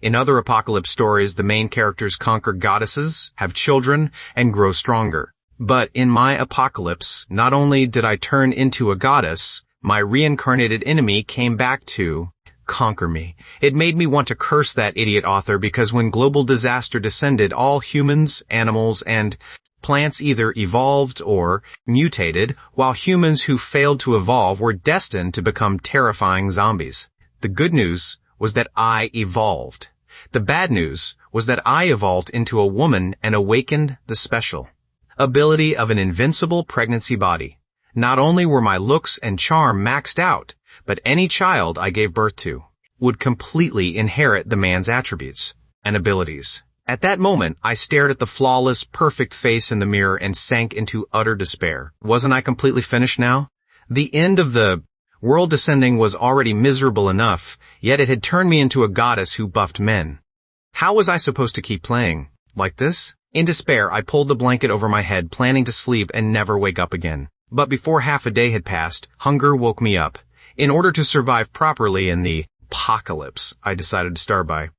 In other apocalypse stories, the main characters conquer goddesses, have children, and grow stronger. But in my apocalypse, not only did I turn into a goddess, my reincarnated enemy came back to conquer me. It made me want to curse that idiot author because when global disaster descended, all humans, animals, and plants either evolved or mutated, while humans who failed to evolve were destined to become terrifying zombies. The good news was that I evolved. The bad news was that I evolved into a woman and awakened the special ability of an invincible pregnancy body. Not only were my looks and charm maxed out, but any child I gave birth to would completely inherit the man's attributes and abilities. At that moment, I stared at the flawless, perfect face in the mirror and sank into utter despair. Wasn't I completely finished now? The end of the world descending was already miserable enough, yet it had turned me into a goddess who buffed men. How was I supposed to keep playing? Like this? In despair, I pulled the blanket over my head, planning to sleep and never wake up again. But before half a day had passed, hunger woke me up. In order to survive properly in the apocalypse, I decided to start by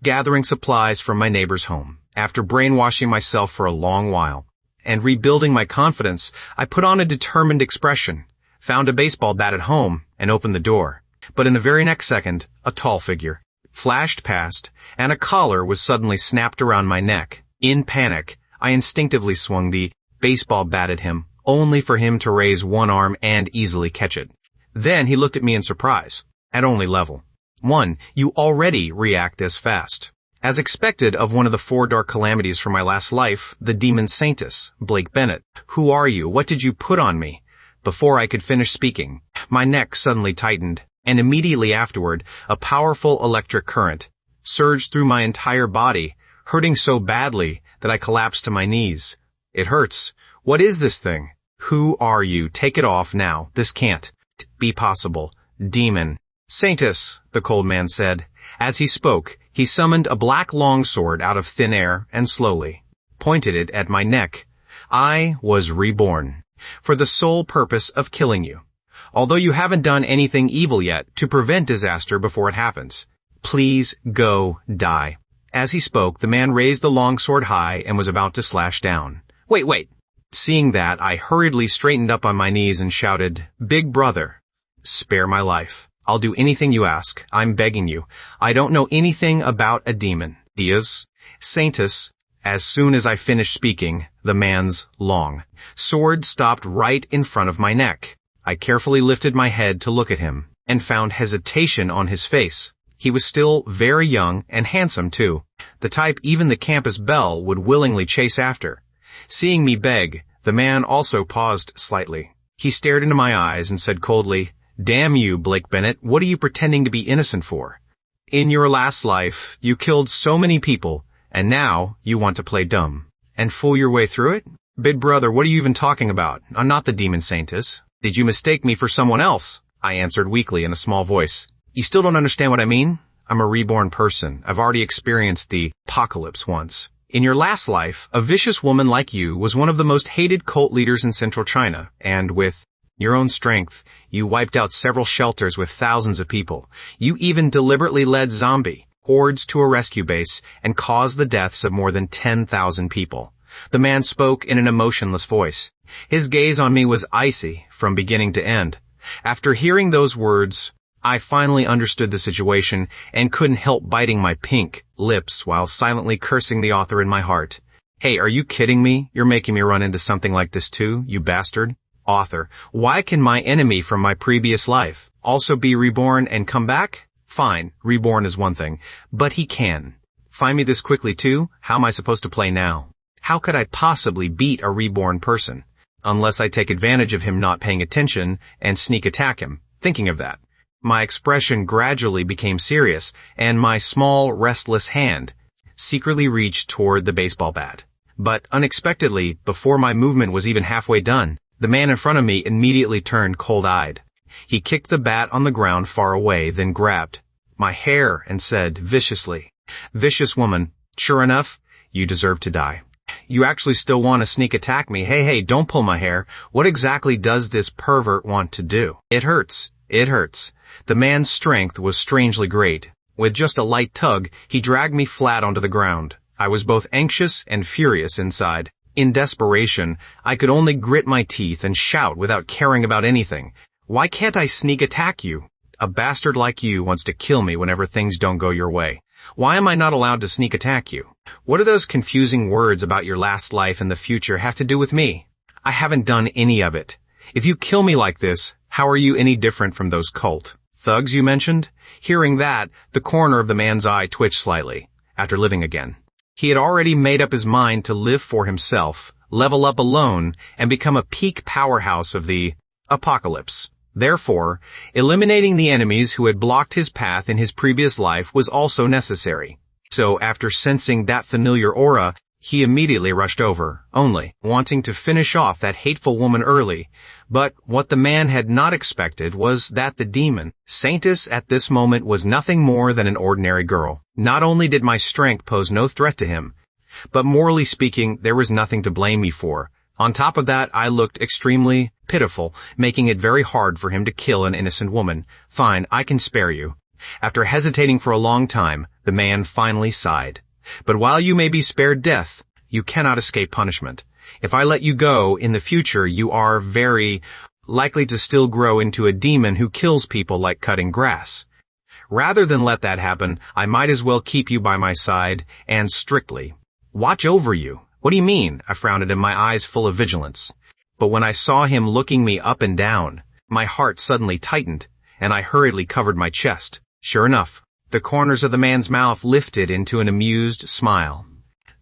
gathering supplies from my neighbor's home. After brainwashing myself for a long while and rebuilding my confidence, I put on a determined expression, found a baseball bat at home, and opened the door. But in the very next second, a tall figure flashed past, and a collar was suddenly snapped around my neck. In panic, I instinctively swung the baseball bat at him, only for him to raise one arm and easily catch it. Then he looked at me in surprise. At only level 1, you already react as fast. As expected of one of the 4 dark calamities from my last life, the Demon Saintess, Blake Bennett. Who are you? What did you put on me? Before I could finish speaking, my neck suddenly tightened, and immediately afterward, a powerful electric current surged through my entire body, hurting so badly that I collapsed to my knees. It hurts. What is this thing? Who are you? Take it off now. This can't be possible. Demon Saintess, the cold man said. As he spoke, he summoned a black longsword out of thin air and slowly pointed it at my neck. I was reborn for the sole purpose of killing you. Although you haven't done anything evil yet, to prevent disaster before it happens. Please go die. As he spoke, the man raised the longsword high and was about to slash down. Wait. Seeing that, I hurriedly straightened up on my knees and shouted, Big brother, spare my life. I'll do anything you ask. I'm begging you. I don't know anything about a demon. Diaz, Saintess. As soon as I finished speaking, the man's long sword stopped right in front of my neck. I carefully lifted my head to look at him and found hesitation on his face. He was still very young and handsome too, the type even the campus belle would willingly chase after. Seeing me beg, the man also paused slightly. He stared into my eyes and said coldly, Damn you, Blake Bennett, what are you pretending to be innocent for? In your last life, you killed so many people, and now you want to play dumb and fool your way through it? Big brother, what are you even talking about? I'm not the Demon Saintess. Did you mistake me for someone else? I answered weakly in a small voice. You still don't understand what I mean? I'm a reborn person. I've already experienced the apocalypse once. In your last life, a vicious woman like you was one of the most hated cult leaders in central China, and with your own strength, you wiped out several shelters with thousands of people. You even deliberately led zombie hordes to a rescue base and caused the deaths of more than 10,000 people. The man spoke in an emotionless voice. His gaze on me was icy from beginning to end. After hearing those words, I finally understood the situation and couldn't help biting my pink lips while silently cursing the author in my heart. Hey, are you kidding me? You're making me run into something like this too, you bastard. Author, why can my enemy from my previous life also be reborn and come back? Fine, reborn is one thing, but he can. Find me this quickly too? How am I supposed to play now? How could I possibly beat a reborn person? Unless I take advantage of him not paying attention and sneak attack him. Thinking of that, my expression gradually became serious, and my small, restless hand secretly reached toward the baseball bat. But unexpectedly, before my movement was even halfway done, the man in front of me immediately turned cold-eyed. He kicked the bat on the ground far away, then grabbed my hair and said viciously, Vicious woman, sure enough, you deserve to die. You actually still want to sneak attack me. Hey, don't pull my hair. What exactly does this pervert want to do? It hurts. It hurts. The man's strength was strangely great, With just a light tug, he dragged me flat onto the ground. I was both anxious and furious inside. In desperation, I could only grit my teeth and shout without caring about anything. Why can't I sneak attack you? A bastard like you wants to kill me whenever things don't go your way. Why am I not allowed to sneak attack you? What do those confusing words about your last life and the future have to do with me? I haven't done any of it. If you kill me like this, how are you any different from those cult thugs you mentioned? Hearing that, the corner of the man's eye twitched slightly, after living again. He had already made up his mind to live for himself, level up alone, and become a peak powerhouse of the apocalypse. Therefore, eliminating the enemies who had blocked his path in his previous life was also necessary. So after sensing that familiar aura, he immediately rushed over, only wanting to finish off that hateful woman early. But what the man had not expected was that the Demon Saintess at this moment was nothing more than an ordinary girl. Not only did my strength pose no threat to him, but morally speaking, there was nothing to blame me for. On top of that, I looked extremely pitiful, making it very hard for him to kill an innocent woman. Fine, I can spare you. After hesitating for a long time, the man finally sighed. But while you may be spared death, you cannot escape punishment. If I let you go, in the future you are very likely to still grow into a demon who kills people like cutting grass. Rather than let that happen, I might as well keep you by my side and strictly watch over you. What do you mean? I frowned at him, my eyes full of vigilance. But when I saw him looking me up and down, my heart suddenly tightened, and I hurriedly covered my chest. Sure enough, the corners of the man's mouth lifted into an amused smile.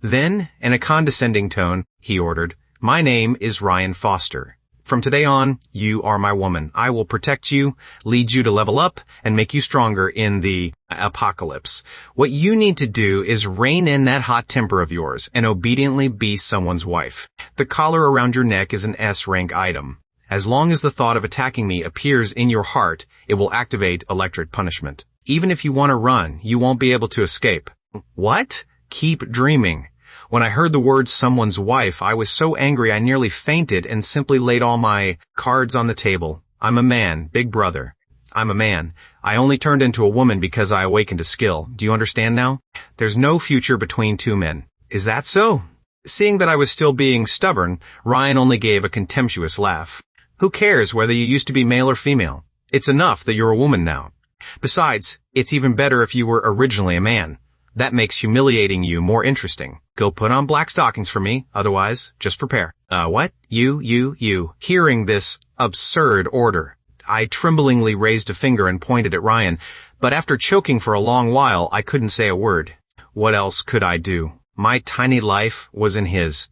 Then, in a condescending tone, he ordered, "My name is Ryan Foster. From today on, you are my woman. I will protect you, lead you to level up, and make you stronger in the apocalypse. What you need to do is rein in that hot temper of yours and obediently be someone's wife. The collar around your neck is an S-rank item. As long as the thought of attacking me appears in your heart, it will activate electric punishment. Even if you want to run, you won't be able to escape." What? Keep dreaming. When I heard the words someone's wife, I was so angry I nearly fainted and simply laid all my cards on the table. I'm a man, big brother. I'm a man. I only turned into a woman because I awakened a skill. Do you understand now? There's no future between two men. Is that so? Seeing that I was still being stubborn, Ryan only gave a contemptuous laugh. Who cares whether you used to be male or female? It's enough that you're a woman now. Besides, it's even better if you were originally a man. That makes humiliating you more interesting. Go put on black stockings for me, otherwise, just prepare. What? You. Hearing this absurd order, I tremblingly raised a finger and pointed at Ryan, but after choking for a long while, I couldn't say a word. What else could I do? My tiny life was in his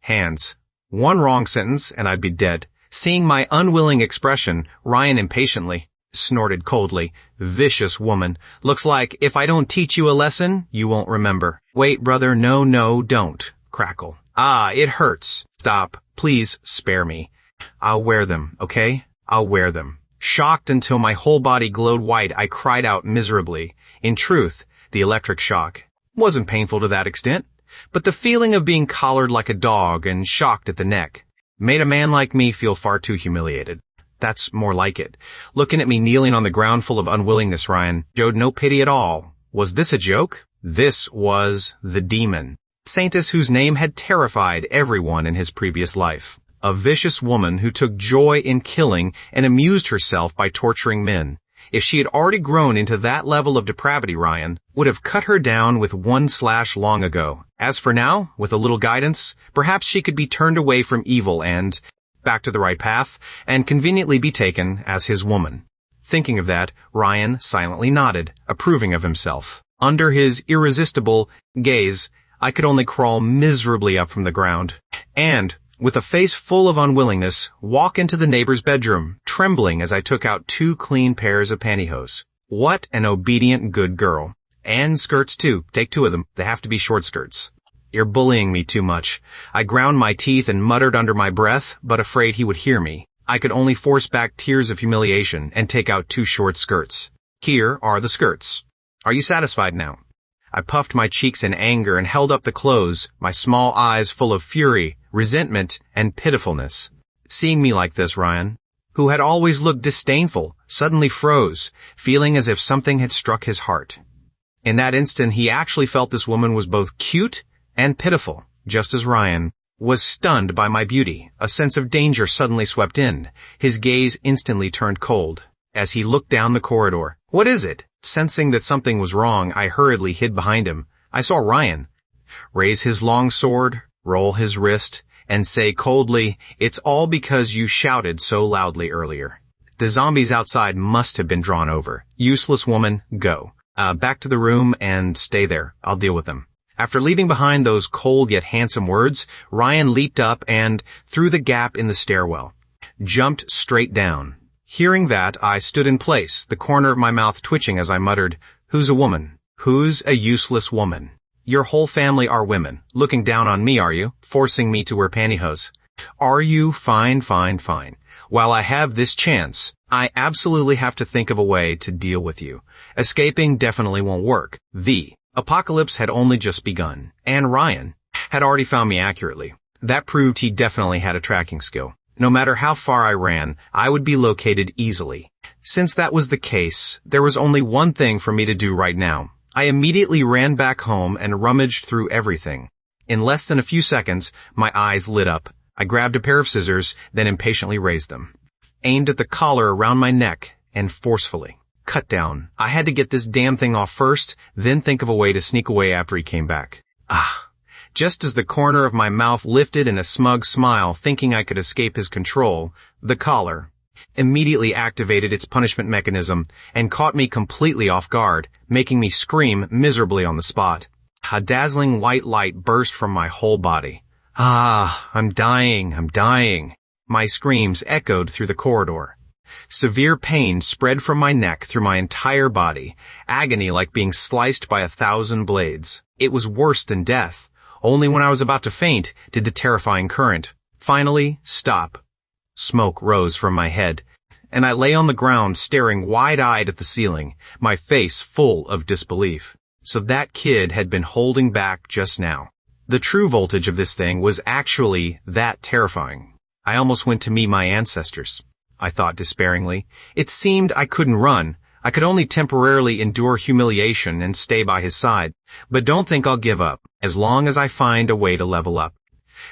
hands. One wrong sentence and I'd be dead. Seeing my unwilling expression, Ryan impatiently snorted coldly. "Vicious woman. Looks like if I don't teach you a lesson, you won't remember." "Wait, brother, no, don't." Crackle. "Ah, it hurts." "Stop. Please spare me. I'll wear them, okay? I'll wear them." Shocked until my whole body glowed white, I cried out miserably. In truth, the electric shock wasn't painful to that extent, but the feeling of being collared like a dog and shocked at the neck made a man like me feel far too humiliated. That's more like it. Looking at me kneeling on the ground full of unwillingness, Ryan showed no pity at all. Was this a joke? This was the Demon Saintess, whose name had terrified everyone in his previous life. A vicious woman who took joy in killing and amused herself by torturing men. If she had already grown into that level of depravity, Ryan would have cut her down with one slash long ago. As for now, with a little guidance, perhaps she could be turned away from evil and back to the right path, and conveniently be taken as his woman. Thinking of that, Ryan silently nodded, approving of himself. Under his irresistible gaze, I could only crawl miserably up from the ground, and, with a face full of unwillingness, walk into the neighbor's bedroom, trembling as I took out 2 clean pairs of pantyhose. What an obedient good girl. And skirts too. Take 2 of them. They have to be short skirts. "You're bullying me too much." I ground my teeth and muttered under my breath, but afraid he would hear me. I could only force back tears of humiliation and take out 2 short skirts. "Here are the skirts. Are you satisfied now?" I puffed my cheeks in anger and held up the clothes, my small eyes full of fury, resentment, and pitifulness. Seeing me like this, Ryan, who had always looked disdainful, suddenly froze, feeling as if something had struck his heart. In that instant, he actually felt this woman was both cute and pitiful, just as Ryan was stunned by my beauty. A sense of danger suddenly swept in. His gaze instantly turned cold as he looked down the corridor. "What is it?" Sensing that something was wrong, I hurriedly hid behind him. I saw Ryan raise his long sword, roll his wrist, and say coldly, "It's all because you shouted so loudly earlier." The zombies outside must have been drawn over. "Useless woman, go. Back to the room and stay there. I'll deal with them." After leaving behind those cold yet handsome words, Ryan leaped up and, through the gap in the stairwell, jumped straight down. Hearing that, I stood in place, the corner of my mouth twitching as I muttered, "Who's a woman? Who's a useless woman? Your whole family are women. Looking down on me, are you? Forcing me to wear pantyhose? Are you? Fine. While I have this chance, I absolutely have to think of a way to deal with you. Escaping definitely won't work." The apocalypse had only just begun, and Ryan had already found me accurately. That proved he definitely had a tracking skill. No matter how far I ran, I would be located easily. Since that was the case, there was only one thing for me to do right now. I immediately ran back home and rummaged through everything. In less than a few seconds, my eyes lit up. I grabbed a pair of scissors, then impatiently raised them, aimed at the collar around my neck, and forcefully cut down. I had to get this damn thing off first, then think of a way to sneak away after he came back. Just as the corner of my mouth lifted in a smug smile, thinking I could escape his control, the collar immediately activated its punishment mechanism and caught me completely off guard, making me scream miserably on the spot. A dazzling white light burst from my whole body. I'm dying. My screams echoed through the corridor. Severe pain spread from my neck through my entire body, agony like being sliced by 1,000 blades. It was worse than death. Only when I was about to faint did the terrifying current finally stop. Smoke rose from my head, and I lay on the ground staring wide-eyed at the ceiling, my face full of disbelief. So that kid had been holding back just now. The true voltage of this thing was actually that terrifying. I almost went to meet my ancestors, I thought despairingly. It seemed I couldn't run. I could only temporarily endure humiliation and stay by his side. But don't think I'll give up, as long as I find a way to level up.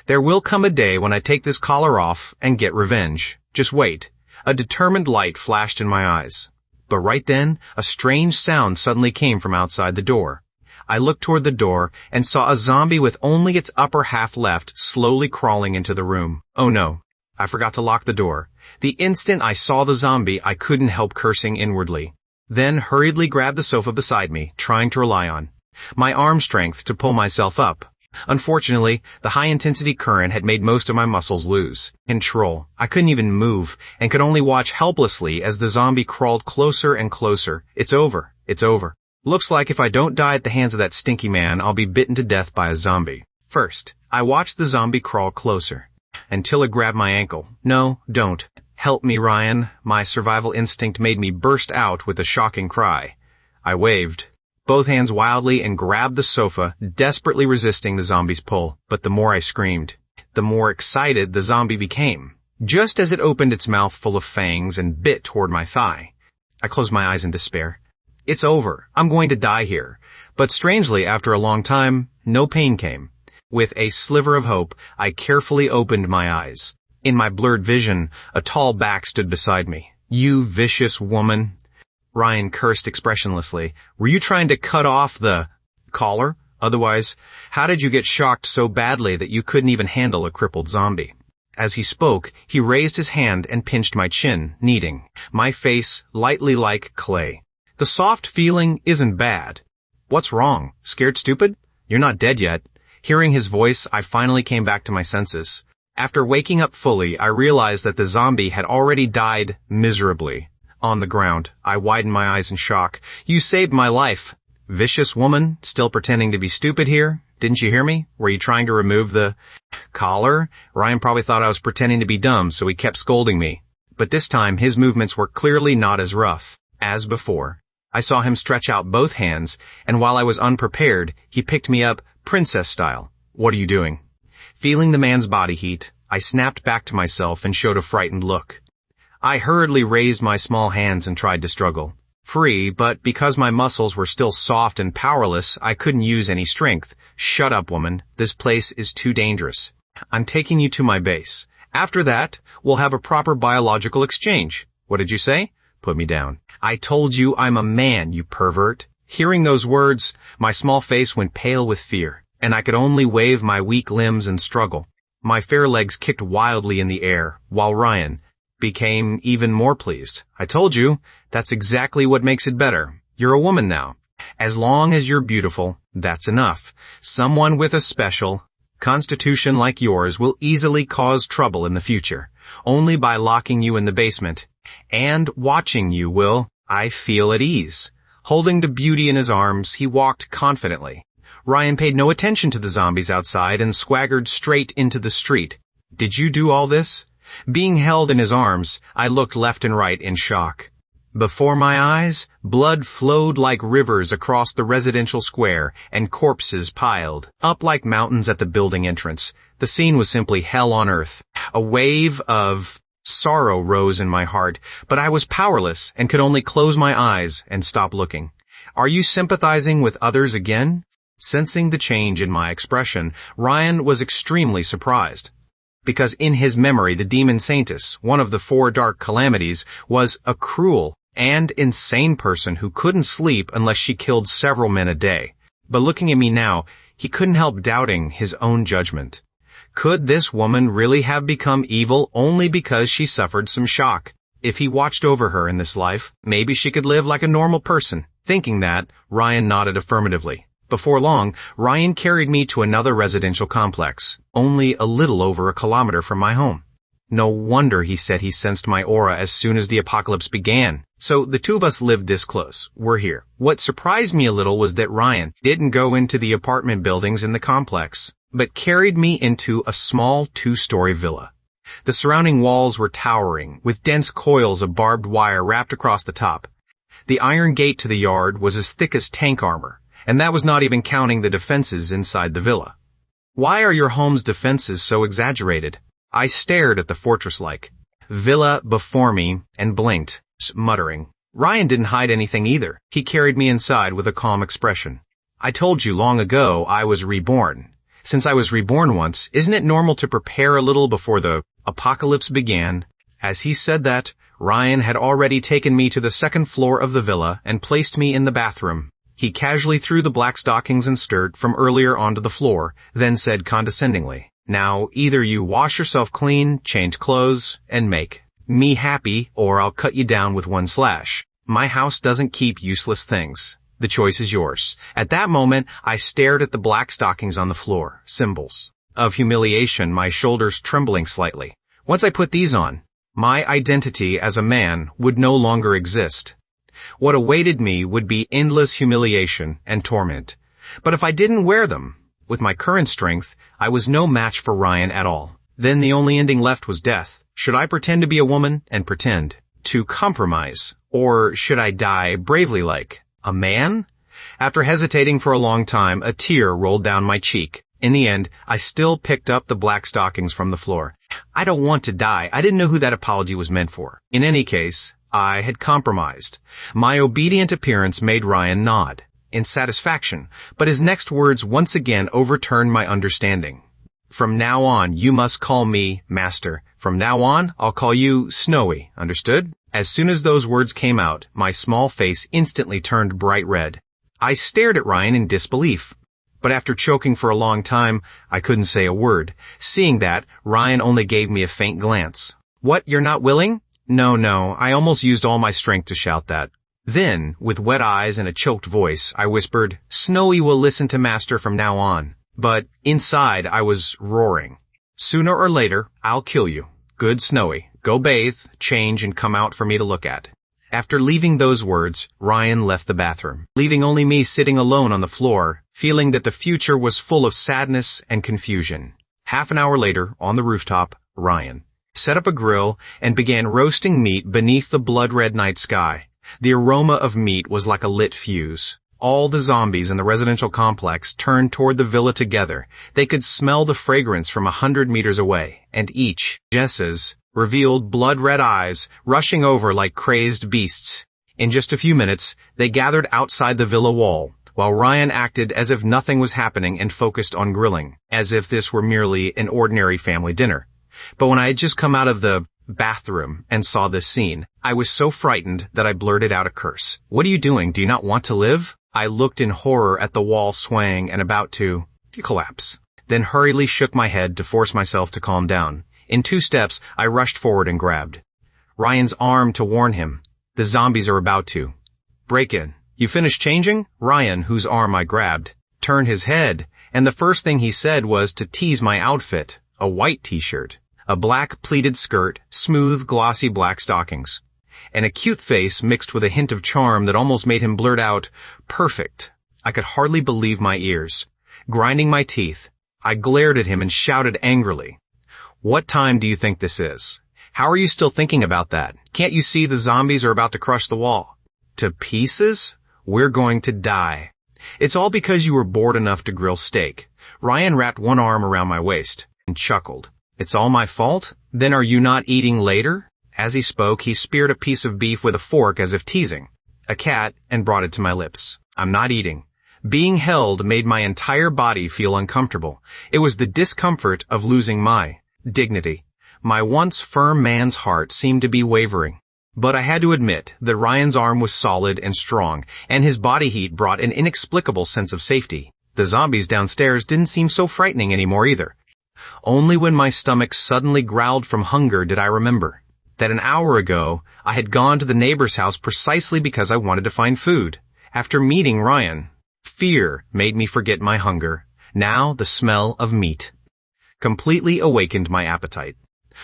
There will come a day when I take this collar off and get revenge. Just wait. A determined light flashed in my eyes. But right then, a strange sound suddenly came from outside the door. I looked toward the door and saw a zombie with only its upper half left slowly crawling into the room. Oh no, I forgot to lock the door. The instant I saw the zombie, I couldn't help cursing inwardly. Then hurriedly grabbed the sofa beside me, trying to rely on my arm strength to pull myself up. Unfortunately, the high-intensity current had made most of my muscles lose control. I couldn't even move and could only watch helplessly as the zombie crawled closer and closer. It's over. Looks like if I don't die at the hands of that stinky man, I'll be bitten to death by a zombie. First, I watched the zombie crawl closer, until it grabbed my ankle. No, don't. Help me, Ryan. My survival instinct made me burst out with a shocking cry. I waved both hands wildly and grabbed the sofa, desperately resisting the zombie's pull. But the more I screamed, the more excited the zombie became. Just as it opened its mouth full of fangs and bit toward my thigh, I closed my eyes in despair. It's over. I'm going to die here. But strangely, after a long time, no pain came. With a sliver of hope, I carefully opened my eyes. In my blurred vision, a tall back stood beside me. "You vicious woman." Ryan cursed expressionlessly. "Were you trying to cut off the collar? Otherwise, how did you get shocked so badly that you couldn't even handle a crippled zombie?" As he spoke, he raised his hand and pinched my chin, kneading my face lightly like clay. "The soft feeling isn't bad. What's wrong? Scared stupid? You're not dead yet." Hearing his voice, I finally came back to my senses. After waking up fully, I realized that the zombie had already died miserably. On the ground, I widened my eyes in shock. "You saved my life." "Vicious woman, still pretending to be stupid here? Didn't you hear me? Were you trying to remove the collar?" Ryan probably thought I was pretending to be dumb, so he kept scolding me. But this time, his movements were clearly not as rough as before. I saw him stretch out both hands, and while I was unprepared, he picked me up princess style. "What are you doing?" Feeling the man's body heat, I snapped back to myself and showed a frightened look. I hurriedly raised my small hands and tried to struggle. free, but because my muscles were still soft and powerless, I couldn't use any strength. Shut up, woman. This place is too dangerous. I'm taking you to my base. After that, we'll have a proper biological exchange. What did you say? Put me down. I told you I'm a man, you pervert. Hearing those words, my small face went pale with fear, and I could only wave my weak limbs and struggle. My fair legs kicked wildly in the air, while Ryan became even more pleased. I told you, that's exactly what makes it better. You're a woman now. As long as you're beautiful, that's enough. Someone with a special constitution like yours will easily cause trouble in the future. Only by locking you in the basement and watching you will I feel at ease. Holding the beauty in his arms, he walked confidently. Ryan paid no attention to the zombies outside and swaggered straight into the street. Did you do all this? Being held in his arms, I looked left and right in shock. Before my eyes, blood flowed like rivers across the residential square, and corpses piled up like mountains at the building entrance. The scene was simply hell on earth. A wave of sorrow rose in my heart, but I was powerless and could only close my eyes and stop looking. Are you sympathizing with others again? Sensing the change in my expression, Ryan was extremely surprised. Because in his memory, the Demon Saintess, one of the 4 dark calamities, was a cruel and insane person who couldn't sleep unless she killed several men a day. But looking at me now, he couldn't help doubting his own judgment. Could this woman really have become evil only because she suffered some shock? If he watched over her in this life, maybe she could live like a normal person. Thinking that, Ryan nodded affirmatively. Before long, Ryan carried me to another residential complex, only a little over a kilometer from my home. No wonder he said he sensed my aura as soon as the apocalypse began. So the 2 of us lived this close. We're here. What surprised me a little was that Ryan didn't go into the apartment buildings in the complex, but carried me into a small 2-story villa. The surrounding walls were towering, with dense coils of barbed wire wrapped across the top. The iron gate to the yard was as thick as tank armor, and that was not even counting the defenses inside the villa. Why are your home's defenses so exaggerated? I stared at the fortress-like villa before me and blinked, muttering. Ryan didn't hide anything either. He carried me inside with a calm expression. I told you long ago I was reborn. Since I was reborn once, isn't it normal to prepare a little before the apocalypse began? As he said that, Ryan had already taken me to the 2nd floor of the villa and placed me in the bathroom. He casually threw the black stockings and skirt from earlier onto the floor, then said condescendingly, "Now, either you wash yourself clean, change clothes, and make me happy, or I'll cut you down with 1 slash. My house doesn't keep useless things. The choice is yours." At that moment, I stared at the black stockings on the floor, symbols of humiliation, my shoulders trembling slightly. Once I put these on, my identity as a man would no longer exist. What awaited me would be endless humiliation and torment. But if I didn't wear them, with my current strength, I was no match for Ryan at all. Then the only ending left was death. Should I pretend to be a woman and pretend to compromise? Or should I die bravely like a man? After hesitating for a long time, a tear rolled down my cheek. In the end, I still picked up the black stockings from the floor. I don't want to die. I didn't know who that apology was meant for. In any case, I had compromised. My obedient appearance made Ryan nod in satisfaction, but his next words once again overturned my understanding. "From now on, you must call me Master. From now on, I'll call you Snowy. Understood?" As soon as those words came out, my small face instantly turned bright red. I stared at Ryan in disbelief. But after choking for a long time, I couldn't say a word. Seeing that, Ryan only gave me a faint glance. "What, you're not willing?" No, I almost used all my strength to shout that. Then, with wet eyes and a choked voice, I whispered, "Snowy will listen to Master from now on." But inside, I was roaring. "Sooner or later, I'll kill you. Good Snowy. Go bathe, change, and come out for me to look at." After leaving those words, Ryan left the bathroom, leaving only me sitting alone on the floor, feeling that the future was full of sadness and confusion. Half an hour later, on the rooftop, Ryan set up a grill and began roasting meat beneath the blood-red night sky. The aroma of meat was like a lit fuse. All the zombies in the residential complex turned toward the villa together. They could smell the fragrance from 100 meters away, and each, Jess's, revealed blood-red eyes rushing over like crazed beasts. In just a few minutes, they gathered outside the villa wall, while Ryan acted as if nothing was happening and focused on grilling, as if this were merely an ordinary family dinner. But when I had just come out of the bathroom and saw this scene, I was so frightened that I blurted out a curse. "What are you doing? Do you not want to live?" I looked in horror at the wall swaying and about to collapse, then hurriedly shook my head to force myself to calm down. In 2 steps, I rushed forward and grabbed Ryan's arm to warn him. "The zombies are about to break in." "You finished changing?" Ryan, whose arm I grabbed, turned his head, and the first thing he said was to tease my outfit, a white t-shirt, a black pleated skirt, smooth, glossy black stockings, and a cute face mixed with a hint of charm that almost made him blurt out, "Perfect." I could hardly believe my ears. Grinding my teeth, I glared at him and shouted angrily, "What time do you think this is? How are you still thinking about that? Can't you see the zombies are about to crush the wall? To pieces? We're going to die. It's all because you were bored enough to grill steak." Ryan wrapped one arm around my waist and chuckled. "It's all my fault? Then are you not eating later?" As he spoke, he speared a piece of beef with a fork as if teasing a cat and brought it to my lips. "I'm not eating." Being held made my entire body feel uncomfortable. It was the discomfort of losing my dignity. My once firm man's heart seemed to be wavering. But I had to admit that Ryan's arm was solid and strong, and his body heat brought an inexplicable sense of safety. The zombies downstairs didn't seem so frightening anymore either. Only when my stomach suddenly growled from hunger did I remember that an hour ago I had gone to the neighbor's house precisely because I wanted to find food. After meeting Ryan, fear made me forget my hunger. Now the smell of meat completely awakened my appetite.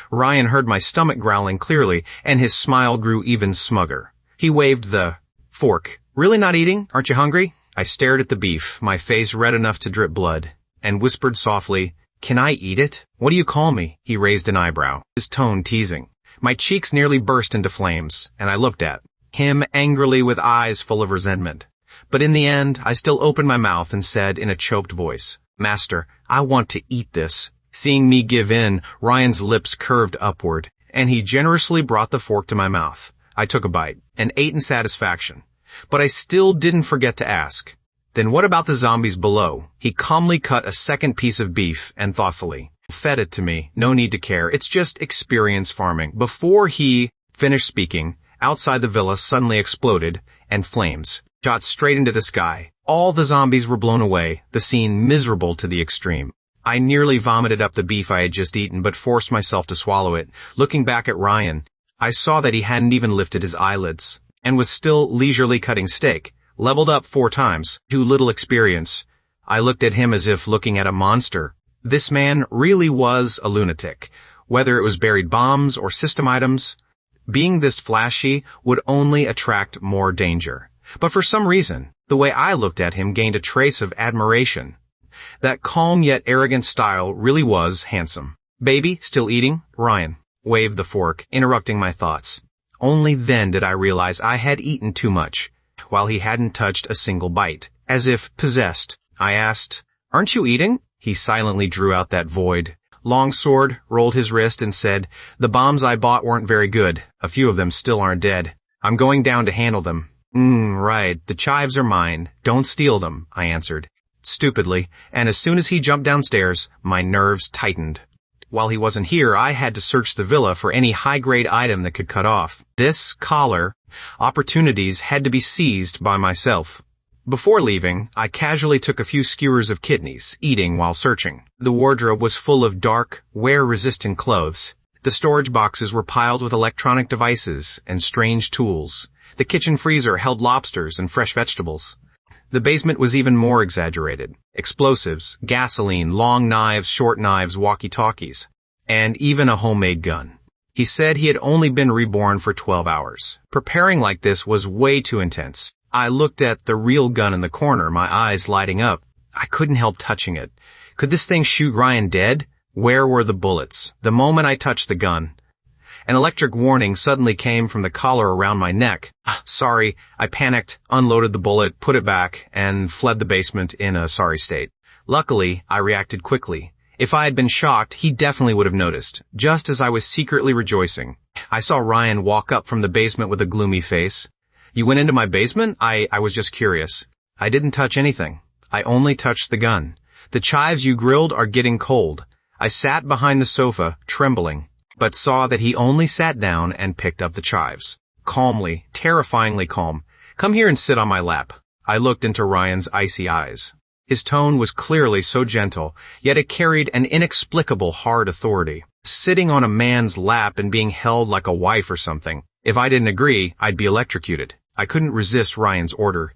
Ryan heard my stomach growling clearly, and his smile grew even smugger. He waved the fork. "Really not eating? Aren't you hungry?" I stared at the beef, my face red enough to drip blood, and whispered softly, "Can I eat it?" "What do you call me?" He raised an eyebrow, his tone teasing. My cheeks nearly burst into flames, and I looked at him angrily with eyes full of resentment. But in the end, I still opened my mouth and said in a choked voice, "Master, I want to eat this." Seeing me give in, Ryan's lips curved upward, and he generously brought the fork to my mouth. I took a bite and ate in satisfaction. But I still didn't forget to ask, "Then what about the zombies below?" He calmly cut a second piece of beef and thoughtfully fed it to me. "No need to care. It's just experience farming." Before he finished speaking, outside the villa suddenly exploded, and flames shot straight into the sky. All the zombies were blown away, the scene miserable to the extreme. I nearly vomited up the beef I had just eaten, but forced myself to swallow it. Looking back at Ryan, I saw that he hadn't even lifted his eyelids, and was still leisurely cutting steak, leveled up 4 times, too little experience. I looked at him as if looking at a monster. This man really was a lunatic. Whether it was buried bombs or system items, being this flashy would only attract more danger. But for some reason, the way I looked at him gained a trace of admiration. That calm yet arrogant style really was handsome. "Baby, still eating?" Ryan waved the fork, interrupting my thoughts. Only then did I realize I had eaten too much, while he hadn't touched a single bite. As if possessed, I asked, "Aren't you eating?" He silently drew out that void longsword, rolled his wrist, and said, "The bombs I bought weren't very good. A few of them still aren't dead. I'm going down to handle them." Right, the chives are mine. Don't steal them," I answered stupidly, and as soon as he jumped downstairs, my nerves tightened. While he wasn't here, I had to search the villa for any high-grade item that could cut off this collar. Opportunities had to be seized by myself. Before leaving, I casually took a few skewers of kidneys, eating while searching. The wardrobe was full of dark, wear-resistant clothes. The storage boxes were piled with electronic devices and strange tools. The kitchen freezer held lobsters and fresh vegetables. The basement was even more exaggerated. Explosives, gasoline, long knives, short knives, walkie-talkies, and even a homemade gun. He said he had only been reborn for 12 hours. Preparing like this was way too intense. I looked at the real gun in the corner, my eyes lighting up. I couldn't help touching it. Could this thing shoot Ryan dead? Where were the bullets? The moment I touched the gun, an electric warning suddenly came from the collar around my neck. Sorry, I panicked, unloaded the bullet, put it back, and fled the basement in a sorry state. Luckily, I reacted quickly. If I had been shocked, he definitely would have noticed. Just as I was secretly rejoicing, I saw Ryan walk up from the basement with a gloomy face. You went into my basement? I was just curious. I didn't touch anything. I only touched the gun. The chives you grilled are getting cold. I sat behind the sofa, trembling, but saw that he only sat down and picked up the chives. Calmly, terrifyingly calm. Come here and sit on my lap. I looked into Ryan's icy eyes. His tone was clearly so gentle, yet it carried an inexplicable hard authority. Sitting on a man's lap and being held like a wife or something. If I didn't agree, I'd be electrocuted. I couldn't resist Ryan's order.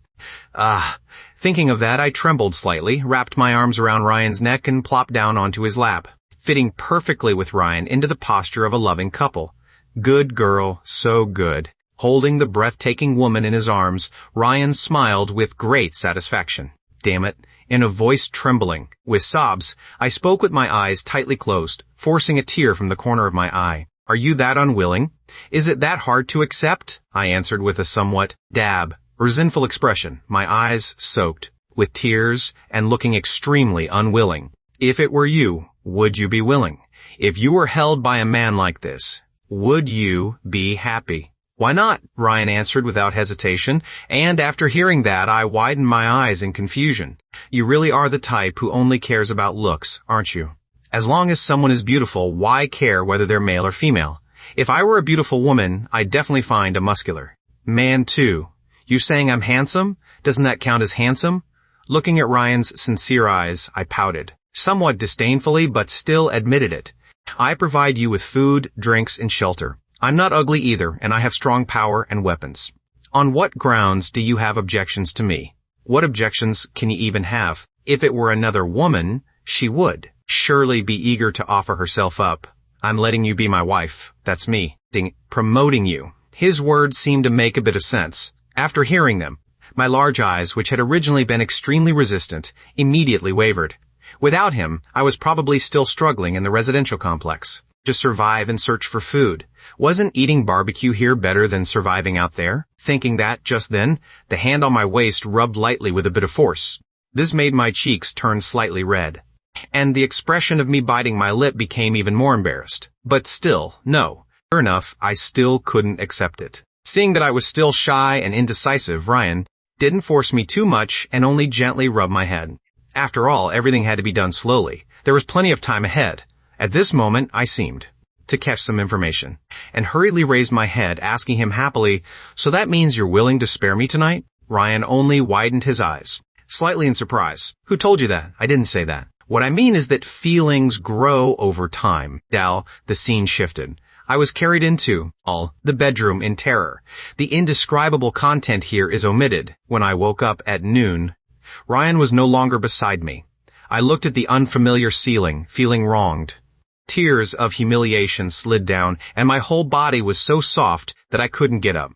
Thinking of that, I trembled slightly, wrapped my arms around Ryan's neck and plopped down onto his lap, fitting perfectly with Ryan into the posture of a loving couple. Good girl, so good. Holding the breathtaking woman in his arms, Ryan smiled with great satisfaction. Damn it. In a voice trembling, with sobs, I spoke with my eyes tightly closed, forcing a tear from the corner of my eye. Are you that unwilling? Is it that hard to accept? I answered with a somewhat resentful expression, my eyes soaked with tears and looking extremely unwilling. If it were you, would you be willing? If you were held by a man like this, would you be happy? Why not? Ryan answered without hesitation, and after hearing that, I widened my eyes in confusion. You really are the type who only cares about looks, aren't you? As long as someone is beautiful, why care whether they're male or female? If I were a beautiful woman, I'd definitely find a muscular man too. You saying I'm handsome? Doesn't that count as handsome? Looking at Ryan's sincere eyes, I pouted, somewhat disdainfully, but still admitted it. I provide you with food, drinks, and shelter. I'm not ugly either, and I have strong power and weapons. On what grounds do you have objections to me? What objections can you even have? If it were another woman, she would surely be eager to offer herself up. I'm letting you be my wife. That's me. Promoting you. His words seemed to make a bit of sense. After hearing them, my large eyes, which had originally been extremely resistant, immediately wavered. Without him, I was probably still struggling in the residential complex to survive and search for food. Wasn't eating barbecue here better than surviving out there? Thinking that, just then, the hand on my waist rubbed lightly with a bit of force. This made my cheeks turn slightly red, and the expression of me biting my lip became even more embarrassed. But still, no. Sure enough, I still couldn't accept it. Seeing that I was still shy and indecisive, Ryan didn't force me too much and only gently rubbed my head. After all, everything had to be done slowly. There was plenty of time ahead. At this moment, I seemed to catch some information, and hurriedly raised my head, asking him happily, "So that means you're willing to spare me tonight?" Ryan only widened his eyes, slightly in surprise. "Who told you that? I didn't say that. What I mean is that feelings grow over time." The scene shifted. I was carried into the bedroom in terror. The indescribable content here is omitted. When I woke up at noon, Ryan was no longer beside me. I looked at the unfamiliar ceiling, feeling wronged. Tears of humiliation slid down, and my whole body was so soft that I couldn't get up.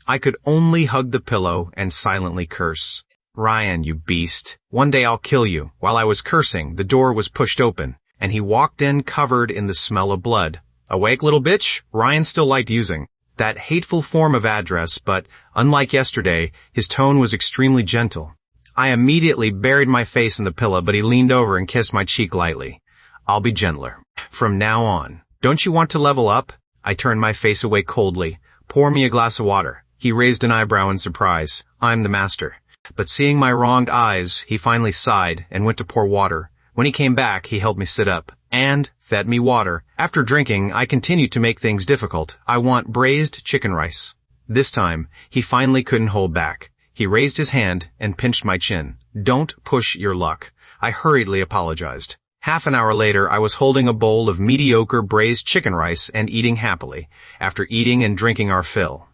I could only hug the pillow and silently curse. "Ryan, you beast. One day I'll kill you." While I was cursing, the door was pushed open, and he walked in covered in the smell of blood. "Awake, little bitch?" Ryan still liked using that hateful form of address, but unlike yesterday, his tone was extremely gentle. I immediately buried my face in the pillow, but he leaned over and kissed my cheek lightly. "I'll be gentler from now on. Don't you want to level up?" I turned my face away coldly. "Pour me a glass of water." He raised an eyebrow in surprise. "I'm the master." But seeing my wronged eyes, he finally sighed and went to pour water. When he came back, he helped me sit up and fed me water. After drinking, I continued to make things difficult. "I want braised chicken rice." This time, he finally couldn't hold back. He raised his hand and pinched my chin. "Don't push your luck." I hurriedly apologized. Half an hour later, I was holding a bowl of mediocre braised chicken rice and eating happily, after eating and drinking our fill.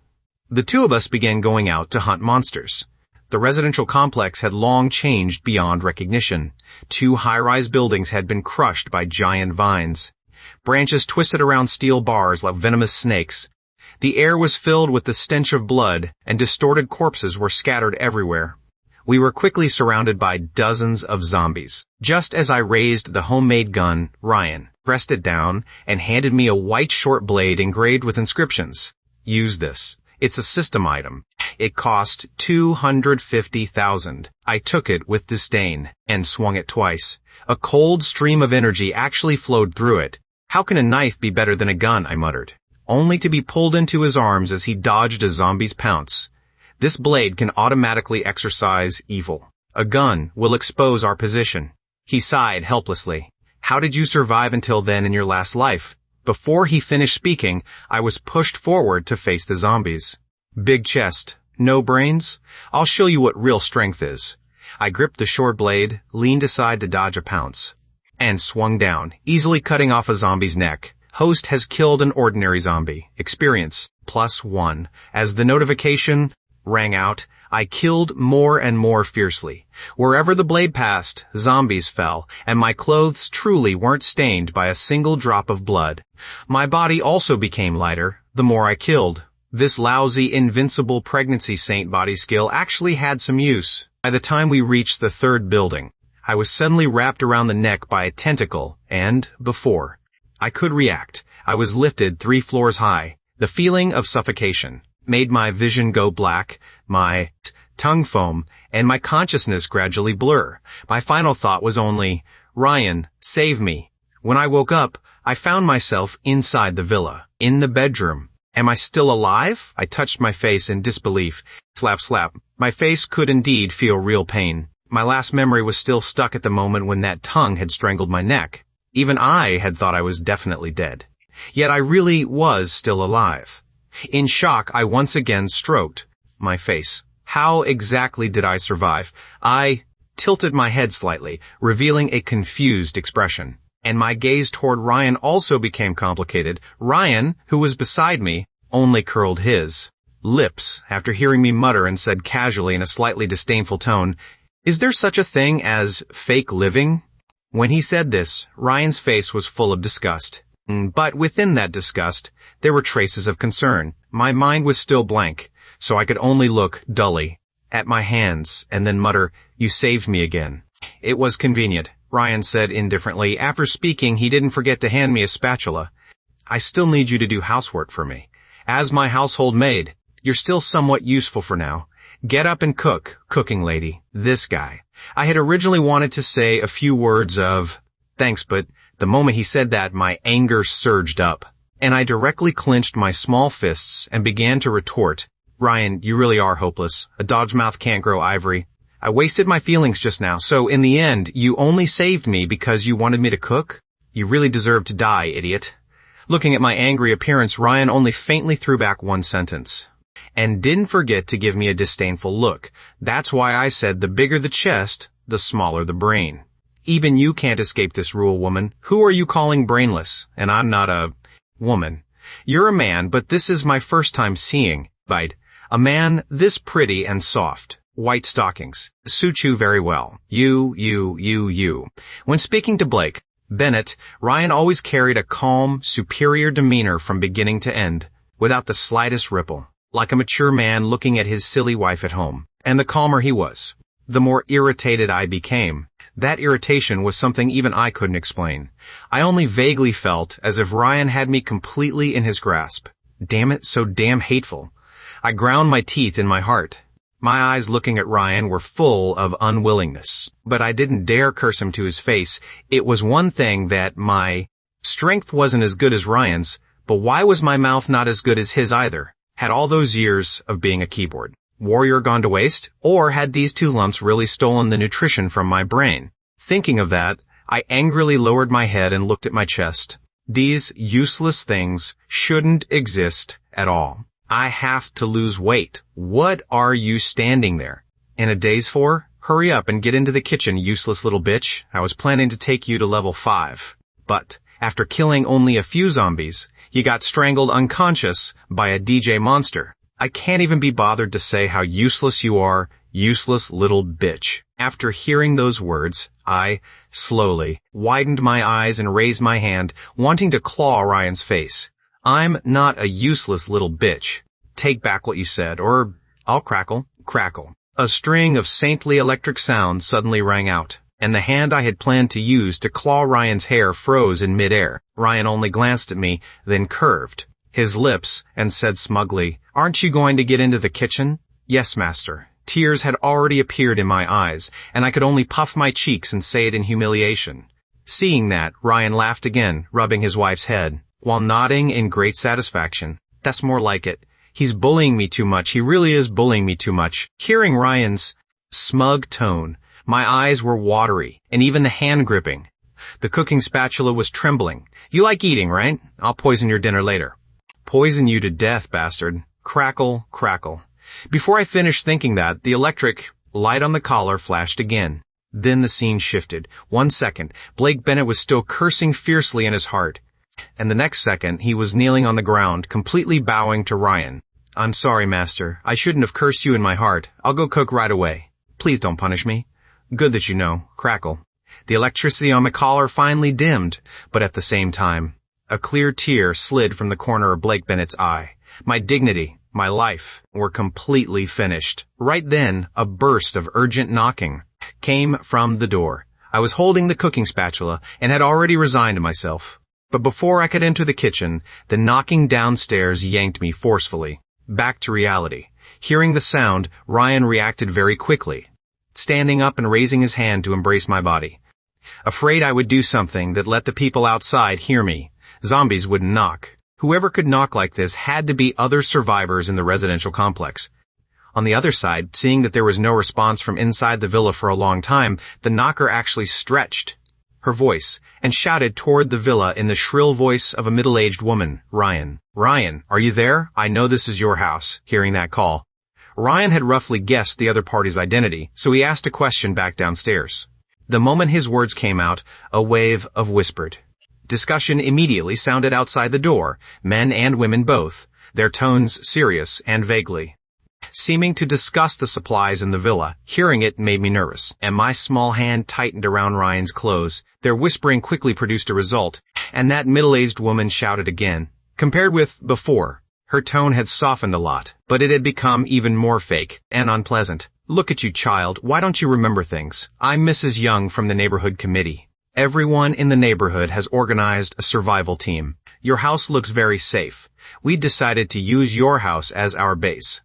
The two of us began going out to hunt monsters. The residential complex had long changed beyond recognition. 2 high-rise buildings had been crushed by giant vines. Branches twisted around steel bars like venomous snakes. The air was filled with the stench of blood, and distorted corpses were scattered everywhere. We were quickly surrounded by dozens of zombies. Just as I raised the homemade gun, Ryan pressed it down and handed me a white short blade engraved with inscriptions. "Use this. It's a system item. It cost $250,000. I took it with disdain and swung it twice. A cold stream of energy actually flowed through it. "How can a knife be better than a gun?" I muttered, only to be pulled into his arms as he dodged a zombie's pounce. This blade can automatically exorcise evil. A gun will expose our position. He sighed helplessly. How did you survive until then in your last life? Before he finished speaking, I was pushed forward to face the zombies. Big chest, no brains? I'll show you what real strength is. I gripped the short blade, leaned aside to dodge a pounce, and swung down, easily cutting off a zombie's neck. Host has killed an ordinary zombie. Experience, +1. As the notification rang out, I killed more and more fiercely. Wherever the blade passed, zombies fell, and my clothes truly weren't stained by a single drop of blood. My body also became lighter, the more I killed. This lousy, invincible pregnancy saint body skill actually had some use. By the time we reached the third building, I was suddenly wrapped around the neck by a tentacle, and, before I could react, I was lifted 3 floors high. The feeling of suffocation made my vision go black, my tongue foam, and my consciousness gradually blur. My final thought was only, Ryan, save me. When I woke up, I found myself inside the villa, in the bedroom. Am I still alive? I touched my face in disbelief. Slap, slap. My face could indeed feel real pain. My last memory was still stuck at the moment when that tongue had strangled my neck. Even I had thought I was definitely dead. Yet I really was still alive. In shock, I once again stroked my face. How exactly did I survive? I tilted my head slightly, revealing a confused expression. And my gaze toward Ryan also became complicated. Ryan, who was beside me, only curled his lips after hearing me mutter and said casually in a slightly disdainful tone, "Is there such a thing as fake living?" When he said this, Ryan's face was full of disgust. But within that disgust, there were traces of concern. My mind was still blank, so I could only look dully at my hands and then mutter, "You saved me again." It was convenient, Ryan said indifferently. After speaking, he didn't forget to hand me a spatula. "I still need you to do housework for me. As my household maid, you're still somewhat useful for now. Get up and cook, cooking lady, this guy." I had originally wanted to say a few words of thanks, but the moment he said that, my anger surged up, and I directly clenched my small fists and began to retort, "Ryan, you really are hopeless. A dog's mouth can't grow ivory. I wasted my feelings just now, so in the end, you only saved me because you wanted me to cook? You really deserve to die, idiot." Looking at my angry appearance, Ryan only faintly threw back one sentence, and didn't forget to give me a disdainful look. That's why I said the bigger the chest, the smaller the brain. Even you can't escape this rule, woman. Who are you calling brainless? And I'm not a woman. You're a man, but this is my first time seeing, a man this pretty and soft. White stockings suit you very well. You. When speaking to Blake Bennett, Ryan always carried a calm, superior demeanor from beginning to end, without the slightest ripple, like a mature man looking at his silly wife at home. And the calmer he was, the more irritated I became. That irritation was something even I couldn't explain. I only vaguely felt as if Ryan had me completely in his grasp. Damn it, so damn hateful. I ground my teeth in my heart. My eyes looking at Ryan were full of unwillingness, but I didn't dare curse him to his face. It was one thing that my strength wasn't as good as Ryan's, but why was my mouth not as good as his either? Had all those years of being a keyboard warrior gone to waste, or had these 2 lumps really stolen the nutrition from my brain? Thinking of that, I angrily lowered my head and looked at my chest. These useless things shouldn't exist at all. I have to lose weight. What are you standing there in a daze for? Hurry up and get into the kitchen, useless little bitch. I was planning to take you to level 5. But after killing only a few zombies, you got strangled unconscious by a DJ monster. I can't even be bothered to say how useless you are, useless little bitch. After hearing those words, I slowly widened my eyes and raised my hand, wanting to claw Ryan's face. I'm not a useless little bitch. Take back what you said, or I'll crackle. A string of saintly electric sounds suddenly rang out, and the hand I had planned to use to claw Ryan's hair froze in midair. Ryan only glanced at me, then curved his lips and said smugly, "Aren't you going to get into the kitchen?" "Yes, master." Tears had already appeared in my eyes, and I could only puff my cheeks and say it in humiliation. Seeing that, Ryan laughed again, rubbing his wife's head, while nodding in great satisfaction. "That's more like it. He's bullying me too much. He really is bullying me too much. Hearing Ryan's smug tone, my eyes were watery, and even the hand gripping. The cooking spatula was trembling. You like eating, right? I'll poison your dinner later. Poison you to death, bastard. Crackle, crackle. Before I finished thinking that, the electric light on the collar flashed again. Then the scene shifted. 1 second, Blake Bennett was still cursing fiercely in his heart. And the next second, he was kneeling on the ground, completely bowing to Ryan. I'm sorry, master. I shouldn't have cursed you in my heart. I'll go cook right away. Please don't punish me. Good that you know. Crackle. The electricity on the collar finally dimmed, but at the same time, a clear tear slid from the corner of Blake Bennett's eye. My dignity, my life, were completely finished. Right then, a burst of urgent knocking came from the door. I was holding the cooking spatula and had already resigned myself. But before I could enter the kitchen, the knocking downstairs yanked me forcefully. Back to reality. Hearing the sound, Ryan reacted very quickly, standing up and raising his hand to embrace my body. Afraid I would do something that let the people outside hear me. Zombies wouldn't knock. Whoever could knock like this had to be other survivors in the residential complex. On the other side, seeing that there was no response from inside the villa for a long time, the knocker actually stretched her voice and shouted toward the villa in the shrill voice of a middle-aged woman, Ryan. Ryan, are you there? I know this is your house. Hearing that call, Ryan had roughly guessed the other party's identity, so he asked a question back downstairs. The moment his words came out, a wave of whispered discussion immediately sounded outside the door, men and women both, their tones serious and vaguely seeming to discuss the supplies in the villa. Hearing it made me nervous, and my small hand tightened around Ryan's clothes. Their whispering quickly produced a result, and that middle-aged woman shouted again. Compared with before, her tone had softened a lot, but it had become even more fake and unpleasant. Look at you, child. Why don't you remember things? I'm Mrs. Young from the neighborhood committee. Everyone in the neighborhood has organized a survival team. Your house looks very safe. We decided to use your house as our base.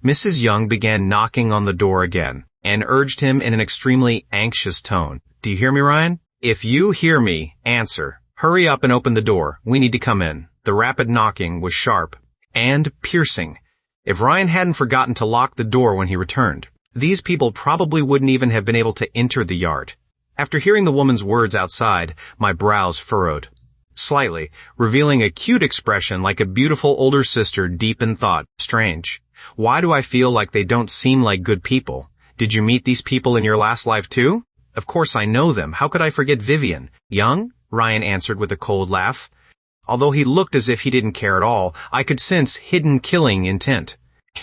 Mrs. Young began knocking on the door again and urged him in an extremely anxious tone. Do you hear me, Ryan? If you hear me, answer. Hurry up and open the door. We need to come in. The rapid knocking was sharp and piercing. If Ryan hadn't forgotten to lock the door when he returned, these people probably wouldn't even have been able to enter the yard. After hearing the woman's words outside, my brows furrowed slightly, revealing a cute expression like a beautiful older sister deep in thought. Strange. Why do I feel like they don't seem like good people? Did you meet these people in your last life too? Of course I know them. How could I forget Vivian? Young? Ryan answered with a cold laugh. Although he looked as if he didn't care at all, I could sense hidden killing intent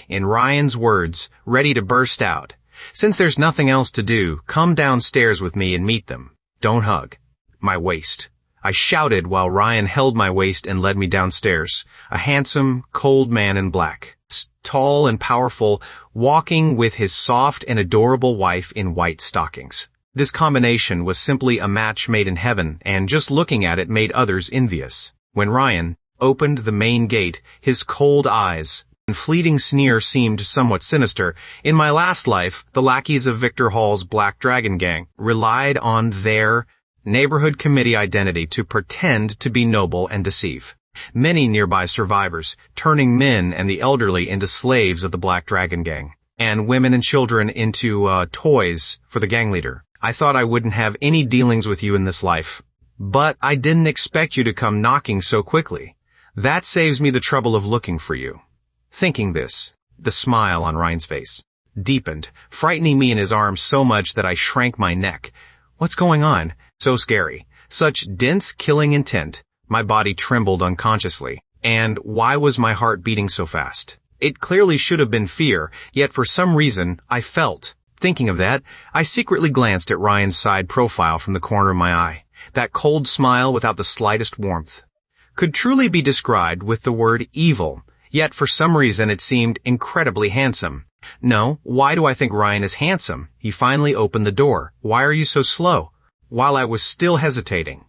in Ryan's words, ready to burst out. Since there's nothing else to do, come downstairs with me and meet them. Don't hug. My waist. I shouted while Ryan held my waist and led me downstairs. A handsome, cold man in black, tall and powerful, walking with his soft and adorable wife in white stockings. This combination was simply a match made in heaven, and just looking at it made others envious. When Ryan opened the main gate, his cold eyes and fleeting sneer seemed somewhat sinister. In my last life, the lackeys of Victor Hall's Black Dragon Gang relied on their neighborhood committee identity to pretend to be noble and deceive many nearby survivors, turning men and the elderly into slaves of the Black Dragon Gang, and women and children into toys for the gang leader. I thought I wouldn't have any dealings with you in this life, but I didn't expect you to come knocking so quickly. That saves me the trouble of looking for you. Thinking this, the smile on Ryan's face deepened, frightening me in his arms so much that I shrank my neck. What's going on? So scary. Such dense killing intent. My body trembled unconsciously. And why was my heart beating so fast? It clearly should have been fear, yet for some reason I felt. Thinking of that, I secretly glanced at Ryan's side profile from the corner of my eye. That cold smile without the slightest warmth could truly be described with the word evil, yet for some reason it seemed incredibly handsome. No, why do I think Ryan is handsome? He finally opened the door. Why are you so slow? While I was still hesitating,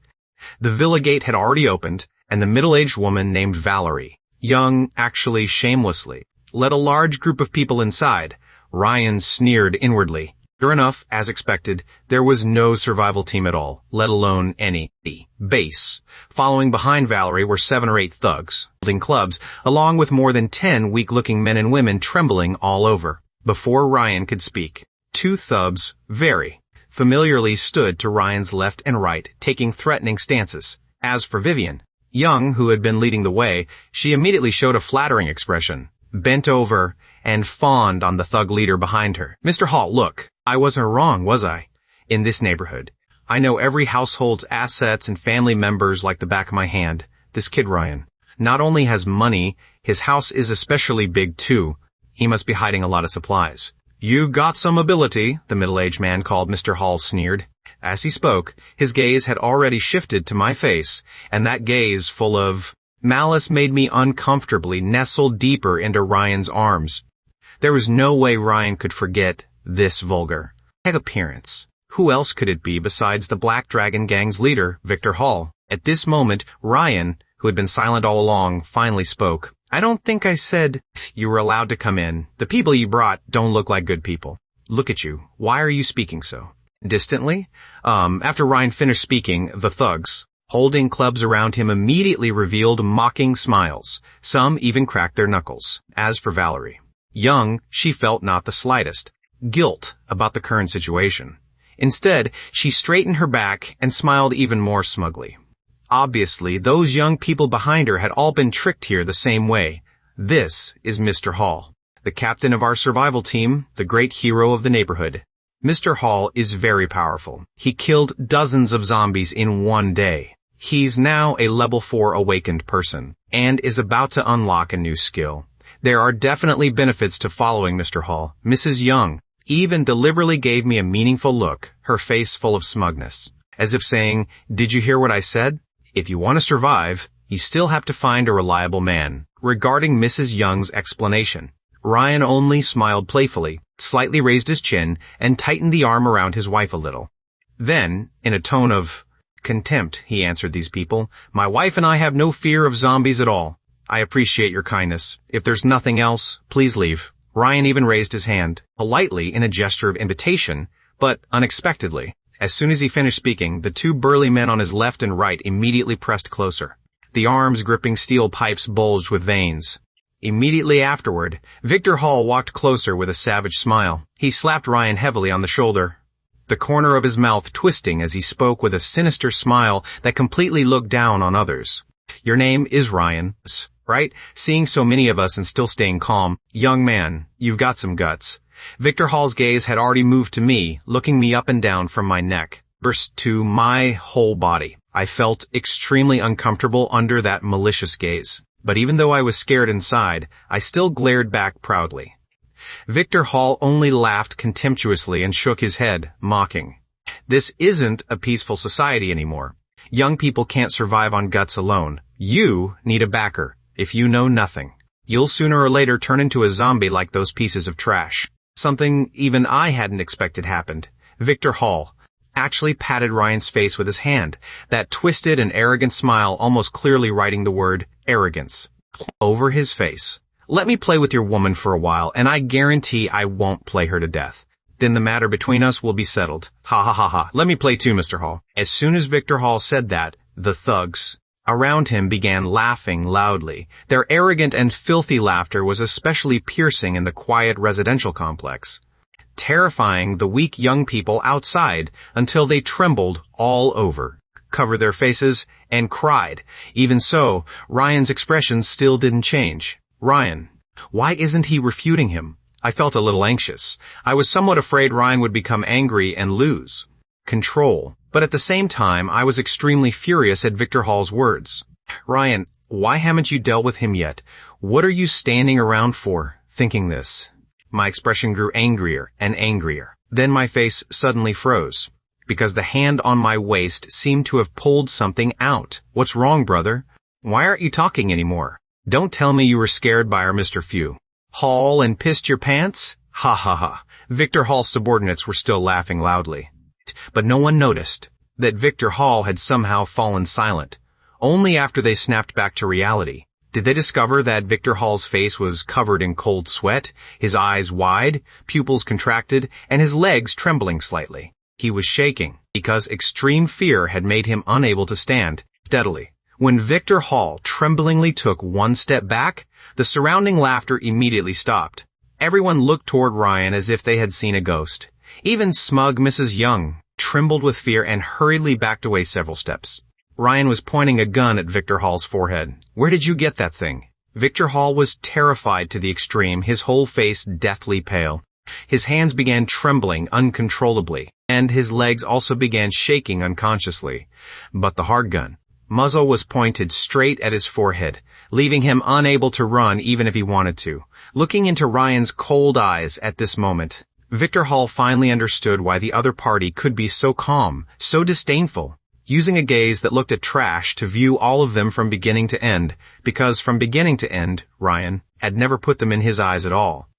the villa gate had already opened, and the middle-aged woman named Valerie, young, actually shamelessly, led a large group of people inside. Ryan sneered inwardly. Sure enough, as expected, there was no survival team at all, let alone any base. Following behind Valerie were 7 or 8 thugs, holding clubs, along with more than 10 weak-looking men and women trembling all over. Before Ryan could speak, 2 thugs, very familiarly stood to Ryan's left and right, taking threatening stances. As for Vivian, Young, who had been leading the way, she immediately showed a flattering expression, bent over, and fawned on the thug leader behind her. Mr. Hall, look, I wasn't wrong, was I? In this neighborhood, I know every household's assets and family members like the back of my hand. This kid Ryan not only has money, his house is especially big too. He must be hiding a lot of supplies. You got some ability, the middle-aged man called Mr. Hall sneered. As he spoke, his gaze had already shifted to my face, and that gaze full of malice made me uncomfortably nestle deeper into Ryan's arms. There was no way Ryan could forget this vulgar appearance. Who else could it be besides the Black Dragon Gang's leader, Victor Hall? At this moment, Ryan, who had been silent all along, finally spoke. I don't think I said you were allowed to come in. The people you brought don't look like good people. Look at you. Why are you speaking so distantly? After Ryan finished speaking, the thugs, holding clubs around him, immediately revealed mocking smiles. Some even cracked their knuckles. As for Valerie, Young, she felt not the slightest guilt about the current situation. Instead, she straightened her back and smiled even more smugly. Obviously, those young people behind her had all been tricked here the same way. This is Mr. Hall, the captain of our survival team, the great hero of the neighborhood. Mr. Hall is very powerful. He killed dozens of zombies in one day. He's now a level 4 awakened person, and is about to unlock a new skill. There are definitely benefits to following Mr. Hall. Mrs. Young even deliberately gave me a meaningful look, her face full of smugness, as if saying, did you hear what I said? If you want to survive, you still have to find a reliable man. Regarding Mrs. Young's explanation, Ryan only smiled playfully, slightly raised his chin, and tightened the arm around his wife a little. Then, in a tone of contempt, he answered these people, my wife and I have no fear of zombies at all. I appreciate your kindness. If there's nothing else, please leave. Ryan even raised his hand, politely in a gesture of invitation, but unexpectedly. As soon as he finished speaking, the 2 burly men on his left and right immediately pressed closer. The arms gripping steel pipes bulged with veins. Immediately afterward, Victor Hall walked closer with a savage smile. He slapped Ryan heavily on the shoulder, the corner of his mouth twisting as he spoke with a sinister smile that completely looked down on others. Your name is Ryan, right? Seeing so many of us and still staying calm. Young man, you've got some guts. Victor Hall's gaze had already moved to me, looking me up and down from my neck, burst to my whole body. I felt extremely uncomfortable under that malicious gaze. But even though I was scared inside, I still glared back proudly. Victor Hall only laughed contemptuously and shook his head, mocking. This isn't a peaceful society anymore. Young people can't survive on guts alone. You need a backer. If you know nothing, you'll sooner or later turn into a zombie like those pieces of trash. Something even I hadn't expected happened. Victor Hall actually patted Ryan's face with his hand, that twisted and arrogant smile almost clearly writing the word arrogance over his face. Let me play with your woman for a while, and I guarantee I won't play her to death. Then the matter between us will be settled. Ha ha ha ha. Let me play too, Mr. Hall. As soon as Victor Hall said that, the thugs around him began laughing loudly. Their arrogant and filthy laughter was especially piercing in the quiet residential complex, terrifying the weak young people outside until they trembled all over, covered their faces, and cried. Even so, Ryan's expression still didn't change. Ryan, why isn't he refuting him? I felt a little anxious. I was somewhat afraid Ryan would become angry and lose control. But at the same time, I was extremely furious at Victor Hall's words. Ryan, why haven't you dealt with him yet? What are you standing around for, thinking this? My expression grew angrier and angrier. Then my face suddenly froze, because the hand on my waist seemed to have pulled something out. What's wrong, brother? Why aren't you talking anymore? Don't tell me you were scared by our Mr. Few Hall and pissed your pants? Ha ha ha. Victor Hall's subordinates were still laughing loudly. But no one noticed that Victor Hall had somehow fallen silent. Only after they snapped back to reality Did they discover that Victor Hall's face was covered in cold sweat, his eyes wide, pupils contracted, and his legs trembling slightly? He was shaking, because extreme fear had made him unable to stand steadily. When Victor Hall tremblingly took one step back, the surrounding laughter immediately stopped. Everyone looked toward Ryan as if they had seen a ghost. Even smug Mrs. Young trembled with fear and hurriedly backed away several steps. Ryan was pointing a gun at Victor Hall's forehead. "Where did you get that thing?" Victor Hall was terrified to the extreme, his whole face deathly pale. His hands began trembling uncontrollably, and his legs also began shaking unconsciously. But the hard gun muzzle was pointed straight at his forehead, leaving him unable to run even if he wanted to. Looking into Ryan's cold eyes at this moment, Victor Hall finally understood why the other party could be so calm, so disdainful, using a gaze that looked at trash to view all of them from beginning to end, because from beginning to end, Ryan had never put them in his eyes at all.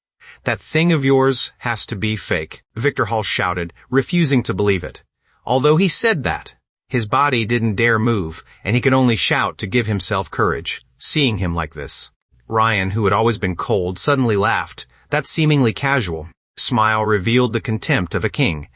"That thing of yours has to be fake," Victor Hall shouted, refusing to believe it. Although he said that, his body didn't dare move, and he could only shout to give himself courage, seeing him like this. Ryan, who had always been cold, suddenly laughed. That seemingly casual smile revealed the contempt of a king.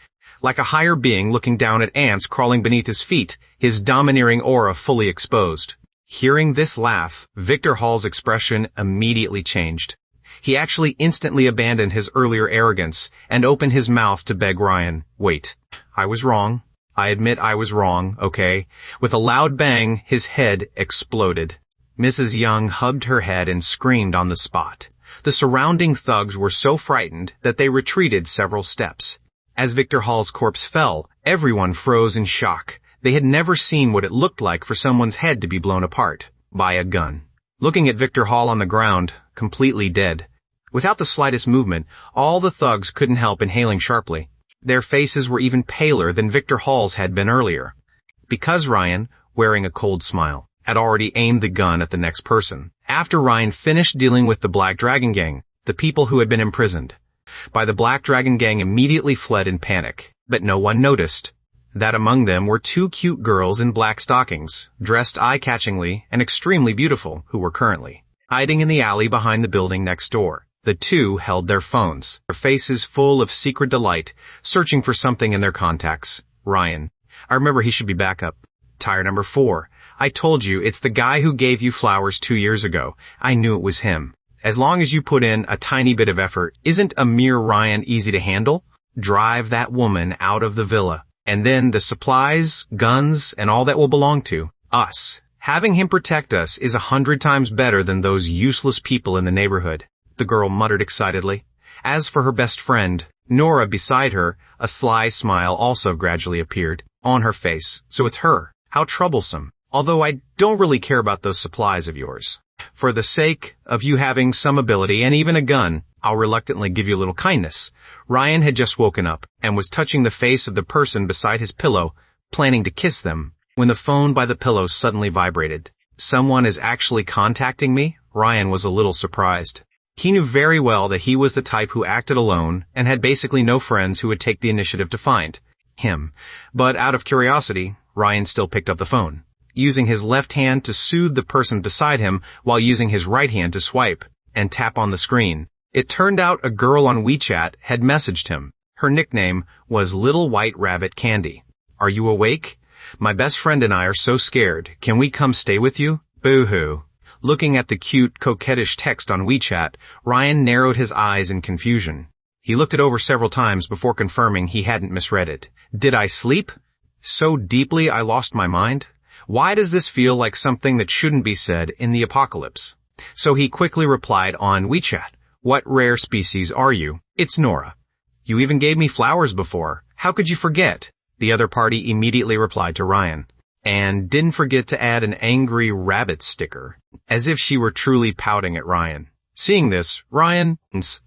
Like a higher being looking down at ants crawling beneath his feet, his domineering aura fully exposed. Hearing this laugh, Victor Hall's expression immediately changed. He actually instantly abandoned his earlier arrogance and opened his mouth to beg Ryan, "Wait, I was wrong. I admit I was wrong, okay?" With a loud bang, his head exploded. Mrs. Young hugged her head and screamed on the spot. The surrounding thugs were so frightened that they retreated several steps. As Victor Hall's corpse fell, everyone froze in shock. They had never seen what it looked like for someone's head to be blown apart by a gun. Looking at Victor Hall on the ground, completely dead, without the slightest movement, all the thugs couldn't help inhaling sharply. Their faces were even paler than Victor Hall's had been earlier. Because Ryan, wearing a cold smile, had already aimed the gun at the next person. After Ryan finished dealing with the Black Dragon Gang, the people who had been imprisoned, the Black Dragon Gang immediately fled in panic, but no one noticed that among them were two cute girls in black stockings, dressed eye-catchingly and extremely beautiful, who were currently hiding in the alley behind the building next door. The two held their phones, their faces full of secret delight, searching for something in their contacts. "Ryan, I remember he should be back up. Tire number 4. I told you, it's the guy who gave you flowers 2 years ago. I knew it was him. As long as you put in a tiny bit of effort, isn't a mere Ryan easy to handle? Drive that woman out of the villa, and then the supplies, guns, and all that will belong to us. Having him protect us is 100 times better than those useless people in the neighborhood," the girl muttered excitedly. As for her best friend, Nora beside her, a sly smile also gradually appeared on her face. "So it's her. How troublesome. Although I don't really care about those supplies of yours. For the sake of you having some ability and even a gun, I'll reluctantly give you a little kindness." Ryan had just woken up and was touching the face of the person beside his pillow, planning to kiss them, when the phone by the pillow suddenly vibrated. "Someone is actually contacting me?" Ryan was a little surprised. He knew very well that he was the type who acted alone and had basically no friends who would take the initiative to find him. But out of curiosity, Ryan still picked up the phone, using his left hand to soothe the person beside him while using his right hand to swipe and tap on the screen. It turned out a girl on WeChat had messaged him. Her nickname was Little White Rabbit Candy. "Are you awake? My best friend and I are so scared. Can we come stay with you? Boo-hoo." Looking at the cute, coquettish text on WeChat, Ryan narrowed his eyes in confusion. He looked it over several times before confirming he hadn't misread it. "Did I sleep so deeply I lost my mind? Why does this feel like something that shouldn't be said in the apocalypse?" So he quickly replied on WeChat, "What rare species are you? It's Nora. You even gave me flowers before. How could you forget?" The other party immediately replied to Ryan, and didn't forget to add an angry rabbit sticker, as if she were truly pouting at Ryan. Seeing this, Ryan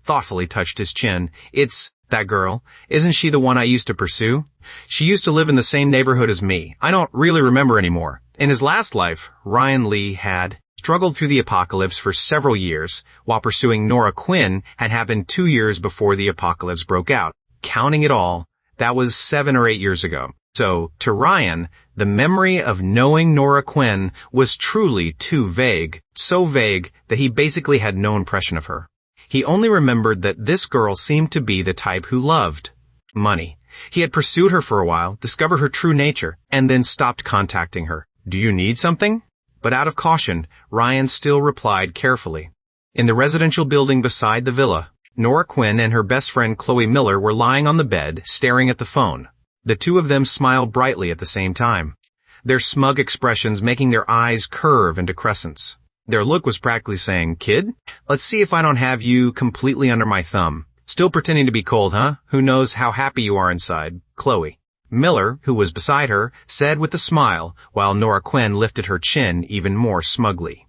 thoughtfully touched his chin. "It's that girl. Isn't she the one I used to pursue? She used to live in the same neighborhood as me. I don't really remember anymore." In his last life, Ryan Lee had struggled through the apocalypse for several years, while pursuing Nora Quinn had happened 2 years before the apocalypse broke out. Counting it all, that was 7 or 8 years ago. So, to Ryan, the memory of knowing Nora Quinn was truly too vague, so vague that he basically had no impression of her. He only remembered that this girl seemed to be the type who loved money. He had pursued her for a while, discovered her true nature, and then stopped contacting her. "Do you need something?" But out of caution, Ryan still replied carefully. In the residential building beside the villa, Nora Quinn and her best friend Chloe Miller were lying on the bed, staring at the phone. The two of them smiled brightly at the same time, their smug expressions making their eyes curve into crescents. Their look was practically saying, "Kid, let's see if I don't have you completely under my thumb. Still pretending to be cold, huh? Who knows how happy you are inside?" Chloe Miller, who was beside her, said with a smile, while Nora Quinn lifted her chin even more smugly.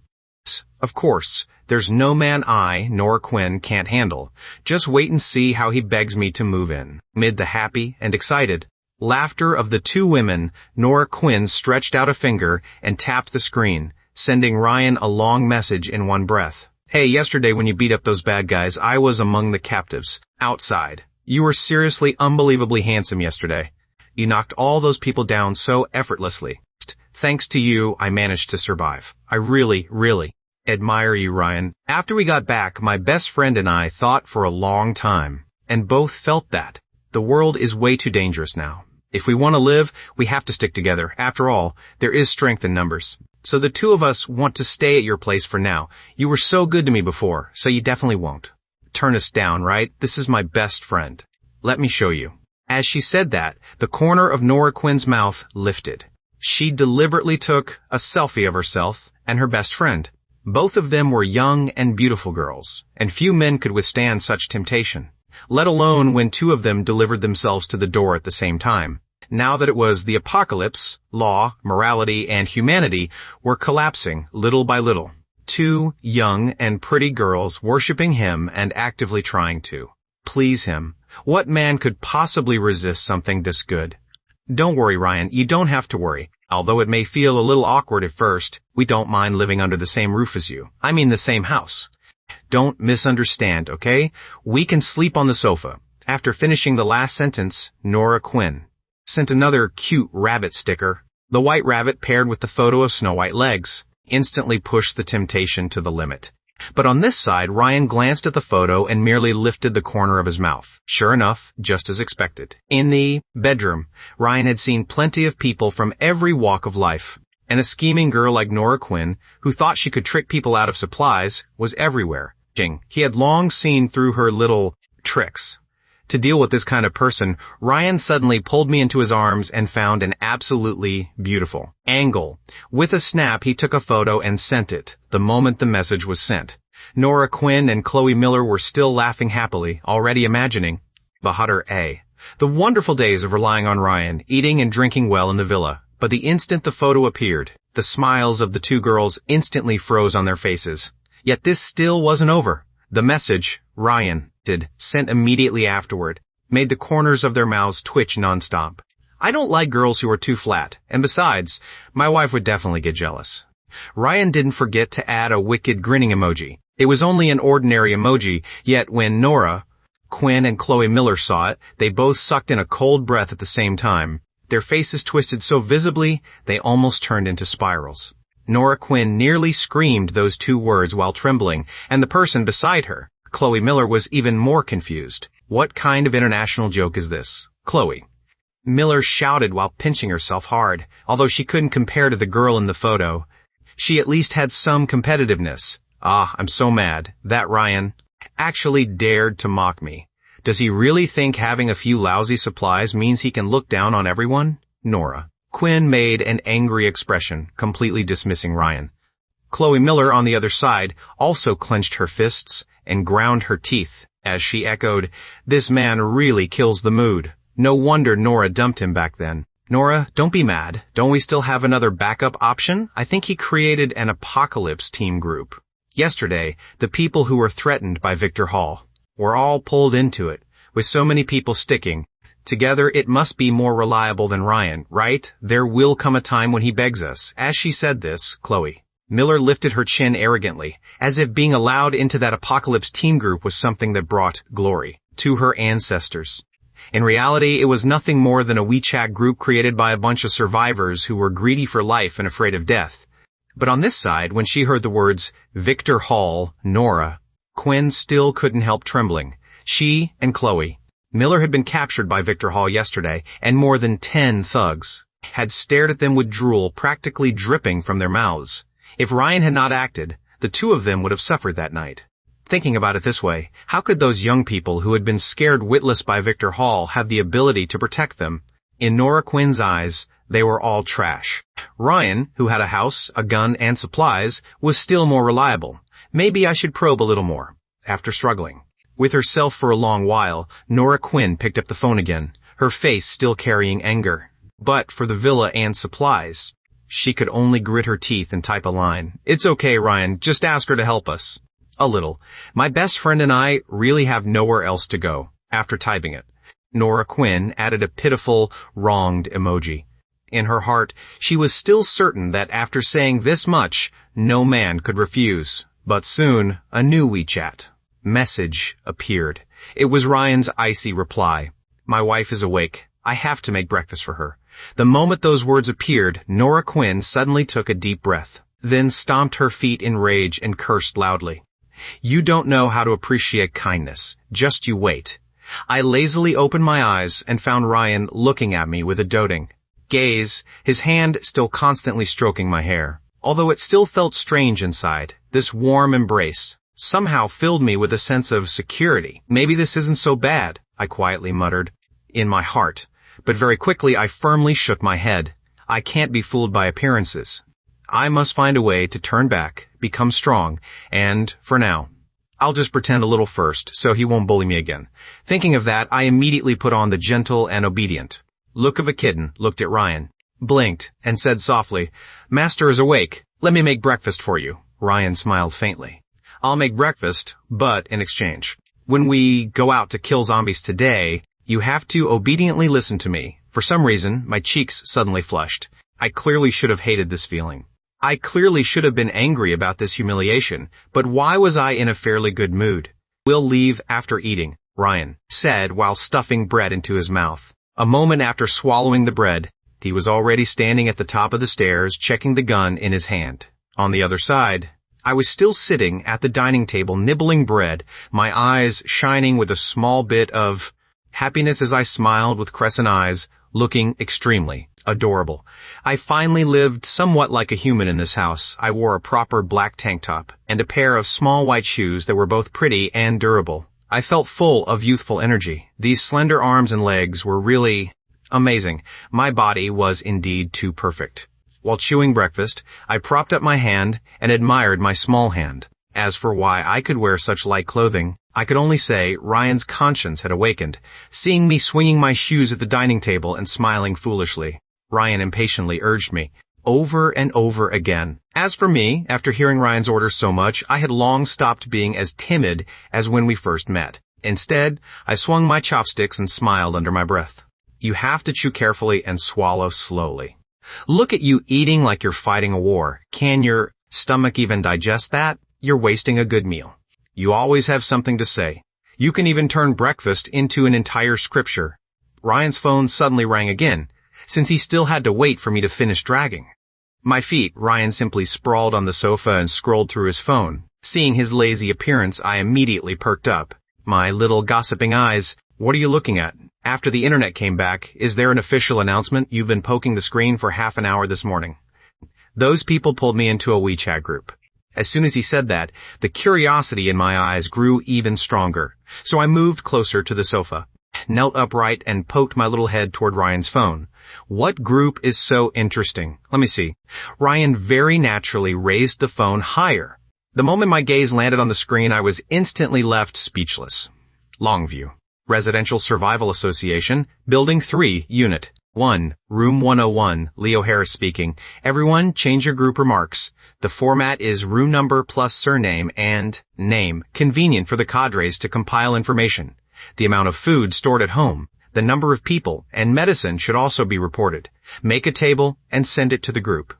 "Of course, there's no man Nora Quinn, can't handle. Just wait and see how he begs me to move in." Amid the happy and excited laughter of the two women, Nora Quinn stretched out a finger and tapped the screen, sending Ryan a long message in one breath. "Hey, yesterday when you beat up those bad guys, I was among the captives, outside. You were seriously unbelievably handsome yesterday. You knocked all those people down so effortlessly. Thanks to you, I managed to survive. I really, really admire you, Ryan." After we got back, my best friend and I thought for a long time, and both felt that. The world is way too dangerous now. If we want to live, we have to stick together. After all, there is strength in numbers. So the two of us want to stay at your place for now. You were so good to me before, so you definitely won't turn us down, right? This is my best friend. Let me show you. As she said that, the corner of Nora Quinn's mouth lifted. She deliberately took a selfie of herself and her best friend. Both of them were young and beautiful girls, and few men could withstand such temptation, let alone when two of them delivered themselves to the door at the same time. Now that it was the apocalypse, law, morality, and humanity were collapsing little by little. Two young and pretty girls worshiping him and actively trying to please him. What man could possibly resist something this good? Don't worry, Ryan, you don't have to worry. Although it may feel a little awkward at first, we don't mind living under the same roof as you. I mean the same house. Don't misunderstand, okay? We can sleep on the sofa. After finishing the last sentence, Nora Quinn sent another cute rabbit sticker. The white rabbit paired with the photo of Snow White legs instantly pushed the temptation to the limit. But on this side, Ryan glanced at the photo and merely lifted the corner of his mouth. Sure enough, just as expected. In the bedroom, Ryan had seen plenty of people from every walk of life, and a scheming girl like Nora Quinn, who thought she could trick people out of supplies, was everywhere. He had long seen through her little tricks. To deal with this kind of person, Ryan suddenly pulled me into his arms and found an absolutely beautiful angle. With a snap, he took a photo and sent it the moment the message was sent. Nora Quinn and Chloe Miller were still laughing happily, already imagining the wonderful days of relying on Ryan, eating and drinking well in the villa. But the instant the photo appeared, the smiles of the two girls instantly froze on their faces. Yet this still wasn't over. The message, Ryan sent immediately afterward, made the corners of their mouths twitch nonstop. I don't like girls who are too flat, and besides, my wife would definitely get jealous. Ryan didn't forget to add a wicked grinning emoji. It was only an ordinary emoji, yet when Nora Quinn and Chloe Miller saw it, they both sucked in a cold breath at the same time. Their faces twisted so visibly, they almost turned into spirals. Nora Quinn nearly screamed those two words while trembling, and the person beside her, Chloe Miller, was even more confused. What kind of international joke is this? Chloe Miller shouted while pinching herself hard. Although she couldn't compare to the girl in the photo, she at least had some competitiveness. I'm so mad. That Ryan actually dared to mock me. Does he really think having a few lousy supplies means he can look down on everyone? Nora Quinn made an angry expression, completely dismissing Ryan. Chloe Miller, on the other side, also clenched her fists and ground her teeth as she echoed, "This man really kills the mood. No wonder Nora dumped him back then." Nora, don't be mad. Don't we still have another backup option? I think he created an apocalypse team group. Yesterday, the people who were threatened by Victor Hall were all pulled into it. With so many people sticking together, it must be more reliable than Ryan, right? There will come a time when he begs us. As she said this, Chloe Miller lifted her chin arrogantly, as if being allowed into that apocalypse team group was something that brought glory to her ancestors. In reality, it was nothing more than a WeChat group created by a bunch of survivors who were greedy for life and afraid of death. But on this side, when she heard the words Victor Hall, Nora, Quinn still couldn't help trembling. She and Chloe. Miller had been captured by Victor Hall yesterday, and more than 10 thugs had stared at them with drool practically dripping from their mouths. If Ryan had not acted, the two of them would have suffered that night. Thinking about it this way, how could those young people who had been scared witless by Victor Hall have the ability to protect them? In Nora Quinn's eyes, they were all trash. Ryan, who had a house, a gun, and supplies, was still more reliable. Maybe I should probe a little more. After struggling with herself for a long while, Nora Quinn picked up the phone again, her face still carrying anger. But for the villa and supplies, she could only grit her teeth and type a line. "It's okay, Ryan. Just ask her to help us." "A little. My best friend and I really have nowhere else to go." After typing it, Nora Quinn added a pitiful, wronged emoji. In her heart, she was still certain that after saying this much, no man could refuse. But soon, a new WeChat message appeared. It was Ryan's icy reply. "My wife is awake. I have to make breakfast for her." The moment those words appeared, Nora Quinn suddenly took a deep breath, then stomped her feet in rage and cursed loudly. "You don't know how to appreciate kindness. Just you wait." I lazily opened my eyes and found Ryan looking at me with a doting gaze, his hand still constantly stroking my hair. Although it still felt strange inside, this warm embrace somehow filled me with a sense of security. "Maybe this isn't so bad," I quietly muttered in my heart. But very quickly I firmly shook my head. I can't be fooled by appearances. I must find a way to turn back, become strong, and, for now, I'll just pretend a little first so he won't bully me again. Thinking of that, I immediately put on the gentle and obedient look of a kitten, looked at Ryan, blinked, and said softly, "Master is awake. Let me make breakfast for you." Ryan smiled faintly. "I'll make breakfast, but in exchange, when we go out to kill zombies today, you have to obediently listen to me." For some reason, my cheeks suddenly flushed. I clearly should have hated this feeling. I clearly should have been angry about this humiliation, but why was I in a fairly good mood? "We'll leave after eating," Ryan said while stuffing bread into his mouth. A moment after swallowing the bread, he was already standing at the top of the stairs, checking the gun in his hand. On the other side, I was still sitting at the dining table nibbling bread, my eyes shining with a small bit of happiness as I smiled with crescent eyes, looking extremely adorable. I finally lived somewhat like a human in this house. I wore a proper black tank top and a pair of small white shoes that were both pretty and durable. I felt full of youthful energy. These slender arms and legs were really amazing. My body was indeed too perfect. While chewing breakfast, I propped up my hand and admired my small hand. As for why I could wear such light clothing, I could only say Ryan's conscience had awakened, seeing me swinging my shoes at the dining table and smiling foolishly. Ryan impatiently urged me, over and over again. As for me, after hearing Ryan's orders so much, I had long stopped being as timid as when we first met. Instead, I swung my chopsticks and smiled under my breath. "You have to chew carefully and swallow slowly. Look at you eating like you're fighting a war. Can your stomach even digest that? You're wasting a good meal. You always have something to say. You can even turn breakfast into an entire scripture." Ryan's phone suddenly rang again, since he still had to wait for me to finish dragging my feet. Ryan simply sprawled on the sofa and scrolled through his phone. Seeing his lazy appearance, I immediately perked up. My little gossiping eyes, "What are you looking at? After the internet came back, is there an official announcement? You've been poking the screen for half an hour this morning." Those people pulled me into a WeChat group. As soon as he said that, the curiosity in my eyes grew even stronger. So I moved closer to the sofa, knelt upright, and poked my little head toward Ryan's phone. What group is so interesting? Let me see. Ryan very naturally raised the phone higher. The moment my gaze landed on the screen, I was instantly left speechless. Longview. Residential Survival Association, Building 3, Unit 1, Room 101, Leo Harris speaking. Everyone, change your group remarks. The format is room number plus surname and name, convenient for the cadres to compile information. The amount of food stored at home, the number of people, and medicine should also be reported. Make a table and send it to the group.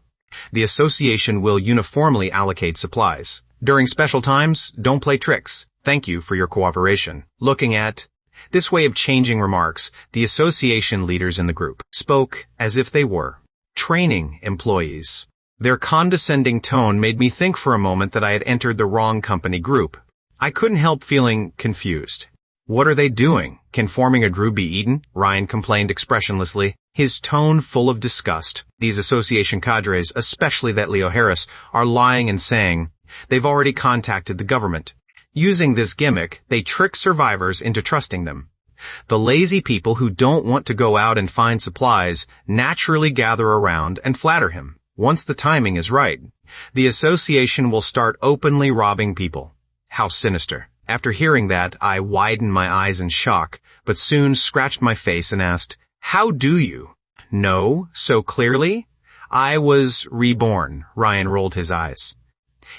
The association will uniformly allocate supplies. During special times, don't play tricks. Thank you for your cooperation. Looking at This way of changing remarks, the association leaders in the group spoke as if they were training employees. Their condescending tone made me think for a moment that I had entered the wrong company group. I couldn't help feeling confused. What are they doing? Can forming a group be eaten? Ryan complained expressionlessly, his tone full of disgust. These association cadres, especially that Leo Harris, are lying and saying they've already contacted the government. Using this gimmick, they trick survivors into trusting them. The lazy people who don't want to go out and find supplies naturally gather around and flatter him. Once the timing is right, the association will start openly robbing people. How sinister. After hearing that, I widened my eyes in shock, but soon scratched my face and asked, "How do you know so clearly?" I was reborn, Ryan rolled his eyes.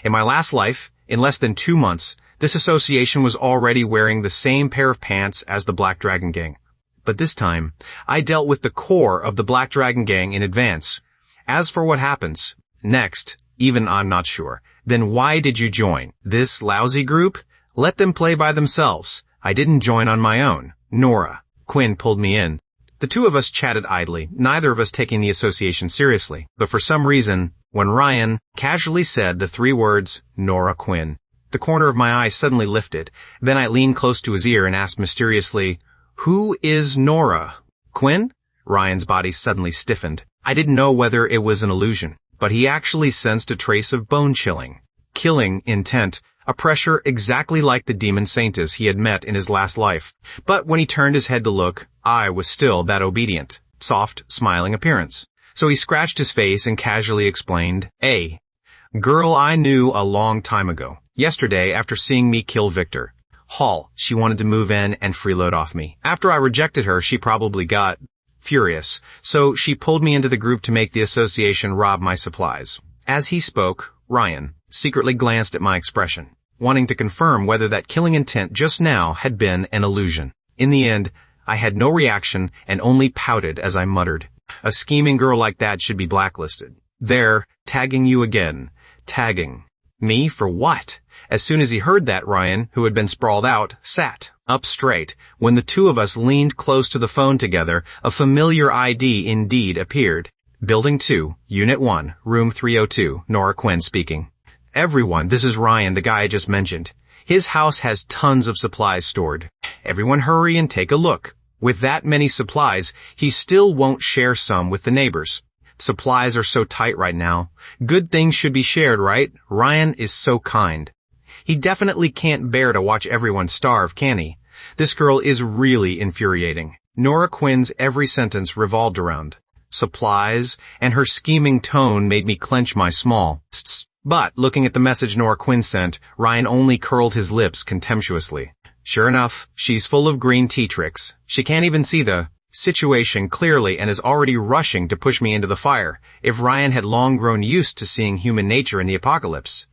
In my last life, in less than 2 months, this association was already wearing the same pair of pants as the Black Dragon Gang. But this time, I dealt with the core of the Black Dragon Gang in advance. As for what happens next, even I'm not sure. Then why did you join this lousy group? Let them play by themselves. I didn't join on my own. Nora. Quinn pulled me in. The two of us chatted idly, neither of us taking the association seriously. But for some reason, when Ryan casually said the 3 words, Nora Quinn, the corner of my eye suddenly lifted. Then I leaned close to his ear and asked mysteriously, "Who is Nora? Quinn?" Ryan's body suddenly stiffened. I didn't know whether it was an illusion, but he actually sensed a trace of bone-chilling, killing intent, a pressure exactly like the Demon Saintess he had met in his last life. But when he turned his head to look, I was still that obedient, soft, smiling appearance. So he scratched his face and casually explained, "A girl I knew a long time ago. Yesterday, after seeing me kill Victor Hall, she wanted to move in and freeload off me. After I rejected her, she probably got furious, so she pulled me into the group to make the association rob my supplies." As he spoke, Ryan secretly glanced at my expression, wanting to confirm whether that killing intent just now had been an illusion. In the end, I had no reaction and only pouted as I muttered, "A scheming girl like that should be blacklisted." There, tagging you again. Tagging me for what? As soon as he heard that, Ryan, who had been sprawled out, sat up straight. When the two of us leaned close to the phone together, a familiar ID indeed appeared. Building 2, Unit 1, Room 302, Nora Quinn speaking. "Everyone, this is Ryan, the guy I just mentioned. His house has tons of supplies stored. Everyone hurry and take a look. With that many supplies, he still won't share some with the neighbors. Supplies are so tight right now. Good things should be shared, right? Ryan is so kind. He definitely can't bear to watch everyone starve, can he? This girl is really infuriating." Nora Quinn's every sentence revolved around supplies, and her scheming tone made me clench my small fists. But, looking at the message Nora Quinn sent, Ryan only curled his lips contemptuously. Sure enough, she's full of green tea tricks. She can't even see the situation clearly and is already rushing to push me into the fire. If Ryan had long grown used to seeing human nature in the apocalypse,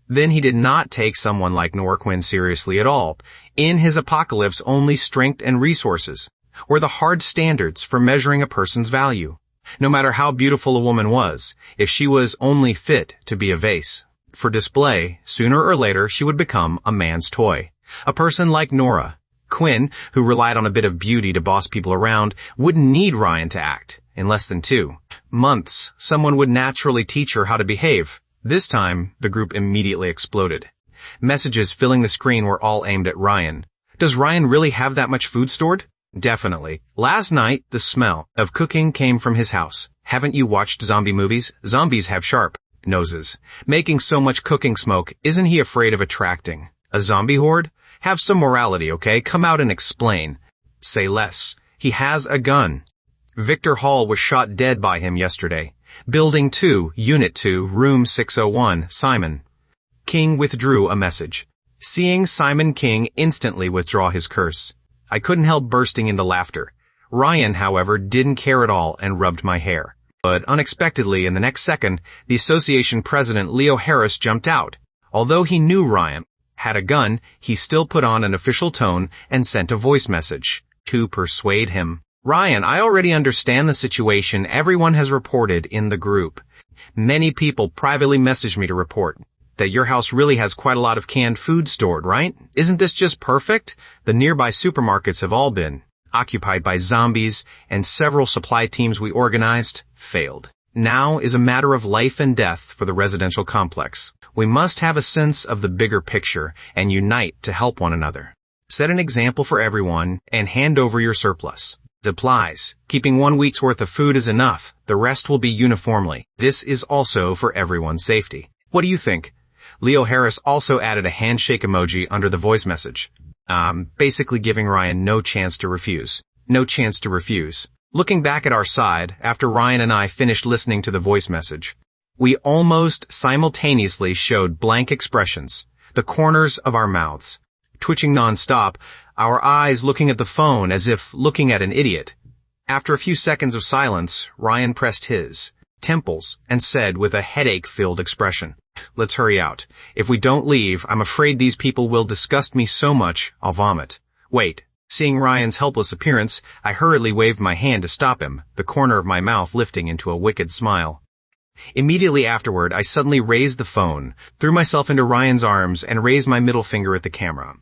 then he did not take someone like Nora Quinn seriously at all. In his apocalypse, only strength and resources were the hard standards for measuring a person's value. No matter how beautiful a woman was, if she was only fit to be a vase for display, sooner or later she would become a man's toy. A person like Nora Quinn, who relied on a bit of beauty to boss people around, wouldn't need Ryan to act. In less than 2 months, someone would naturally teach her how to behave. This time, the group immediately exploded. Messages filling the screen were all aimed at Ryan. Does Ryan really have that much food stored? Definitely. Last night, the smell of cooking came from his house. Haven't you watched zombie movies? Zombies have sharp noses. Making so much cooking smoke, isn't he afraid of attracting a zombie horde? Have some morality, okay? Come out and explain. Say less. He has a gun. Victor Hall was shot dead by him yesterday. Building 2, Unit 2, Room 601, Simon King withdrew a message. Seeing Simon King instantly withdraw his curse, I couldn't help bursting into laughter. Ryan, however, didn't care at all and rubbed my hair. But unexpectedly, in the next second, the association president Leo Harris jumped out. Although he knew Ryan had a gun, he still put on an official tone and sent a voice message to persuade him. "Ryan, I already understand the situation everyone has reported in the group. Many people privately messaged me to report. that your house really has quite a lot of canned food stored, right? Isn't this just perfect? The nearby supermarkets have all been occupied by zombies, and several supply teams we organized failed. Now is a matter of life and death for the residential complex. We must have a sense of the bigger picture and unite to help one another. Set an example for everyone and hand over your surplus. Supplies. Keeping 1 week's worth of food is enough. The rest will be uniformly. This is also for everyone's safety. What do you think? Leo Harris also added a handshake emoji under the voice message. Basically giving Ryan no chance to refuse. No chance to refuse. Looking back at our side, after Ryan and I finished listening to the voice message, we almost simultaneously showed blank expressions, the corners of our mouths, twitching nonstop, our eyes looking at the phone as if looking at an idiot. After a few seconds of silence, Ryan pressed his temples and said with a headache-filled expression, "Let's hurry out. If we don't leave, I'm afraid these people will disgust me so much, I'll vomit." Wait. Seeing Ryan's helpless appearance, I hurriedly waved my hand to stop him, the corner of my mouth lifting into a wicked smile. Immediately afterward, I suddenly raised the phone, threw myself into Ryan's arms, and raised my middle finger at the camera.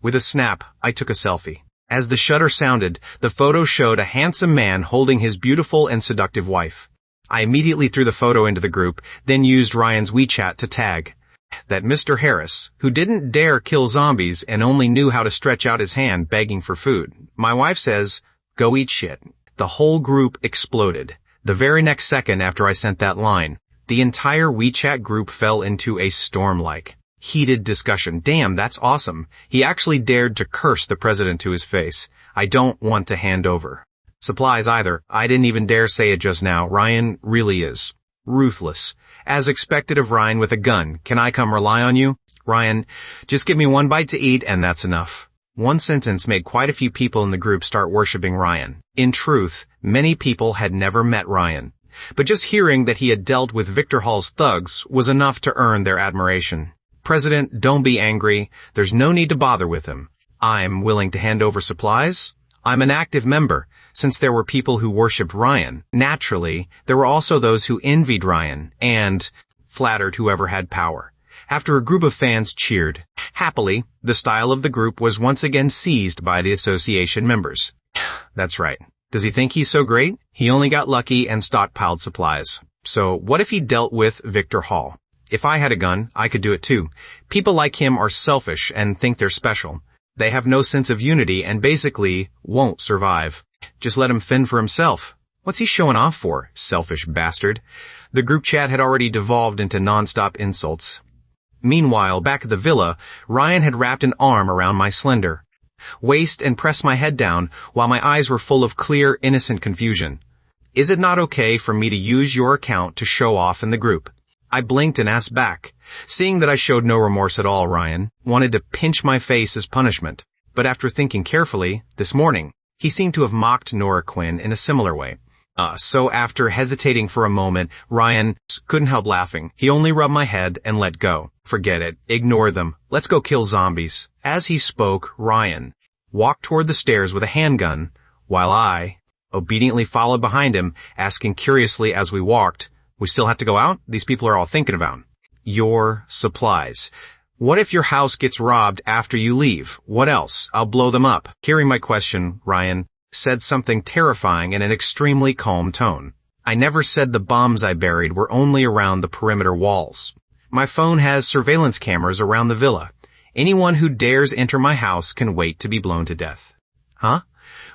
With a snap, I took a selfie. As the shutter sounded, the photo showed a handsome man holding his beautiful and seductive wife. I immediately threw the photo into the group, then used Ryan's WeChat to tag that Mr. Harris, who didn't dare kill zombies and only knew how to stretch out his hand begging for food. My wife says, "Go eat shit." The whole group exploded. The very next second after I sent that line, the entire WeChat group fell into a storm-like, heated discussion. Damn, that's awesome. He actually dared to curse the president to his face. I don't want to hand over supplies either. I didn't even dare say it just now. Ryan really is ruthless. As expected of Ryan with a gun. Can I come rely on you? Ryan, just give me 1 bite to eat and that's enough. One sentence made quite a few people in the group start worshiping Ryan. In truth, many people had never met Ryan. But just hearing that he had dealt with Victor Hall's thugs was enough to earn their admiration. President, don't be angry. There's no need to bother with him. I'm willing to hand over supplies. I'm an active member. Since there were people who worshipped Ryan, naturally, there were also those who envied Ryan and flattered whoever had power. After a group of fans cheered, happily, the style of the group was once again seized by the association members. That's right. Does he think he's so great? He only got lucky and stockpiled supplies. So what if he dealt with Victor Hall? If I had a gun, I could do it too. People like him are selfish and think they're special. They have no sense of unity and basically won't survive. Just let him fend for himself. What's he showing off for, selfish bastard? The group chat had already devolved into nonstop insults. Meanwhile, back at the villa, Ryan had wrapped an arm around my slender waist and pressed my head down while my eyes were full of clear, innocent confusion. Is it not okay for me to use your account to show off in the group? I blinked and asked back. Seeing that I showed no remorse at all, Ryan wanted to pinch my face as punishment. But after thinking carefully, this morning, he seemed to have mocked Nora Quinn in a similar way. So after hesitating for a moment, Ryan couldn't help laughing. He only rubbed my head and let go. Forget it. Ignore them. Let's go kill zombies. As he spoke, Ryan walked toward the stairs with a handgun, while I obediently followed behind him, asking curiously as we walked, "We still have to go out? These people are all thinking about your supplies. What if your house gets robbed after you leave? What else? I'll blow them up." Hearing my question, Ryan said something terrifying in an extremely calm tone. "I never said the bombs I buried were only around the perimeter walls. My phone has surveillance cameras around the villa. Anyone who dares enter my house can wait to be blown to death." Huh?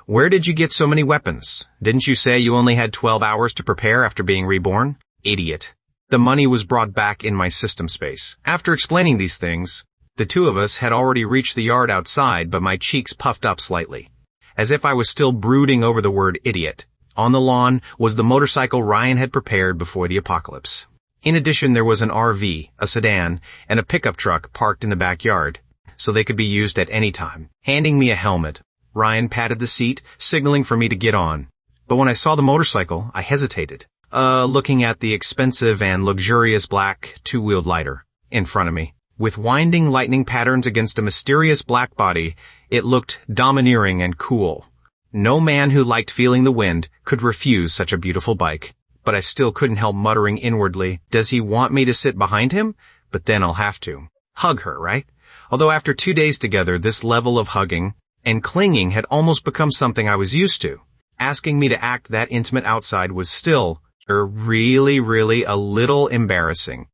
Where did you get so many weapons? Didn't you say you only had 12 hours to prepare after being reborn? Idiot. The money was brought back in my system space. After explaining these things, the two of us had already reached the yard outside, but my cheeks puffed up slightly, as if I was still brooding over the word idiot. On the lawn was the motorcycle Ryan had prepared before the apocalypse. In addition, there was an RV, a sedan, and a pickup truck parked in the backyard, so they could be used at any time. Handing me a helmet, Ryan patted the seat, signaling for me to get on. But when I saw the motorcycle, I hesitated, looking at the expensive and luxurious black two-wheeled lighter in front of me. With winding lightning patterns against a mysterious black body, it looked domineering and cool. No man who liked feeling the wind could refuse such a beautiful bike. But I still couldn't help muttering inwardly, does he want me to sit behind him? but then I'll have to hug her, right? Although after 2 days together, this level of hugging and clinging had almost become something I was used to. Asking me to act that intimate outside was still really a little embarrassing.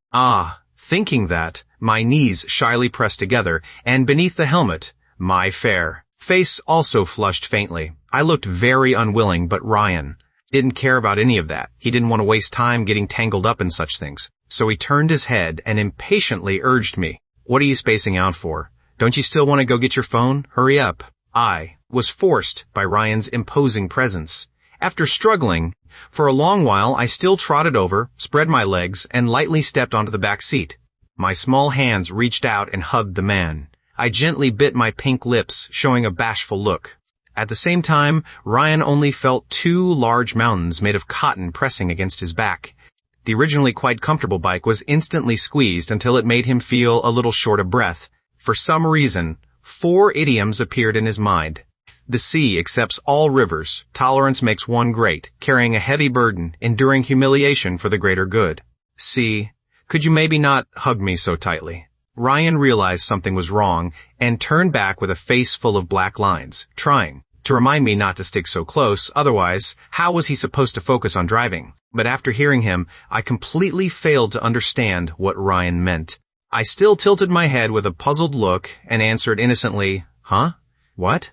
Thinking that, my knees shyly pressed together, and beneath the helmet, my fair face also flushed faintly. I looked very unwilling, but Ryan didn't care about any of that. He didn't want to waste time getting tangled up in such things. So he turned his head and impatiently urged me, "What are you spacing out for? Don't you still want to go get your phone? Hurry up." I was forced by Ryan's imposing presence. After struggling for a long while, I still trotted over, spread my legs, and lightly stepped onto the back seat. My small hands reached out and hugged the man. I gently bit my pink lips, showing a bashful look. At the same time, Ryan only felt 2 large mountains made of cotton pressing against his back. The originally quite comfortable bike was instantly squeezed until it made him feel a little short of breath. For some reason, 4 idioms appeared in his mind. The sea accepts all rivers, tolerance makes one great, carrying a heavy burden, enduring humiliation for the greater good. Sea, could you maybe not hug me so tightly? Ryan realized something was wrong and turned back with a face full of black lines, trying to remind me not to stick so close, otherwise, how was he supposed to focus on driving? But after hearing him, I completely failed to understand what Ryan meant. I still tilted my head with a puzzled look and answered innocently, "Huh? What?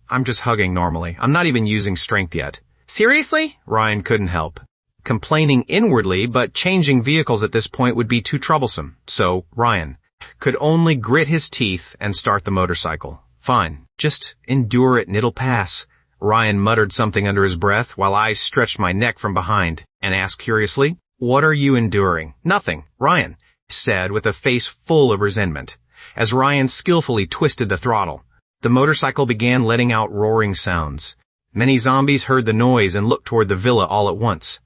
I'm just hugging normally. I'm not even using strength yet." "Seriously?" Ryan couldn't help. Complaining inwardly, but changing vehicles at this point would be too troublesome. So, Ryan could only grit his teeth and start the motorcycle. "Fine. Just endure it and it'll pass." Ryan muttered something under his breath while I stretched my neck from behind and asked curiously, "What are you enduring?" "Nothing," Ryan said with a face full of resentment. As Ryan skillfully twisted the throttle, the motorcycle began letting out roaring sounds. Many zombies heard the noise and looked toward the villa all at once.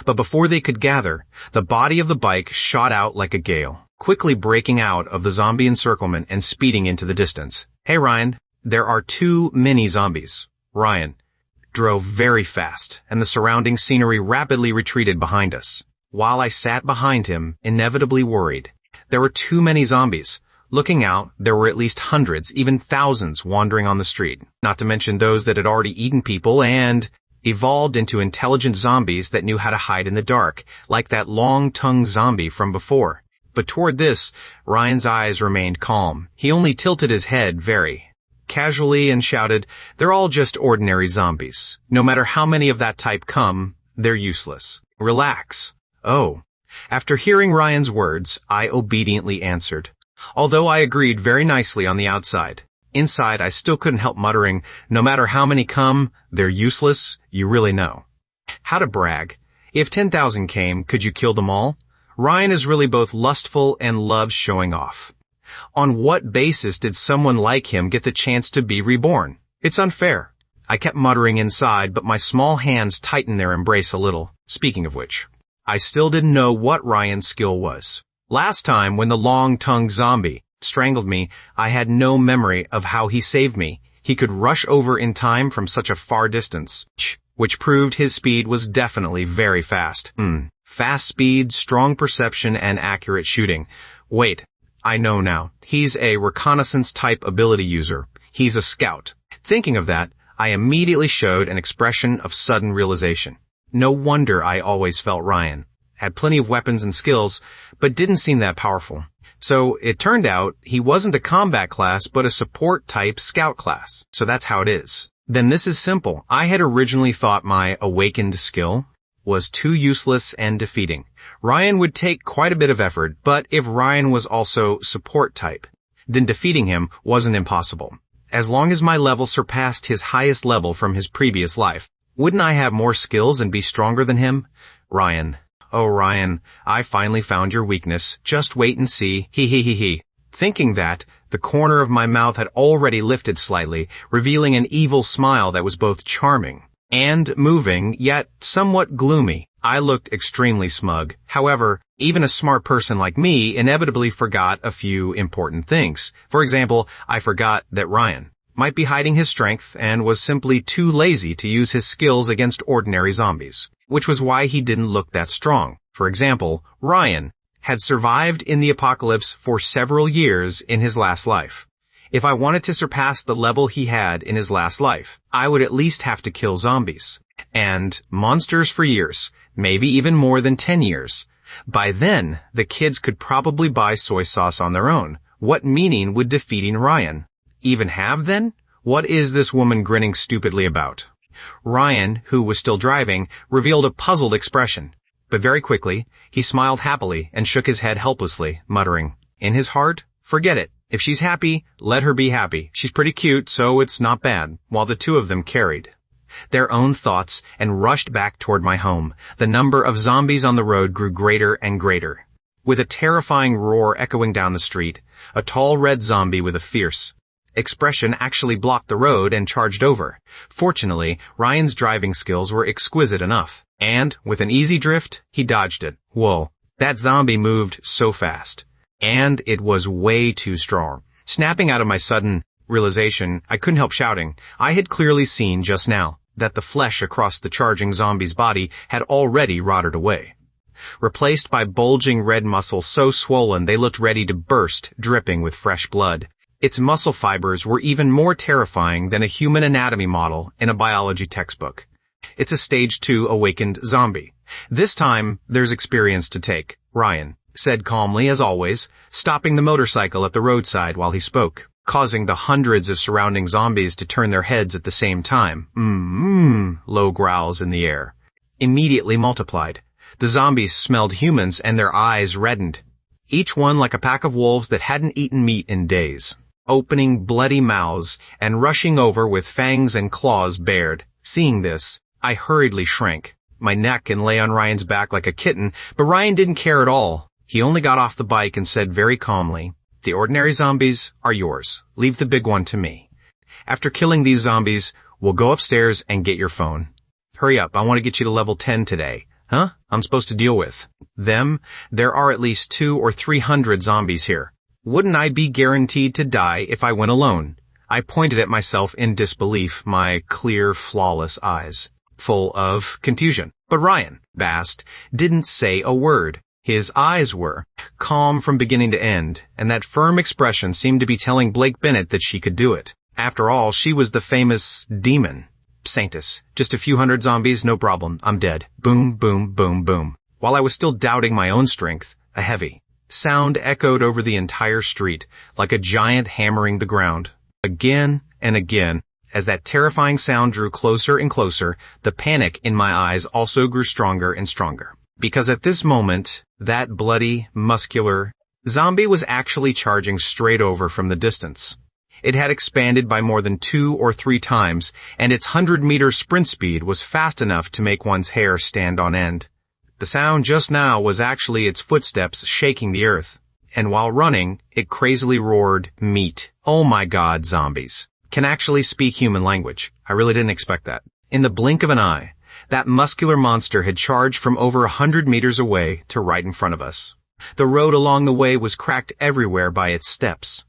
But before they could gather, the body of the bike shot out like a gale, quickly breaking out of the zombie encirclement and speeding into the distance. "Hey Ryan, there are too many zombies." Ryan drove very fast, and the surrounding scenery rapidly retreated behind us, while I sat behind him, inevitably worried. There were too many zombies. Looking out, there were at least hundreds, even thousands, wandering on the street, not to mention those that had already eaten people and evolved into intelligent zombies that knew how to hide in the dark, like that long-tongued zombie from before. But toward this, Ryan's eyes remained calm. He only tilted his head very casually and shouted, "They're all just ordinary zombies. No matter how many of that type come, they're useless. Relax." "Oh." After hearing Ryan's words, I obediently answered, although I agreed very nicely on the outside. Inside, I still couldn't help muttering, "No matter how many come, they're useless, you really know." How to brag. If 10,000 came, could you kill them all? Ryan is really both lustful and loves showing off. On what basis did someone like him get the chance to be reborn? It's unfair. I kept muttering inside, but my small hands tightened their embrace a little. Speaking of which, I still didn't know what Ryan's skill was. Last time, when the long-tongued zombie strangled me, I had no memory of how he saved me. He could rush over in time from such a far distance, which proved his speed was definitely very fast. Fast speed, strong perception, and accurate shooting. Wait, I know now. He's a reconnaissance-type ability user. He's a scout. Thinking of that, I immediately showed an expression of sudden realization. No wonder I always felt Ryan had plenty of weapons and skills, but didn't seem that powerful. So it turned out he wasn't a combat class, but a support-type scout class. So that's how it is. Then this is simple. I had originally thought my awakened skill was too useless and defeating. Ryan would take quite a bit of effort, but if Ryan was also support type, then defeating him wasn't impossible. As long as my level surpassed his highest level from his previous life, wouldn't I have more skills and be stronger than him? Ryan. Oh, Ryan, I finally found your weakness. Just wait and see. He. Thinking that, the corner of my mouth had already lifted slightly, revealing an evil smile that was both charming and moving, yet somewhat gloomy. I looked extremely smug. However, even a smart person like me inevitably forgot a few important things. For example, I forgot that Ryan might be hiding his strength and was simply too lazy to use his skills against ordinary zombies, which was why he didn't look that strong. For example, Ryan had survived in the apocalypse for several years in his last life. If I wanted to surpass the level he had in his last life, I would at least have to kill zombies. And monsters for years, maybe even more than 10 years. By then, the kids could probably buy soy sauce on their own. What meaning would defeating Ryan even have then? What is this woman grinning stupidly about? Ryan, who was still driving, revealed a puzzled expression. But very quickly, he smiled happily and shook his head helplessly, muttering, in his heart, forget it. If she's happy, let her be happy. She's pretty cute, so it's not bad, while the two of them carried their own thoughts and rushed back toward my home. The number of zombies on the road grew greater and greater. With a terrifying roar echoing down the street, a tall red zombie with a fierce expression actually blocked the road and charged over. Fortunately, Ryan's driving skills were exquisite enough, and with an easy drift, he dodged it. Whoa, that zombie moved so fast. And it was way too strong. Snapping out of my sudden realization, I couldn't help shouting. I had clearly seen just now that the flesh across the charging zombie's body had already rotted away, replaced by bulging red muscles so swollen they looked ready to burst, dripping with fresh blood. Its muscle fibers were even more terrifying than a human anatomy model in a biology textbook. It's a stage 2 awakened zombie. This time, there's experience to take. Ryan said calmly as always, stopping the motorcycle at the roadside while he spoke, causing the hundreds of surrounding zombies to turn their heads at the same time. Low growls in the air immediately multiplied. The zombies smelled humans and their eyes reddened, each one like a pack of wolves that hadn't eaten meat in days, opening bloody mouths and rushing over with fangs and claws bared. Seeing this, I hurriedly shrank my neck and lay on Ryan's back like a kitten, but Ryan didn't care at all. He only got off the bike and said very calmly, the ordinary zombies are yours. Leave the big one to me. After killing these zombies, we'll go upstairs and get your phone. Hurry up, I want to get you to level 10 today. Huh? I'm supposed to deal with them? There are at least 200 or 300 zombies here. Wouldn't I be guaranteed to die if I went alone? I pointed at myself in disbelief, my clear, flawless eyes full of confusion. But Ryan, Bast, didn't say a word. His eyes were calm from beginning to end, and that firm expression seemed to be telling Blake Bennett that she could do it. After all, she was the famous Demon Saintess. Just a few hundred zombies, no problem. I'm dead. Boom, boom, boom, boom. While I was still doubting my own strength, a heavy sound echoed over the entire street, like a giant hammering the ground. Again and again, as that terrifying sound drew closer and closer, the panic in my eyes also grew stronger and stronger. Because at this moment, that bloody, muscular zombie was actually charging straight over from the distance. It had expanded by more than 2 or 3 times, and its 100-meter sprint speed was fast enough to make one's hair stand on end. The sound just now was actually its footsteps shaking the earth, and while running, it crazily roared, meat. Oh my God, zombies can actually speak human language. I really didn't expect that. In the blink of an eye, that muscular monster had charged from over 100 meters away to right in front of us. The road along the way was cracked everywhere by its steps,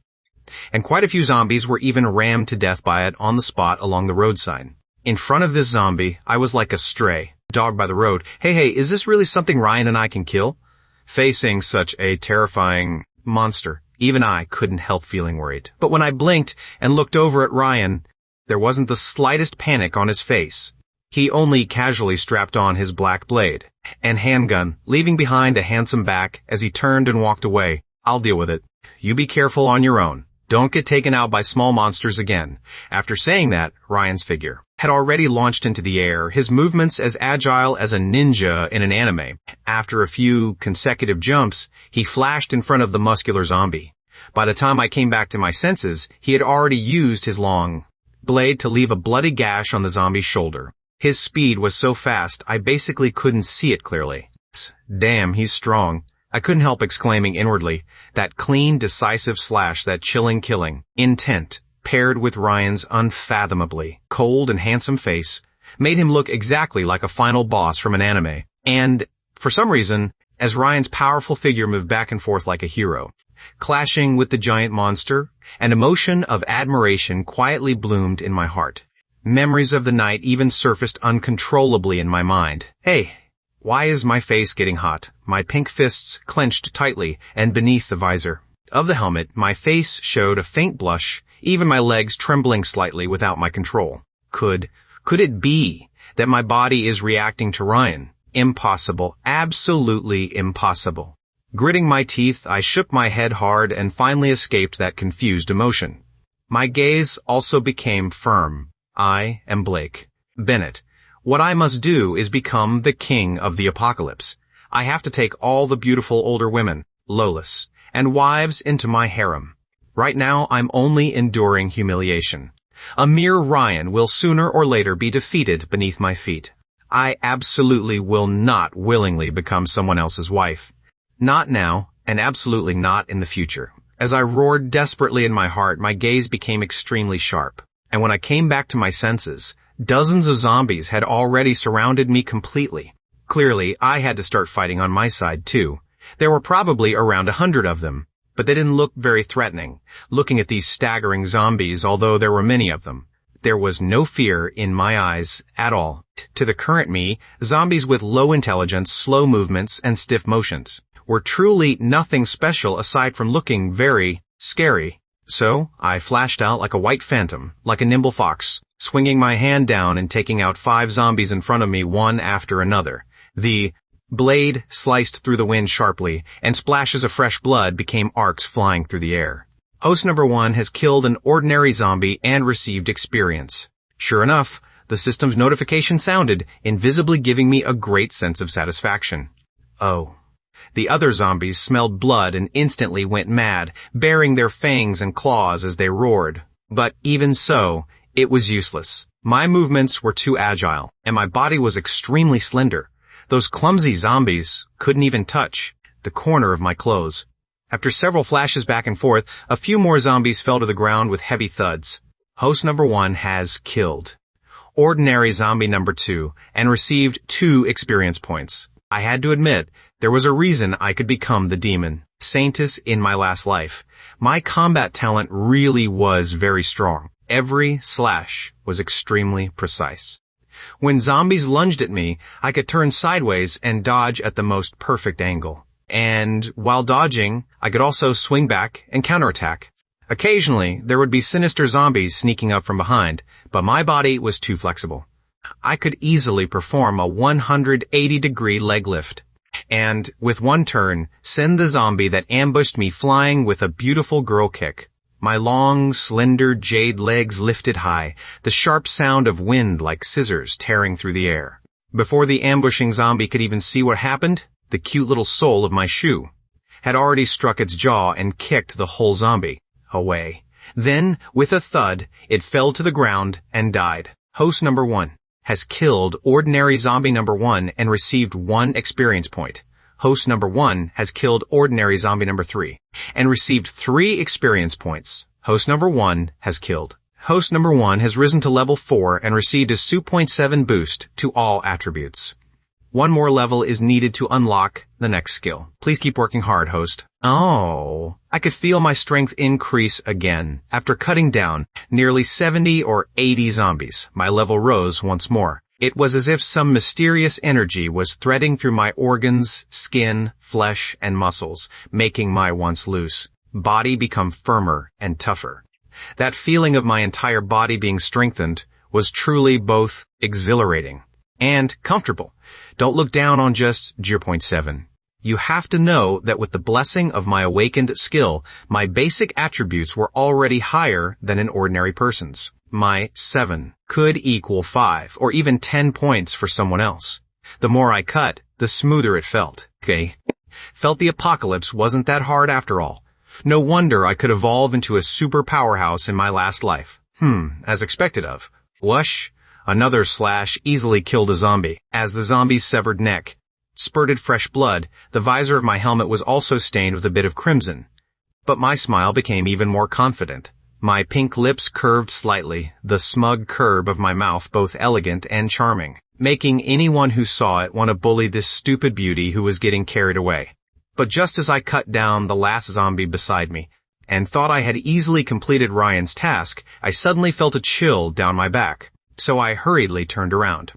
and quite a few zombies were even rammed to death by it on the spot along the roadside. In front of this zombie, I was like a stray dog by the road. Hey, is this really something Ryan and I can kill? Facing such a terrifying monster, even I couldn't help feeling worried. But when I blinked and looked over at Ryan, there wasn't the slightest panic on his face. He only casually strapped on his black blade and handgun, leaving behind a handsome back as he turned and walked away. I'll deal with it. You be careful on your own. Don't get taken out by small monsters again. After saying that, Ryan's figure had already launched into the air, his movements as agile as a ninja in an anime. After a few consecutive jumps, he flashed in front of the muscular zombie. By the time I came back to my senses, he had already used his long blade to leave a bloody gash on the zombie's shoulder. His speed was so fast, I basically couldn't see it clearly. Damn, he's strong. I couldn't help exclaiming inwardly. That clean, decisive slash, that chilling killing intent, paired with Ryan's unfathomably cold and handsome face, made him look exactly like a final boss from an anime. And, for some reason, as Ryan's powerful figure moved back and forth like a hero, clashing with the giant monster, an emotion of admiration quietly bloomed in my heart. Memories of the night even surfaced uncontrollably in my mind. Hey, Why is my face getting hot? My pink fists clenched tightly and beneath the visor of the helmet, my face showed a faint blush, even my legs trembling slightly without my control. Could it be that my body is reacting to Ryan? Impossible. Absolutely impossible. Gritting my teeth, I shook my head hard and finally escaped that confused emotion. My gaze also became firm. I am Blake Bennett. What I must do is become the king of the apocalypse. I have to take all the beautiful older women, Lolas, and wives into my harem. Right now, I'm only enduring humiliation. A mere Ryan will sooner or later be defeated beneath my feet. I absolutely will not willingly become someone else's wife. Not now, and absolutely not in the future. As I roared desperately in my heart, my gaze became extremely sharp. And when I came back to my senses, dozens of zombies had already surrounded me completely. Clearly, I had to start fighting on my side, too. There were probably around 100 of them, but they didn't look very threatening. Looking at these staggering zombies, although there were many of them, there was no fear in my eyes at all. To the current me, zombies with low intelligence, slow movements, and stiff motions were truly nothing special aside from looking very scary. So, I flashed out like a white phantom, like a nimble fox, swinging my hand down and taking out 5 zombies in front of me one after another. The blade sliced through the wind sharply, and splashes of fresh blood became arcs flying through the air. Host number 1 has killed an ordinary zombie and received experience. Sure enough, the system's notification sounded, invisibly giving me a great sense of satisfaction. Oh. The other zombies smelled blood and instantly went mad, baring their fangs and claws as they roared. But even so, it was useless. My movements were too agile, and my body was extremely slender. Those clumsy zombies couldn't even touch the corner of my clothes. After several flashes back and forth, a few more zombies fell to the ground with heavy thuds. Host number 1 has killed ordinary zombie number 2 and received 2 experience points. I had to admit, there was a reason I could become the Demon Saintess in my last life. My combat talent really was very strong. Every slash was extremely precise. When zombies lunged at me, I could turn sideways and dodge at the most perfect angle. And while dodging, I could also swing back and counterattack. Occasionally, there would be sinister zombies sneaking up from behind, but my body was too flexible. I could easily perform a 180-degree leg lift, and, with one turn, send the zombie that ambushed me flying with a beautiful girl kick. My long, slender jade legs lifted high, the sharp sound of wind like scissors tearing through the air. Before the ambushing zombie could even see what happened, the cute little sole of my shoe had already struck its jaw and kicked the whole zombie away. Then, with a thud, it fell to the ground and died. Host number 1 has killed ordinary zombie number 1 and received 1 experience point. Host number 1 has killed ordinary zombie number 3 and received 3 experience points. Host number 1 has killed. Host number 1 has risen to level 4 and received a 2.7 boost to all attributes. 1 more level is needed to unlock the next skill. Please keep working hard, host. Oh, I could feel my strength increase again. After cutting down nearly 70 or 80 zombies, my level rose once more. It was as if some mysterious energy was threading through my organs, skin, flesh, and muscles, making my once loose body become firmer and tougher. That feeling of my entire body being strengthened was truly both exhilarating and comfortable. Don't look down on just 0.7. You have to know that with the blessing of my awakened skill, my basic attributes were already higher than an ordinary person's. My 7 could equal 5 or even 10 points for someone else. The more I cut, the smoother it felt. Felt the apocalypse wasn't that hard after all. No wonder I could evolve into a super powerhouse in my last life. As expected of. Whoosh! Another slash easily killed a zombie. As the zombie's severed neck spurted fresh blood, the visor of my helmet was also stained with a bit of crimson. But my smile became even more confident. My pink lips curved slightly, the smug curve of my mouth both elegant and charming, making anyone who saw it want to bully this stupid beauty who was getting carried away. But just as I cut down the last zombie beside me, and thought I had easily completed Ryan's task, I suddenly felt a chill down my back. So I hurriedly turned around.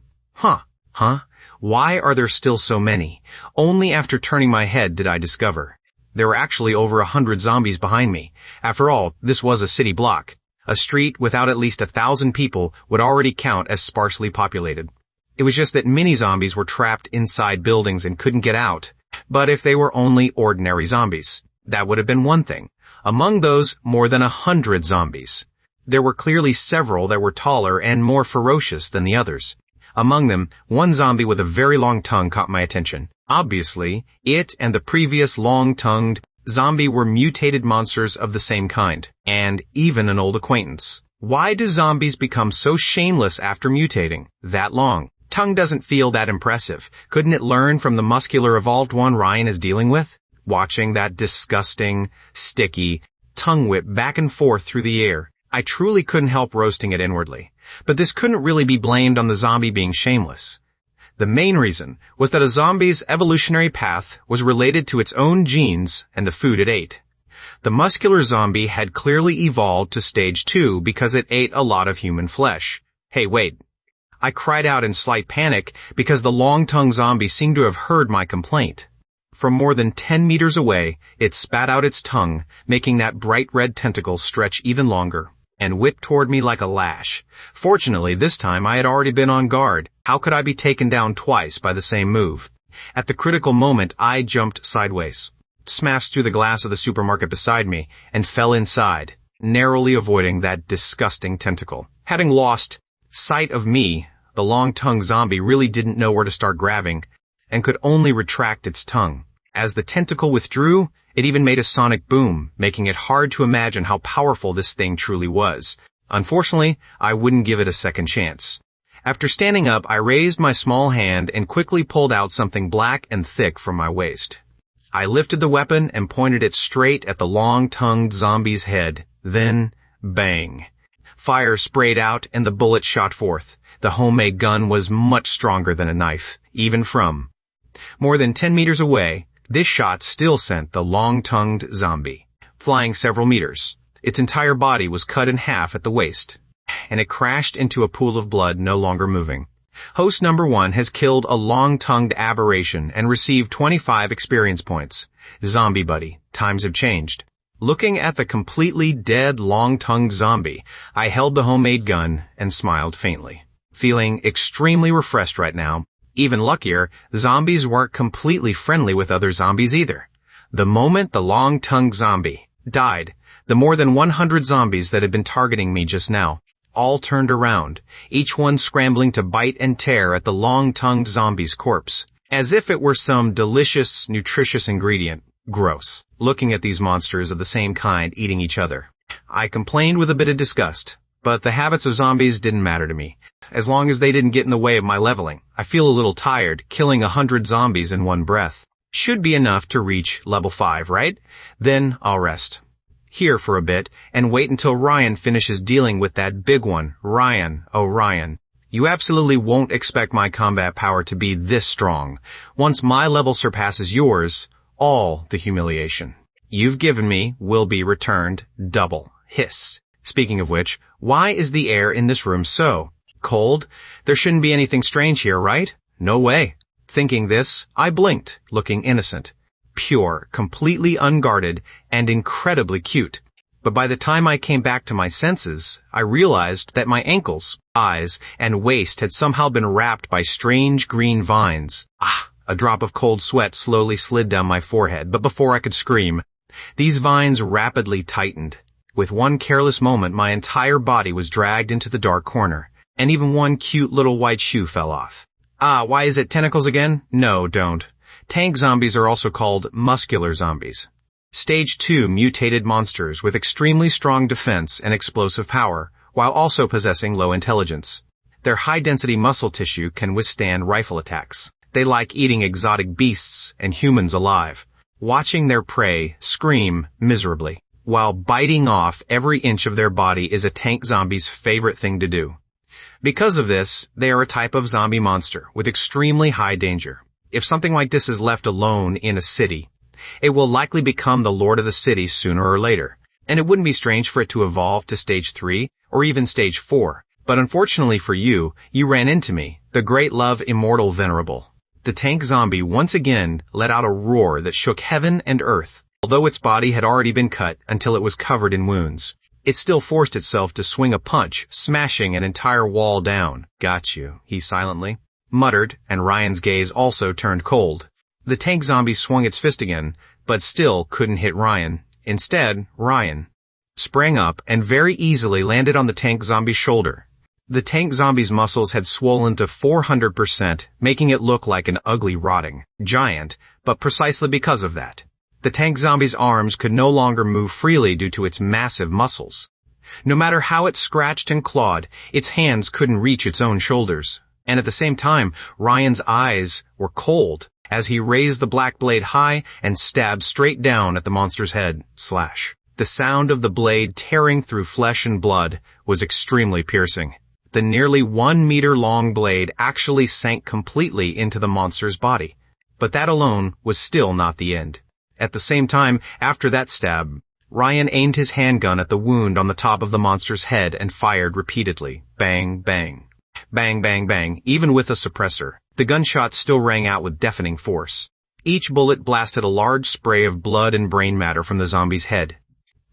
Why are there still so many? Only after turning my head did I discover. There were actually over 100 zombies behind me. After all, this was a city block. A street without at least 1,000 people would already count as sparsely populated. It was just that many zombies were trapped inside buildings and couldn't get out. But if they were only ordinary zombies, that would have been one thing. Among those, more than 100 zombies. There were clearly several that were taller and more ferocious than the others. Among them, one zombie with a very long tongue caught my attention. Obviously, it and the previous long-tongued zombie were mutated monsters of the same kind, and even an old acquaintance. Why do zombies become so shameless after mutating? That long. Tongue doesn't feel that impressive. Couldn't it learn from the muscular evolved one Ryan is dealing with? Watching that disgusting, sticky tongue whip back and forth through the air, I truly couldn't help roasting it inwardly. But this couldn't really be blamed on the zombie being shameless. The main reason was that a zombie's evolutionary path was related to its own genes and the food it ate. The muscular zombie had clearly evolved to stage 2 because it ate a lot of human flesh. Hey, wait. I cried out in slight panic because the long-tongued zombie seemed to have heard my complaint. From more than 10 meters away, it spat out its tongue, making that bright red tentacle stretch even longer, and whipped toward me like a lash. Fortunately, this time I had already been on guard. How could I be taken down twice by the same move? At the critical moment, I jumped sideways, smashed through the glass of the supermarket beside me, and fell inside, narrowly avoiding that disgusting tentacle. Having lost sight of me, the long-tongued zombie really didn't know where to start grabbing, and could only retract its tongue. As the tentacle withdrew, it even made a sonic boom, making it hard to imagine how powerful this thing truly was. Unfortunately, I wouldn't give it a second chance. After standing up, I raised my small hand and quickly pulled out something black and thick from my waist. I lifted the weapon and pointed it straight at the long-tongued zombie's head. Then, bang. Fire sprayed out and the bullet shot forth. The homemade gun was much stronger than a knife, even from more than 10 meters away. This shot still sent the long-tongued zombie flying several meters. Its entire body was cut in half at the waist, and it crashed into a pool of blood, no longer moving. Host number 1 has killed a long-tongued aberration and received 25 experience points. Zombie buddy, times have changed. Looking at the completely dead long-tongued zombie, I held the homemade gun and smiled faintly. Feeling extremely refreshed right now. Even luckier, zombies weren't completely friendly with other zombies either. The moment the long-tongued zombie died, the more than 100 zombies that had been targeting me just now all turned around, each one scrambling to bite and tear at the long-tongued zombie's corpse, as if it were some delicious, nutritious ingredient. Gross. Looking at these monsters of the same kind eating each other, I complained with a bit of disgust, but the habits of zombies didn't matter to me. As long as they didn't get in the way of my leveling. I feel a little tired. Killing 100 zombies in one breath should be enough to reach level 5, right? Then I'll rest here for a bit and wait until Ryan finishes dealing with that big one. Ryan, oh Ryan, you absolutely won't expect my combat power to be this strong. Once my level surpasses yours, all the humiliation you've given me will be returned double. Hiss. Speaking of which, why is the air in this room so cold? There shouldn't be anything strange here, right? No way. Thinking this, I blinked, looking innocent, pure, completely unguarded, and incredibly cute. But by the time I came back to my senses, I realized that my ankles, eyes, and waist had somehow been wrapped by strange green vines. A drop of cold sweat slowly slid down my forehead, but before I could scream, these vines rapidly tightened. With one careless moment, my entire body was dragged into the dark corner, and even one cute little white shoe fell off. Why is it tentacles again? No, don't. Tank zombies are also called muscular zombies. Stage 2 mutated monsters with extremely strong defense and explosive power, while also possessing low intelligence. Their high-density muscle tissue can withstand rifle attacks. They like eating exotic beasts and humans alive, watching their prey scream miserably, while biting off every inch of their body is a tank zombie's favorite thing to do. Because of this, they are a type of zombie monster with extremely high danger. If something like this is left alone in a city, it will likely become the lord of the city sooner or later, and it wouldn't be strange for it to evolve to stage 3 or even stage 4. But unfortunately for you, you ran into me, the great love immortal venerable. The tank zombie once again let out a roar that shook heaven and earth. Although its body had already been cut until it was covered in wounds, it still forced itself to swing a punch, smashing an entire wall down. Got you, he silently muttered, and Ryan's gaze also turned cold. The tank zombie swung its fist again, but still couldn't hit Ryan. Instead, Ryan sprang up and very easily landed on the tank zombie's shoulder. The tank zombie's muscles had swollen to 400%, making it look like an ugly rotting giant, but precisely because of that, the tank zombie's arms could no longer move freely due to its massive muscles. No matter how it scratched and clawed, its hands couldn't reach its own shoulders. And at the same time, Ryan's eyes were cold as he raised the black blade high and stabbed straight down at the monster's head. Slash. The sound of the blade tearing through flesh and blood was extremely piercing. The nearly 1 meter long blade actually sank completely into the monster's body. But that alone was still not the end. At the same time, after that stab, Ryan aimed his handgun at the wound on the top of the monster's head and fired repeatedly. Bang, bang. Bang, bang, bang. Even with a suppressor, the gunshots still rang out with deafening force. Each bullet blasted a large spray of blood and brain matter from the zombie's head.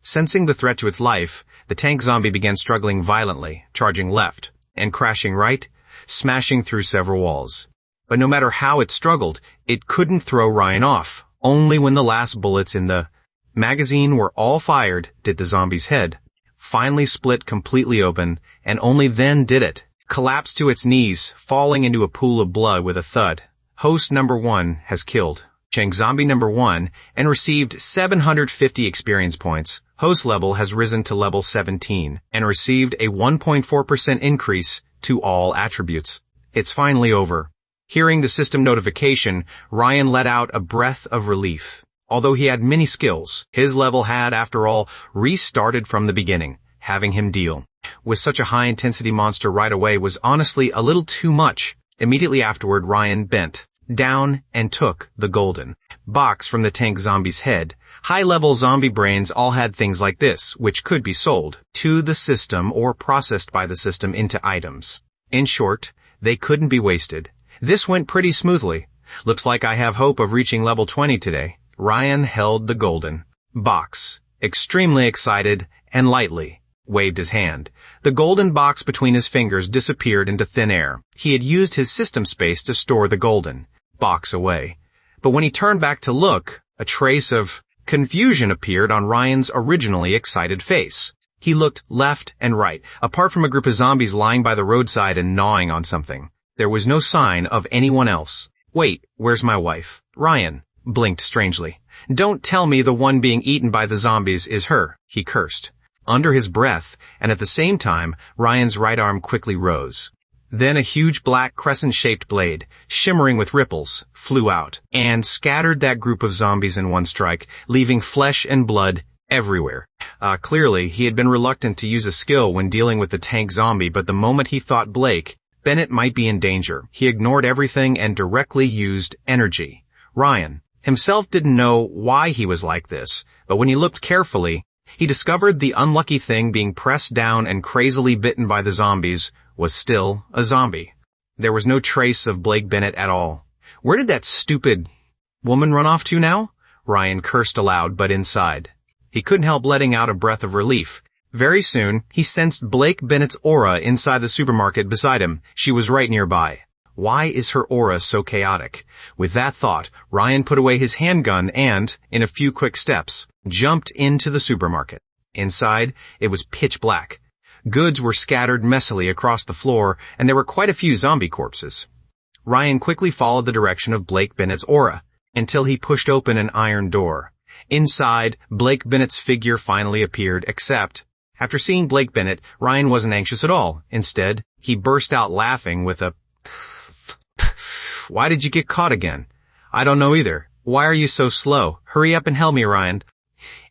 Sensing the threat to its life, the tank zombie began struggling violently, charging left, and crashing right, smashing through several walls. But no matter how it struggled, it couldn't throw Ryan off. Only when the last bullets in the magazine were all fired did the zombie's head finally split completely open, and only then did it collapse to its knees, falling into a pool of blood with a thud. Host number 1 has killed Tank Zombie number 1 and received 750 experience points. Host level has risen to level 17 and received a 1.4% increase to all attributes. It's finally over. Hearing the system notification, Ryan let out a breath of relief. Although he had many skills, his level had, after all, restarted from the beginning. Having him deal with such a high-intensity monster right away was honestly a little too much. Immediately afterward, Ryan bent down and took the golden box from the tank zombie's head. High-level zombie brains all had things like this, which could be sold to the system or processed by the system into items. In short, they couldn't be wasted. This went pretty smoothly. Looks like I have hope of reaching level 20 today. Ryan held the golden box, extremely excited, and lightly waved his hand. The golden box between his fingers disappeared into thin air. He had used his system space to store the golden box away. But when he turned back to look, a trace of confusion appeared on Ryan's originally excited face. He looked left and right, apart from a group of zombies lying by the roadside and gnawing on something. There was no sign of anyone else. Wait, where's my wife? Ryan blinked strangely. Don't tell me the one being eaten by the zombies is her, he cursed under his breath, and at the same time, Ryan's right arm quickly rose. Then a huge black crescent-shaped blade, shimmering with ripples, flew out and scattered that group of zombies in one strike, leaving flesh and blood everywhere. Clearly, he had been reluctant to use a skill when dealing with the tank zombie, but the moment he thought Blake Bennett might be in danger, he ignored everything and directly used energy. Ryan himself didn't know why he was like this, but when he looked carefully, he discovered the unlucky thing being pressed down and crazily bitten by the zombies was still a zombie. There was no trace of Blake Bennett at all. Where did that stupid woman run off to now? Ryan cursed aloud, but inside, he couldn't help letting out a breath of relief. Very soon, he sensed Blake Bennett's aura inside the supermarket beside him. She was right nearby. Why is her aura so chaotic? With that thought, Ryan put away his handgun and, in a few quick steps, jumped into the supermarket. Inside, it was pitch black. Goods were scattered messily across the floor, and there were quite a few zombie corpses. Ryan quickly followed the direction of Blake Bennett's aura, until he pushed open an iron door. Inside, Blake Bennett's figure finally appeared, except, after seeing Blake Bennett, Ryan wasn't anxious at all. Instead, he burst out laughing with a "Why did you get caught again?" "I don't know either. Why are you so slow? Hurry up and help me, Ryan."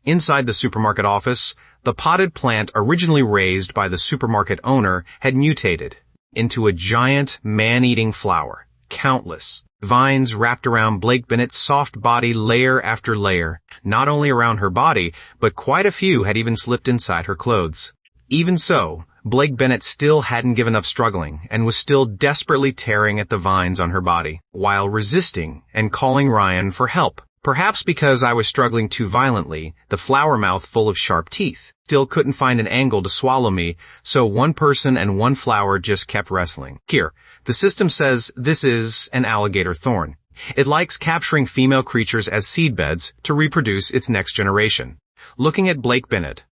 Inside the supermarket office, the potted plant originally raised by the supermarket owner had mutated into a giant man-eating flower. Countless vines wrapped around Blake Bennett's soft body layer after layer, not only around her body, but quite a few had even slipped inside her clothes. Even so, Blake Bennett still hadn't given up struggling and was still desperately tearing at the vines on her body, while resisting and calling Ryan for help. Perhaps because I was struggling too violently, the flower mouth full of sharp teeth still couldn't find an angle to swallow me, so one person and one flower just kept wrestling. Here, the system says this is an alligator thorn. It likes capturing female creatures as seedbeds to reproduce its next generation. Looking at Blake Bennett.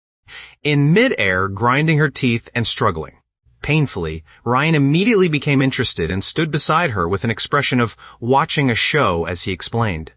In mid-air, grinding her teeth and struggling. Painfully, Ryan immediately became interested and stood beside her with an expression of watching a show as he explained.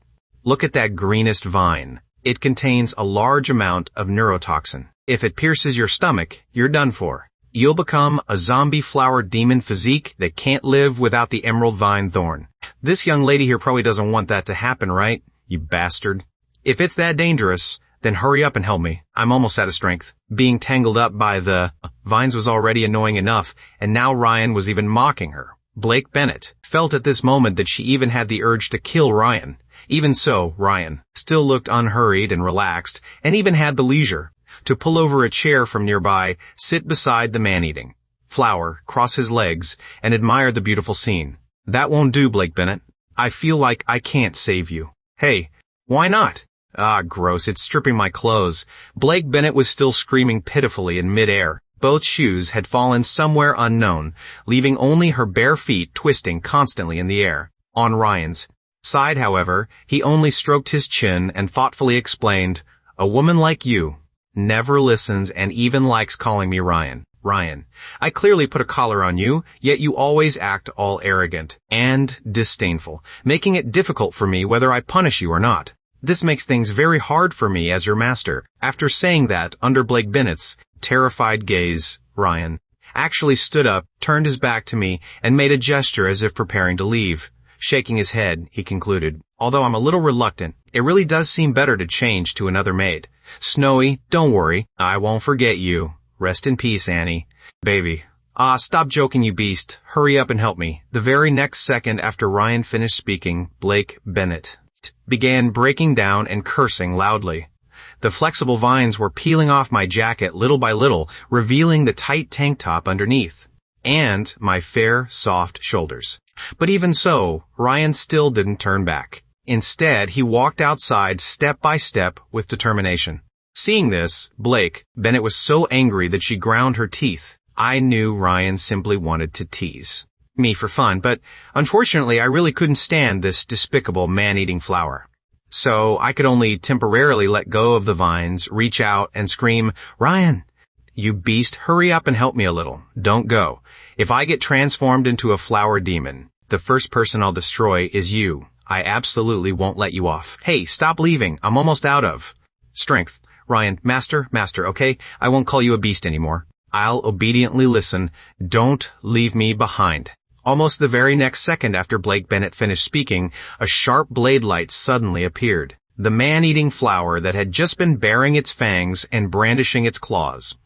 Look at that greenest vine. It contains a large amount of neurotoxin. If it pierces your stomach, you're done for. You'll become a zombie flower demon physique that can't live without the emerald vine thorn. This young lady here probably doesn't want that to happen, right? You bastard. If it's that dangerous, then hurry up and help me. I'm almost out of strength. Being tangled up by the vines was already annoying enough, and now Ryan was even mocking her. Blake Bennett felt at this moment that she even had the urge to kill Ryan. Even so, Ryan still looked unhurried and relaxed, and even had the leisure to pull over a chair from nearby, sit beside the man-eating flower, cross his legs, and admire the beautiful scene. That won't do, Blake Bennett. I feel like I can't save you. Hey, why not? Ah, gross, it's stripping my clothes. Blake Bennett was still screaming pitifully in mid-air. Both shoes had fallen somewhere unknown, leaving only her bare feet twisting constantly in the air. On Ryan's side, however, he only stroked his chin and thoughtfully explained, "A woman like you never listens and even likes calling me Ryan. Ryan, I clearly put a collar on you, yet you always act all arrogant and disdainful, making it difficult for me whether I punish you or not. This makes things very hard for me as your master." After saying that, under Blake Bennett's terrified gaze, Ryan actually stood up, turned his back to me, and made a gesture as if preparing to leave. Shaking his head, he concluded, "Although I'm a little reluctant, it really does seem better to change to another maid. Snowy, don't worry, I won't forget you. Rest in peace, Annie. Baby. Ah, stop joking, you beast. Hurry up and help me." The very next second after Ryan finished speaking, Blake Bennett began breaking down and cursing loudly. The flexible vines were peeling off my jacket little by little, revealing the tight tank top underneath, and my fair, soft shoulders. But even so, Ryan still didn't turn back. Instead, he walked outside step by step with determination. Seeing this, Blake Bennett was so angry that she ground her teeth. I knew Ryan simply wanted to tease me for fun, but unfortunately I really couldn't stand this despicable man-eating flower. So I could only temporarily let go of the vines, reach out, and scream, "Ryan, you beast, hurry up and help me a little. Don't go. If I get transformed into a flower demon, the first person I'll destroy is you. I absolutely won't let you off. Hey, stop leaving. I'm almost out of strength. Ryan, master, okay? I won't call you a beast anymore. I'll obediently listen. Don't leave me behind." Almost the very next second after Blake Bennett finished speaking, a sharp blade light suddenly appeared. The man-eating flower that had just been baring its fangs and brandishing its claws,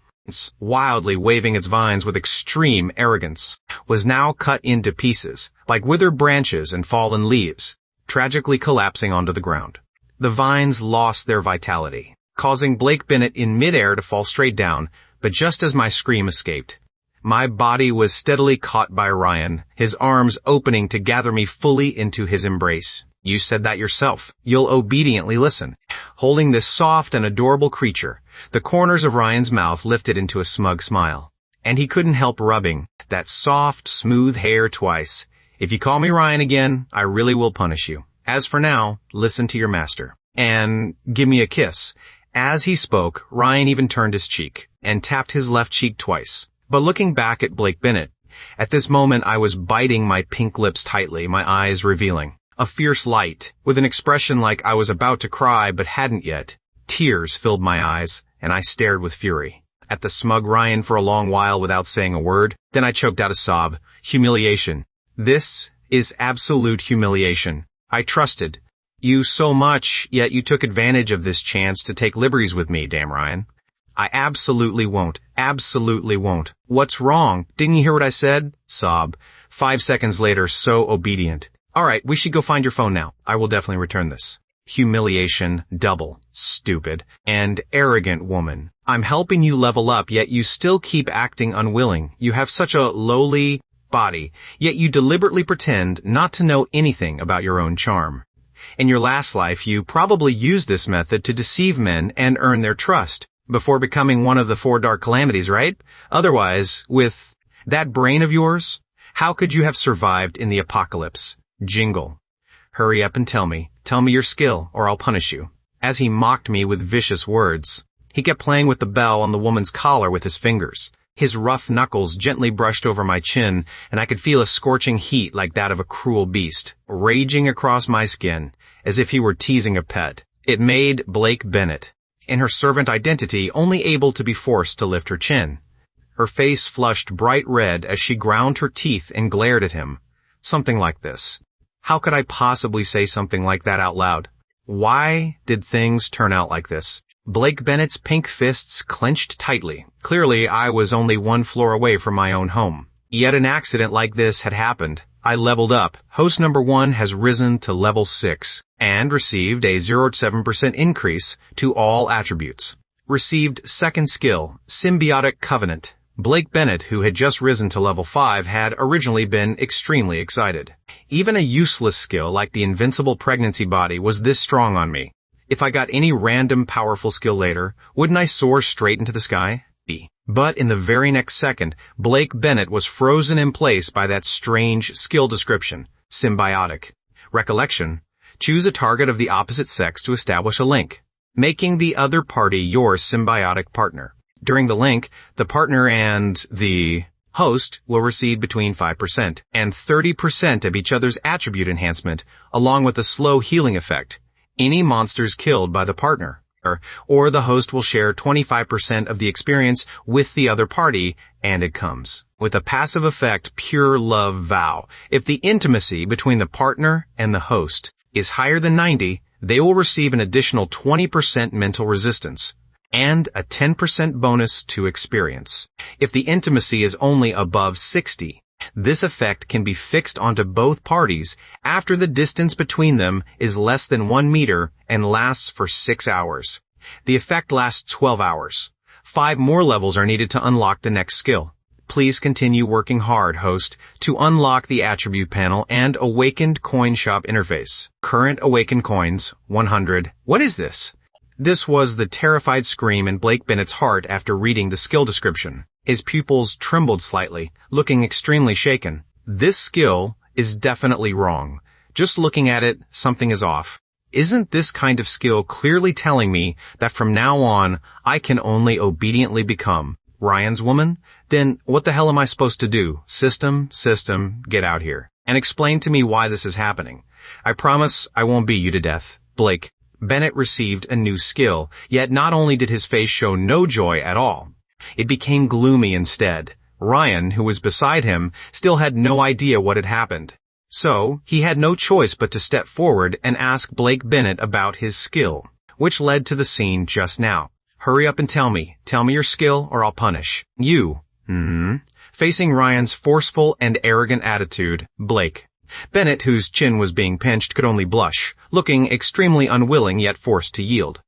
wildly waving its vines with extreme arrogance, was now cut into pieces, like withered branches and fallen leaves, tragically collapsing onto the ground. The vines lost their vitality, causing Blake Bennett in midair to fall straight down, but just as my scream escaped, my body was steadily caught by Ryan, his arms opening to gather me fully into his embrace. You said that yourself. You'll obediently listen. Holding this soft and adorable creature, the corners of Ryan's mouth lifted into a smug smile, and he couldn't help rubbing that soft, smooth hair twice. "If you call me Ryan again, I really will punish you. As for now, listen to your master. And give me a kiss." As he spoke, Ryan even turned his cheek and tapped his left cheek twice. But looking back at Blake Bennett, at this moment I was biting my pink lips tightly, my eyes revealing a fierce light, with an expression like I was about to cry but hadn't yet. Tears filled my eyes, and I stared with fury at the smug Ryan for a long while without saying a word. Then I choked out a sob. Humiliation. This is absolute humiliation. I trusted you so much, yet you took advantage of this chance to take liberties with me, damn Ryan. I absolutely won't. Absolutely won't. What's wrong? Didn't you hear what I said? Sob. 5 seconds later, so obedient. All right, we should go find your phone now. I will definitely return this. Humiliation, double, stupid, and arrogant woman. I'm helping you level up, yet you still keep acting unwilling. You have such a lowly body, yet you deliberately pretend not to know anything about your own charm. In your last life, you probably used this method to deceive men and earn their trust, before becoming one of the 4 dark calamities, right? Otherwise, with that brain of yours, how could you have survived in the apocalypse? Jingle. Hurry up and tell me your skill, or I'll punish you. As he mocked me with vicious words, he kept playing with the bell on the woman's collar with his fingers. His rough knuckles gently brushed over my chin, and I could feel a scorching heat like that of a cruel beast, raging across my skin, as if he were teasing a pet. It made Blake Bennett, in her servant identity, only able to be forced to lift her chin. Her face flushed bright red as she ground her teeth and glared at him. Something like this. How could I possibly say something like that out loud? Why did things turn out like this? Blake Bennett's pink fists clenched tightly. Clearly, I was only 1 floor away from my own home. Yet an accident like this had happened. I leveled up. Host number 1 has risen to level 6 and received a 0.7% increase to all attributes. Received second skill, Symbiotic Covenant. Blake Bennett, who had just risen to level 5, had originally been extremely excited. Even a useless skill like the Invincible Pregnancy Body was this strong on me. If I got any random powerful skill later, wouldn't I soar straight into the sky? But in the very next second, Blake Bennett was frozen in place by that strange skill description, symbiotic. Recollection, choose a target of the opposite sex to establish a link, making the other party your symbiotic partner. During the link, the partner and the host will receive between 5% and 30% of each other's attribute enhancement, along with a slow healing effect. Any monsters killed by the partner, or the host will share 25% of the experience with the other party, and it comes with a passive effect pure love vow. If the intimacy between the partner and the host is higher than 90, they will receive an additional 20% mental resistance and a 10% bonus to experience. If the intimacy is only above 60, this effect can be fixed onto both parties after the distance between them is less than 1 meter and lasts for 6 hours. The effect lasts 12 hours. 5 more levels are needed to unlock the next skill. Please continue working hard, host, to unlock the attribute panel and awakened coin shop interface. Current awakened coins, 100. What is this? This was the terrified scream in Blake Bennett's heart after reading the skill description. His pupils trembled slightly, looking extremely shaken. This skill is definitely wrong. Just looking at it, something is off. Isn't this kind of skill clearly telling me that from now on, I can only obediently become Ryan's woman? Then what the hell am I supposed to do? System, get out here. And explain to me why this is happening. I promise I won't beat you to death. Blake. Bennett received a new skill, yet not only did his face show no joy at all, it became gloomy instead. Ryan, who was beside him, still had no idea what had happened. So, he had no choice but to step forward and ask Blake Bennett about his skill, which led to the scene just now. Hurry up and tell me your skill or I'll punish you. Facing Ryan's forceful and arrogant attitude, Blake Bennett, whose chin was being pinched, could only blush, looking extremely unwilling yet forced to yield.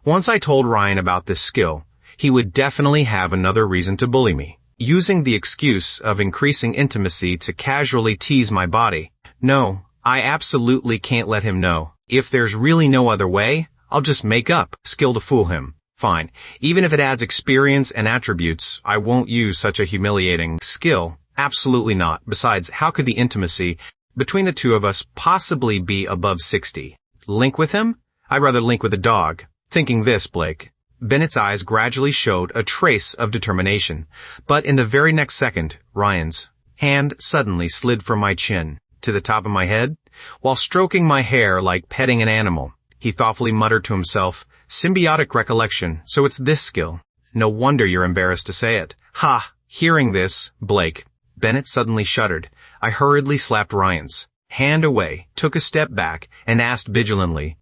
Once I told Ryan about this skill, he would definitely have another reason to bully me, using the excuse of increasing intimacy to casually tease my body. No, I absolutely can't let him know. If there's really no other way, I'll just make up skill to fool him. Fine. Even if it adds experience and attributes, I won't use such a humiliating skill. Absolutely not. Besides, how could the intimacy between the two of us possibly be above 60? Link with him? I'd rather link with a dog. Thinking this, Blake Bennett's eyes gradually showed a trace of determination, but in the very next second, Ryan's hand suddenly slid from my chin to the top of my head. While stroking my hair like petting an animal, he thoughtfully muttered to himself, "Symbiotic recollection, so it's this skill. No wonder you're embarrassed to say it." Ha! Hearing this, Blake Bennett suddenly shuddered. I hurriedly slapped Ryan's hand away, took a step back, and asked vigilantly,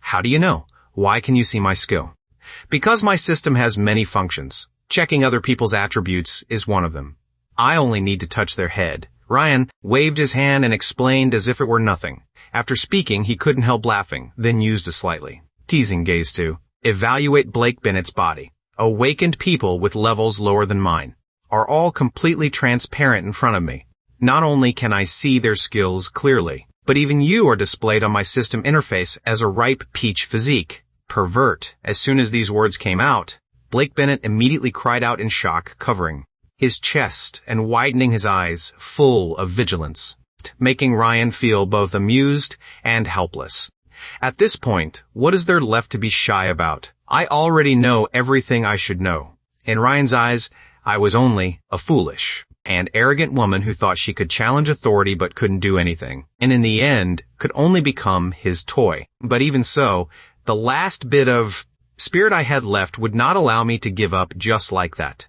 how do you know? Why can you see my skill? Because my system has many functions. Checking other people's attributes is one of them. I only need to touch their head, Ryan waved his hand and explained as if it were nothing. After speaking, he couldn't help laughing, then used a slightly teasing gaze to evaluate Blake Bennett's body. Awakened people with levels lower than mine are all completely transparent in front of me. Not only can I see their skills clearly, but even you are displayed on my system interface as a ripe peach physique. Pervert. As soon as these words came out, Blake Bennett immediately cried out in shock, covering his chest and widening his eyes, full of vigilance, making Ryan feel both amused and helpless. At this point, what is there left to be shy about? I already know everything I should know. In Ryan's eyes, I was only a foolish and arrogant woman who thought she could challenge authority but couldn't do anything, and in the end, could only become his toy. But even so, the last bit of spirit I had left would not allow me to give up just like that.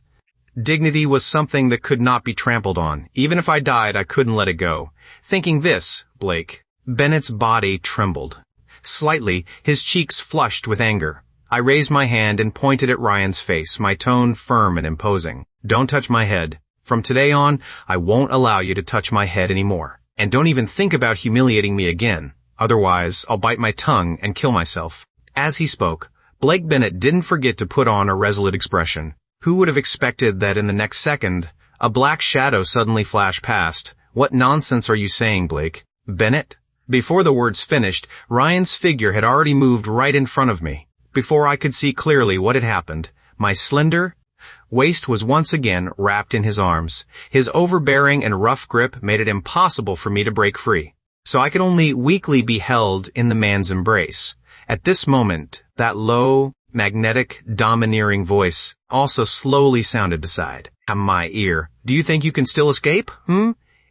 Dignity was something that could not be trampled on. Even if I died, I couldn't let it go. Thinking this, Blake Bennett's body trembled. Slightly, his cheeks flushed with anger. I raised my hand and pointed at Ryan's face, my tone firm and imposing. Don't touch my head. From today on, I won't allow you to touch my head anymore. And don't even think about humiliating me again. Otherwise, I'll bite my tongue and kill myself. As he spoke, Blake Bennett didn't forget to put on a resolute expression. Who would have expected that in the next second, a black shadow suddenly flashed past? What nonsense are you saying, Blake Bennett? Before the words finished, Ryan's figure had already moved right in front of me. Before I could see clearly what had happened, my slender waist was once again wrapped in his arms. His overbearing and rough grip made it impossible for me to break free, so I could only weakly be held in the man's embrace. At this moment, that low, magnetic, domineering voice also slowly sounded beside my ear. Do you think you can still escape?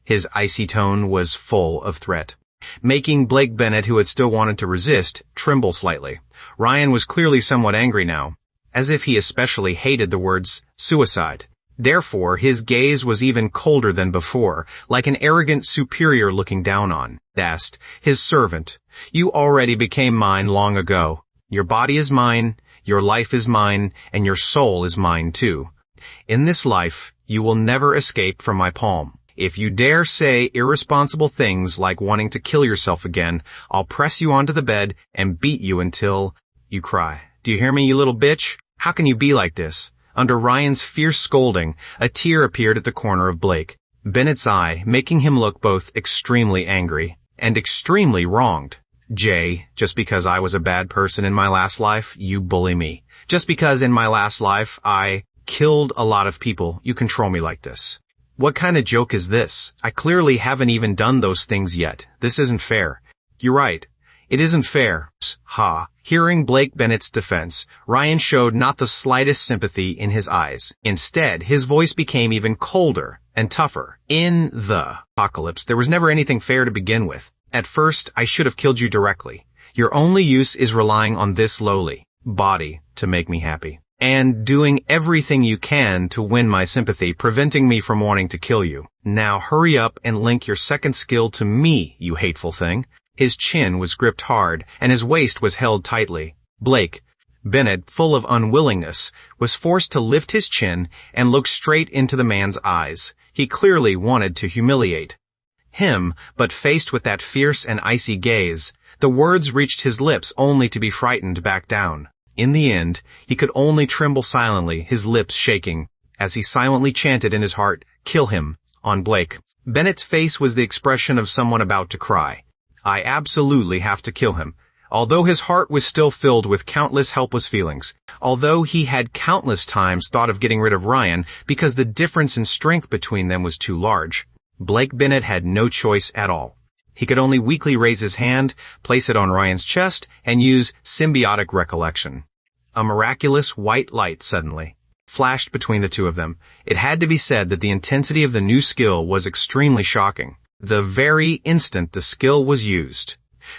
His icy tone was full of threat, making Blake Bennett, who had still wanted to resist, tremble slightly. Ryan was clearly somewhat angry now, as if he especially hated the words suicide. Therefore, his gaze was even colder than before, like an arrogant superior looking down on. Asked his servant, "You already became mine long ago. Your body is mine, your life is mine, and your soul is mine too. In this life, you will never escape from my palm. If you dare say irresponsible things like wanting to kill yourself again, I'll press you onto the bed and beat you until you cry. Do you hear me, you little bitch? How can you be like this?" Under Ryan's fierce scolding, a tear appeared at the corner of Blake Bennett's eye, making him look both extremely angry and extremely wronged. Jay, just because I was a bad person in my last life, you bully me. Just because in my last life I killed a lot of people, you control me like this. What kind of joke is this? I clearly haven't even done those things yet. This isn't fair. You're right. It isn't fair. Ha. Hearing Blake Bennett's defense, Ryan showed not the slightest sympathy in his eyes. Instead, his voice became even colder and tougher. In the apocalypse, there was never anything fair to begin with. At first, I should have killed you directly. Your only use is relying on this lowly body to make me happy, and doing everything you can to win my sympathy, preventing me from wanting to kill you. Now hurry up and link your second skill to me, you hateful thing. His chin was gripped hard, and his waist was held tightly. Blake Bennett, full of unwillingness, was forced to lift his chin and look straight into the man's eyes. He clearly wanted to humiliate him, but faced with that fierce and icy gaze, the words reached his lips only to be frightened back down. In the end, he could only tremble silently, his lips shaking, as he silently chanted in his heart, "Kill him," on Blake Bennett's face was the expression of someone about to cry. I absolutely have to kill him. Although his heart was still filled with countless helpless feelings, although he had countless times thought of getting rid of Ryan because the difference in strength between them was too large, Blake Bennett had no choice at all. He could only weakly raise his hand, place it on Ryan's chest, and use symbiotic recollection. A miraculous white light suddenly flashed between the two of them. It had to be said that the intensity of the new skill was extremely shocking. The very instant the skill was used,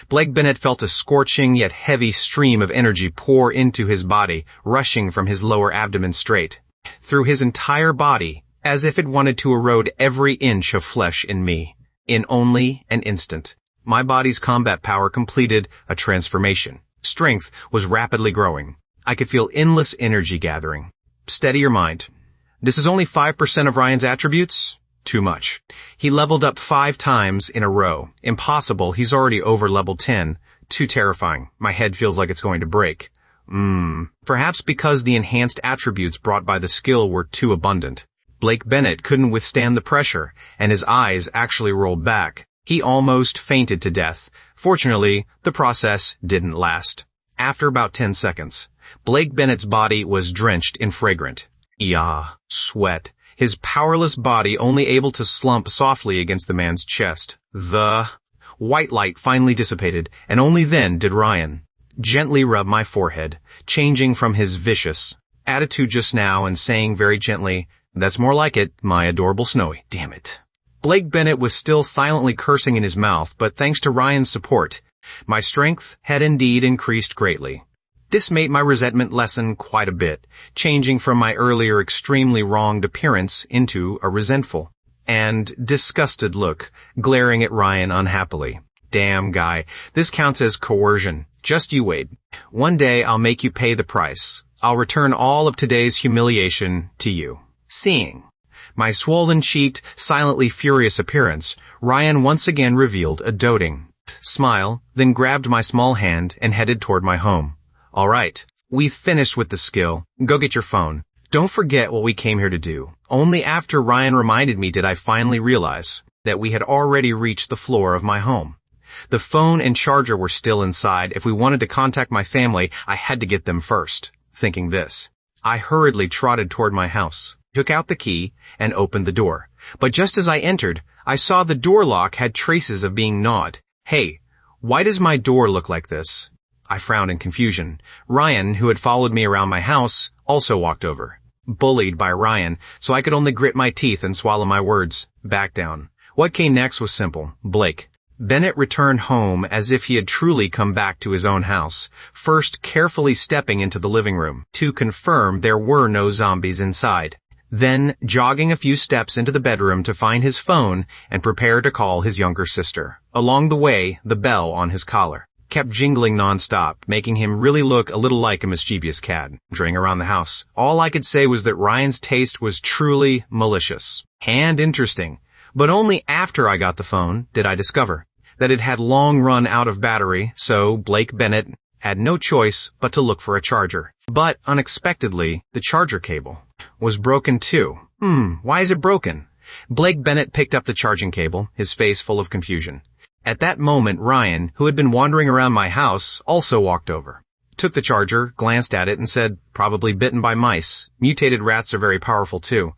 Blake Bennett felt a scorching yet heavy stream of energy pour into his body, rushing from his lower abdomen straight through his entire body, as if it wanted to erode every inch of flesh in me. In only an instant, my body's combat power completed a transformation. Strength was rapidly growing. I could feel endless energy gathering. Steady your mind. This is only 5% of Ryan's attributes. Too much. He leveled up 5 times in a row. Impossible, he's already over level 10. Too terrifying. My head feels like it's going to break. Perhaps because the enhanced attributes brought by the skill were too abundant. Blake Bennett couldn't withstand the pressure, and his eyes actually rolled back. He almost fainted to death. Fortunately, the process didn't last. After about 10 seconds, Blake Bennett's body was drenched in fragrant. Sweat. His powerless body only able to slump softly against the man's chest. The white light finally dissipated, and only then did Ryan gently rub my forehead, changing from his vicious attitude just now and saying very gently, "That's more like it, my adorable Snowy, damn it." Blake Bennett was still silently cursing in his mouth, but thanks to Ryan's support, my strength had indeed increased greatly. This made my resentment lessen quite a bit, changing from my earlier extremely wronged appearance into a resentful and disgusted look, glaring at Ryan unhappily. Damn, guy, this counts as coercion. Just you wait. One day I'll make you pay the price. I'll return all of today's humiliation to you. Seeing my swollen-cheeked, silently furious appearance, Ryan once again revealed a doting smile, then grabbed my small hand and headed toward my home. All right, we've finished with the skill. Go get your phone. Don't forget what we came here to do. Only after Ryan reminded me did I finally realize that we had already reached the floor of my home. The phone and charger were still inside. If we wanted to contact my family, I had to get them first. Thinking this, I hurriedly trotted toward my house, took out the key, and opened the door. But just as I entered, I saw the door lock had traces of being gnawed. Hey, why does my door look like this? I frowned in confusion. Ryan, who had followed me around my house, also walked over. Bullied by Ryan, so I could only grit my teeth and swallow my words. Back down. What came next was simple. Blake Bennett returned home as if he had truly come back to his own house, first carefully stepping into the living room to confirm there were no zombies inside. Then jogging a few steps into the bedroom to find his phone and prepare to call his younger sister. Along the way, the bell on his collar kept jingling nonstop, making him really look a little like a mischievous cat, wandering around the house. All I could say was that Ryan's taste was truly malicious and interesting, but only after I got the phone did I discover that it had long run out of battery, so Blake Bennett had no choice but to look for a charger. But unexpectedly, the charger cable was broken too. Why is it broken? Blake Bennett picked up the charging cable, his face full of confusion. At that moment, Ryan, who had been wandering around my house, also walked over, took the charger, glanced at it, and said, "Probably bitten by mice. Mutated rats are very powerful too.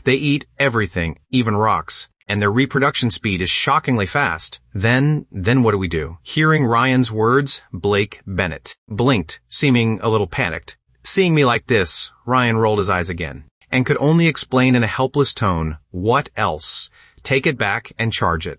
They eat everything, even rocks, and their reproduction speed is shockingly fast." Then what do we do? Hearing Ryan's words, Blake Bennett blinked, seeming a little panicked. Seeing me like this, Ryan rolled his eyes again, and could only explain in a helpless tone, "What else? Take it back and charge it.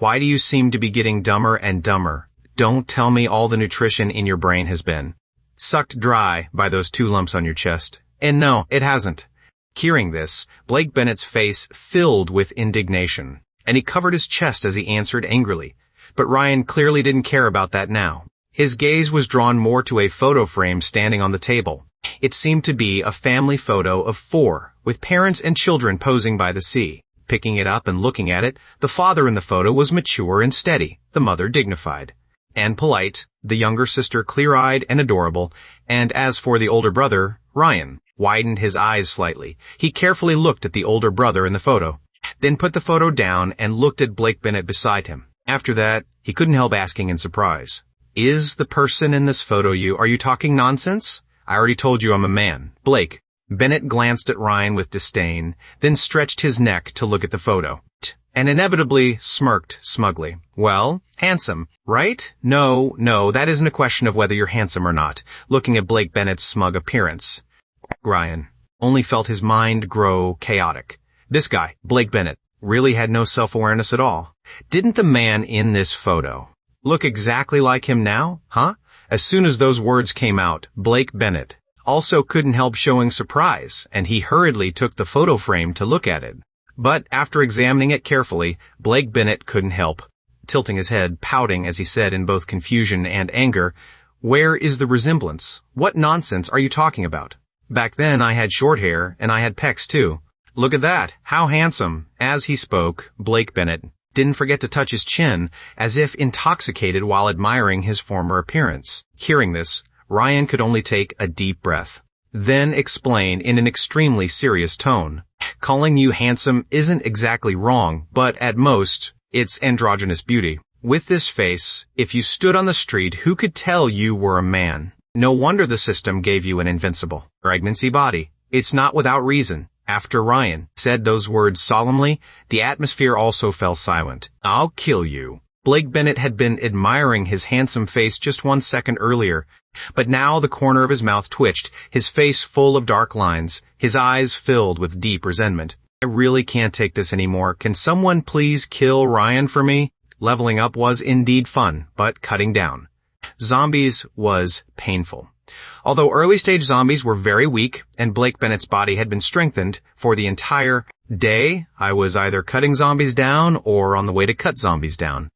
Why do you seem to be getting dumber and dumber? Don't tell me all the nutrition in your brain has been sucked dry by those 2 lumps on your chest. And no, it hasn't." Hearing this, Blake Bennett's face filled with indignation, and he covered his chest as he answered angrily. But Ryan clearly didn't care about that now. His gaze was drawn more to a photo frame standing on the table. It seemed to be a family photo of 4, with parents and children posing by the sea. Picking it up and looking at it, the father in the photo was mature and steady, the mother dignified and polite, the younger sister clear-eyed and adorable, and as for the older brother, Ryan widened his eyes slightly. He carefully looked at the older brother in the photo, then put the photo down and looked at Blake Bennett beside him. After that, he couldn't help asking in surprise, "Is the person in this photo you? Are you talking nonsense? I already told you I'm a man." Blake Bennett glanced at Ryan with disdain, then stretched his neck to look at the photo, and inevitably smirked smugly. "Well, handsome, right? No, that isn't a question of whether you're handsome or not," looking at Blake Bennett's smug appearance. Ryan only felt his mind grow chaotic. This guy, Blake Bennett, really had no self-awareness at all. Didn't the man in this photo look exactly like him now, huh? As soon as those words came out, Blake Bennett also couldn't help showing surprise, and he hurriedly took the photo frame to look at it. But after examining it carefully, Blake Bennett couldn't help tilting his head, pouting as he said in both confusion and anger, "Where is the resemblance? What nonsense are you talking about? Back then I had short hair, and I had pecs too." Look at that, how handsome. As he spoke, Blake Bennett didn't forget to touch his chin, as if intoxicated while admiring his former appearance. Hearing this, Ryan could only take a deep breath, then explain in an extremely serious tone. Calling you handsome isn't exactly wrong, but at most, it's androgynous beauty. With this face, if you stood on the street, who could tell you were a man? No wonder the system gave you an invincible pregnancy body. It's not without reason. After Ryan said those words solemnly, the atmosphere also fell silent. I'll kill you. Blake Bennett had been admiring his handsome face just 1 second earlier, but now the corner of his mouth twitched, his face full of dark lines, his eyes filled with deep resentment. I really can't take this anymore. Can someone please kill Ryan for me? Leveling up was indeed fun, but cutting down zombies was painful. Although early-stage zombies were very weak and Blake Bennett's body had been strengthened, for the entire day, I was either cutting zombies down or on the way to cut zombies down.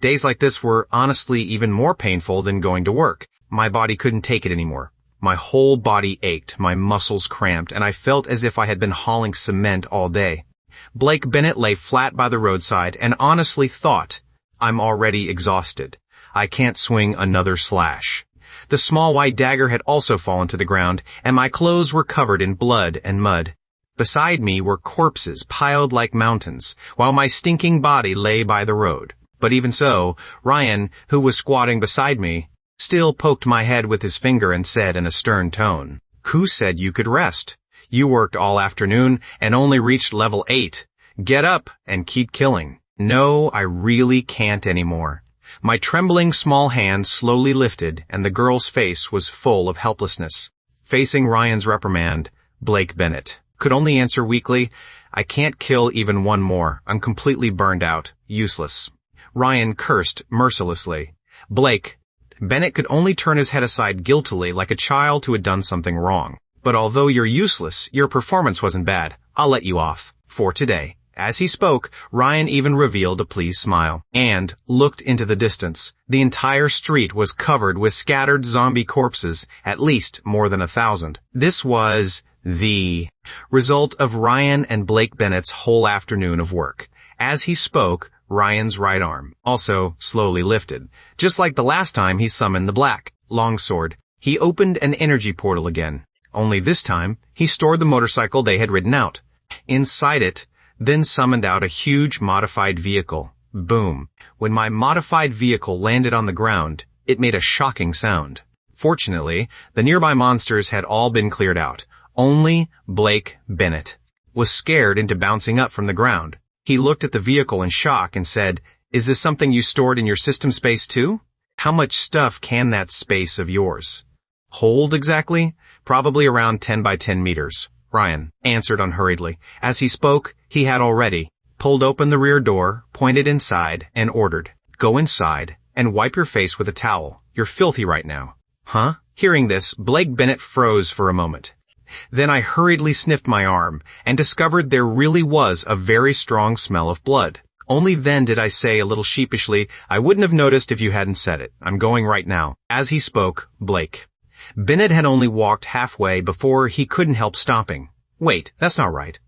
Days like this were honestly even more painful than going to work. My body couldn't take it anymore. My whole body ached, my muscles cramped, and I felt as if I had been hauling cement all day. Blake Bennett lay flat by the roadside and honestly thought, I'm already exhausted. I can't swing another slash. The small white dagger had also fallen to the ground, and my clothes were covered in blood and mud. Beside me were corpses piled like mountains, while my stinking body lay by the road. But even so, Ryan, who was squatting beside me, still poked my head with his finger and said in a stern tone, Who said you could rest? You worked all afternoon and only reached level 8. Get up and keep killing. No, I really can't anymore. My trembling small hand slowly lifted, and the girl's face was full of helplessness. Facing Ryan's reprimand, Blake Bennett could only answer weakly, I can't kill even one more. I'm completely burned out. Useless. Ryan cursed mercilessly. Bennett could only turn his head aside guiltily like a child who had done something wrong. But although you're useless, your performance wasn't bad. I'll let you off. For today. As he spoke, Ryan even revealed a pleased smile and looked into the distance. The entire street was covered with scattered zombie corpses, at least more than 1,000. This was the result of Ryan and Blake Bennett's whole afternoon of work. As he spoke, Ryan's right arm also slowly lifted. Just like the last time he summoned the black longsword, he opened an energy portal again. Only this time, he stored the motorcycle they had ridden out. Inside it, then summoned out a huge modified vehicle. Boom. When my modified vehicle landed on the ground, it made a shocking sound. Fortunately, the nearby monsters had all been cleared out. Only Blake Bennett was scared into bouncing up from the ground. He looked at the vehicle in shock and said, Is this something you stored in your system space too? How much stuff can that space of yours hold exactly? Probably around 10 by 10 meters. Ryan answered unhurriedly. As he spoke, he had already pulled open the rear door, pointed inside, and ordered, Go inside and wipe your face with a towel. You're filthy right now. Huh? Hearing this, Blake Bennett froze for a moment. Then I hurriedly sniffed my arm and discovered there really was a very strong smell of blood. Only then did I say a little sheepishly, I wouldn't have noticed if you hadn't said it. I'm going right now. As he spoke, Blake Bennett had only walked halfway before he couldn't help stopping. Wait, that's not right.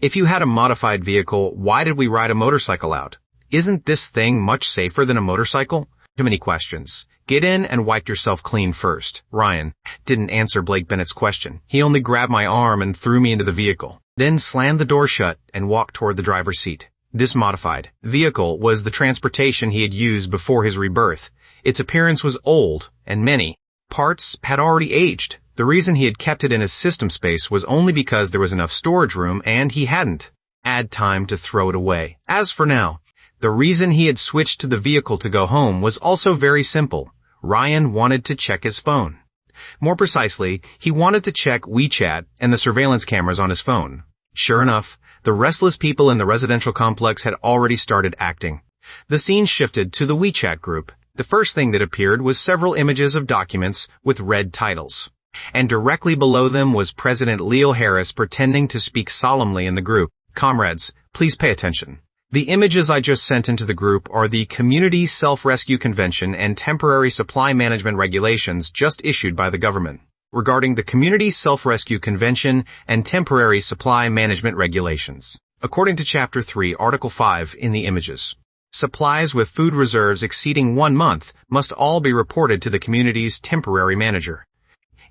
If you had a modified vehicle, why did we ride a motorcycle out? Isn't this thing much safer than a motorcycle? Too many questions. Get in and wipe yourself clean first. Ryan didn't answer Blake Bennett's question. He only grabbed my arm and threw me into the vehicle, then slammed the door shut and walked toward the driver's seat. This modified vehicle was the transportation he had used before his rebirth. Its appearance was old, and many parts had already aged. The reason he had kept it in his system space was only because there was enough storage room and he hadn't had time to throw it away. As for now, the reason he had switched to the vehicle to go home was also very simple. Ryan wanted to check his phone. More precisely, he wanted to check WeChat and the surveillance cameras on his phone. Sure enough, the restless people in the residential complex had already started acting. The scene shifted to the WeChat group. The first thing that appeared was several images of documents with red titles. And directly below them was President Leo Harris pretending to speak solemnly in the group. Comrades, please pay attention. The images I just sent into the group are the Community Self-Rescue Convention and Temporary Supply Management Regulations just issued by the government. regarding the Community Self-Rescue Convention and Temporary Supply Management Regulations. According to Chapter 3, Article 5 in the images, supplies with food reserves exceeding 1 month must all be reported to the community's temporary manager,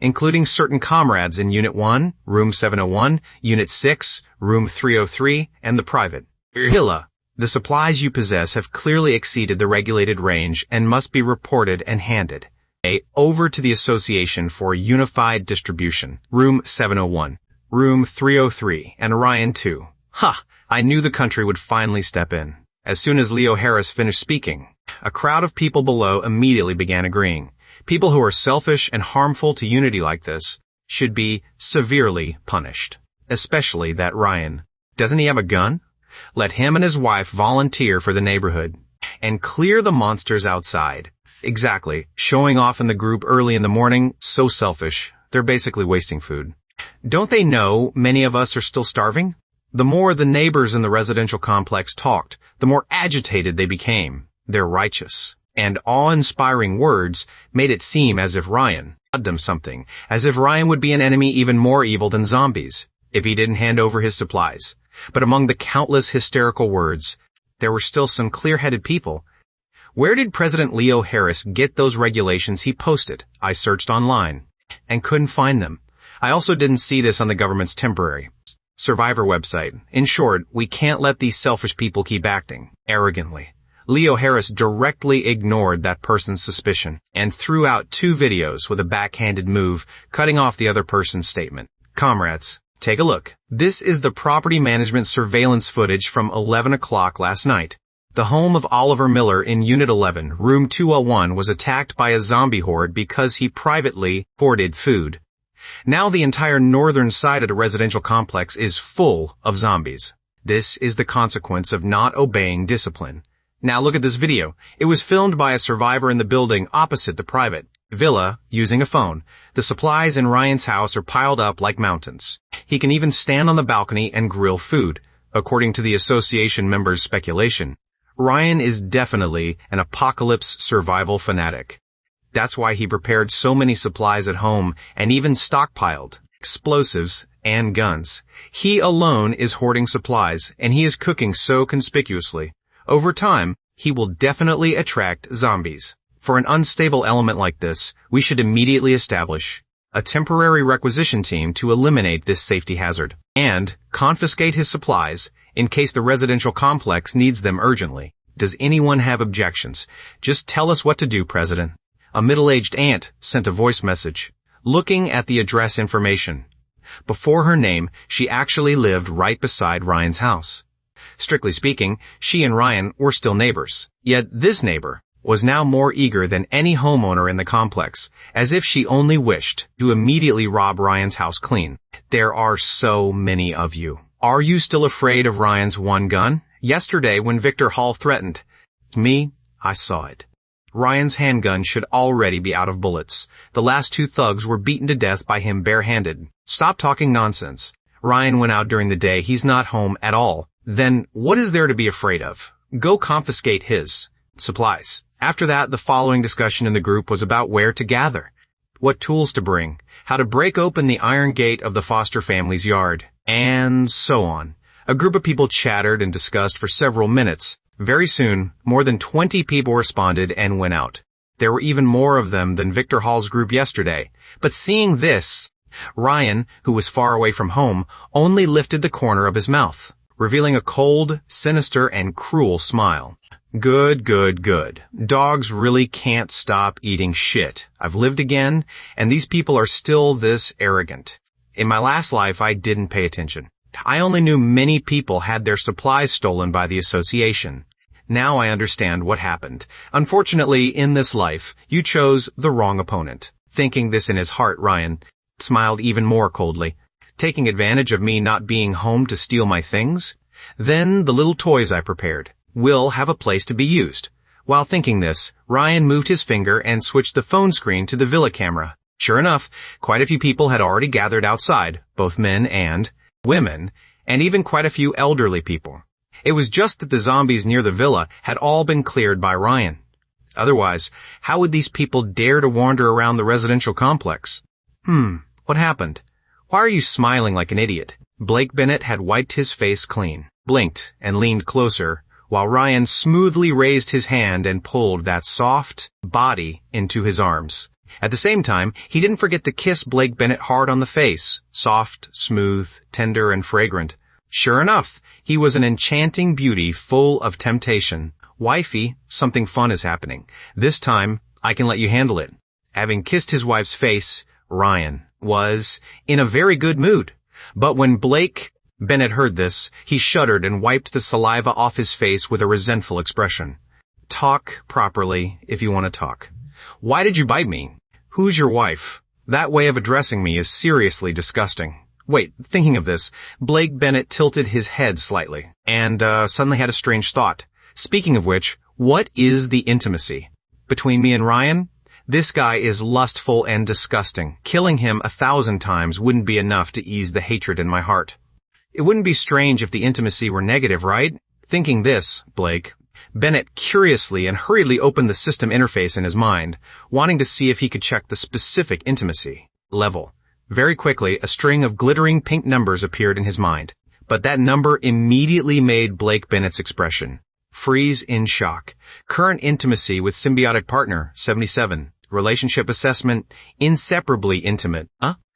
including certain comrades in Unit 1, Room 701, Unit 6, Room 303, and the private villa. The supplies you possess have clearly exceeded the regulated range and must be reported and handed over to the Association for Unified Distribution, Room 701, Room 303, and Orion 2. I knew the country would finally step in. As soon as Leo Harris finished speaking, a crowd of people below immediately began agreeing. People who are selfish and harmful to unity like this should be severely punished. Especially that Ryan. Doesn't he have a gun? Let him and his wife volunteer for the neighborhood and clear the monsters outside. Exactly. Showing off in the group early in the morning, so selfish. They're basically wasting food. Don't they know many of us are still starving? The more the neighbors in the residential complex talked, the more agitated they became. Their righteous and awe-inspiring words made it seem as if Ryan had them something, as if Ryan would be an enemy even more evil than zombies if he didn't hand over his supplies. But among the countless hysterical words, there were still some clear-headed people. Where did President Leo Harris get those regulations he posted? I searched online and couldn't find them. I also didn't see this on the government's temporary survivor website. In short, we can't let these selfish people keep acting arrogantly. Leo Harris directly ignored that person's suspicion and threw out 2 videos with a backhanded move, cutting off the other person's statement. Comrades, take a look. This is the property management surveillance footage from 11 o'clock last night. The home of Oliver Miller in Unit 11, Room 201, was attacked by a zombie horde because he privately hoarded food. Now the entire northern side of the residential complex is full of zombies. This is the consequence of not obeying discipline. Now look at this video. It was filmed by a survivor in the building opposite the private villa using a phone. The supplies in Ryan's house are piled up like mountains. He can even stand on the balcony and grill food. According to the association members' speculation, Ryan is definitely an apocalypse survival fanatic. That's why he prepared so many supplies at home and even stockpiled explosives and guns. He alone is hoarding supplies, and he is cooking so conspicuously. Over time, he will definitely attract zombies. For an unstable element like this, we should immediately establish a temporary requisition team to eliminate this safety hazard and confiscate his supplies in case the residential complex needs them urgently. Does anyone have objections? Just tell us what to do, President. A middle-aged aunt sent a voice message. Looking at the address information. Before her name, she actually lived right beside Ryan's house. Strictly speaking, she and Ryan were still neighbors. Yet this neighbor was now more eager than any homeowner in the complex, as if she only wished to immediately rob Ryan's house clean. There are so many of you. Are you still afraid of Ryan's one gun? Yesterday, when Victor Hall threatened me, I saw it. Ryan's handgun should already be out of bullets. The last 2 thugs were beaten to death by him barehanded. Stop talking nonsense. Ryan went out during the day. He's not home at all. Then what is there to be afraid of? Go confiscate his supplies. After that, the following discussion in the group was about where to gather, what tools to bring, how to break open the iron gate of the Foster family's yard, and so on. A group of people chattered and discussed for several minutes. Very soon, more than 20 people responded and went out. There were even more of them than Victor Hall's group yesterday. But seeing this, Ryan, who was far away from home, only lifted the corner of his mouth, revealing a cold, sinister, and cruel smile. Good. Dogs really can't stop eating shit. I've lived again, and these people are still this arrogant. In my last life, I didn't pay attention. I only knew many people had their supplies stolen by the association. Now I understand what happened. Unfortunately, in this life, you chose the wrong opponent. Thinking this in his heart, Ryan smiled even more coldly. Taking advantage of me not being home to steal my things? Then the little toys I prepared will have a place to be used. While thinking this, Ryan moved his finger and switched the phone screen to the villa camera. Sure enough, quite a few people had already gathered outside, both men and women, and even quite a few elderly people. It was just that the zombies near the villa had all been cleared by Ryan. Otherwise, how would these people dare to wander around the residential complex? What happened? Why are you smiling like an idiot? Blake Bennett had wiped his face clean, blinked, and leaned closer, while Ryan smoothly raised his hand and pulled that soft body into his arms. At the same time, he didn't forget to kiss Blake Bennett hard on the face, soft, smooth, tender, and fragrant. Sure enough, he was an enchanting beauty full of temptation. Wifey, something fun is happening. This time, I can let you handle it. Having kissed his wife's face, Ryan was in a very good mood. But when Blake Bennett heard this, he shuddered and wiped the saliva off his face with a resentful expression. Talk properly if you want to talk. Why did you bite me? Who's your wife? That way of addressing me is seriously disgusting. Wait, thinking of this, Blake Bennett tilted his head slightly and suddenly had a strange thought. Speaking of which, what is the intimacy? Between me and Ryan? This guy is lustful and disgusting. Killing him 1,000 times wouldn't be enough to ease the hatred in my heart. It wouldn't be strange if the intimacy were negative, right? Thinking this, Blake Bennett curiously and hurriedly opened the system interface in his mind, wanting to see if he could check the specific intimacy level. Very quickly, a string of glittering pink numbers appeared in his mind, but that number immediately made Blake Bennett's expression freeze in shock. Current intimacy with symbiotic partner, 77. Relationship assessment, inseparably intimate.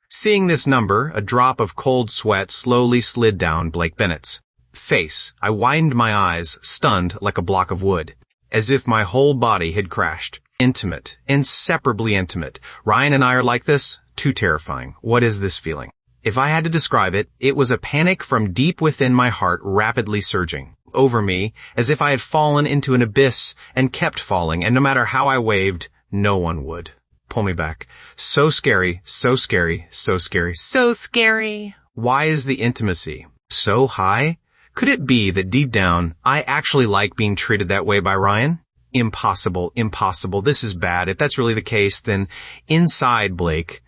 Seeing this number, a drop of cold sweat slowly slid down Blake Bennett's face. I widened my eyes, stunned like a block of wood, as if my whole body had crashed. Intimate, inseparably intimate. Ryan and I are like this? Too terrifying. What is this feeling? If I had to describe it, it was a panic from deep within my heart rapidly surging over me, as if I had fallen into an abyss and kept falling, and no matter how I waved, no one would pull me back. So scary, so scary, so scary, so scary. Why is the intimacy so high? Could it be that deep down, I actually like being treated that way by Ryan? Impossible, impossible. This is bad. If that's really the case, then inside Blake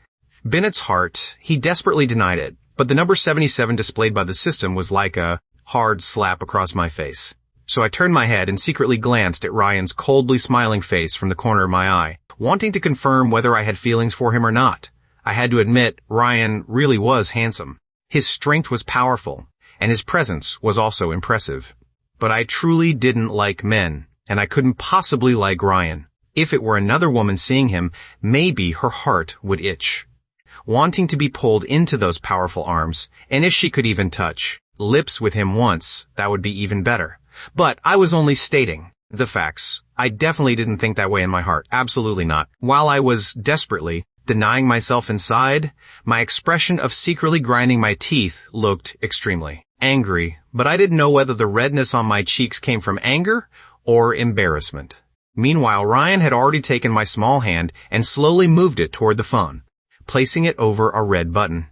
Bennett's heart, he desperately denied it, but the number 77 displayed by the system was like a hard slap across my face. So I turned my head and secretly glanced at Ryan's coldly smiling face from the corner of my eye, wanting to confirm whether I had feelings for him or not. I had to admit, Ryan really was handsome. His strength was powerful, and his presence was also impressive. But I truly didn't like men, and I couldn't possibly like Ryan. If it were another woman seeing him, maybe her heart would itch, wanting to be pulled into those powerful arms, and if she could even touch lips with him once, that would be even better. But I was only stating the facts. I definitely didn't think that way in my heart. Absolutely not. While I was desperately denying myself inside, my expression of secretly grinding my teeth looked extremely angry, but I didn't know whether the redness on my cheeks came from anger or embarrassment. Meanwhile, Ryan had already taken my small hand and slowly moved it toward the phone, placing it over a red button.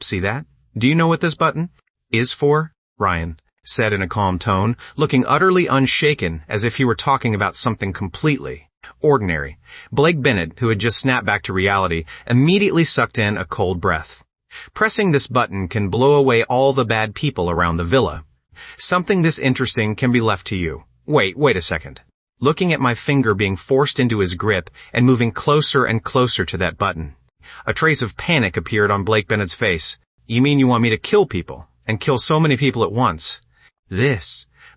See that? Do you know what this button is for? Ryan said in a calm tone, looking utterly unshaken as if he were talking about something completely ordinary. Blake Bennett, who had just snapped back to reality, immediately sucked in a cold breath. Pressing this button can blow away all the bad people around the villa. Something this interesting can be left to you. Wait a second. Looking at my finger being forced into his grip and moving closer and closer to that button. A trace of panic appeared on Blake Bennett's face. You mean you want me to kill people, and kill so many people at once?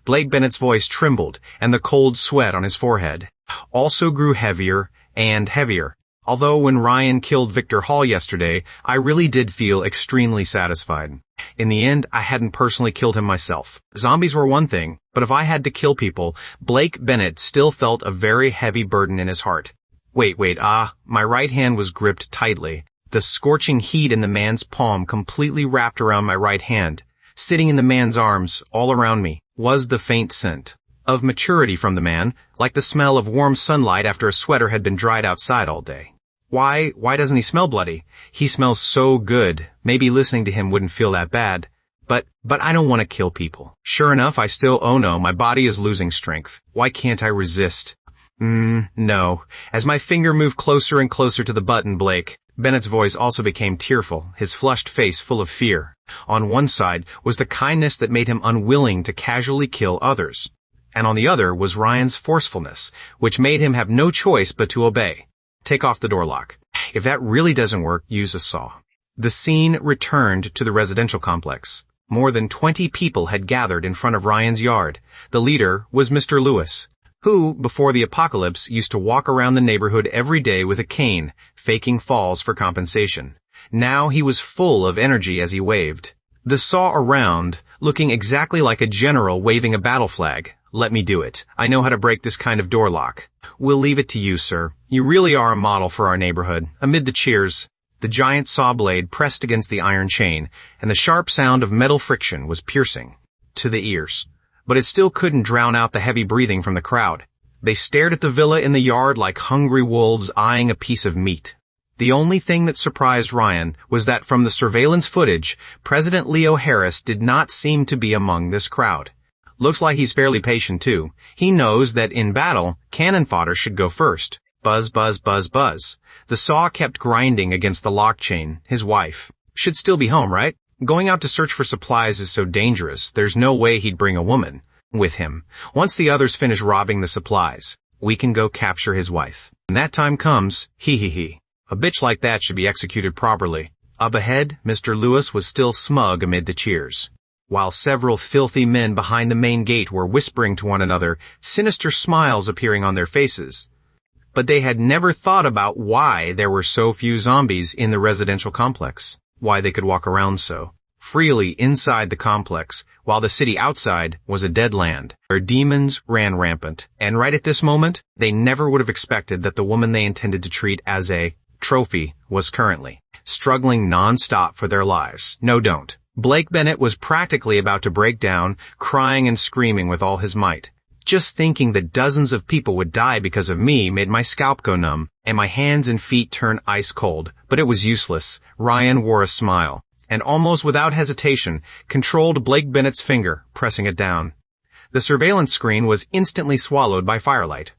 Blake Bennett's voice trembled, and the cold sweat on his forehead also grew heavier and heavier. Although when Ryan killed Victor Hall yesterday, I really did feel extremely satisfied. In the end, I hadn't personally killed him myself. Zombies were one thing, but if I had to kill people, Blake Bennett still felt a very heavy burden in his heart. My right hand was gripped tightly. The scorching heat in the man's palm completely wrapped around my right hand. Sitting in the man's arms, all around me, was the faint scent of maturity from the man, like the smell of warm sunlight after a sweater had been dried outside all day. Why doesn't he smell bloody? He smells so good. Maybe listening to him wouldn't feel that bad. But I don't want to kill people. Sure enough, oh no, my body is losing strength. Why can't I resist? No. As my finger moved closer and closer to the button, Blake Bennett's voice also became tearful, his flushed face full of fear. On one side was the kindness that made him unwilling to casually kill others, and on the other was Ryan's forcefulness, which made him have no choice but to obey. Take off the door lock. If that really doesn't work, use a saw. The scene returned to the residential complex. More than 20 people had gathered in front of Ryan's yard. The leader was Mr. Lewis, who, before the apocalypse, used to walk around the neighborhood every day with a cane, faking falls for compensation. Now he was full of energy as he waved. The saw around, looking exactly like a general waving a battle flag. Let me do it. I know how to break this kind of door lock. We'll leave it to you, sir. You really are a model for our neighborhood. Amid the cheers, the giant saw blade pressed against the iron chain, and the sharp sound of metal friction was piercing to the ears. But it still couldn't drown out the heavy breathing from the crowd. They stared at the villa in the yard like hungry wolves eyeing a piece of meat. The only thing that surprised Ryan was that from the surveillance footage, President Leo Harris did not seem to be among this crowd. Looks like he's fairly patient too. He knows that in battle, cannon fodder should go first. Buzz, buzz, buzz, buzz. The saw kept grinding against the lock chain. His wife should still be home, right? Going out to search for supplies is so dangerous. There's no way he'd bring a woman with him. Once the others finish robbing the supplies, we can go capture his wife. When that time comes, he. A bitch like that should be executed properly. Up ahead, Mr. Lewis was still smug amid the cheers. While several filthy men behind the main gate were whispering to one another, sinister smiles appearing on their faces. But they had never thought about why there were so few zombies in the residential complex, why they could walk around so freely inside the complex, while the city outside was a dead land, where demons ran rampant. And right at this moment, they never would have expected that the woman they intended to treat as a trophy was currently struggling non-stop for their lives. No, don't. Blake Bennett was practically about to break down, crying and screaming with all his might. Just thinking that dozens of people would die because of me made my scalp go numb, and my hands and feet turn ice cold. But it was useless. Ryan wore a smile, and almost without hesitation, controlled Blake Bennett's finger, pressing it down. The surveillance screen was instantly swallowed by firelight.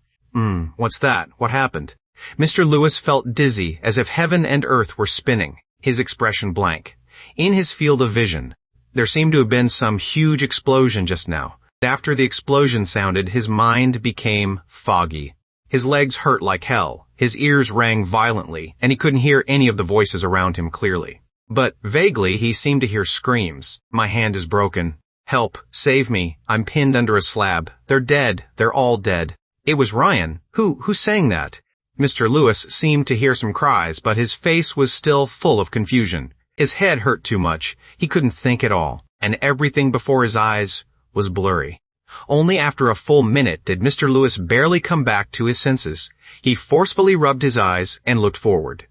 What's that? What happened? Mr. Lewis felt dizzy, as if heaven and earth were spinning, his expression blank. In his field of vision, there seemed to have been some huge explosion just now. After the explosion sounded, his mind became foggy. His legs hurt like hell, his ears rang violently, and he couldn't hear any of the voices around him clearly. But vaguely he seemed to hear screams. My hand is broken. Help, save me. I'm pinned under a slab. They're dead. They're all dead. It was Ryan. Who sang that? Mr. Lewis seemed to hear some cries, but his face was still full of confusion. His head hurt too much. He couldn't think at all, and everything before his eyes was blurry. Only after a full minute did Mr. Lewis barely come back to his senses. He forcefully rubbed his eyes and looked forward.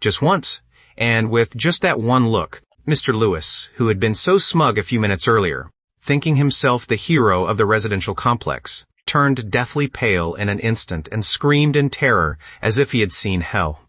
Just once. And with just that one look, Mr. Lewis, who had been so smug a few minutes earlier, thinking himself the hero of the residential complex, turned deathly pale in an instant and screamed in terror as if he had seen hell.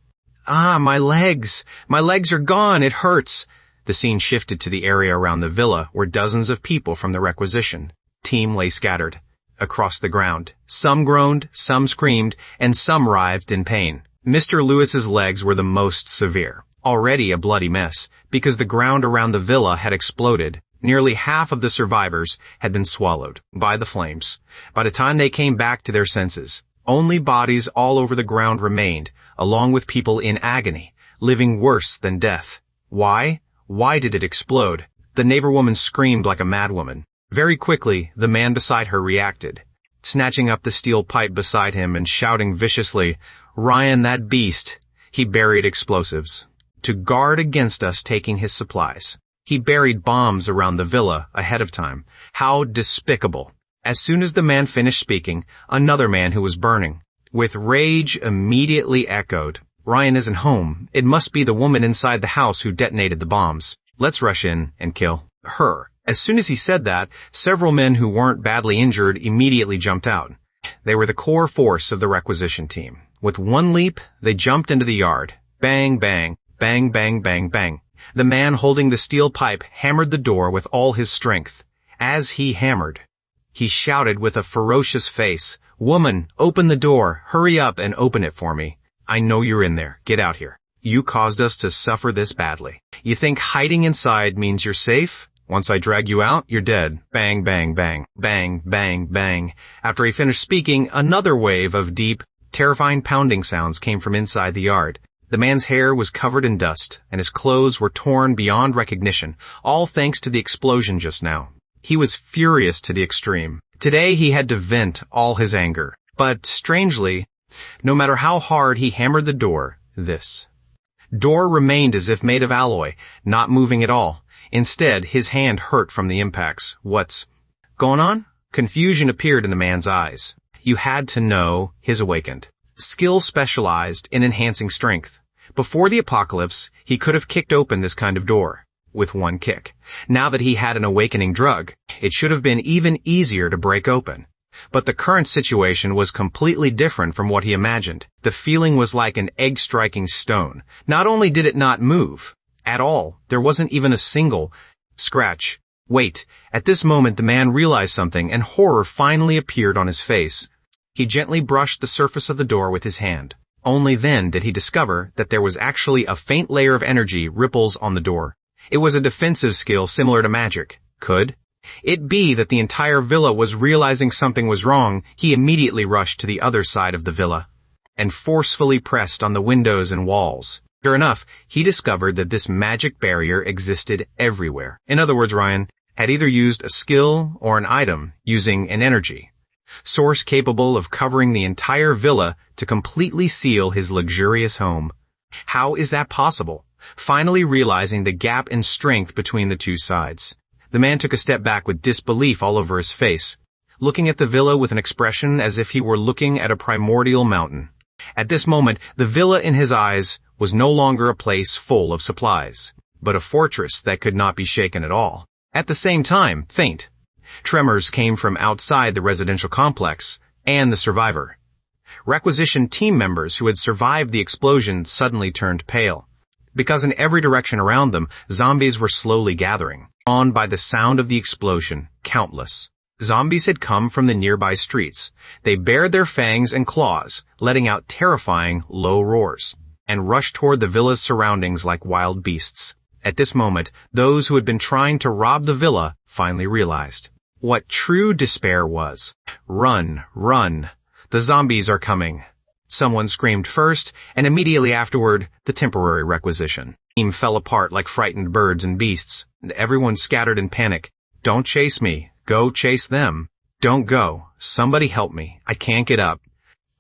My legs! My legs are gone! It hurts! The scene shifted to the area around the villa where dozens of people from the requisition team lay scattered across the ground. Some groaned, some screamed, and some writhed in pain. Mr. Lewis's legs were the most severe, already a bloody mess, because the ground around the villa had exploded. Nearly half of the survivors had been swallowed by the flames. By the time they came back to their senses, only bodies all over the ground remained, along with people in agony, living worse than death. Why? Why did it explode? The neighbor woman screamed like a madwoman. Very quickly, the man beside her reacted, snatching up the steel pipe beside him and shouting viciously, "Ryan, that beast!" He buried explosives to guard against us taking his supplies. He buried bombs around the villa ahead of time. How despicable. As soon as the man finished speaking, another man who was burning, with rage, immediately echoed, "Ryan isn't home. It must be the woman inside the house who detonated the bombs. Let's rush in and kill her." As soon as he said that, several men who weren't badly injured immediately jumped out. They were the core force of the requisition team. With one leap, they jumped into the yard. Bang, bang, bang, bang, bang, bang. The man holding the steel pipe hammered the door with all his strength. As he hammered, he shouted with a ferocious face, "Woman, open the door. Hurry up and open it for me. I know you're in there. Get out here. You caused us to suffer this badly. You think hiding inside means you're safe? Once I drag you out, you're dead." Bang, bang, bang, bang, bang, bang. After he finished speaking, another wave of deep, terrifying pounding sounds came from inside the yard. The man's hair was covered in dust, and his clothes were torn beyond recognition, all thanks to the explosion just now. He was furious to the extreme. Today he had to vent all his anger. But strangely, no matter how hard he hammered the door, this door remained as if made of alloy, not moving at all. Instead, his hand hurt from the impacts. What's going on? Confusion appeared in the man's eyes. You had to know his awakened. Skill specialized in enhancing strength. Before the apocalypse, he could have kicked open this kind of door with one kick. Now that he had an awakening drug, it should have been even easier to break open. But the current situation was completely different from what he imagined. The feeling was like an egg striking stone. Not only did it not move at all, there wasn't even a single scratch. Wait, at this moment the man realized something, and horror finally appeared on his face. He gently brushed the surface of the door with his hand. Only then did he discover that there was actually a faint layer of energy ripples on the door. It was a defensive skill similar to magic. Could it be that the entire villa was realizing something was wrong? He immediately rushed to the other side of the villa and forcefully pressed on the windows and walls. Sure enough, he discovered that this magic barrier existed everywhere. In other words, Ryan had either used a skill or an item using an energy source capable of covering the entire villa to completely seal his luxurious home. How is that possible? Finally realizing the gap in strength between the two sides, the man took a step back with disbelief all over his face, looking at the villa with an expression as if he were looking at a primordial mountain. At this moment, the villa in his eyes was no longer a place full of supplies, but a fortress that could not be shaken at all. At the same time, faint tremors came from outside the residential complex and the survivor. Requisition team members who had survived the explosion suddenly turned pale, because in every direction around them, zombies were slowly gathering. Drawn by the sound of the explosion, countless zombies had come from the nearby streets. They bared their fangs and claws, letting out terrifying, low roars, and rushed toward the villa's surroundings like wild beasts. At this moment, those who had been trying to rob the villa finally realized what true despair was. Run, run. The zombies are coming. Someone screamed first, and immediately afterward, the temporary requisition team fell apart like frightened birds and beasts, and everyone scattered in panic. Don't chase me. Go chase them. Don't go. Somebody help me. I can't get up.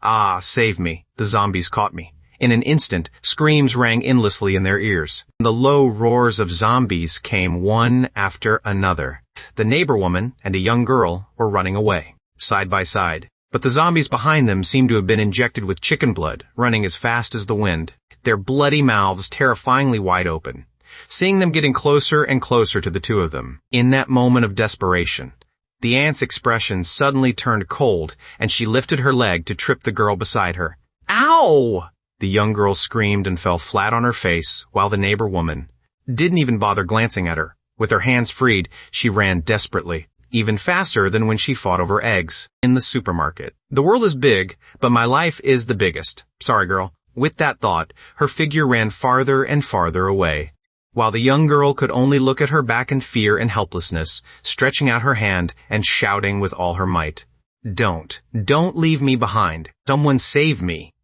Ah, save me. The zombies caught me. In an instant, screams rang endlessly in their ears. The low roars of zombies came one after another. The neighbor woman and a young girl were running away, side by side. But the zombies behind them seemed to have been injected with chicken blood, running as fast as the wind, their bloody mouths terrifyingly wide open. Seeing them getting closer and closer to the two of them, in that moment of desperation, the aunt's expression suddenly turned cold, and she lifted her leg to trip the girl beside her. Ow! The young girl screamed and fell flat on her face, while the neighbor woman didn't even bother glancing at her. With her hands freed, she ran desperately, even faster than when she fought over eggs in the supermarket. The world is big, but my life is the biggest. Sorry, girl. With that thought, her figure ran farther and farther away, while the young girl could only look at her back in fear and helplessness, stretching out her hand and shouting with all her might. Don't leave me behind. Someone save me.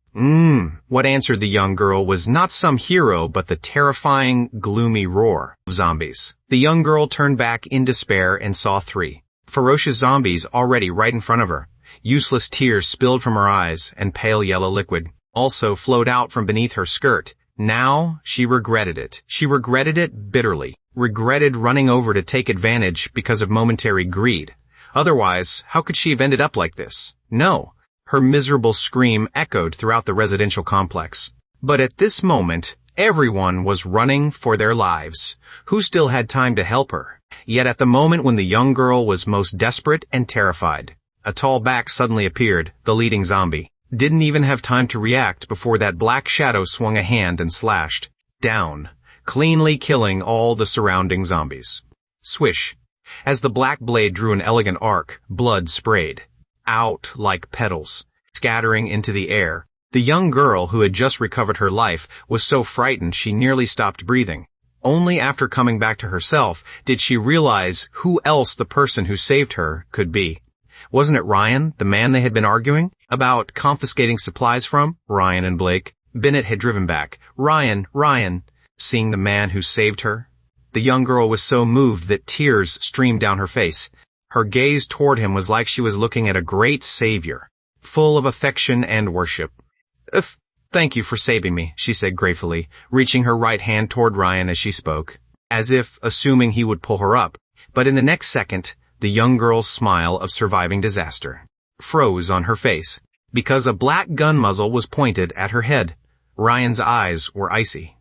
What answered the young girl was not some hero, but the terrifying, gloomy roar of zombies. The young girl turned back in despair and saw 3 ferocious zombies already right in front of her. Useless tears spilled from her eyes, and pale yellow liquid also flowed out from beneath her skirt. Now she regretted it. She regretted it bitterly. Regretted running over to take advantage because of momentary greed. Otherwise, how could she have ended up like this? No. Her miserable scream echoed throughout the residential complex. But at this moment, everyone was running for their lives. Who still had time to help her? Yet at the moment when the young girl was most desperate and terrified, a tall back suddenly appeared, the leading zombie. Didn't even have time to react before that black shadow swung a hand and slashed down, cleanly killing all the surrounding zombies. Swish. As the black blade drew an elegant arc, blood sprayed out like petals, scattering into the air. The young girl, who had just recovered her life, was so frightened she nearly stopped breathing. Only after coming back to herself did she realize who else the person who saved her could be. Wasn't it Ryan, the man they had been arguing about confiscating supplies from? Ryan and Blake. Bennett had driven back. "Ryan, Ryan," seeing the man who saved her. The young girl was so moved that tears streamed down her face. Her gaze toward him was like she was looking at a great savior, full of affection and worship. Thank you for saving me," she said gratefully, reaching her right hand toward Ryan as she spoke, as if assuming he would pull her up. But in the next second, the young girl's smile of surviving disaster froze on her face, because a black gun muzzle was pointed at her head. Ryan's eyes were icy,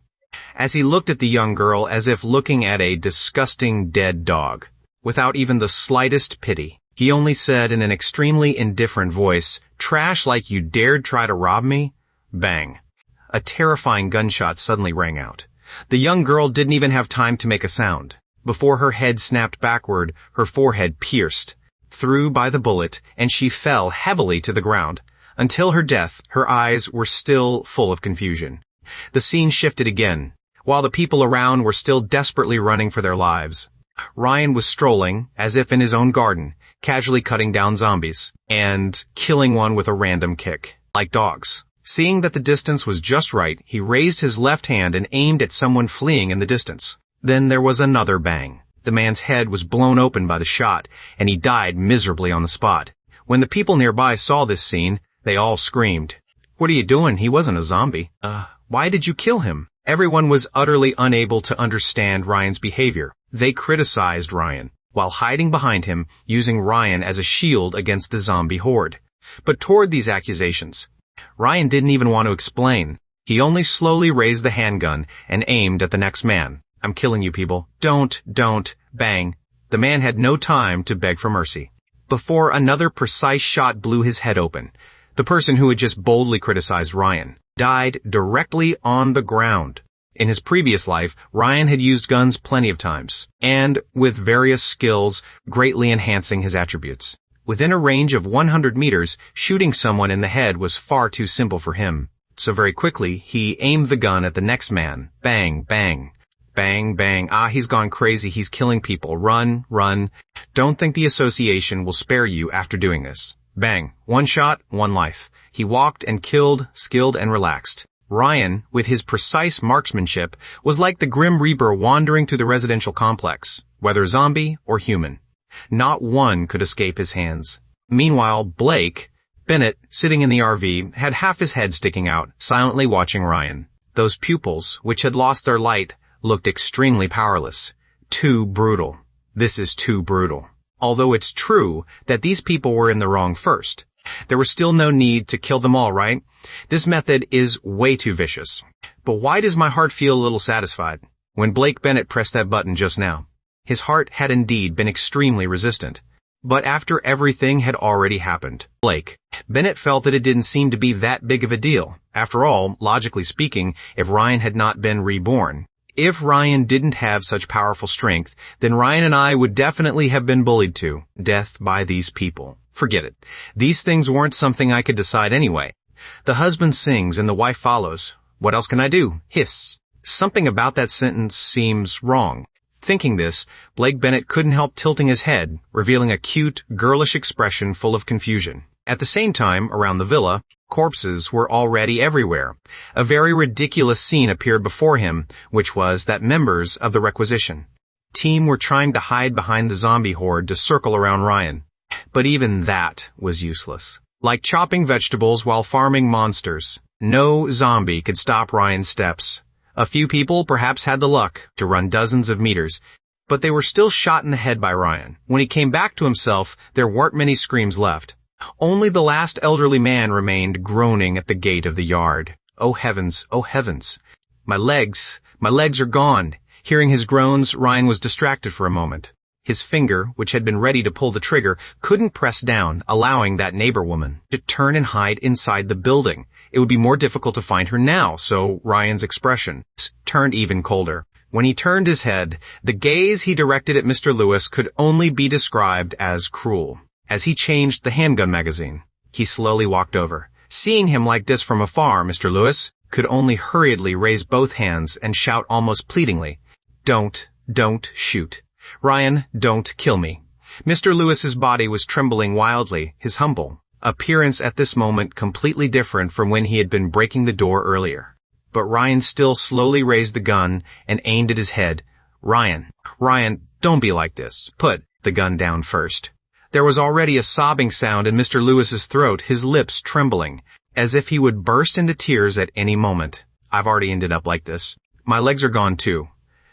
as he looked at the young girl as if looking at a disgusting dead dog. Without even the slightest pity, he only said in an extremely indifferent voice, "Trash like you dared try to rob me?" Bang. A terrifying gunshot suddenly rang out. The young girl didn't even have time to make a sound. Before her head snapped backward, her forehead pierced through by the bullet, and she fell heavily to the ground. Until her death, her eyes were still full of confusion. The scene shifted again, while the people around were still desperately running for their lives. Ryan was strolling, as if in his own garden, casually cutting down zombies, and killing one with a random kick, like dogs. Seeing that the distance was just right, he raised his left hand and aimed at someone fleeing in the distance. Then there was another bang. The man's head was blown open by the shot, and he died miserably on the spot. When the people nearby saw this scene, they all screamed. "What are you doing? He wasn't a zombie. Why did you kill him?" Everyone was utterly unable to understand Ryan's behavior. They criticized Ryan, while hiding behind him, using Ryan as a shield against the zombie horde. But toward these accusations, Ryan didn't even want to explain. He only slowly raised the handgun and aimed at the next man. "I'm killing you people. Don't, bang." The man had no time to beg for mercy. Before another precise shot blew his head open, the person who had just boldly criticized Ryan died directly on the ground. In his previous life, Ryan had used guns plenty of times, and with various skills greatly enhancing his attributes. Within a range of 100 meters, shooting someone in the head was far too simple for him. So very quickly, he aimed the gun at the next man. Bang, bang. Bang, bang. He's gone crazy. He's killing people. Run, run. Don't think the association will spare you after doing this. Bang. One shot, one life. He walked and killed, skilled and relaxed. Ryan, with his precise marksmanship, was like the Grim Reaper wandering through the residential complex, whether zombie or human. Not one could escape his hands. Meanwhile, Bennett, sitting in the RV, had half his head sticking out, silently watching Ryan. Those pupils, which had lost their light, looked extremely powerless. Too brutal. This is too brutal. Although it's true that these people were in the wrong first, there was still no need to kill them all, right? This method is way too vicious. But why does my heart feel a little satisfied? When Blake Bennett pressed that button just now, his heart had indeed been extremely resistant. But after everything had already happened, Bennett felt that it didn't seem to be that big of a deal. After all, logically speaking, if Ryan had not been reborn, if Ryan didn't have such powerful strength, then Ryan and I would definitely have been bullied to death by these people. Forget it. These things weren't something I could decide anyway. The husband sings and the wife follows. What else can I do? Hiss. Something about that sentence seems wrong. Thinking this, Blake Bennett couldn't help tilting his head, revealing a cute, girlish expression full of confusion. At the same time, around the villa, corpses were already everywhere. A very ridiculous scene appeared before him, which was that members of the Requisition team were trying to hide behind the zombie horde to circle around Ryan. But even that was useless. Like chopping vegetables while farming monsters, no zombie could stop Ryan's steps. A few people perhaps had the luck to run dozens of meters, but they were still shot in the head by Ryan. When he came back to himself, there weren't many screams left. Only the last elderly man remained groaning at the gate of the yard. Oh heavens, oh heavens. My legs are gone. Hearing his groans, Ryan was distracted for a moment. His finger, which had been ready to pull the trigger, couldn't press down, allowing that neighbor woman to turn and hide inside the building. It would be more difficult to find her now, so Ryan's expression turned even colder. When he turned his head, the gaze he directed at Mr. Lewis could only be described as cruel. As he changed the handgun magazine, he slowly walked over. Seeing him like this from afar, Mr. Lewis could only hurriedly raise both hands and shout almost pleadingly, Don't shoot. Ryan, don't kill me. Mr. Lewis's body was trembling wildly, his humble, appearance at this moment completely different from when he had been breaking the door earlier. But Ryan still slowly raised the gun and aimed at his head. Ryan, don't be like this. Put the gun down first. There was already a sobbing sound in Mr. Lewis's throat, his lips trembling, as if he would burst into tears at any moment. I've already ended up like this. My legs are gone too.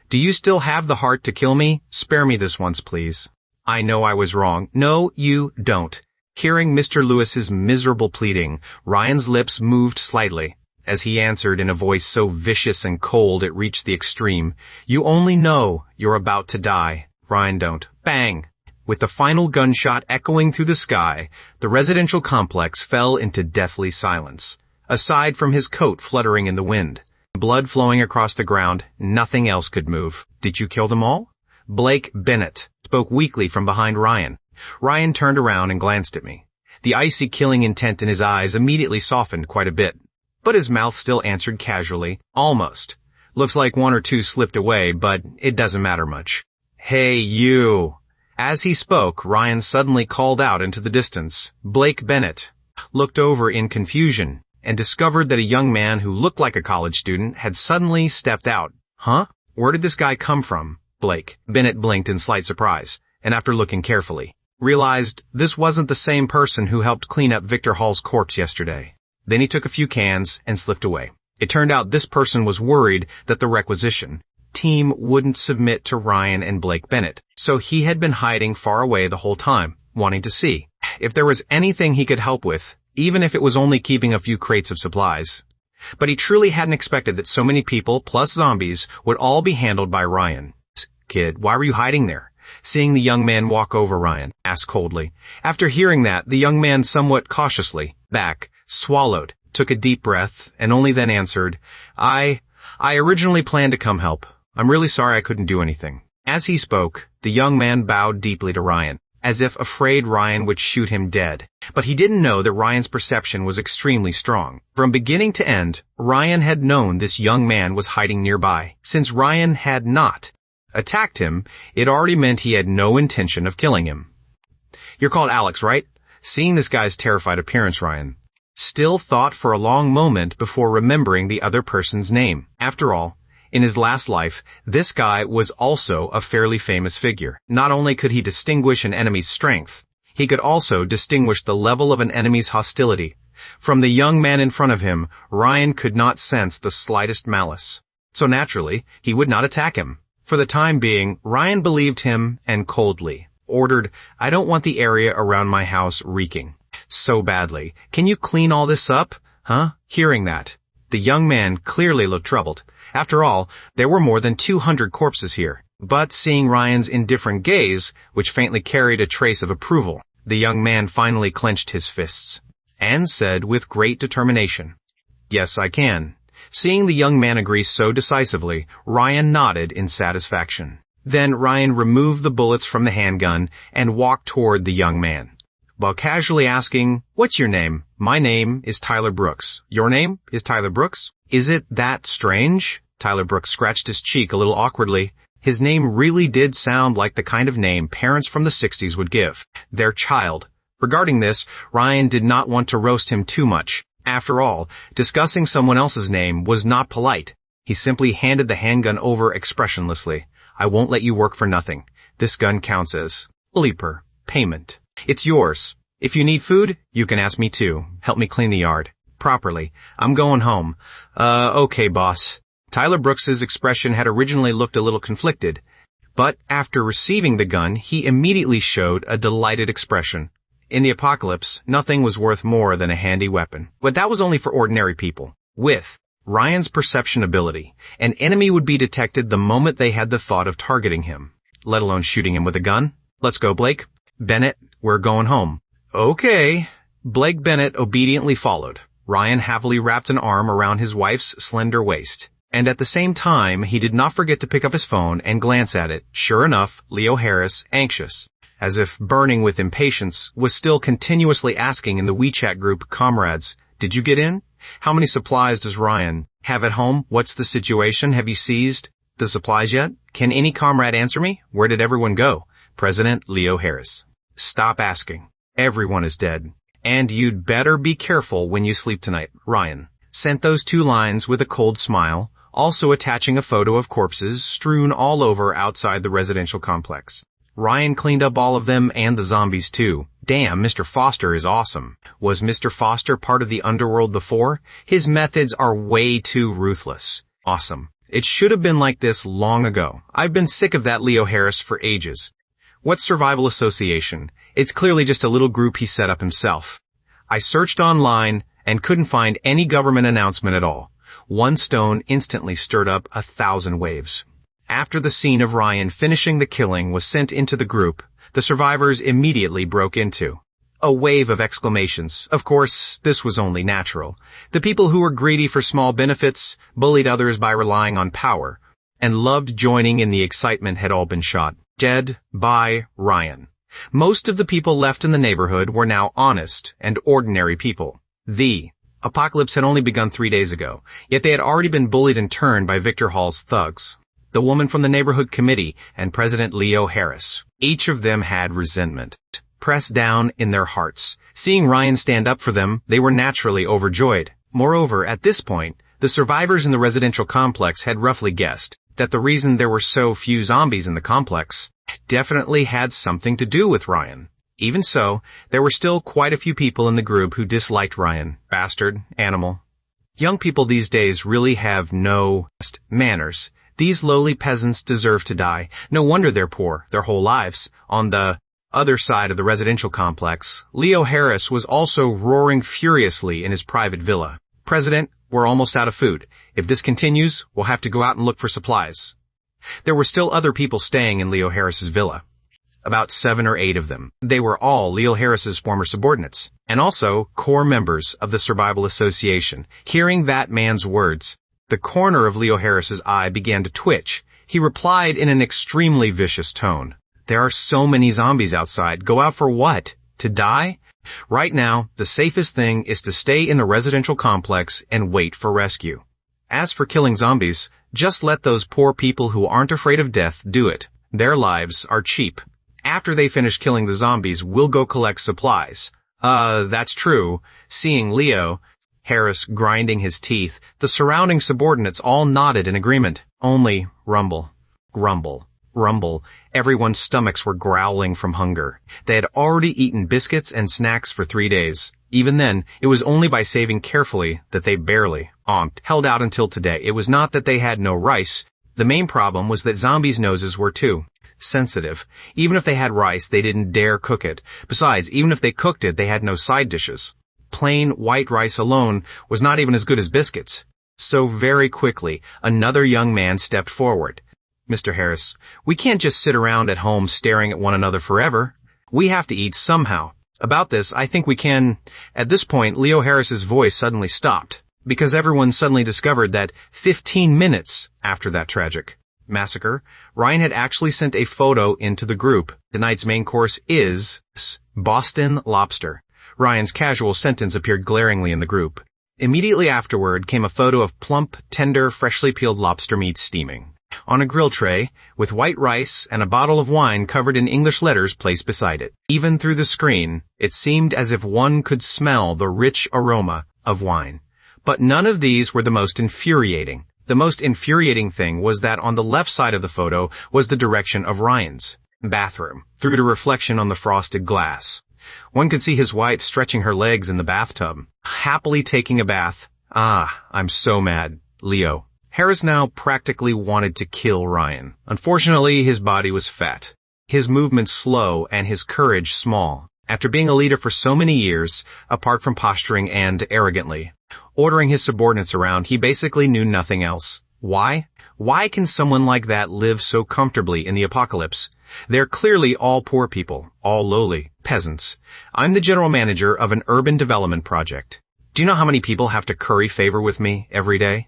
Do you still have the heart to kill me? Spare me this once, please. I know I was wrong. No, you don't. Hearing Mr. Lewis's miserable pleading, Ryan's lips moved slightly, as he answered in a voice so vicious and cold it reached the extreme. You only know you're about to die. Ryan don't. Bang! With the final gunshot echoing through the sky, the residential complex fell into deathly silence. Aside from his coat fluttering in the wind, blood flowing across the ground, nothing else could move. Did you kill them all? Blake Bennett spoke weakly from behind Ryan. Ryan turned around and glanced at me. The icy killing intent in his eyes immediately softened quite a bit, but his mouth still answered casually, almost. Looks like one or two slipped away, but it doesn't matter much. Hey, you! As he spoke, Ryan suddenly called out into the distance. Blake Bennett looked over in confusion and discovered that a young man who looked like a college student had suddenly stepped out. Huh? Where did this guy come from? Blake Bennett blinked in slight surprise, and after looking carefully, realized this wasn't the same person who helped clean up Victor Hall's corpse yesterday. Then he took a few cans and slipped away. It turned out this person was worried that the requisition team wouldn't submit to Ryan and Blake Bennett, so he had been hiding far away the whole time, wanting to see if there was anything he could help with, even if it was only keeping a few crates of supplies. But he truly hadn't expected that so many people, plus zombies, would all be handled by Ryan. Kid, why were you hiding there? Seeing the young man walk over, Ryan asked coldly. After hearing that, the young man somewhat cautiously swallowed, took a deep breath, and only then answered, I originally planned to come help. I'm really sorry I couldn't do anything. As he spoke, the young man bowed deeply to Ryan, as if afraid Ryan would shoot him dead. But he didn't know that Ryan's perception was extremely strong. From beginning to end, Ryan had known this young man was hiding nearby. Since Ryan had not attacked him, it already meant he had no intention of killing him. You're called Alex, right? Seeing this guy's terrified appearance, Ryan still thought for a long moment before remembering the other person's name. After all, in his last life, this guy was also a fairly famous figure. Not only could he distinguish an enemy's strength, he could also distinguish the level of an enemy's hostility. From the young man in front of him, Ryan could not sense the slightest malice. So naturally, he would not attack him. For the time being, Ryan believed him and coldly ordered, I don't want the area around my house reeking so badly. Can you clean all this up? Huh? Hearing that, the young man clearly looked troubled. After all, there were more than 200 corpses here. But seeing Ryan's indifferent gaze, which faintly carried a trace of approval, the young man finally clenched his fists and said with great determination, Yes, I can. Seeing the young man agree so decisively, Ryan nodded in satisfaction. Then Ryan removed the bullets from the handgun and walked toward the young man, while casually asking, What's your name? My name is Tyler Brooks. Your name is Tyler Brooks? Is it that strange? Tyler Brooks scratched his cheek a little awkwardly. His name really did sound like the kind of name parents from the 60s would give their child. Regarding this, Ryan did not want to roast him too much. After all, discussing someone else's name was not polite. He simply handed the handgun over expressionlessly. I won't let you work for nothing. This gun counts as leaper payment. It's yours. If you need food, you can ask me too. Help me clean the yard properly. I'm going home. Okay, boss. Tyler Brooks's expression had originally looked a little conflicted, but after receiving the gun, he immediately showed a delighted expression. In the apocalypse, nothing was worth more than a handy weapon. But that was only for ordinary people. With Ryan's perception ability, an enemy would be detected the moment they had the thought of targeting him, let alone shooting him with a gun. Let's go, Blake. Bennett, we're going home. Okay. Blake Bennett obediently followed. Ryan heavily wrapped an arm around his wife's slender waist. And at the same time, he did not forget to pick up his phone and glance at it. Sure enough, Leo Harris, anxious, as if burning with impatience, was still continuously asking in the WeChat group, Comrades, did you get in? How many supplies does Ryan have at home? What's the situation? Have you seized the supplies yet? Can any comrade answer me? Where did everyone go? President Leo Harris. Stop asking. Everyone is dead. And you'd better be careful when you sleep tonight, Ryan. Sent those 2 lines with a cold smile, also attaching a photo of corpses strewn all over outside the residential complex. Ryan cleaned up all of them and the zombies too. Damn, Mr. Foster is awesome. Was Mr. Foster part of the underworld before? His methods are way too ruthless. Awesome. It should have been like this long ago. I've been sick of that Leo Harris for ages. What's Survival Association? It's clearly just a little group he set up himself. I searched online and couldn't find any government announcement at all. One stone instantly stirred up 1,000 waves. After the scene of Ryan finishing the killing was sent into the group, the survivors immediately broke into a wave of exclamations. Of course, this was only natural. The people who were greedy for small benefits, bullied others by relying on power, and loved joining in the excitement had all been shot dead by Ryan. Most of the people left in the neighborhood were now honest and ordinary people. The apocalypse had only begun 3 days ago, yet they had already been bullied in turn by Victor Hall's thugs, the woman from the neighborhood committee, and President Leo Harris. Each of them had resentment pressed down in their hearts. Seeing Ryan stand up for them, they were naturally overjoyed. Moreover, at this point, the survivors in the residential complex had roughly guessed that the reason there were so few zombies in the complex definitely had something to do with Ryan. Even so, there were still quite a few people in the group who disliked Ryan. Bastard, animal. Young people these days really have no manners. These lowly peasants deserve to die. No wonder they're poor their whole lives. On the other side of the residential complex, Leo Harris was also roaring furiously in his private villa. President, we're almost out of food. If this continues, we'll have to go out and look for supplies. There were still other people staying in Leo Harris's villa. About 7 or 8 of them. They were all Leo Harris's former subordinates, and also core members of the Survival Association. Hearing that man's words, the corner of Leo Harris's eye began to twitch. He replied in an extremely vicious tone. There are so many zombies outside. Go out for what? To die? Right now, the safest thing is to stay in the residential complex and wait for rescue. As for killing zombies, just let those poor people who aren't afraid of death do it. Their lives are cheap. After they finish killing the zombies, we'll go collect supplies. That's true. Seeing Leo Harris grinding his teeth, the surrounding subordinates all nodded in agreement. Only rumble, grumble, rumble. Everyone's stomachs were growling from hunger. They had already eaten biscuits and snacks for 3 days. Even then, it was only by saving carefully that they barely held out until today. It was not that they had no rice. The main problem was that zombies' noses were too sensitive. Even if they had rice, they didn't dare cook it. Besides, even if they cooked it, they had no side dishes. Plain white rice alone was not even as good as biscuits. So very quickly, another young man stepped forward. Mr. Harris, we can't just sit around at home staring at one another forever. We have to eat somehow. About this, I think we can... At this point, Leo Harris's voice suddenly stopped, because everyone suddenly discovered that 15 minutes after that tragic massacre, Ryan had actually sent a photo into the group. Tonight's main course is Boston lobster. Ryan's casual sentence appeared glaringly in the group. Immediately afterward came a photo of plump, tender, freshly peeled lobster meat steaming on a grill tray, with white rice and a bottle of wine covered in English letters placed beside it. Even through the screen, it seemed as if one could smell the rich aroma of wine. But none of these were the most infuriating. The most infuriating thing was that on the left side of the photo was the direction of Ryan's bathroom, through the reflection on the frosted glass. One could see his wife stretching her legs in the bathtub, happily taking a bath. I'm so mad. Leo Harris now practically wanted to kill Ryan. Unfortunately, his body was fat, his movements slow, and his courage small. After being a leader for so many years, apart from posturing and arrogantly ordering his subordinates around, he basically knew nothing else. Why? Why can someone like that live so comfortably in the apocalypse? They're clearly all poor people, all lowly, peasants. I'm the general manager of an urban development project. Do you know how many people have to curry favor with me every day?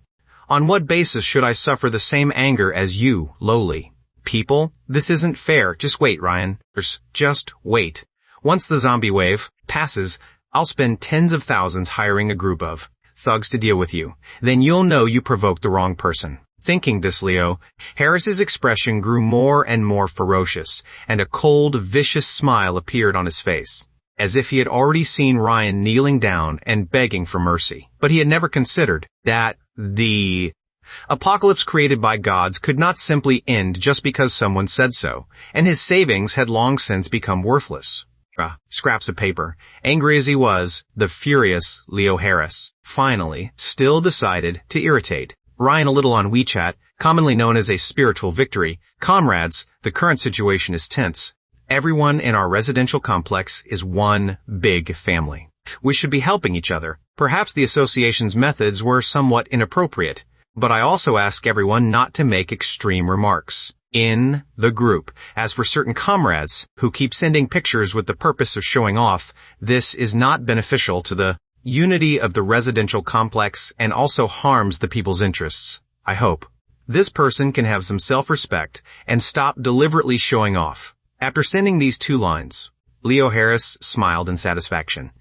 On what basis should I suffer the same anger as you, lowly people? This isn't fair. Just wait, Ryan. Just wait. Once the zombie wave passes, I'll spend tens of thousands hiring a group of thugs to deal with you. Then you'll know you provoked the wrong person. Thinking this, Leo Harris's expression grew more and more ferocious, and a cold, vicious smile appeared on his face. as if he had already seen Ryan kneeling down and begging for mercy. But he had never considered that the apocalypse created by gods could not simply end just because someone said so, and his savings had long since become worthless. Scraps of paper. Angry as he was, the furious Leo Harris finally still decided to irritate Ryan a little on WeChat, commonly known as a spiritual victory. Comrades, the current situation is tense. Everyone in our residential complex is one big family. We should be helping each other. Perhaps the association's methods were somewhat inappropriate, but I also ask everyone not to make extreme remarks in the group. As for certain comrades who keep sending pictures with the purpose of showing off, this is not beneficial to the unity of the residential complex and also harms the people's interests. I hope this person can have some self-respect and stop deliberately showing off. After sending these 2 lines, Leo Harris smiled in satisfaction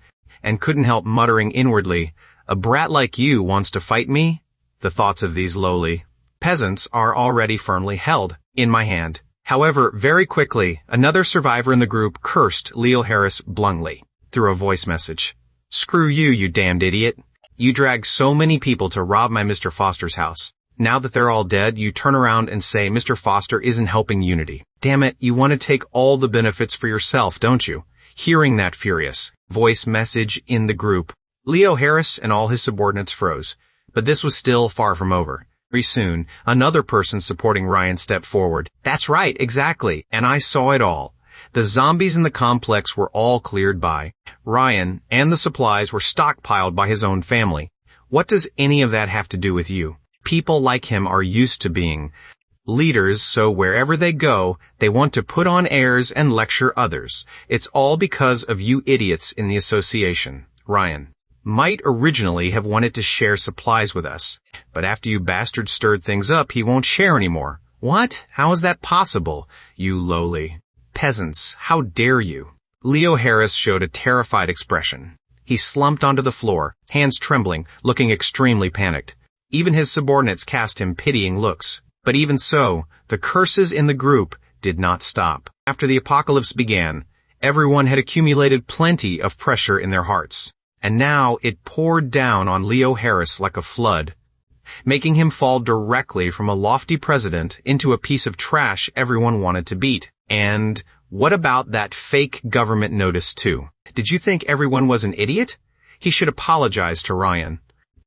and couldn't help muttering inwardly, "A brat like you wants to fight me?" The thoughts of these lowly peasants are already firmly held in my hand. However, very quickly, another survivor in the group cursed Leo Harris bluntly through a voice message. "Screw you, you damned idiot. You dragged so many people to rob my Mr. Foster's house. Now that they're all dead, you turn around and say Mr. Foster isn't helping unity. Damn it, you want to take all the benefits for yourself, don't you?" Hearing that furious voice message in the group, Leo Harris and all his subordinates froze. But this was still far from over. Very soon, another person supporting Ryan stepped forward. "That's right, exactly, and I saw it all. The zombies in the complex were all cleared by Ryan, and the supplies were stockpiled by his own family. What does any of that have to do with you? People like him are used to being leaders, so wherever they go, they want to put on airs and lecture others. It's all because of you idiots in the association. Ryan might originally have wanted to share supplies with us, but after you bastards stirred things up, he won't share anymore. What? How is that possible? You lowly peasants, how dare you?" Leo Harris showed a terrified expression. He slumped onto the floor, hands trembling, looking extremely panicked. Even his subordinates cast him pitying looks. But even so, the curses in the group did not stop. After the apocalypse began, everyone had accumulated plenty of pressure in their hearts, and now it poured down on Leo Harris like a flood, making him fall directly from a lofty president into a piece of trash everyone wanted to beat. And what about that fake government notice too? Did you think everyone was an idiot? He should apologize to Ryan.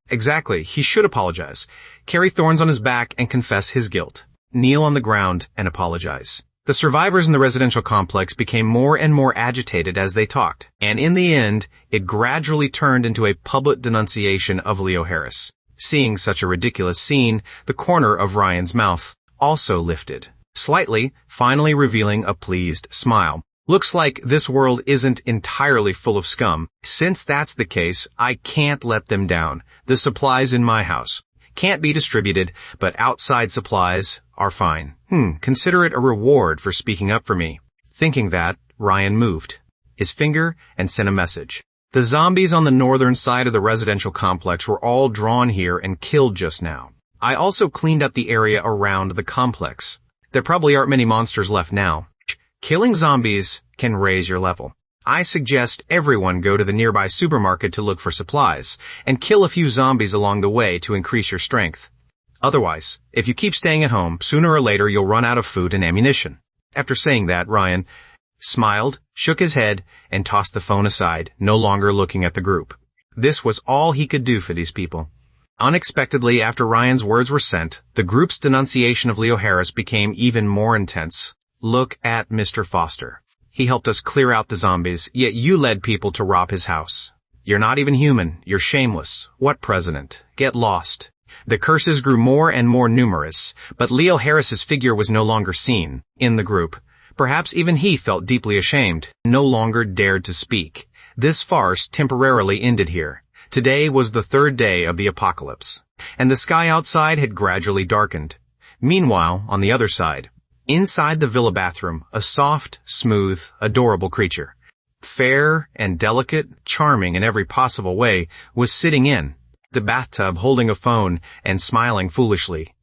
Exactly, he should apologize, carry thorns on his back and confess his guilt, kneel on the ground and apologize. The survivors in the residential complex became more and more agitated as they talked, and in the end, it gradually turned into a public denunciation of Leo Harris. Seeing such a ridiculous scene, the corner of Ryan's mouth also lifted slightly, finally revealing a pleased smile. Looks like this world isn't entirely full of scum. Since that's the case, I can't let them down. The supplies in my house can't be distributed, but outside supplies are fine. Consider it a reward for speaking up for me. Thinking that, Ryan moved his finger and sent a message. The zombies on the northern side of the residential complex were all drawn here and killed just now. I also cleaned up the area around the complex. There probably aren't many monsters left now. Killing zombies can raise your level. I suggest everyone go to the nearby supermarket to look for supplies, and kill a few zombies along the way to increase your strength. Otherwise, if you keep staying at home, sooner or later you'll run out of food and ammunition. After saying that, Ryan smiled, shook his head, and tossed the phone aside, no longer looking at the group. This was all he could do for these people. Unexpectedly, after Ryan's words were sent, the group's denunciation of Leo Harris became even more intense. Look at Mr. Foster. He helped us clear out the zombies, yet you led people to rob his house. You're not even human. You're shameless. What president? Get lost. The curses grew more and more numerous, but Leo Harris's figure was no longer seen in the group. Perhaps even he felt deeply ashamed, no longer dared to speak. This farce temporarily ended here. Today was the 3rd day of the apocalypse, and the sky outside had gradually darkened. Meanwhile, on the other side, inside the villa bathroom, a soft, smooth, adorable creature, fair and delicate, charming in every possible way, was sitting in the bathtub holding a phone and smiling foolishly.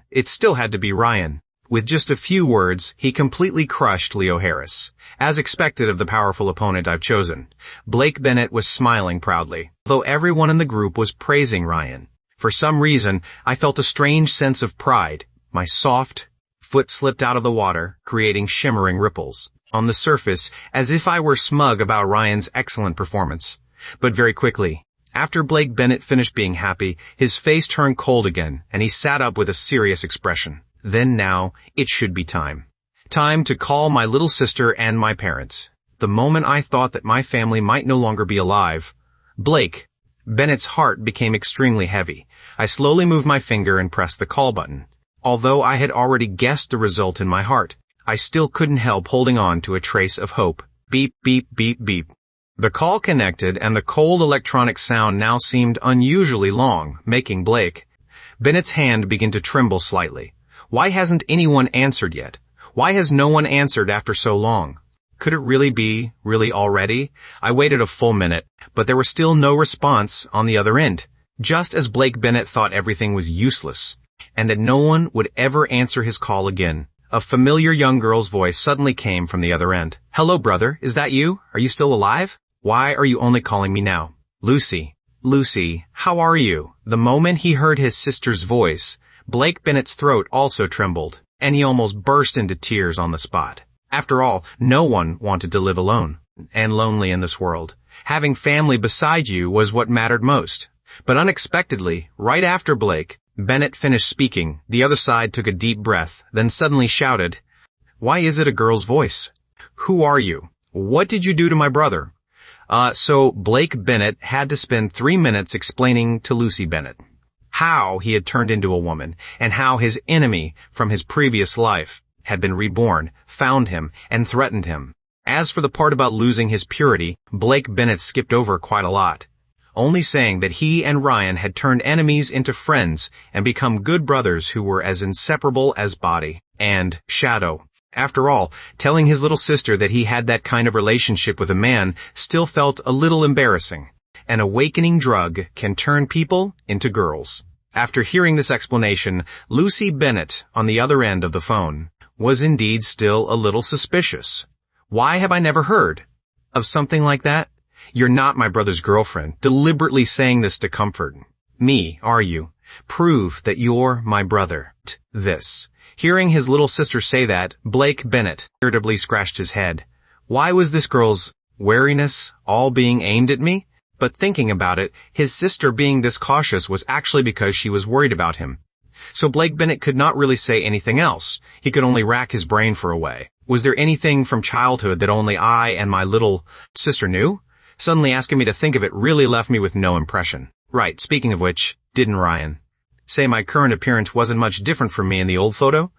It still had to be Ryan. With just a few words, he completely crushed Leo Harris. As expected of the powerful opponent I've chosen, Blake Bennett was smiling proudly, though everyone in the group was praising Ryan. For some reason, I felt a strange sense of pride. My soft foot slipped out of the water, creating shimmering ripples on the surface, as if I were smug about Ryan's excellent performance. But very quickly, after Blake Bennett finished being happy, his face turned cold again, and he sat up with a serious expression. Then now, it should be time. Time to call my little sister and my parents. The moment I thought that my family might no longer be alive, Blake Bennett's heart became extremely heavy. I slowly moved my finger and pressed the call button. Although I had already guessed the result in my heart, I still couldn't help holding on to a trace of hope. Beep, beep, beep, beep. The call connected, and the cold electronic sound now seemed unusually long, making Blake Bennett's hand begin to tremble slightly. Why hasn't anyone answered yet? Why has no one answered after so long? Could it really be, already? I waited a full minute, but there was still no response on the other end, just as Blake Bennett thought everything was useless, and that no one would ever answer his call again. A familiar young girl's voice suddenly came from the other end. Hello, brother, is that you? Are you still alive? Why are you only calling me now? Lucy, how are you? The moment he heard his sister's voice, Blake Bennett's throat also trembled, and he almost burst into tears on the spot. After all, no one wanted to live alone and lonely in this world. Having family beside you was what mattered most. But unexpectedly, right after Blake Bennett finished speaking, the other side took a deep breath, then suddenly shouted, Why is it a girl's voice? Who are you? What did you do to my brother? So Blake Bennett had to spend 3 minutes explaining to Lucy Bennett how he had turned into a woman, and how his enemy from his previous life had been reborn, found him, and threatened him. As for the part about losing his purity, Blake Bennett skipped over quite a lot, only saying that he and Ryan had turned enemies into friends and become good brothers who were as inseparable as body and shadow. After all, telling his little sister that he had that kind of relationship with a man still felt a little embarrassing. An awakening drug can turn people into girls. After hearing this explanation, Lucy Bennett, on the other end of the phone, was indeed still a little suspicious. Why have I never heard of something like that? You're not my brother's girlfriend, deliberately saying this to comfort me, are you? Prove that you're my brother. This. Hearing his little sister say that, Blake Bennett irritably scratched his head. Why was this girl's wariness all being aimed at me? But thinking about it, his sister being this cautious was actually because she was worried about him. So Blake Bennett could not really say anything else. He could only rack his brain for a way. Was there anything from childhood that only I and my little sister knew? Suddenly asking me to think of it really left me with no impression. Right, speaking of which, didn't Ryan say my current appearance wasn't much different from me in the old photo?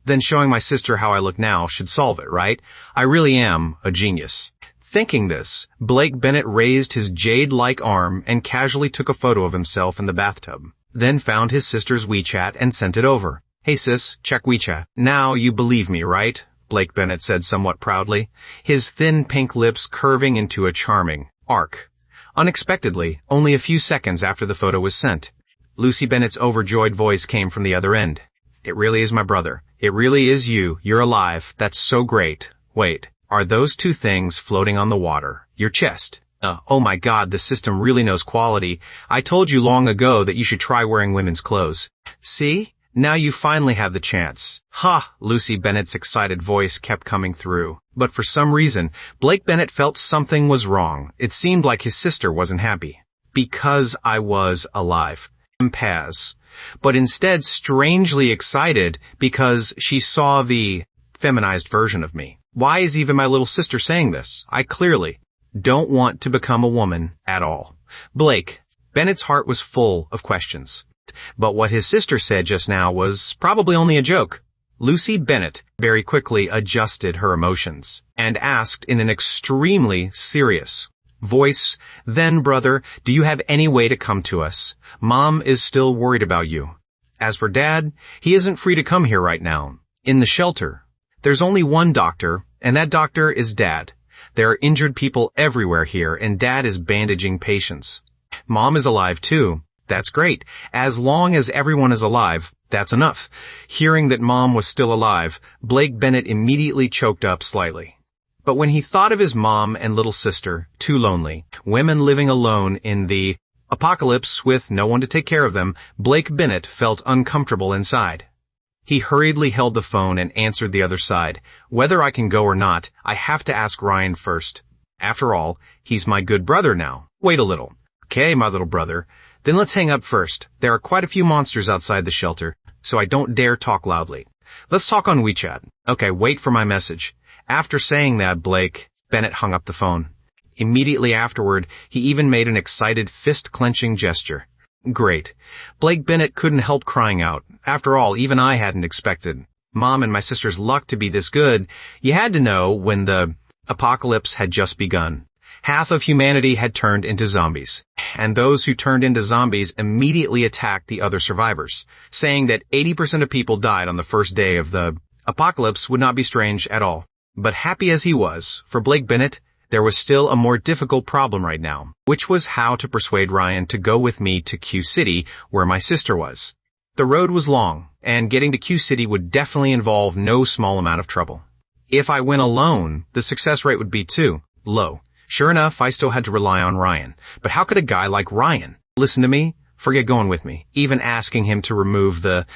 Then showing my sister how I look now should solve it, right? I really am a genius. Thinking this, Blake Bennett raised his jade-like arm and casually took a photo of himself in the bathtub. Then found his sister's WeChat and sent it over. Hey sis, check WeChat. Now you believe me, right? Blake Bennett said somewhat proudly, his thin pink lips curving into a charming arc. Unexpectedly, only a few seconds after the photo was sent, Lucy Bennett's overjoyed voice came from the other end. It really is my brother. It really is you. You're alive. That's so great. Wait, are those two things floating on the water? Your chest. Oh my God, the system really knows quality. I told you long ago that you should try wearing women's clothes. See? Now you finally have the chance. Ha! Lucy Bennett's excited voice kept coming through. But for some reason, Blake Bennett felt something was wrong. It seemed like his sister wasn't happy. Because I was alive. Paz. But instead strangely excited because she saw the feminized version of me. Why is even my little sister saying this? I clearly don't want to become a woman at all. Blake Bennett's heart was full of questions. But what his sister said just now was probably only a joke. Lucy Bennett very quickly adjusted her emotions and asked in an extremely serious voice, Then, brother, do you have any way to come to us? Mom is still worried about you. As for Dad, he isn't free to come here right now. In the shelter, there's only one doctor, and that doctor is Dad. There are injured people everywhere here, and Dad is bandaging patients. Mom is alive too. That's great. As long as everyone is alive, That's enough. Hearing that Mom was still alive, Blake Bennett immediately choked up slightly. But when he thought of his mom and little sister, too lonely, women living alone in the apocalypse with no one to take care of them, Blake Bennett felt uncomfortable inside. He hurriedly held the phone and answered the other side. Whether I can go or not, I have to ask Ryan first. After all, he's my good brother now. Wait a little. Okay, my little brother. Then let's hang up first. There are quite a few monsters outside the shelter, so I don't dare talk loudly. Let's talk on WeChat. Okay, wait for my message. After saying that, Blake Bennett hung up the phone. Immediately afterward, he even made an excited fist-clenching gesture. Great. Blake Bennett couldn't help crying out. After all, even I hadn't expected Mom and my sister's luck to be this good. You had to know when the apocalypse had just begun. Half of humanity had turned into zombies, and those who turned into zombies immediately attacked the other survivors, saying that 80% of people died on the first day of the apocalypse would not be strange at all. But happy as he was, for Blake Bennett, there was still a more difficult problem right now, which was how to persuade Ryan to go with me to Q City, where my sister was. The road was long, and getting to Q City would definitely involve no small amount of trouble. If I went alone, the success rate would be too low. Sure enough, I still had to rely on Ryan. But how could a guy like Ryan listen to me? Forget going with me. Even asking him to remove the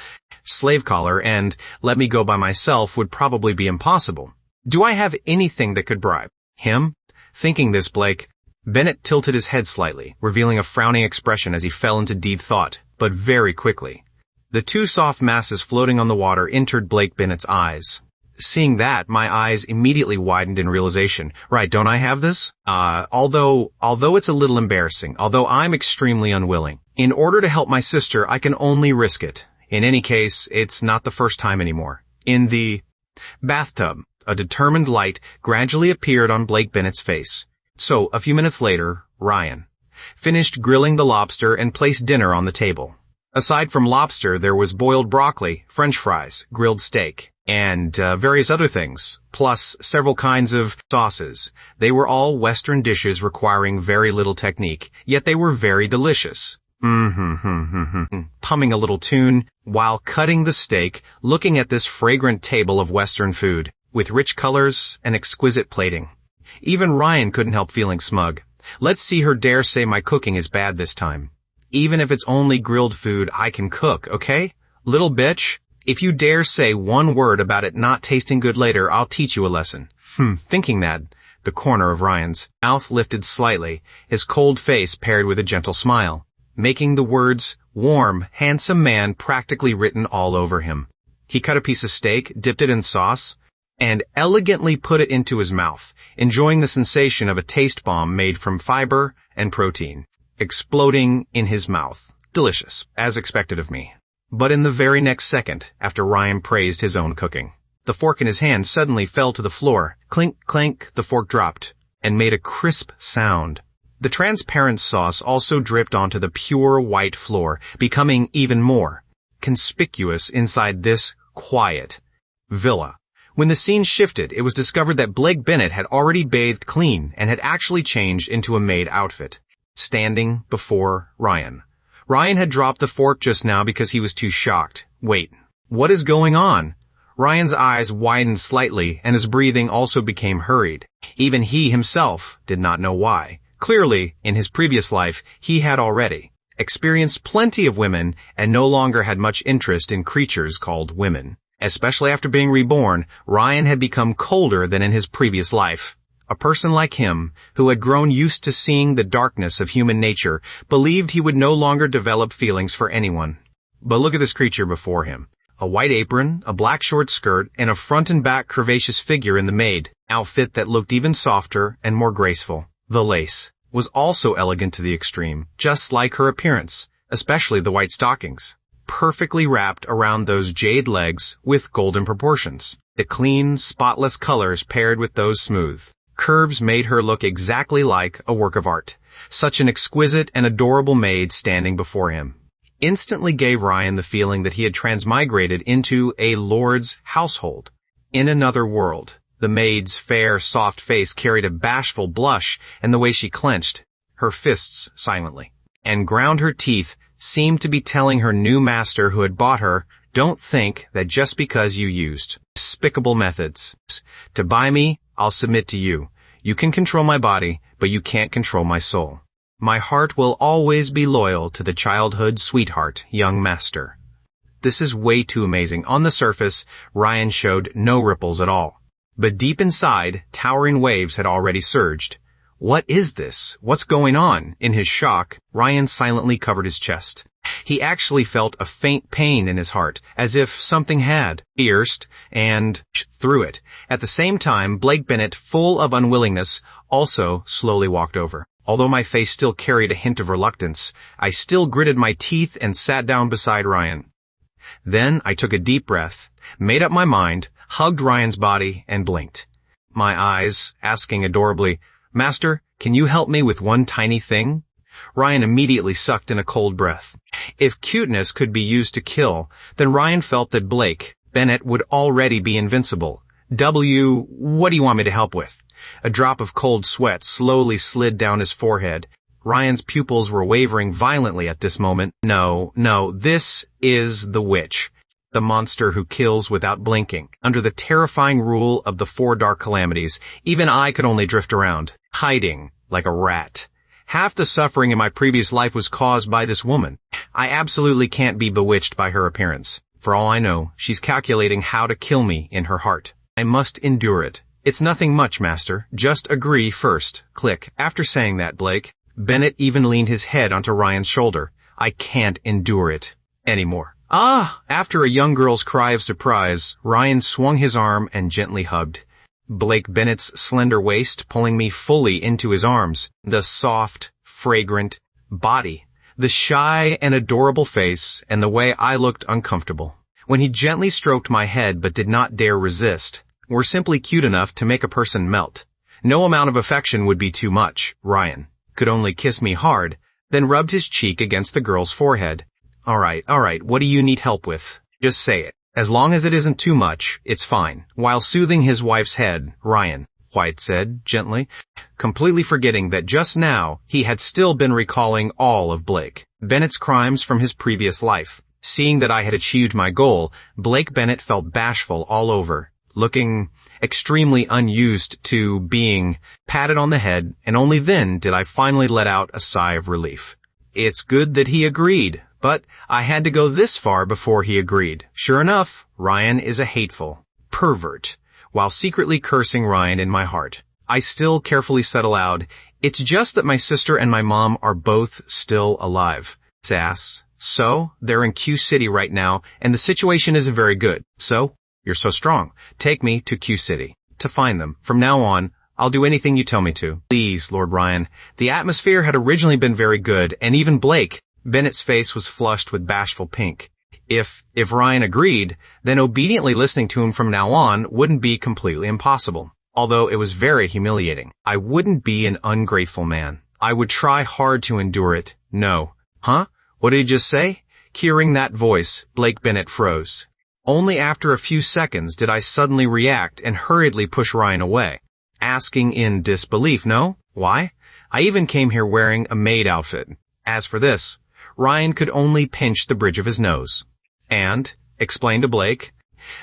slave collar and let me go by myself would probably be impossible. Do I have anything that could bribe him? Thinking this, Blake Bennett tilted his head slightly, revealing a frowning expression as he fell into deep thought, but very quickly. The two soft masses floating on the water entered Blake Bennett's eyes. Seeing that, my eyes immediately widened in realization. Right, don't I have this? Although it's a little embarrassing, although I'm extremely unwilling. In order to help my sister, I can only risk it. In any case, it's not the first time anymore. In the bathtub, a determined light gradually appeared on Blake Bennett's face. So, a few minutes later, Ryan finished grilling the lobster and placed dinner on the table. Aside from lobster, there was boiled broccoli, French fries, grilled steak, and various other things, plus several kinds of sauces. They were all Western dishes requiring very little technique, yet they were very delicious. Humming a little tune while cutting the steak, looking at this fragrant table of Western food, with rich colors and exquisite plating. Even Ryan couldn't help feeling smug. Let's see her dare say my cooking is bad this time. Even if it's only grilled food, I can cook, okay? Little bitch, if you dare say one word about it not tasting good later, I'll teach you a lesson. Thinking that, the corner of Ryan's mouth lifted slightly, his cold face paired with a gentle smile, making the words, warm, handsome man practically written all over him. He cut a piece of steak, dipped it in sauce, and elegantly put it into his mouth, enjoying the sensation of a taste bomb made from fiber and protein, exploding in his mouth. Delicious, as expected of me. But in the very next second, after Ryan praised his own cooking, the fork in his hand suddenly fell to the floor. Clink, clink, the fork dropped, and made a crisp sound. The transparent sauce also dripped onto the pure white floor, becoming even more conspicuous inside this quiet villa. When the scene shifted, it was discovered that Blake Bennett had already bathed clean and had actually changed into a maid outfit, standing before Ryan. Ryan had dropped the fork just now because he was too shocked. Wait, what is going on? Ryan's eyes widened slightly and his breathing also became hurried. Even he himself did not know why. Clearly, in his previous life, he had already experienced plenty of women and no longer had much interest in creatures called women. Especially after being reborn, Ryan had become colder than in his previous life. A person like him, who had grown used to seeing the darkness of human nature, believed he would no longer develop feelings for anyone. But look at this creature before him. A white apron, a black short skirt, and a front and back curvaceous figure in the maid outfit that looked even softer and more graceful. The lace was also elegant to the extreme, just like her appearance, especially the white stockings, perfectly wrapped around those jade legs with golden proportions. The clean, spotless colors paired with those smooth curves made her look exactly like a work of art. Such an exquisite and adorable maid standing before him instantly gave Ryan the feeling that he had transmigrated into a lord's household. In another world, the maid's fair, soft face carried a bashful blush, and the way she clenched her fists silently and ground her teeth seemed to be telling her new master who had bought her, Don't think that just because you used despicable methods to buy me, I'll submit to you. You can control my body, but you can't control my soul. My heart will always be loyal to the childhood sweetheart, young master. This is way too amazing. On the surface, Ryan showed no ripples at all. But deep inside, towering waves had already surged. What is this? What's going on? In his shock, Ryan silently covered his chest. He actually felt a faint pain in his heart, as if something had pierced and through it. At the same time, Blake Bennett, full of unwillingness, also slowly walked over. Although my face still carried a hint of reluctance, I still gritted my teeth and sat down beside Ryan. Then I took a deep breath, made up my mind, hugged Ryan's body, and blinked. My eyes, asking adorably, "Master, can you help me with one tiny thing?" Ryan immediately sucked in a cold breath. If cuteness could be used to kill, then Ryan felt that Blake Bennett would already be invincible. What do you want me to help with? A drop of cold sweat slowly slid down his forehead. Ryan's pupils were wavering violently at this moment. No, this is the witch. The monster who kills without blinking. Under the terrifying rule of the 4 dark calamities, even I could only drift around, hiding like a rat. Half the suffering in my previous life was caused by this woman. I absolutely can't be bewitched by her appearance. For all I know, she's calculating how to kill me in her heart. I must endure it. It's nothing much, Master. Just agree first. Click. After saying that, Blake Bennett even leaned his head onto Ryan's shoulder. I can't endure it anymore. After a young girl's cry of surprise, Ryan swung his arm and gently hugged Blake Bennett's slender waist, pulling me fully into his arms. The soft, fragrant body, the shy and adorable face, and the way I looked uncomfortable. When he gently stroked my head but did not dare resist, were simply cute enough to make a person melt. No amount of affection would be too much. Ryan could only kiss me hard, then rubbed his cheek against the girl's forehead. All right, what do you need help with? Just say it. As long as it isn't too much, it's fine. While soothing his wife's head, Ryan, White said, gently, completely forgetting that just now he had still been recalling all of Blake Bennett's crimes from his previous life. Seeing that I had achieved my goal, Blake Bennett felt bashful all over, looking extremely unused to being patted on the head, and only then did I finally let out a sigh of relief. It's good that he agreed. But I had to go this far before he agreed. Sure enough, Ryan is a hateful pervert. While secretly cursing Ryan in my heart, I still carefully said aloud, "It's just that my sister and my mom are both still alive." Sass. So, they're in Q City right now, and the situation isn't very good. So, you're so strong. Take me to Q City to find them. From now on, I'll do anything you tell me to. Please, Lord Ryan. The atmosphere had originally been very good, and even Blake Bennett's face was flushed with bashful pink. If Ryan agreed, then obediently listening to him from now on wouldn't be completely impossible. Although it was very humiliating. I wouldn't be an ungrateful man. I would try hard to endure it. No. Huh? What did he just say? Hearing that voice, Blake Bennett froze. Only after a few seconds did I suddenly react and hurriedly push Ryan away, asking in disbelief, no? Why? I even came here wearing a maid outfit. As for this, Ryan could only pinch the bridge of his nose. And, explained to Blake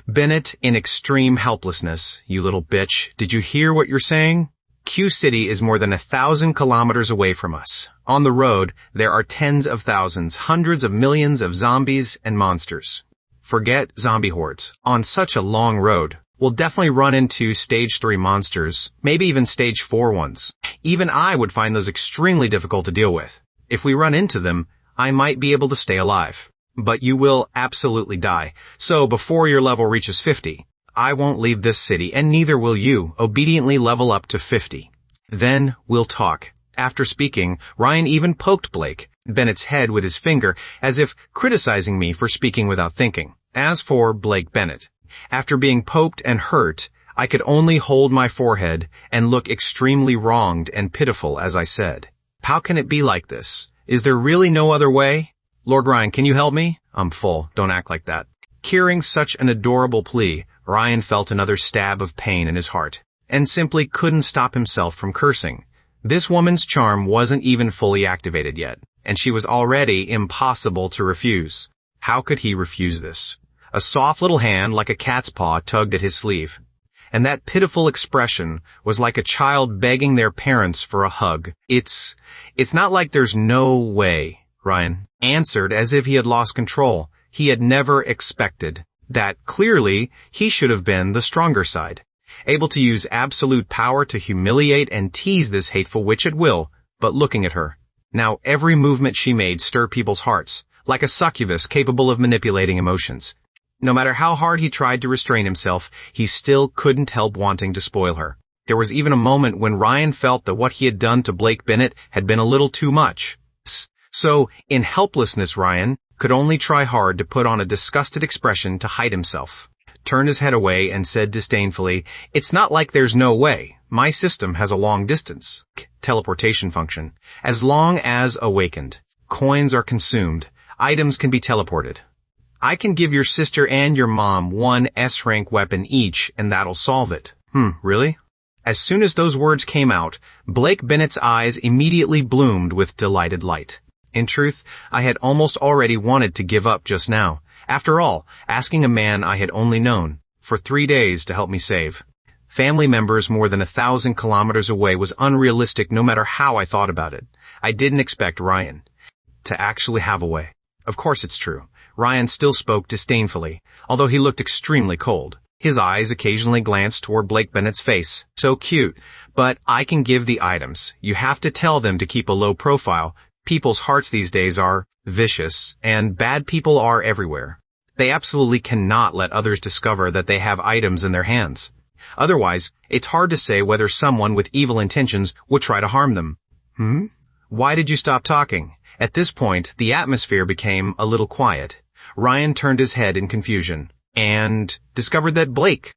Bennett in extreme helplessness, "You little bitch, did you hear what you're saying? Q City is more than 1,000 kilometers away from us. On the road, there are tens of thousands, hundreds of millions of zombies and monsters. Forget zombie hordes. On such a long road, we'll definitely run into stage 3 monsters, maybe even stage 4 ones. Even I would find those extremely difficult to deal with. If we run into them, I might be able to stay alive. But you will absolutely die. So before your level reaches 50, I won't leave this city, and neither will you. Obediently level up to 50. Then we'll talk." After speaking, Ryan even poked Blake Bennett's head with his finger, as if criticizing me for speaking without thinking. As for Blake Bennett, after being poked and hurt, I could only hold my forehead and look extremely wronged and pitiful as I said, "How can it be like this? Is there really no other way? Lord Ryan, can you help me? I'm full. Don't act like that." Hearing such an adorable plea, Ryan felt another stab of pain in his heart, and simply couldn't stop himself from cursing. This woman's charm wasn't even fully activated yet, and she was already impossible to refuse. How could he refuse this? A soft little hand like a cat's paw tugged at his sleeve. And that pitiful expression was like a child begging their parents for a hug. It's not like there's no way, Ryan answered as if he had lost control. He had never expected that. Clearly, he should have been the stronger side, able to use absolute power to humiliate and tease this hateful witch at will. But looking at her, now every movement she made stirred people's hearts, like a succubus capable of manipulating emotions. No matter how hard he tried to restrain himself, he still couldn't help wanting to spoil her. There was even a moment when Ryan felt that what he had done to Blake Bennett had been a little too much. So, in helplessness, Ryan could only try hard to put on a disgusted expression to hide himself, turned his head away and said disdainfully, "It's not like there's no way. My system has a long-distance teleportation function. As long as awakened, coins are consumed, items can be teleported. I can give your sister and your mom one S-rank weapon each, and that'll solve it." Really? As soon as those words came out, Blake Bennett's eyes immediately bloomed with delighted light. In truth, I had almost already wanted to give up just now. After all, asking a man I had only known for 3 days to help me save family members more than 1,000 kilometers away was unrealistic no matter how I thought about it. I didn't expect Ryan to actually have a way. Of course it's true. Ryan still spoke disdainfully, although he looked extremely cold. His eyes occasionally glanced toward Blake Bennett's face. "So cute, but I can give the items. You have to tell them to keep a low profile. People's hearts these days are vicious, and bad people are everywhere. They absolutely cannot let others discover that they have items in their hands. Otherwise, it's hard to say whether someone with evil intentions would try to harm them." Why did you stop talking? At this point, the atmosphere became a little quiet. Ryan turned his head in confusion and discovered that Blake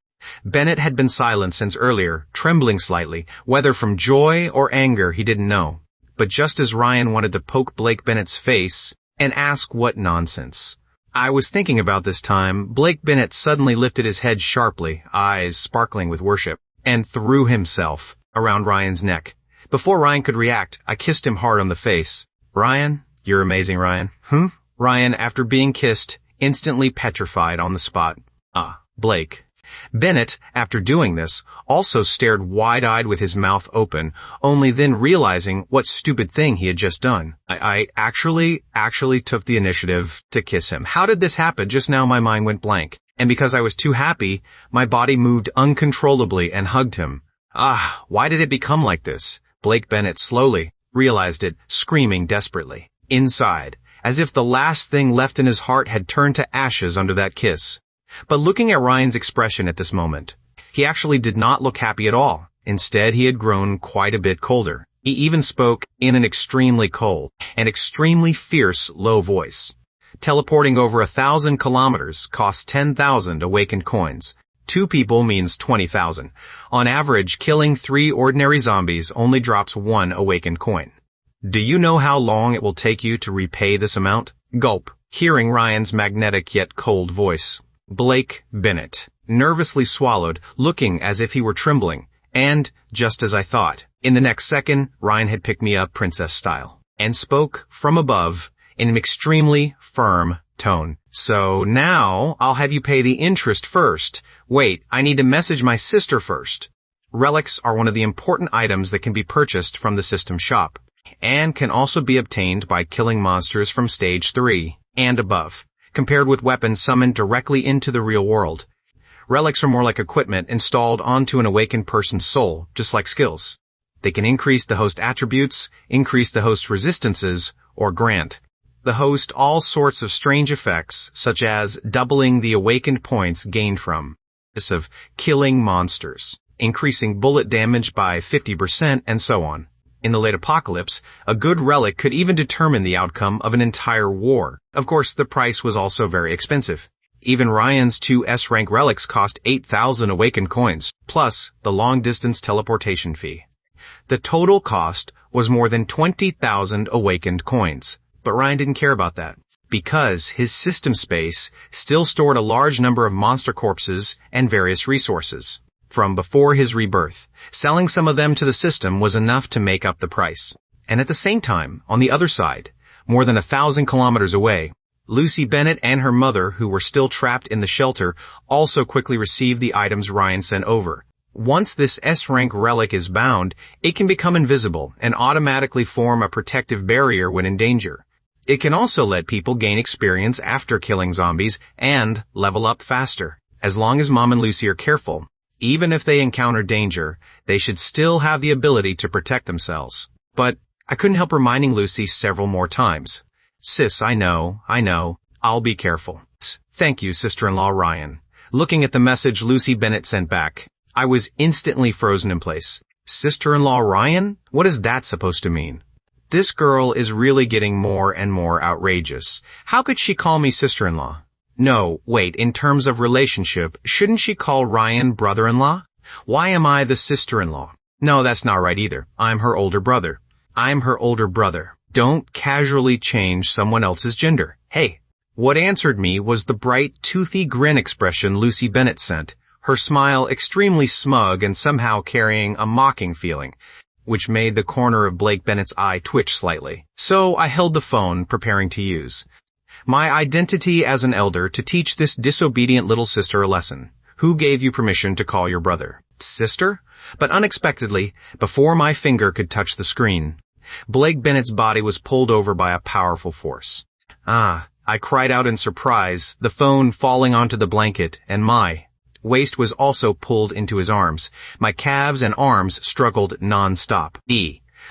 Bennett had been silent since earlier, trembling slightly, whether from joy or anger he didn't know. But just as Ryan wanted to poke Blake Bennett's face and ask what nonsense I was thinking about this time, Blake Bennett suddenly lifted his head sharply, eyes sparkling with worship, and threw himself around Ryan's neck. Before Ryan could react, I kissed him hard on the face. "Ryan, you're amazing, Ryan." Ryan, after being kissed, instantly petrified on the spot. Blake Bennett, after doing this, also stared wide-eyed with his mouth open, only then realizing what stupid thing he had just done. I actually took the initiative to kiss him. How did this happen? Just now my mind went blank. And because I was too happy, my body moved uncontrollably and hugged him. Why did it become like this? Blake Bennett slowly realized it, screaming desperately. Inside, as if the last thing left in his heart had turned to ashes under that kiss. But looking at Ryan's expression at this moment, he actually did not look happy at all. Instead, he had grown quite a bit colder. He even spoke in an extremely cold and extremely fierce low voice. Teleporting over 1,000 kilometers costs 10,000 awakened coins. 2 people means 20,000. On average, killing 3 ordinary zombies only drops 1 awakened coin. Do you know how long it will take you to repay this amount? Gulp, hearing Ryan's magnetic yet cold voice. Blake Bennett nervously swallowed, looking as if he were trembling, and, just as I thought, in the next second, Ryan had picked me up princess style, and spoke from above in an extremely firm tone. "So now, I'll have you pay the interest first. Wait, I need to message my sister first." Relics are one of the important items that can be purchased from the system shop, and can also be obtained by killing monsters from stage 3 and above, compared with weapons summoned directly into the real world. Relics are more like equipment installed onto an awakened person's soul, just like skills. They can increase the host attributes, increase the host resistances, or grant the host all sorts of strange effects, such as doubling the awakened points gained from this of killing monsters, increasing bullet damage by 50%, and so on. In the late apocalypse, a good relic could even determine the outcome of an entire war. Of course, the price was also very expensive. Even Ryan's 2 S-rank relics cost 8,000 awakened coins, plus the long-distance teleportation fee. The total cost was more than 20,000 awakened coins. But Ryan didn't care about that, because his system space still stored a large number of monster corpses and various resources from before his rebirth. Selling some of them to the system was enough to make up the price. And at the same time, on the other side, more than 1,000 kilometers away, Lucy Bennett and her mother, who were still trapped in the shelter, also quickly received the items Ryan sent over. Once this S-rank relic is bound, it can become invisible and automatically form a protective barrier when in danger. It can also let people gain experience after killing zombies and level up faster. As long as Mom and Lucy are careful, even if they encounter danger, they should still have the ability to protect themselves. But I couldn't help reminding Lucy several more times. Sis, I know, I'll be careful. Thank you, sister-in-law Ryan. Looking at the message Lucy Bennett sent back, I was instantly frozen in place. Sister-in-law Ryan? What is that supposed to mean? This girl is really getting more and more outrageous. How could she call me sister-in-law? No, wait, in terms of relationship, shouldn't she call Ryan brother-in-law? Why am I the sister-in-law? No, that's not right either. I'm her older brother. I'm her older brother. Don't casually change someone else's gender. Hey. What answered me was the bright, toothy grin expression Lucy Bennett sent, her smile extremely smug and somehow carrying a mocking feeling, which made the corner of Blake Bennett's eye twitch slightly. So I held the phone, preparing to use my identity as an elder to teach this disobedient little sister a lesson. Who gave you permission to call your brother? Sister? But unexpectedly, before my finger could touch the screen, Blake Bennett's body was pulled over by a powerful force. I cried out in surprise, the phone falling onto the blanket, and my waist was also pulled into his arms. My calves and arms struggled non-stop.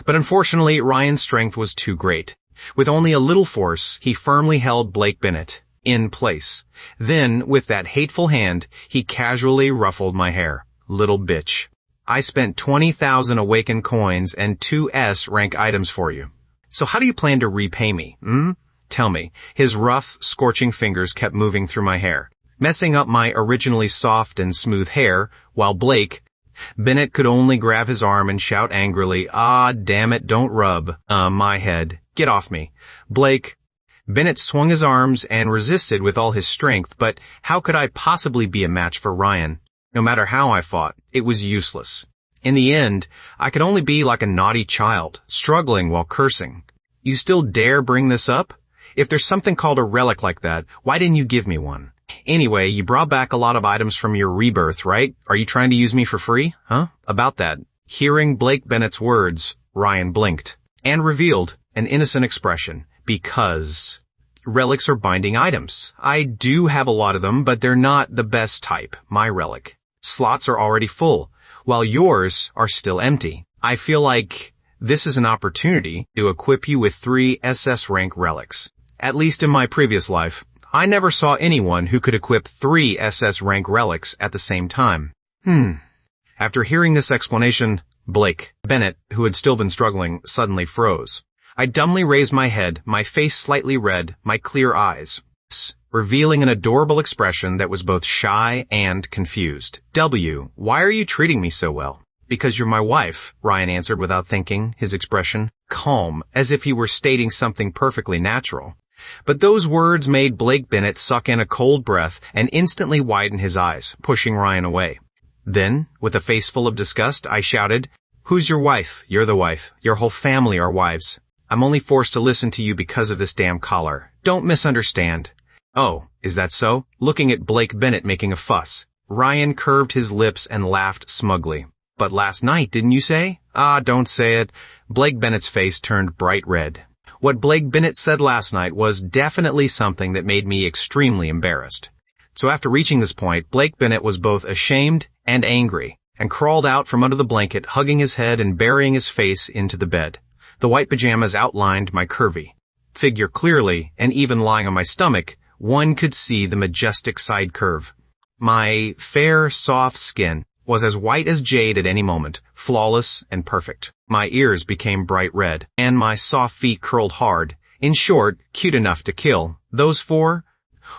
But unfortunately, Ryan's strength was too great. With only a little force, he firmly held Blake Bennett in place. Then, with that hateful hand, he casually ruffled my hair. Little bitch. I spent 20,000 awakened coins and 2 S-rank items for you. So how do you plan to repay me, Tell me. His rough, scorching fingers kept moving through my hair, messing up my originally soft and smooth hair, while Blake Bennett could only grab his arm and shout angrily, damn it, don't rub, my head. Get off me. Blake Bennett swung his arms and resisted with all his strength, but how could I possibly be a match for Ryan? No matter how I fought, it was useless. In the end, I could only be like a naughty child, struggling while cursing. You still dare bring this up? If there's something called a relic like that, why didn't you give me one? Anyway, you brought back a lot of items from your rebirth, right? Are you trying to use me for free? About that. Hearing Blake Bennett's words, Ryan blinked and revealed an innocent expression. Because relics are binding items. I do have a lot of them, but they're not the best type, my relic. Slots are already full, while yours are still empty. I feel like this is an opportunity to equip you with 3 SS rank relics. At least in my previous life, I never saw anyone who could equip 3 SS rank relics at the same time. After hearing this explanation, Blake Bennett, who had still been struggling, suddenly froze. I dumbly raised my head, my face slightly red, my clear eyes, revealing an adorable expression that was both shy and confused. Why are you treating me so well? Because you're my wife, Ryan answered without thinking, his expression calm, as if he were stating something perfectly natural. But those words made Blake Bennett suck in a cold breath and instantly widen his eyes, pushing Ryan away. Then, with a face full of disgust, I shouted, "Who's your wife? You're the wife. Your whole family are wives. I'm only forced to listen to you because of this damn collar. Don't misunderstand." Oh, is that so? Looking at Blake Bennett making a fuss, Ryan curved his lips and laughed smugly. But last night, didn't you say? Don't say it. Blake Bennett's face turned bright red. What Blake Bennett said last night was definitely something that made me extremely embarrassed. So after reaching this point, Blake Bennett was both ashamed and angry, and crawled out from under the blanket, hugging his head and burying his face into the bed. The white pajamas outlined my curvy figure clearly, and even lying on my stomach, one could see the majestic side curve. My fair, soft skin was as white as jade at any moment, flawless and perfect. My ears became bright red, and my soft feet curled hard. In short, cute enough to kill. Those 4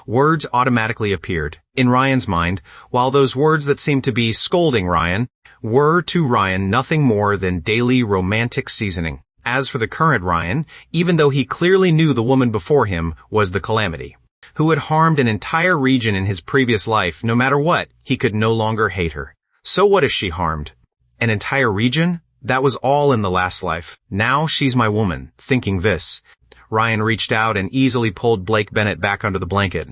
words automatically appeared in Ryan's mind, while those words that seemed to be scolding Ryan were to Ryan nothing more than daily romantic seasoning. As for the current Ryan, even though he clearly knew the woman before him was the calamity, who had harmed an entire region in his previous life, no matter what, he could no longer hate her. So what if she harmed an entire region? That was all in the last life. Now she's my woman. Thinking this, Ryan reached out and easily pulled Blake Bennett back under the blanket.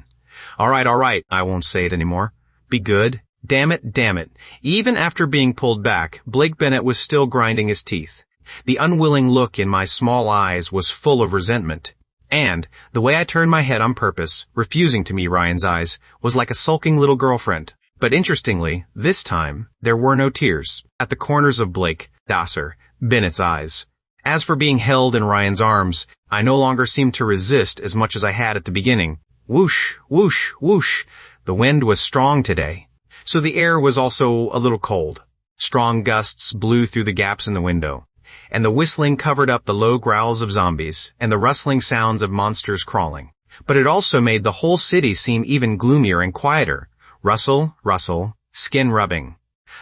All right, I won't say it anymore. Be good. Damn it. Even after being pulled back, Blake Bennett was still grinding his teeth. The unwilling look in my small eyes was full of resentment. And the way I turned my head on purpose, refusing to meet Ryan's eyes, was like a sulking little girlfriend. But interestingly, this time, there were no tears at the corners of Blake, Bennett's eyes. As for being held in Ryan's arms, I no longer seemed to resist as much as I had at the beginning. Whoosh, whoosh, whoosh. The wind was strong today, so the air was also a little cold. Strong gusts blew through the gaps in the window, and the whistling covered up the low growls of zombies and the rustling sounds of monsters crawling. But it also made the whole city seem even gloomier and quieter. Rustle, rustle, skin rubbing.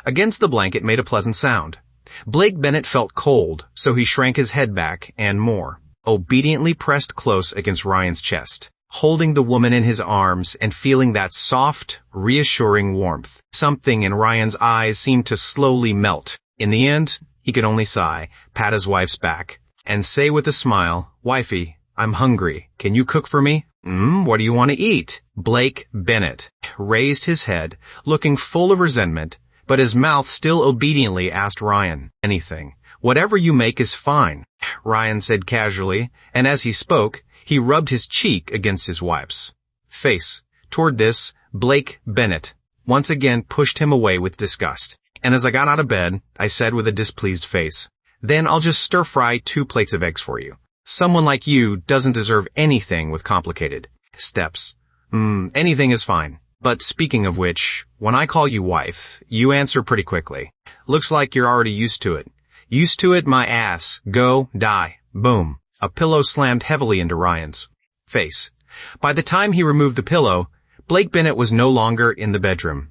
Against the blanket made a pleasant sound. Blake Bennett felt cold, so he shrank his head back and more, obediently pressed close against Ryan's chest, holding the woman in his arms and feeling that soft, reassuring warmth. Something in Ryan's eyes seemed to slowly melt. In the end, he could only sigh, pat his wife's back, and say with a smile, "Wifey, I'm hungry. Can you cook for me?" What do you want to eat?" Blake Bennett raised his head, looking full of resentment, but his mouth still obediently asked Ryan, "Anything. Whatever you make is fine," Ryan said casually, and as he spoke, he rubbed his cheek against his wife's face. Toward this, Blake Bennett once again pushed him away with disgust. And as I got out of bed, I said with a displeased face, "Then I'll just stir-fry 2 plates of eggs for you. Someone like you doesn't deserve anything with complicated steps. Anything is fine. But speaking of which, when I call you wife, you answer pretty quickly. Looks like you're already used to it. Used to it, my ass. Go, die. Boom." A pillow slammed heavily into Ryan's face. By the time he removed the pillow, Blake Bennett was no longer in the bedroom.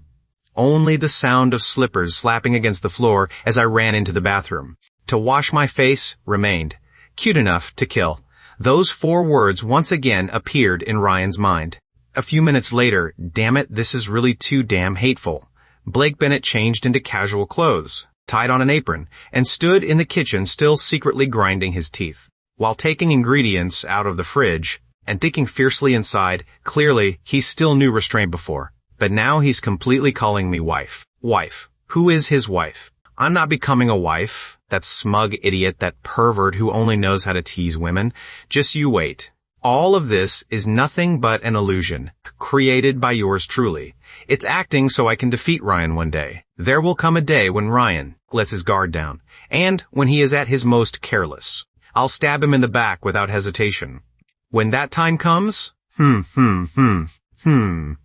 Only the sound of slippers slapping against the floor as I ran into the bathroom. To wash my face remained. Cute enough to kill. Those 4 words once again appeared in Ryan's mind. A few minutes later, damn it, this is really too damn hateful. Blake Bennett changed into casual clothes, tied on an apron, and stood in the kitchen still secretly grinding his teeth. While taking ingredients out of the fridge and thinking fiercely inside, clearly he still knew restraint before. But now he's completely calling me wife. Wife. Who is his wife? I'm not becoming a wife. That smug idiot, that pervert who only knows how to tease women. Just you wait. All of this is nothing but an illusion, created by yours truly. It's acting so I can defeat Ryan one day. There will come a day when Ryan lets his guard down, and when he is at his most careless. I'll stab him in the back without hesitation. When that time comes,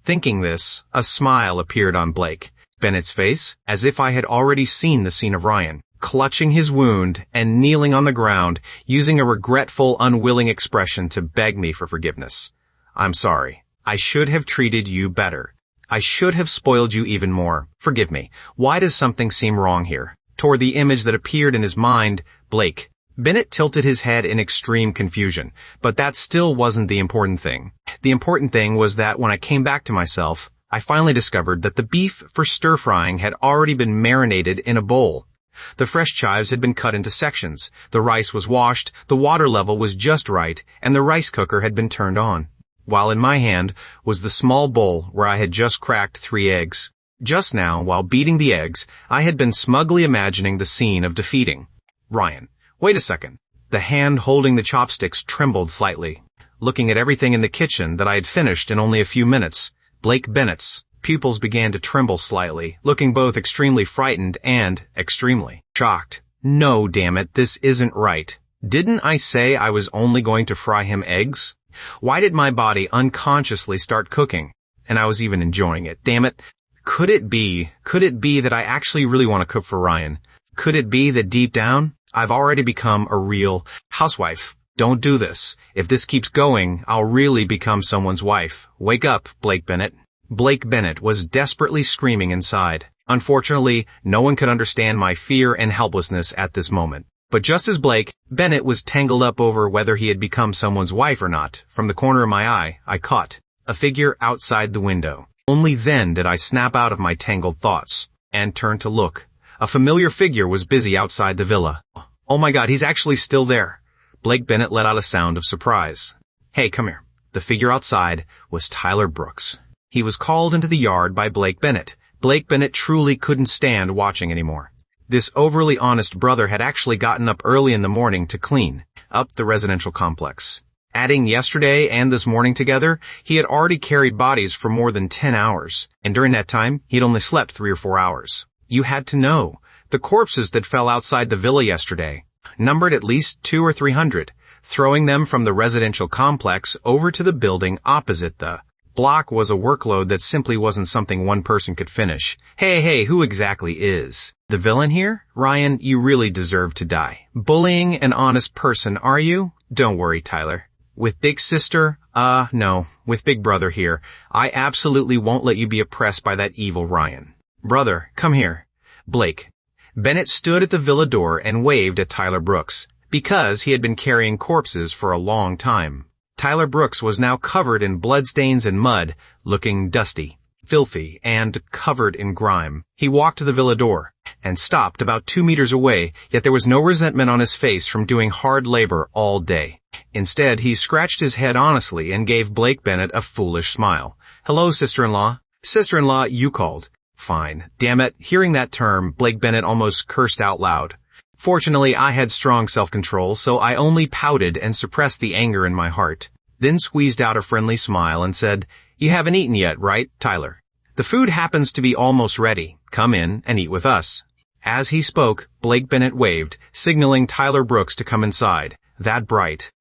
Thinking this, a smile appeared on Blake Bennett's face, as if I had already seen the scene of Ryan, clutching his wound and kneeling on the ground, using a regretful, unwilling expression to beg me for forgiveness. "I'm sorry. I should have treated you better. I should have spoiled you even more. Forgive me. Why does something seem wrong here?" Toward the image that appeared in his mind, Blake Bennett tilted his head in extreme confusion, but that still wasn't the important thing. The important thing was that when I came back to myself, I finally discovered that the beef for stir-frying had already been marinated in a bowl. The fresh chives had been cut into sections, the rice was washed, the water level was just right, and the rice cooker had been turned on. While in my hand was the small bowl where I had just cracked 3 eggs. Just now, while beating the eggs, I had been smugly imagining the scene of defeating Ryan. Wait a second. The hand holding the chopsticks trembled slightly. Looking at everything in the kitchen that I had finished in only a few minutes, Blake Bennett's pupils began to tremble slightly, looking both extremely frightened and extremely shocked. "No, damn it, this isn't right. Didn't I say I was only going to fry him eggs? Why did my body unconsciously start cooking? And I was even enjoying it, damn it. Could it be that I actually really want to cook for Ryan? Could it be that deep down, I've already become a real housewife? Don't do this. If this keeps going, I'll really become someone's wife. Wake up, Blake Bennett." Blake Bennett was desperately screaming inside. Unfortunately, no one could understand my fear and helplessness at this moment. But just as Blake Bennett was tangled up over whether he had become someone's wife or not, from the corner of my eye, I caught a figure outside the window. Only then did I snap out of my tangled thoughts and turn to look. A familiar figure was busy outside the villa. Oh my God, he's actually still there. Blake Bennett let out a sound of surprise. "Hey, come here." The figure outside was Tyler Brooks. He was called into the yard by Blake Bennett. Blake Bennett truly couldn't stand watching anymore. This overly honest brother had actually gotten up early in the morning to clean up the residential complex. Adding yesterday and this morning together, he had already carried bodies for more than 10 hours, and during that time, he'd only slept 3 or 4 hours. You had to know. The corpses that fell outside the villa yesterday numbered at least 200 or 300, throwing them from the residential complex over to the building opposite the block was a workload that simply wasn't something one person could finish. Hey, who exactly is the villain here? Ryan, you really deserve to die. Bullying an honest person, are you? Don't worry, Tyler. With big sister? No. With big brother here. I absolutely won't let you be oppressed by that evil Ryan. Brother, come here. Blake. Bennett stood at the villa door and waved at Tyler Brooks, because he had been carrying corpses for a long time. Tyler Brooks was now covered in bloodstains and mud, looking dusty, filthy, and covered in grime. He walked to the villa door and stopped about 2 meters away, yet there was no resentment on his face from doing hard labor all day. Instead, he scratched his head honestly and gave Blake Bennett a foolish smile. "Hello, sister-in-law." "Sister-in-law, you called." "Fine. Damn it." Hearing that term, Blake Bennett almost cursed out loud. Fortunately, I had strong self-control, so I only pouted and suppressed the anger in my heart, then squeezed out a friendly smile and said, "You haven't eaten yet, right, Tyler? The food happens to be almost ready. Come in and eat with us." As he spoke, Blake Bennett waved, signaling Tyler Brooks to come inside. That bright,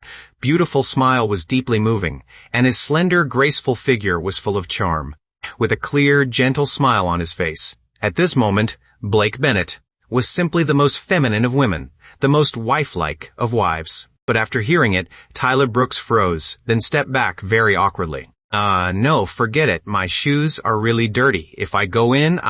beautiful smile was deeply moving, and his slender, graceful figure was full of charm, with a clear, gentle smile on his face. At this moment, Blake Bennett was simply the most feminine of women, the most wife-like of wives. But after hearing it, Tyler Brooks froze, then stepped back very awkwardly. No, forget it. My shoes are really dirty. If I go in,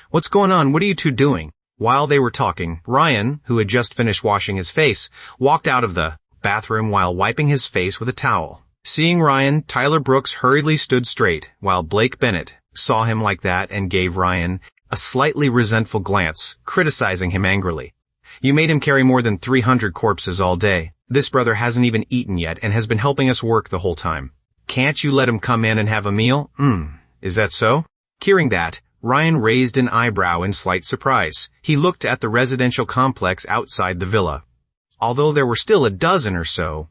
What's going on? What are you two doing? While they were talking, Ryan, who had just finished washing his face, walked out of the bathroom while wiping his face with a towel. Seeing Ryan, Tyler Brooks hurriedly stood straight, while Blake Bennett saw him like that and gave Ryan a slightly resentful glance, criticizing him angrily. "You made him carry more than 300 corpses all day. This brother hasn't even eaten yet and has been helping us work the whole time. Can't you let him come in and have a meal?" Is that so?" Hearing that, Ryan raised an eyebrow in slight surprise. He looked at the residential complex outside the villa. Although there were still a dozen or so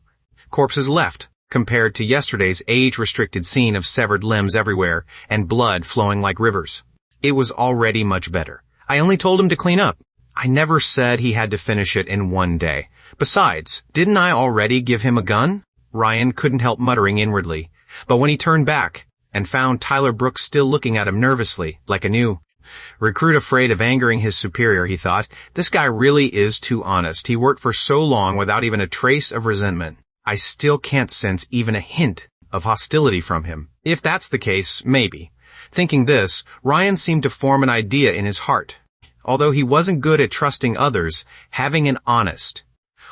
corpses left, compared to yesterday's age-restricted scene of severed limbs everywhere and blood flowing like rivers, it was already much better. "I only told him to clean up. I never said he had to finish it in one day. Besides, didn't I already give him a gun?" Ryan couldn't help muttering inwardly, but when he turned back and found Tyler Brooks still looking at him nervously, like a new recruit afraid of angering his superior, he thought, "This guy really is too honest. He worked for so long without even a trace of resentment. I still can't sense even a hint of hostility from him. If that's the case, maybe." Thinking this, Ryan seemed to form an idea in his heart. Although he wasn't good at trusting others, having an honest,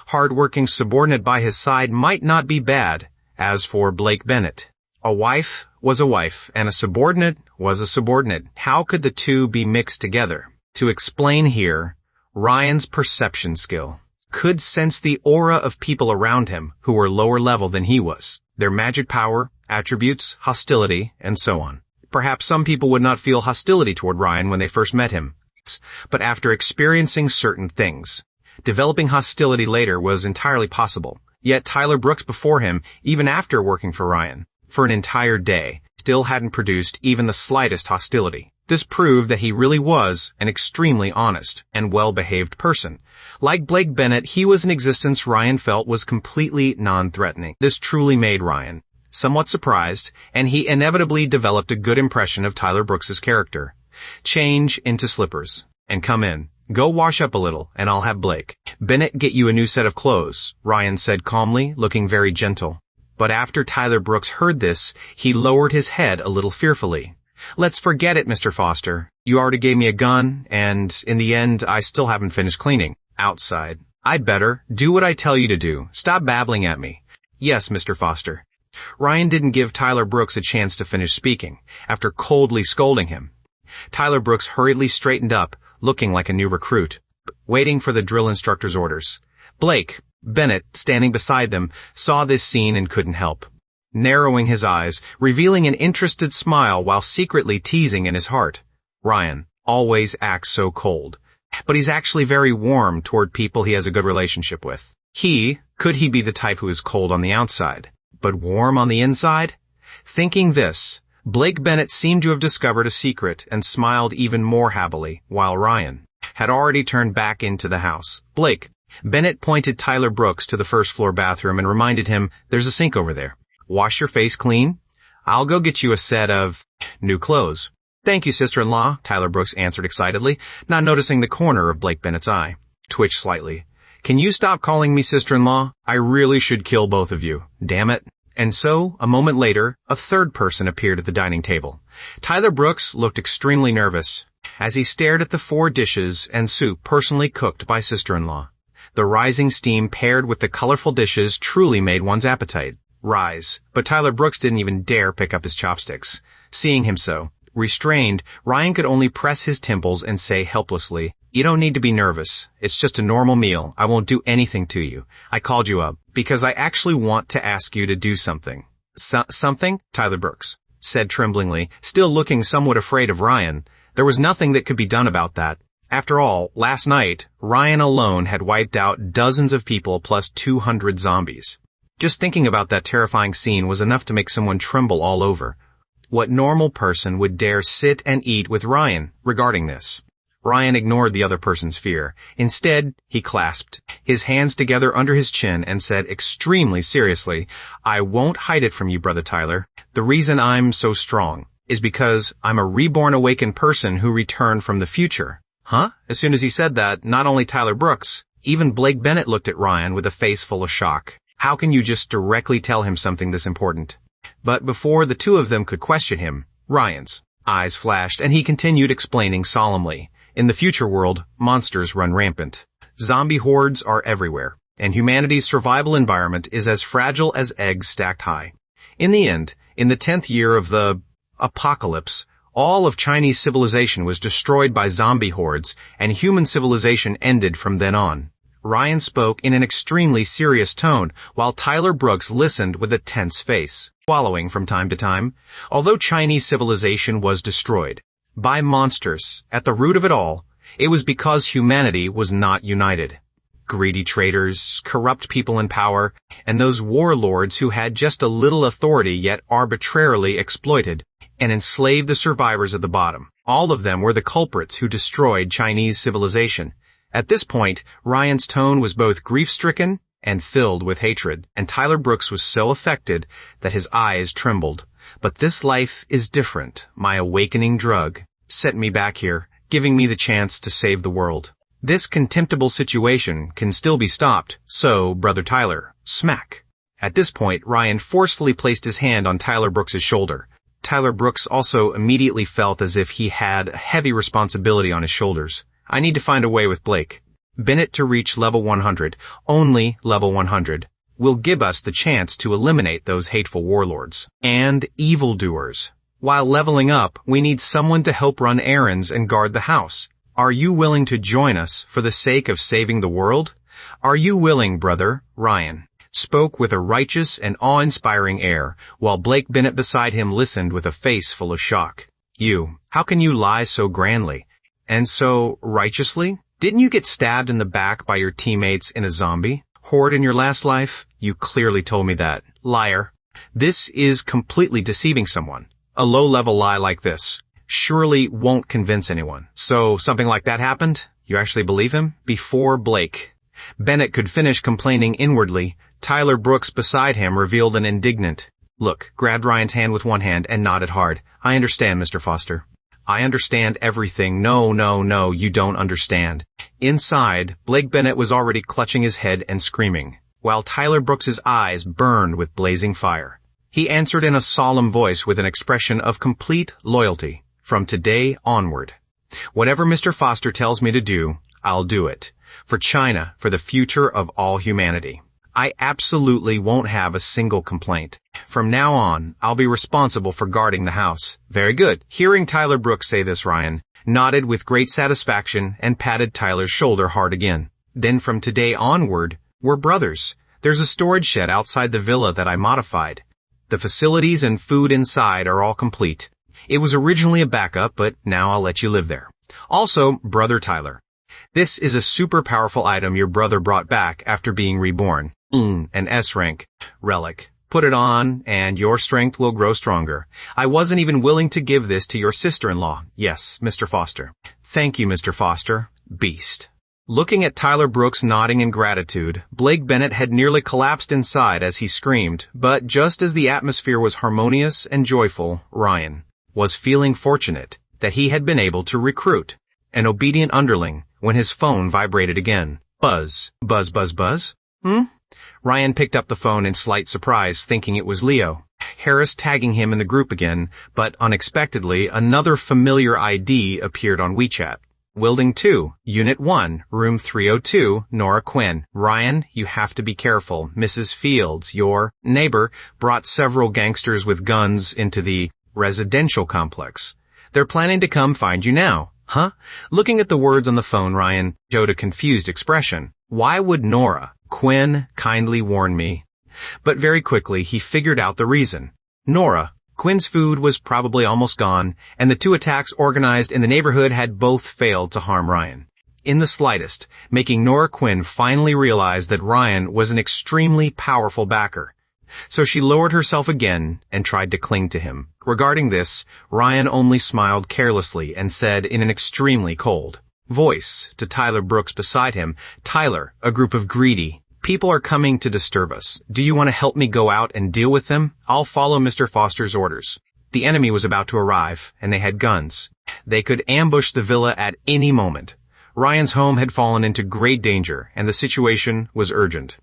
hard-working subordinate by his side might not be bad. As for Blake Bennett, a wife was a wife, and a subordinate was a subordinate. How could the two be mixed together? To explain here, Ryan's perception skill could sense the aura of people around him who were lower level than he was, their magic power, attributes, hostility, and so on. Perhaps some people would not feel hostility toward Ryan when they first met him, but after experiencing certain things, developing hostility later was entirely possible. Yet Tyler Brooks before him, even after working for Ryan for an entire day, still hadn't produced even the slightest hostility. This proved that he really was an extremely honest and well-behaved person. Like Blake Bennett, he was an existence Ryan felt was completely non-threatening. This truly made Ryan somewhat surprised, and he inevitably developed a good impression of Tyler Brooks's character. "Change into slippers and come in. Go wash up a little, and I'll have Blake Bennett get you a new set of clothes," Ryan said calmly, looking very gentle. But after Tyler Brooks heard this, he lowered his head a little fearfully. "Let's forget it, Mr. Foster. You already gave me a gun, and in the end, I still haven't finished cleaning outside. I'd better do what I tell you to do. Stop babbling at me." "Yes, Mr. Foster." Ryan didn't give Tyler Brooks a chance to finish speaking, after coldly scolding him. Tyler Brooks hurriedly straightened up, looking like a new recruit, waiting for the drill instructor's orders. "Blake, Bennett, standing beside them, saw this scene and couldn't help. Narrowing his eyes, revealing an interested smile while secretly teasing in his heart. Ryan always acts so cold, but he's actually very warm toward people he has a good relationship with. Could he be the type who is cold on the outside, but warm on the inside? Thinking this, Blake Bennett seemed to have discovered a secret and smiled even more happily, while Ryan had already turned back into the house. Blake, Bennett pointed Tyler Brooks to the first-floor bathroom and reminded him, "There's a sink over there. Wash your face clean. I'll go get you a set of new clothes." "Thank you, sister-in-law," Tyler Brooks answered excitedly, not noticing the corner of Blake Bennett's eye twitched slightly. "Can you stop calling me sister-in-law? I really should kill both of you. Damn it." And so, a moment later, a third person appeared at the dining table. Tyler Brooks looked extremely nervous as he stared at the 4 dishes and soup personally cooked by sister-in-law. The rising steam paired with the colorful dishes truly made one's appetite rise, but Tyler Brooks didn't even dare pick up his chopsticks. Seeing him so restrained, Ryan could only press his temples and say helplessly, "You don't need to be nervous. It's just a normal meal. I won't do anything to you. I called you up because I actually want to ask you to do something." Something? Tyler Brooks said tremblingly, still looking somewhat afraid of Ryan. There was nothing that could be done about that. After all, last night, Ryan alone had wiped out dozens of people plus 200 zombies. Just thinking about that terrifying scene was enough to make someone tremble all over. What normal person would dare sit and eat with Ryan regarding this? Ryan ignored the other person's fear. Instead, he clasped his hands together under his chin and said extremely seriously, "I won't hide it from you, Brother Tyler. The reason I'm so strong is because I'm a reborn awakened person who returned from the future." Huh? As soon as he said that, not only Tyler Brooks, even Blake Bennett looked at Ryan with a face full of shock. How can you just directly tell him something this important? But before the two of them could question him, Ryan's eyes flashed and he continued explaining solemnly. In the future world, monsters run rampant. Zombie hordes are everywhere, and humanity's survival environment is as fragile as eggs stacked high. In the end, in the 10th year of the apocalypse, all of Chinese civilization was destroyed by zombie hordes, and human civilization ended from then on. Ryan spoke in an extremely serious tone, while Tyler Brooks listened with a tense face, swallowing from time to time. Although Chinese civilization was destroyed by monsters, at the root of it all, it was because humanity was not united. Greedy traitors, corrupt people in power, and those warlords who had just a little authority yet arbitrarily exploited and enslaved the survivors at the bottom. All of them were the culprits who destroyed Chinese civilization. At this point, Ryan's tone was both grief-stricken and filled with hatred, and Tyler Brooks was so affected that his eyes trembled. But this life is different. My awakening drug sent me back here, giving me the chance to save the world. This contemptible situation can still be stopped, so, Brother Tyler, smack. At this point, Ryan forcefully placed his hand on Tyler Brooks's shoulder. Tyler Brooks also immediately felt as if he had a heavy responsibility on his shoulders. I need to find a way with Blake Bennett to reach level 100, only level 100, will give us the chance to eliminate those hateful warlords and evildoers. While leveling up, we need someone to help run errands and guard the house. Are you willing to join us for the sake of saving the world? Are you willing, brother? Ryan spoke with a righteous and awe-inspiring air, while Blake Bennett beside him listened with a face full of shock. How can you lie so grandly? And so righteously? Didn't you get stabbed in the back by your teammates in a zombie horde in your last life? You clearly told me that. Liar. This is completely deceiving someone. A low-level lie like this surely won't convince anyone. So something like that happened? You actually believe him? Before Blake Bennett could finish complaining inwardly, Tyler Brooks beside him revealed an indignant look, grabbed Ryan's hand with one hand and nodded hard. I understand, Mr. Foster. I understand everything. No, you don't understand. Inside, Blake Bennett was already clutching his head and screaming, while Tyler Brooks's eyes burned with blazing fire. He answered in a solemn voice with an expression of complete loyalty. From today onward, whatever Mr. Foster tells me to do, I'll do it. For China, for the future of all humanity. I absolutely won't have a single complaint. From now on, I'll be responsible for guarding the house. Very good. Hearing Tyler Brooks say this, Ryan nodded with great satisfaction and patted Tyler's shoulder hard again. Then from today onward, We're brothers. There's a storage shed outside the villa that I modified. The facilities and food inside are all complete. It was originally a backup, but now I'll let you live there. Also, Brother Tyler. This is a super powerful item your brother brought back after being reborn. An S-rank relic. Put it on, and your strength will grow stronger. I wasn't even willing to give this to your sister-in-law. Yes, Mr. Foster. Thank you, Mr. Foster. Beast. Looking at Tyler Brooks nodding in gratitude, Blake Bennett had nearly collapsed inside as he screamed, but just as the atmosphere was harmonious and joyful, Ryan was feeling fortunate that he had been able to recruit an obedient underling when his phone vibrated again. Buzz. Buzz, buzz, buzz. Ryan picked up the phone in slight surprise, thinking it was Leo. Harris tagging him in the group again, but unexpectedly, another familiar ID appeared on WeChat. Wilding 2, Unit 1, Room 302, Nora Quinn. Ryan, you have to be careful. Mrs. Fields, your neighbor, brought several gangsters with guns into the residential complex. They're planning to come find you now. Huh? Looking at the words on the phone, Ryan showed a confused expression. Why would Nora Quinn kindly warn me? But very quickly he figured out the reason. Nora Quinn's food was probably almost gone, and the two attacks organized in the neighborhood had both failed to harm Ryan in the slightest, making Nora Quinn finally realize that Ryan was an extremely powerful backer. So she lowered herself again and tried to cling to him. Regarding this, Ryan only smiled carelessly and said in an extremely cold voice to Tyler Brooks beside him, Tyler, a group of greedy people are coming to disturb us. Do you want to help me go out and deal with them? I'll follow Mr. Foster's orders. The enemy was about to arrive, and they had guns. They could ambush the villa at any moment. Ryan's home had fallen into great danger, and the situation was urgent.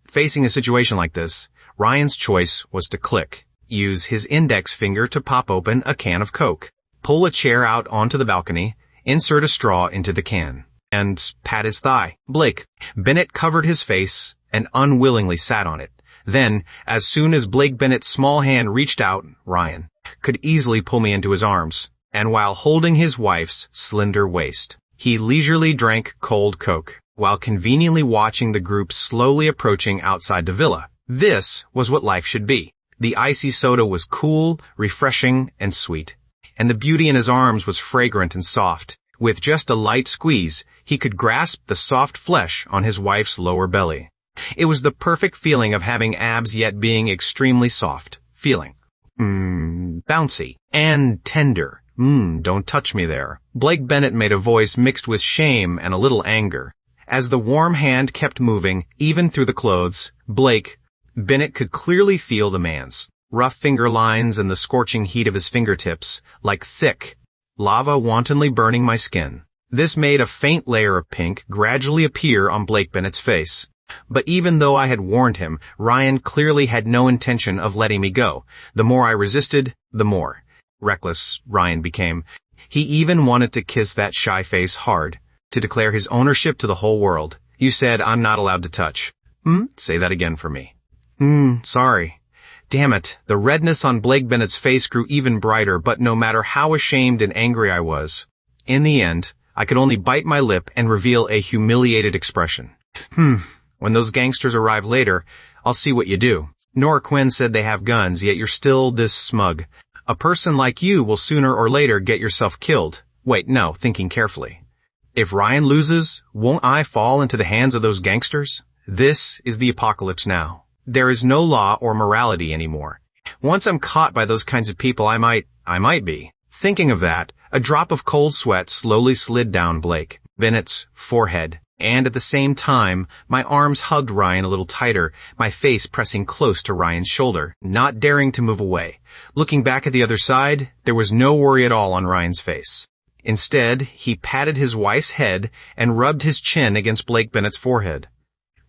Facing a situation like this, Ryan's choice was to click, use his index finger to pop open a can of Coke, pull a chair out onto the balcony, insert a straw into the can, and pat his thigh. Blake Bennett covered his face and unwillingly sat on it. Then, as soon as Blake Bennett's small hand reached out, Ryan could easily pull me into his arms, and while holding his wife's slender waist, he leisurely drank cold Coke, while conveniently watching the group slowly approaching outside the villa. This was what life should be. The icy soda was cool, refreshing, and sweet, and the beauty in his arms was fragrant and soft. With just a light squeeze, he could grasp the soft flesh on his wife's lower belly. It was the perfect feeling of having abs yet being extremely soft. Feeling. Bouncy. And tender. Don't touch me there. Blake Bennett made a voice mixed with shame and a little anger. As the warm hand kept moving, even through the clothes, Blake Bennett could clearly feel the man's rough finger lines and the scorching heat of his fingertips, like thick lava wantonly burning my skin. This made a faint layer of pink gradually appear on Blake Bennett's face. But even though I had warned him, Ryan clearly had no intention of letting me go. The more I resisted, the more reckless Ryan became. He even wanted to kiss that shy face hard, to declare his ownership to the whole world. You said I'm not allowed to touch. Say that again for me. Sorry. Damn it, the redness on Blake Bennett's face grew even brighter, but no matter how ashamed and angry I was, in the end, I could only bite my lip and reveal a humiliated expression. When those gangsters arrive later, I'll see what you do. Nora Quinn said they have guns, yet you're still this smug. A person like you will sooner or later get yourself killed. Wait, no, thinking carefully. If Ryan loses, won't I fall into the hands of those gangsters? This is the apocalypse now. There is no law or morality anymore. Once I'm caught by those kinds of people, I might be. Thinking of that, a drop of cold sweat slowly slid down Blake Bennett's forehead, and at the same time, my arms hugged Ryan a little tighter, my face pressing close to Ryan's shoulder, not daring to move away. Looking back at the other side, there was no worry at all on Ryan's face. Instead, he patted his wife's head and rubbed his chin against Blake Bennett's forehead,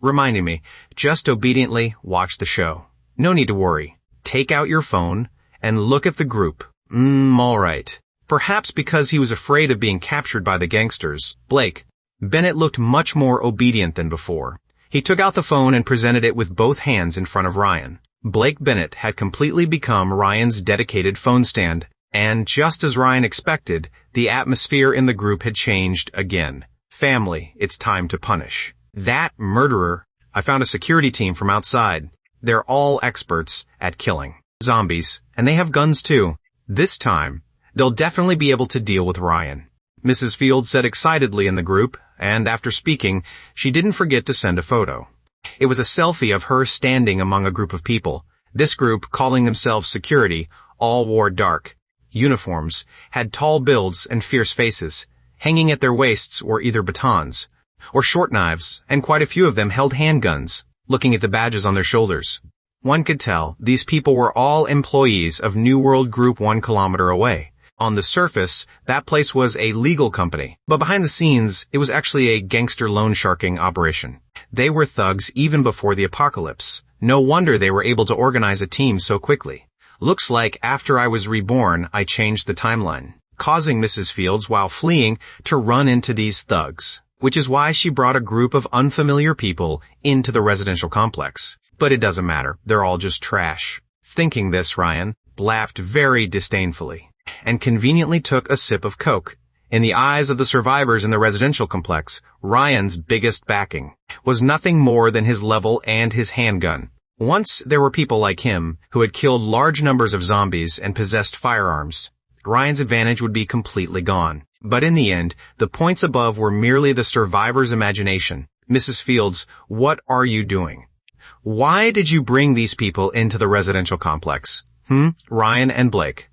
reminding me, just obediently watch the show. No need to worry. Take out your phone and look at the group. All right. Perhaps because he was afraid of being captured by the gangsters, Blake Bennett looked much more obedient than before. He took out the phone and presented it with both hands in front of Ryan. Blake Bennett had completely become Ryan's dedicated phone stand, and just as Ryan expected, the atmosphere in the group had changed again. Family, it's time to punish. That murderer, I found a security team from outside. They're all experts at killing zombies, and they have guns too. This time, they'll definitely be able to deal with Ryan," Mrs. Fields said excitedly in the group, and after speaking, she didn't forget to send a photo. It was a selfie of her standing among a group of people. This group, calling themselves security, all wore dark uniforms, had tall builds and fierce faces. Hanging at their waists were either batons or short knives, and quite a few of them held handguns. Looking at the badges on their shoulders, one could tell these people were all employees of New World Group 1 kilometer away. On the surface, that place was a legal company, but behind the scenes, it was actually a gangster loan sharking operation. They were thugs even before the apocalypse. No wonder they were able to organize a team so quickly. Looks like after I was reborn, I changed the timeline, causing Mrs. Fields, while fleeing, to run into these thugs, which is why she brought a group of unfamiliar people into the residential complex. But it doesn't matter. They're all just trash. Thinking this, Ryan laughed very disdainfully and conveniently took a sip of Coke. In the eyes of the survivors in the residential complex, Ryan's biggest backing was nothing more than his level and his handgun. Once there were people like him who had killed large numbers of zombies and possessed firearms, Ryan's advantage would be completely gone. But in the end, the points above were merely the survivor's imagination. Mrs. Fields, what are you doing? Why did you bring these people into the residential complex? Ryan and Blake.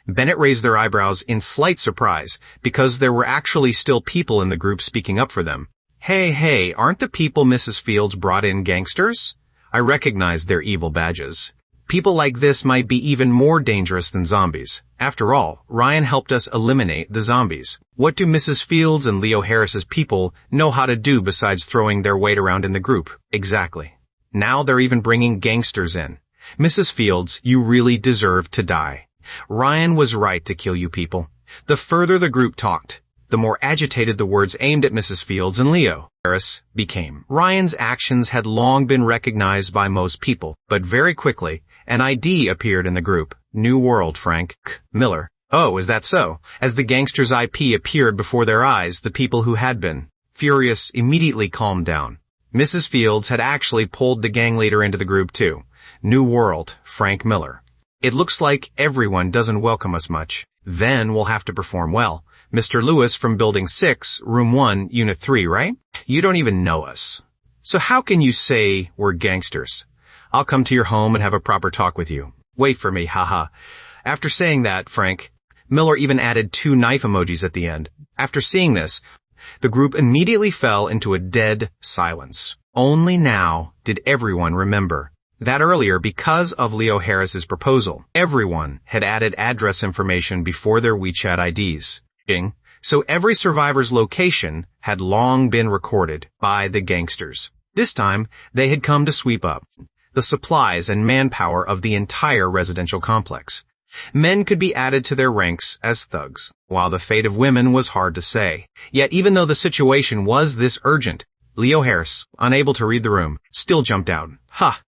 Bennett raised their eyebrows in slight surprise because there were actually still people in the group speaking up for them. Hey, aren't the people Mrs. Fields brought in gangsters? I recognize their evil badges. People like this might be even more dangerous than zombies. After all, Ryan helped us eliminate the zombies. What do Mrs. Fields and Leo Harris's people know how to do besides throwing their weight around in the group? Exactly. Now they're even bringing gangsters in. Mrs. Fields, you really deserve to die. Ryan was right to kill you people. The further the group talked, the more agitated the words aimed at Mrs. Fields and Leo Harris became. Ryan's actions had long been recognized by most people, but very quickly, an ID appeared in the group. New World, Frank Miller. Oh, is that so? As the gangster's IP appeared before their eyes, the people who had been furious immediately calmed down. Mrs. Fields had actually pulled the gang leader into the group too. New World, Frank Miller. It looks like everyone doesn't welcome us much. Then we'll have to perform well. Mr. Lewis from Building 6, Room 1, Unit 3, right? You don't even know us. So how can you say we're gangsters? I'll come to your home and have a proper talk with you. Wait for me, haha. After saying that, Frank Miller even added 2 knife emojis at the end. After seeing this, the group immediately fell into a dead silence. Only now did everyone remember that earlier, because of Leo Harris's proposal, everyone had added address information before their WeChat IDs. So every survivor's location had long been recorded by the gangsters. This time, they had come to sweep up the supplies and manpower of the entire residential complex. Men could be added to their ranks as thugs, while the fate of women was hard to say. Yet even though the situation was this urgent, Leo Harris, unable to read the room, still jumped out. Ha,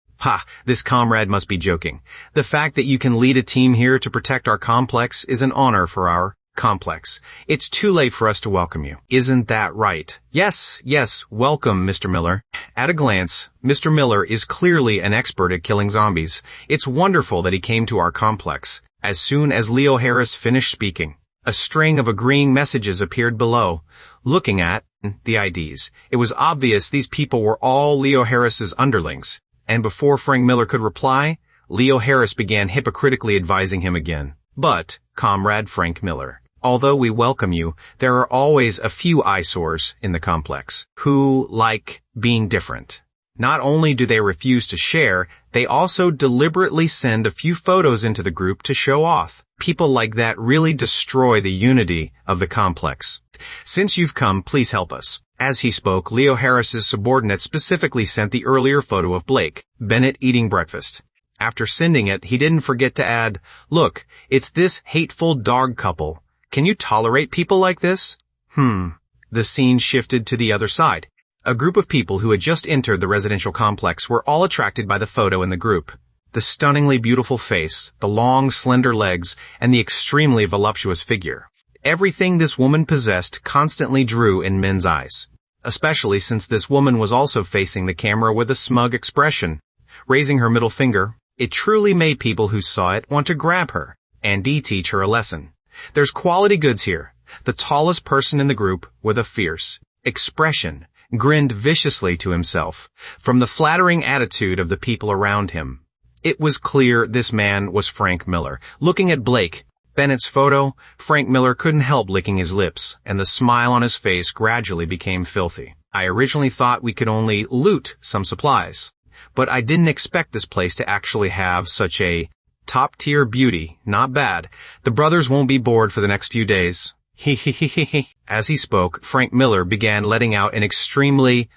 this comrade must be joking. The fact that you can lead a team here to protect our complex is an honor for our complex. It's too late for us to welcome you. Isn't that right? Yes, welcome, Mr. Miller. At a glance, Mr. Miller is clearly an expert at killing zombies. It's wonderful that he came to our complex. As soon as Leo Harris finished speaking, a string of agreeing messages appeared below. Looking at the IDs, it was obvious these people were all Leo Harris's underlings. And before Frank Miller could reply, Leo Harris began hypocritically advising him again. But, Comrade Frank Miller, although we welcome you, there are always a few eyesores in the complex who like being different. Not only do they refuse to share, they also deliberately send a few photos into the group to show off. People like that really destroy the unity of the complex. Since you've come, please help us. As he spoke, Leo Harris's subordinate specifically sent the earlier photo of Blake Bennett eating breakfast. After sending it, he didn't forget to add, "Look, it's this hateful dog couple. Can you tolerate people like this?" The scene shifted to the other side. A group of people who had just entered the residential complex were all attracted by the photo in the group. The stunningly beautiful face, the long, slender legs, and the extremely voluptuous figure. Everything this woman possessed constantly drew in men's eyes. especially since this woman was also facing the camera with a smug expression. Raising her middle finger, it truly made people who saw it want to grab her and teach her a lesson. There's quality goods here. The tallest person in the group, with a fierce expression, grinned viciously to himself from the flattering attitude of the people around him. It was clear this man was Frank Miller. Looking at Blake Bennett's photo, Frank Miller couldn't help licking his lips, and the smile on his face gradually became filthy. I originally thought we could only loot some supplies, but I didn't expect this place to actually have such a top-tier beauty. Not bad. The brothers won't be bored for the next few days. He. As he spoke, Frank Miller began letting out an extremely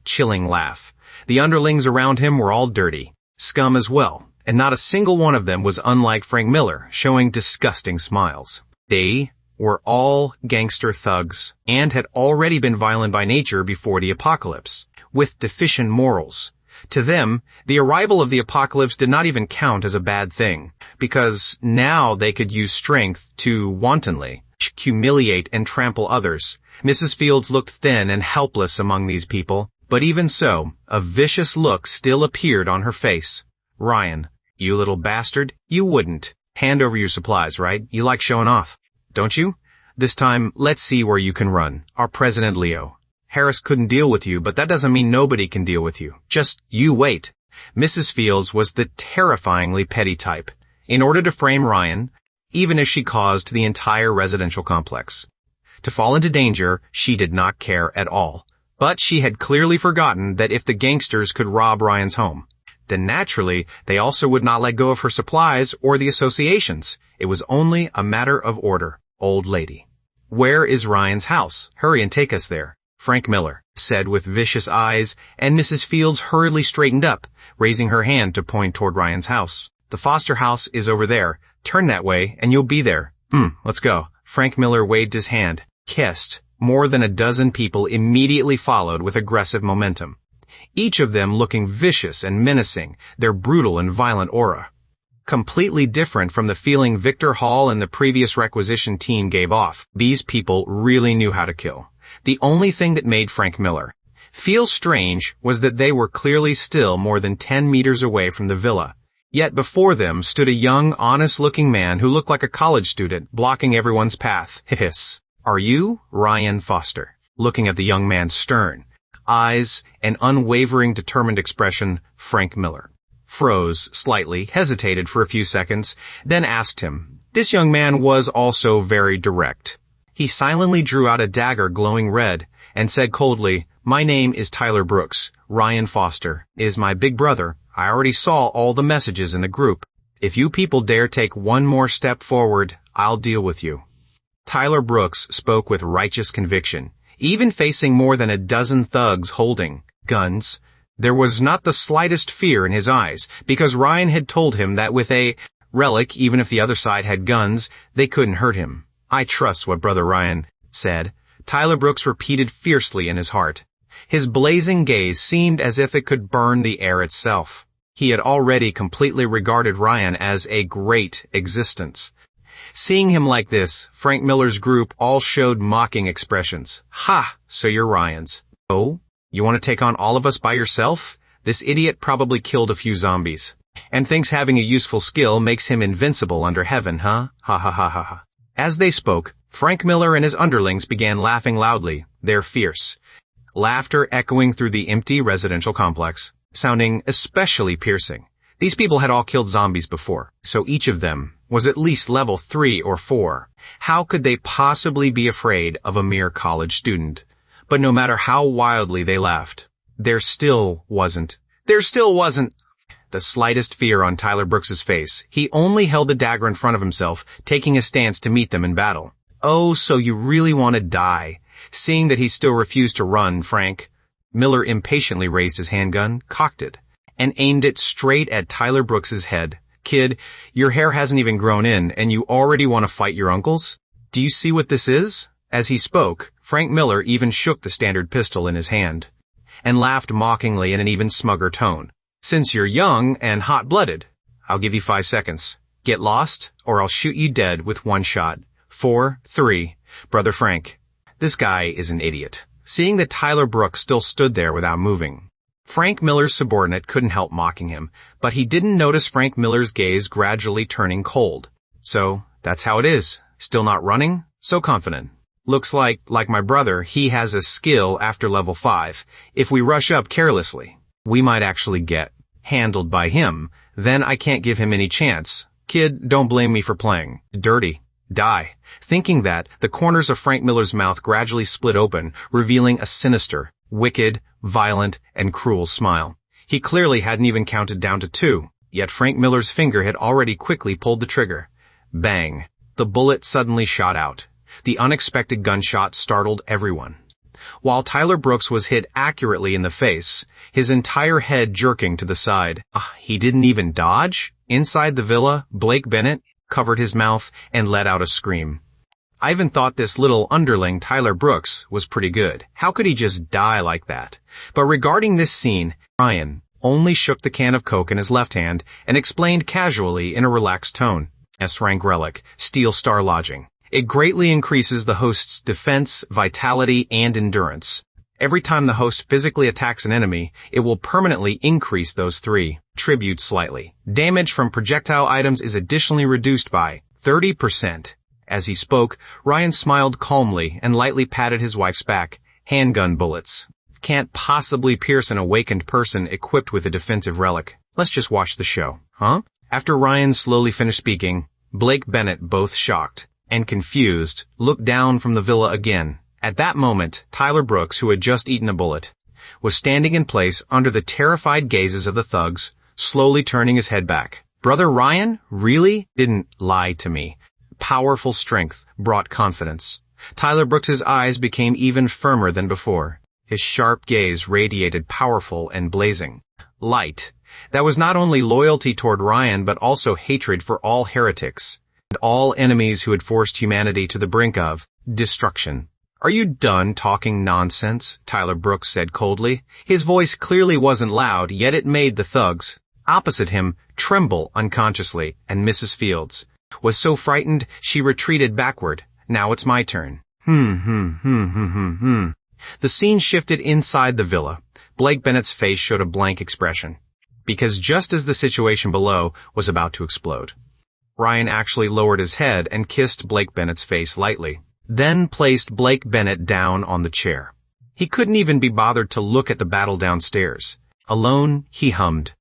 chilling laugh. The underlings around him were all dirty, scum as well, and not a single one of them was unlike Frank Miller, showing disgusting smiles. They were all gangster thugs and had already been violent by nature before the apocalypse, with deficient morals. To them, the arrival of the apocalypse did not even count as a bad thing, because now they could use strength to wantonly humiliate and trample others. Mrs. Fields looked thin and helpless among these people, but even so, a vicious look still appeared on her face. Ryan, you little bastard, you wouldn't hand over your supplies, right? You like showing off, don't you? This time, let's see where you can run. Our President Leo. Harris couldn't deal with you, but that doesn't mean nobody can deal with you. Just you wait. Mrs. Fields was the terrifyingly petty type. In order to frame Ryan, even as she caused the entire residential complex to fall into danger, she did not care at all. But she had clearly forgotten that if the gangsters could rob Ryan's home, then naturally they also would not let go of her supplies or the associations. It was only a matter of order. Old lady. Where is Ryan's house? Hurry and take us there. Frank Miller said with vicious eyes, and Mrs. Fields hurriedly straightened up, raising her hand to point toward Ryan's house. The Foster house is over there. Turn that way, and you'll be there. Let's go. Frank Miller waved his hand, kissed. More than a dozen people immediately followed with aggressive momentum, each of them looking vicious and menacing, their brutal and violent aura completely different from the feeling Victor Hall and the previous requisition team gave off. These people really knew how to kill. The only thing that made Frank Miller feel strange was that they were clearly still more than 10 meters away from the villa. Yet before them stood a young, honest-looking man who looked like a college student, blocking everyone's path. Hiss. Are you Ryan Foster? Looking at the young man's stern eyes and unwavering, determined expression, Frank Miller froze slightly, hesitated for a few seconds, then asked him. This young man was also very direct. He silently drew out a dagger glowing red and said coldly, My name is Tyler Brooks. Ryan Foster is my big brother. I already saw all the messages in the group. If you people dare take one more step forward, I'll deal with you. Tyler Brooks spoke with righteous conviction, even facing more than a dozen thugs holding guns. There was not the slightest fear in his eyes, because Ryan had told him that with a relic, even if the other side had guns, they couldn't hurt him. I trust what Brother Ryan said, Tyler Brooks repeated fiercely in his heart. His blazing gaze seemed as if it could burn the air itself. He had already completely regarded Ryan as a great existence. Seeing him like this, Frank Miller's group all showed mocking expressions. Ha! So you're Ryan's. Oh? You want to take on all of us by yourself? This idiot probably killed a few zombies, and thinks having a useful skill makes him invincible under heaven, huh? Ha ha ha ha ha. As they spoke, Frank Miller and his underlings began laughing loudly, their fierce laughter echoing through the empty residential complex, sounding especially piercing. These people had all killed zombies before, so each of them was at least level 3 or 4. How could they possibly be afraid of a mere college student? But no matter how wildly they laughed, there still wasn't the slightest fear on Tyler Brooks's face. He only held the dagger in front of himself, taking a stance to meet them in battle. Oh, so you really want to die? Seeing that he still refused to run, Frank Miller impatiently raised his handgun, cocked it, and aimed it straight at Tyler Brooks's head. Kid, your hair hasn't even grown in, and you already want to fight your uncles? Do you see what this is? As he spoke, Frank Miller even shook the standard pistol in his hand, and laughed mockingly in an even smugger tone. Since you're young and hot-blooded, I'll give you 5 seconds. Get lost, or I'll shoot you dead with one shot. 4, 3. Brother Frank. This guy is an idiot. seeing that Tyler Brooks still stood there without moving. Frank Miller's subordinate couldn't help mocking him, but he didn't notice Frank Miller's gaze gradually turning cold. So, that's how it is. Still not running? So confident. Looks like my brother, he has a skill after level 5. If we rush up carelessly, we might actually get handled by him. Then I can't give him any chance. Kid, don't blame me for playing dirty. Die. Thinking that, the corners of Frank Miller's mouth gradually split open, revealing a sinister, wicked, violent, and cruel smile. He clearly hadn't even counted down to 2, yet Frank Miller's finger had already quickly pulled the trigger. Bang. The bullet suddenly shot out. The unexpected gunshot startled everyone. While Tyler Brooks was hit accurately in the face, his entire head jerking to the side. He didn't even dodge? Inside the villa, Blake Bennett covered his mouth and let out a scream. I even thought this little underling, Tyler Brooks, was pretty good. How could he just die like that? But regarding this scene, Ryan only shook the can of Coke in his left hand and explained casually in a relaxed tone. S-rank relic, Steel Star Lodging. It greatly increases the host's defense, vitality, and endurance. Every time the host physically attacks an enemy, it will permanently increase those 3 tributes slightly. Damage from projectile items is additionally reduced by 30%. As he spoke, Ryan smiled calmly and lightly patted his wife's back. Handgun bullets can't possibly pierce an awakened person equipped with a defensive relic. Let's just watch the show, huh? After Ryan slowly finished speaking, Blake Bennett, both shocked and confused, looked down from the villa again. At that moment, Tyler Brooks, who had just eaten a bullet, was standing in place under the terrified gazes of the thugs, slowly turning his head back. Brother Ryan really didn't lie to me. Powerful strength brought confidence. Tyler Brooks's eyes became even firmer than before. His sharp gaze radiated powerful and blazing light. That was not only loyalty toward Ryan, but also hatred for all heretics and all enemies who had forced humanity to the brink of destruction. Are you done talking nonsense? Tyler Brooks said coldly. His voice clearly wasn't loud, yet it made the thugs opposite him tremble unconsciously, and Mrs. Fields was so frightened she retreated backward. Now it's my turn. The scene shifted inside the villa. Blake Bennett's face showed a blank expression, because just as the situation below was about to explode, Ryan actually lowered his head and kissed Blake Bennett's face lightly, then placed Blake Bennett down on the chair. He couldn't even be bothered to look at the battle downstairs. Alone, he hummed,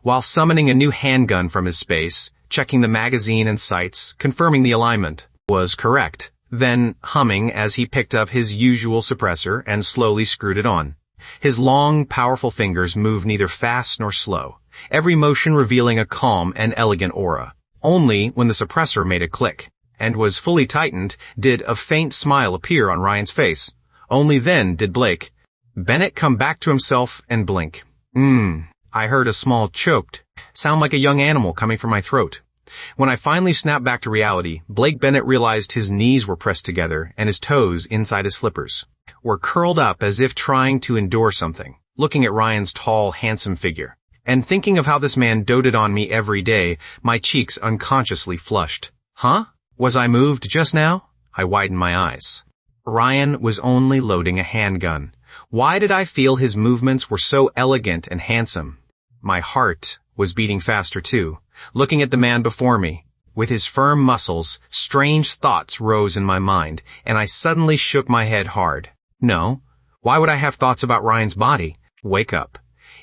while summoning a new handgun from his space, checking the magazine and sights, confirming the alignment was correct, then humming as he picked up his usual suppressor and slowly screwed it on. His long, powerful fingers moved neither fast nor slow, every motion revealing a calm and elegant aura. Only when the suppressor made a click and was fully tightened did a faint smile appear on Ryan's face. Only then did Blake Bennett come back to himself and blink. I heard a small choked sound like a young animal coming from my throat. When I finally snapped back to reality, Blake Bennett realized his knees were pressed together and his toes inside his slippers were curled up as if trying to endure something. Looking at Ryan's tall, handsome figure and thinking of how this man doted on me every day, my cheeks unconsciously flushed. Huh? Was I moved just now? I widened my eyes. Ryan was only loading a handgun. Why did I feel his movements were so elegant and handsome? My heart was beating faster too, looking at the man before me. With his firm muscles, strange thoughts rose in my mind, and I suddenly shook my head hard. No, why would I have thoughts about Ryan's body? Wake up.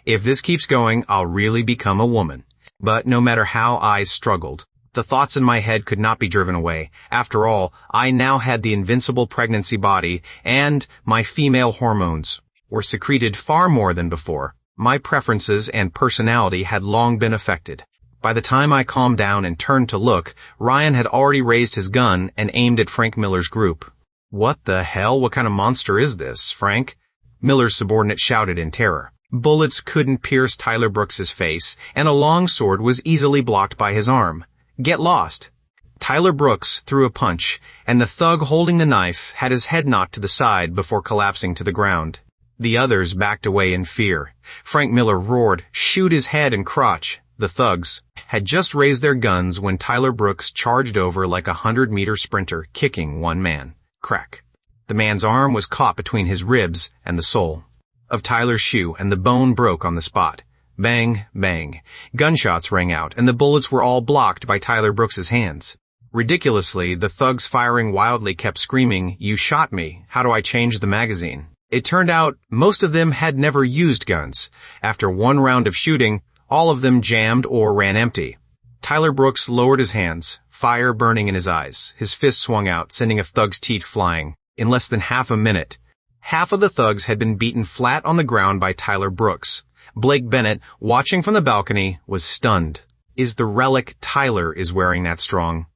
If this keeps going, I'll really become a woman. But no matter how I struggled, the thoughts in my head could not be driven away. After all, I now had the invincible pregnancy body, and my female hormones were secreted far more than before. My preferences and personality had long been affected. By the time I calmed down and turned to look, Ryan had already raised his gun and aimed at Frank Miller's group. What the hell? What kind of monster is this, Frank? Miller's subordinate shouted in terror. Bullets couldn't pierce Tyler Brooks's face, and a long sword was easily blocked by his arm. Get lost. Tyler Brooks threw a punch, and the thug holding the knife had his head knocked to the side before collapsing to the ground. The others backed away in fear. Frank Miller roared, "Shoot his head and crotch." The thugs had just raised their guns when Tyler Brooks charged over like a 100-meter sprinter, kicking one man. Crack. The man's arm was caught between his ribs and the sole of Tyler's shoe, and the bone broke on the spot. Bang, bang. Gunshots rang out, and the bullets were all blocked by Tyler Brooks's hands. Ridiculously, the thugs firing wildly kept screaming, "You shot me. How do I change the magazine?" It turned out most of them had never used guns. After one round of shooting, all of them jammed or ran empty. Tyler Brooks lowered his hands, fire burning in his eyes. His fist swung out, sending a thug's teeth flying. In less than half a minute, half of the thugs had been beaten flat on the ground by Tyler Brooks. Blake Bennett, watching from the balcony, was stunned. Is the relic Tyler is wearing that strong?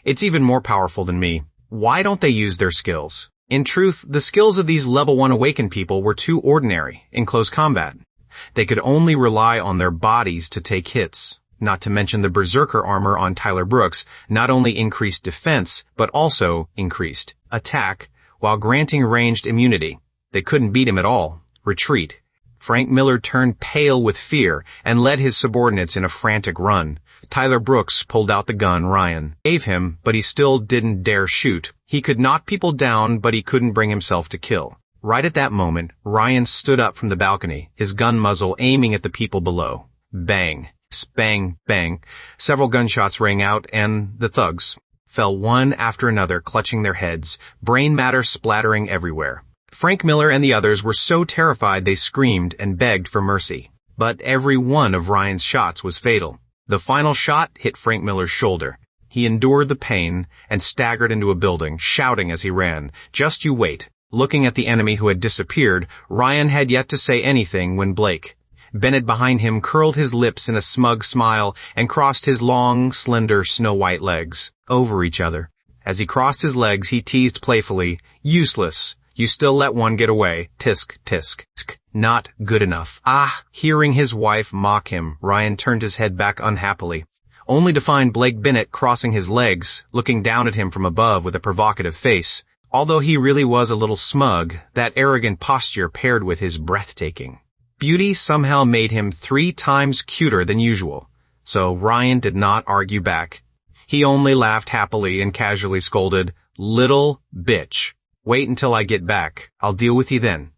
It's even more powerful than me. Why don't they use their skills? In truth, the skills of these level 1 awakened people were too ordinary in close combat. They could only rely on their bodies to take hits. Not to mention the berserker armor on Tyler Brooks not only increased defense, but also increased attack, while granting ranged immunity. They couldn't beat him at all. Retreat. Frank Miller turned pale with fear and led his subordinates in a frantic run. Tyler Brooks pulled out the gun Ryan gave him, but he still didn't dare shoot. He could knock people down, but he couldn't bring himself to kill. Right at that moment, Ryan stood up from the balcony, his gun muzzle aiming at the people below. Bang, bang, bang. Several gunshots rang out, and the thugs fell one after another, clutching their heads, brain matter splattering everywhere. Frank Miller and the others were so terrified they screamed and begged for mercy. But every one of Ryan's shots was fatal. The final shot hit Frank Miller's shoulder. He endured the pain and staggered into a building, shouting as he ran, "Just you wait." Looking at the enemy who had disappeared, Ryan had yet to say anything when Blake Bennett behind him curled his lips in a smug smile and crossed his long, slender, snow-white legs over each other. As he crossed his legs, he teased playfully, "Useless. You still let one get away. Tisk, tisk, tisk. Not good enough." Ah! Hearing his wife mock him, Ryan turned his head back unhappily, only to find Blake Bennett crossing his legs, looking down at him from above with a provocative face. Although he really was a little smug, that arrogant posture paired with his breathtaking beauty somehow made him 3 times cuter than usual. So Ryan did not argue back. He only laughed happily and casually scolded, "Little bitch. Wait until I get back. I'll deal with you then."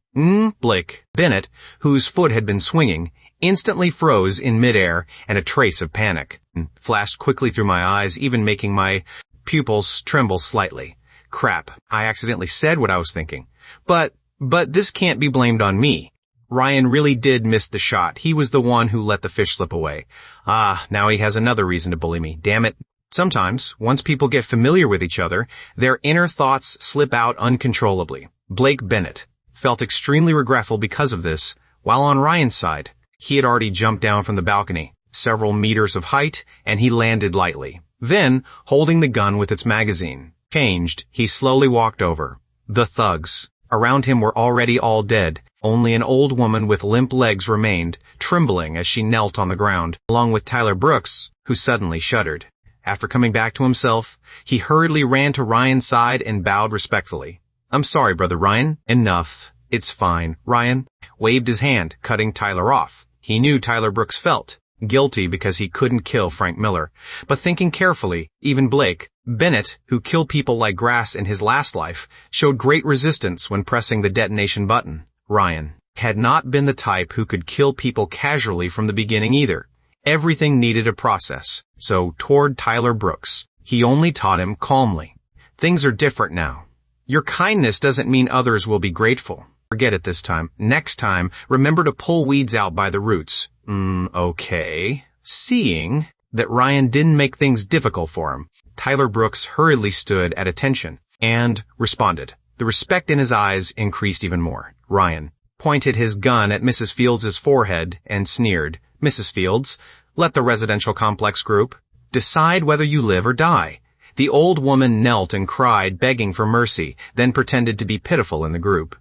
Blake Bennett, whose foot had been swinging, instantly froze in midair, and a trace of panic flashed quickly through my eyes, even making my pupils tremble slightly. Crap, I accidentally said what I was thinking. But this can't be blamed on me. Ryan really did miss the shot. He was the one who let the fish slip away. Now he has another reason to bully me. Damn it. Sometimes, once people get familiar with each other, their inner thoughts slip out uncontrollably. Blake Bennett felt extremely regretful because of this, while on Ryan's side, he had already jumped down from the balcony, several meters of height, and he landed lightly. Then, holding the gun with its magazine changed, he slowly walked over. The thugs around him were already all dead. Only an old woman with limp legs remained, trembling as she knelt on the ground, along with Tyler Brooks, who suddenly shuddered. After coming back to himself, he hurriedly ran to Ryan's side and bowed respectfully. "I'm sorry, Brother Ryan." "Enough. It's fine." Ryan waved his hand, cutting Tyler off. He knew Tyler Brooks felt guilty because he couldn't kill Frank Miller. But thinking carefully, even Blake Bennett, who killed people like grass in his last life, showed great resistance when pressing the detonation button. Ryan had not been the type who could kill people casually from the beginning either. Everything needed a process. So toward Tyler Brooks, he only taught him calmly. "Things are different now. Your kindness doesn't mean others will be grateful. Forget it this time. Next time, remember to pull weeds out by the roots." Okay. Seeing that Ryan didn't make things difficult for him, Tyler Brooks hurriedly stood at attention and responded. The respect in his eyes increased even more. Ryan pointed his gun at Mrs. Fields' forehead and sneered, "Mrs. Fields, let the residential complex group decide whether you live or die." The old woman knelt and cried, begging for mercy, then pretended to be pitiful in the group.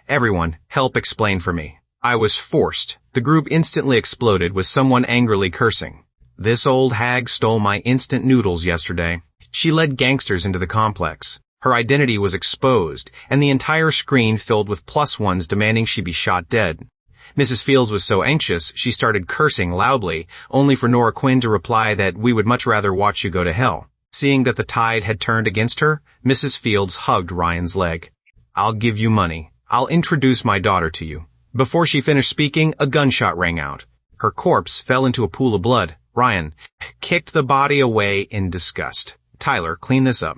"Everyone, help explain for me. I was forced." The group instantly exploded with someone angrily cursing. "This old hag stole my instant noodles yesterday. She led gangsters into the complex. Her identity was exposed, and the entire screen filled with +1s demanding she be shot dead." Mrs. Fields was so anxious, she started cursing loudly, only for Nora Quinn to reply that we would much rather watch you go to hell. Seeing that the tide had turned against her, Mrs. Fields hugged Ryan's leg. I'll give you money. I'll introduce my daughter to you. Before she finished speaking, a gunshot rang out. Her corpse fell into a pool of blood. Ryan kicked the body away in disgust. Tyler, clean this up.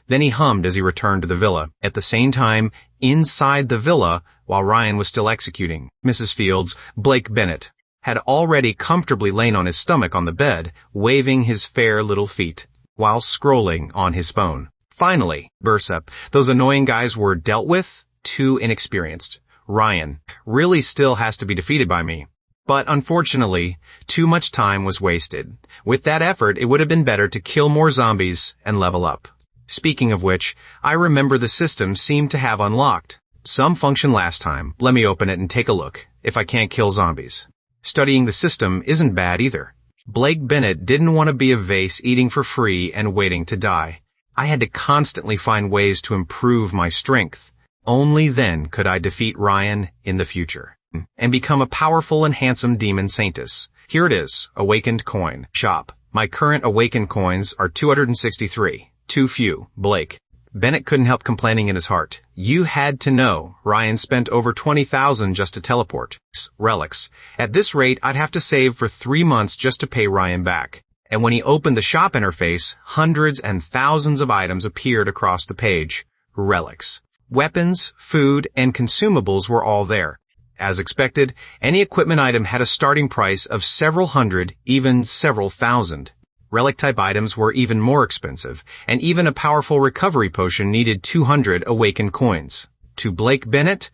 Then he hummed as he returned to the villa. At the same time, inside the villa, while Ryan was still executing Mrs. Fields, Blake Bennett had already comfortably lain on his stomach on the bed, waving his fair little feet, while scrolling on his phone. Finally, bursts up, those annoying guys were dealt with, too inexperienced. Ryan really still has to be defeated by me. But unfortunately, too much time was wasted. With that effort, it would have been better to kill more zombies and level up. Speaking of which, I remember the system seemed to have unlocked. Some function last time. Let me open it and take a look, if I can't kill zombies. Studying the system isn't bad either. Blake Bennett didn't want to be a vase eating for free and waiting to die. I had to constantly find ways to improve my strength. Only then could I defeat Ryan in the future and become a powerful and handsome Demon Saintess. Here it is, Awakened Coin. Shop. My current Awakened coins are 263. Too few. Blake Bennett couldn't help complaining in his heart. You had to know. Ryan spent over 20,000 just to teleport. Relics. At this rate, I'd have to save for 3 months just to pay Ryan back. And when he opened the shop interface, hundreds and thousands of items appeared across the page. Relics. Weapons, food, and consumables were all there. As expected, any equipment item had a starting price of several hundred, even several thousand. Relic-type items were even more expensive, and even a powerful recovery potion needed 200 awakened coins. To Blake Bennett,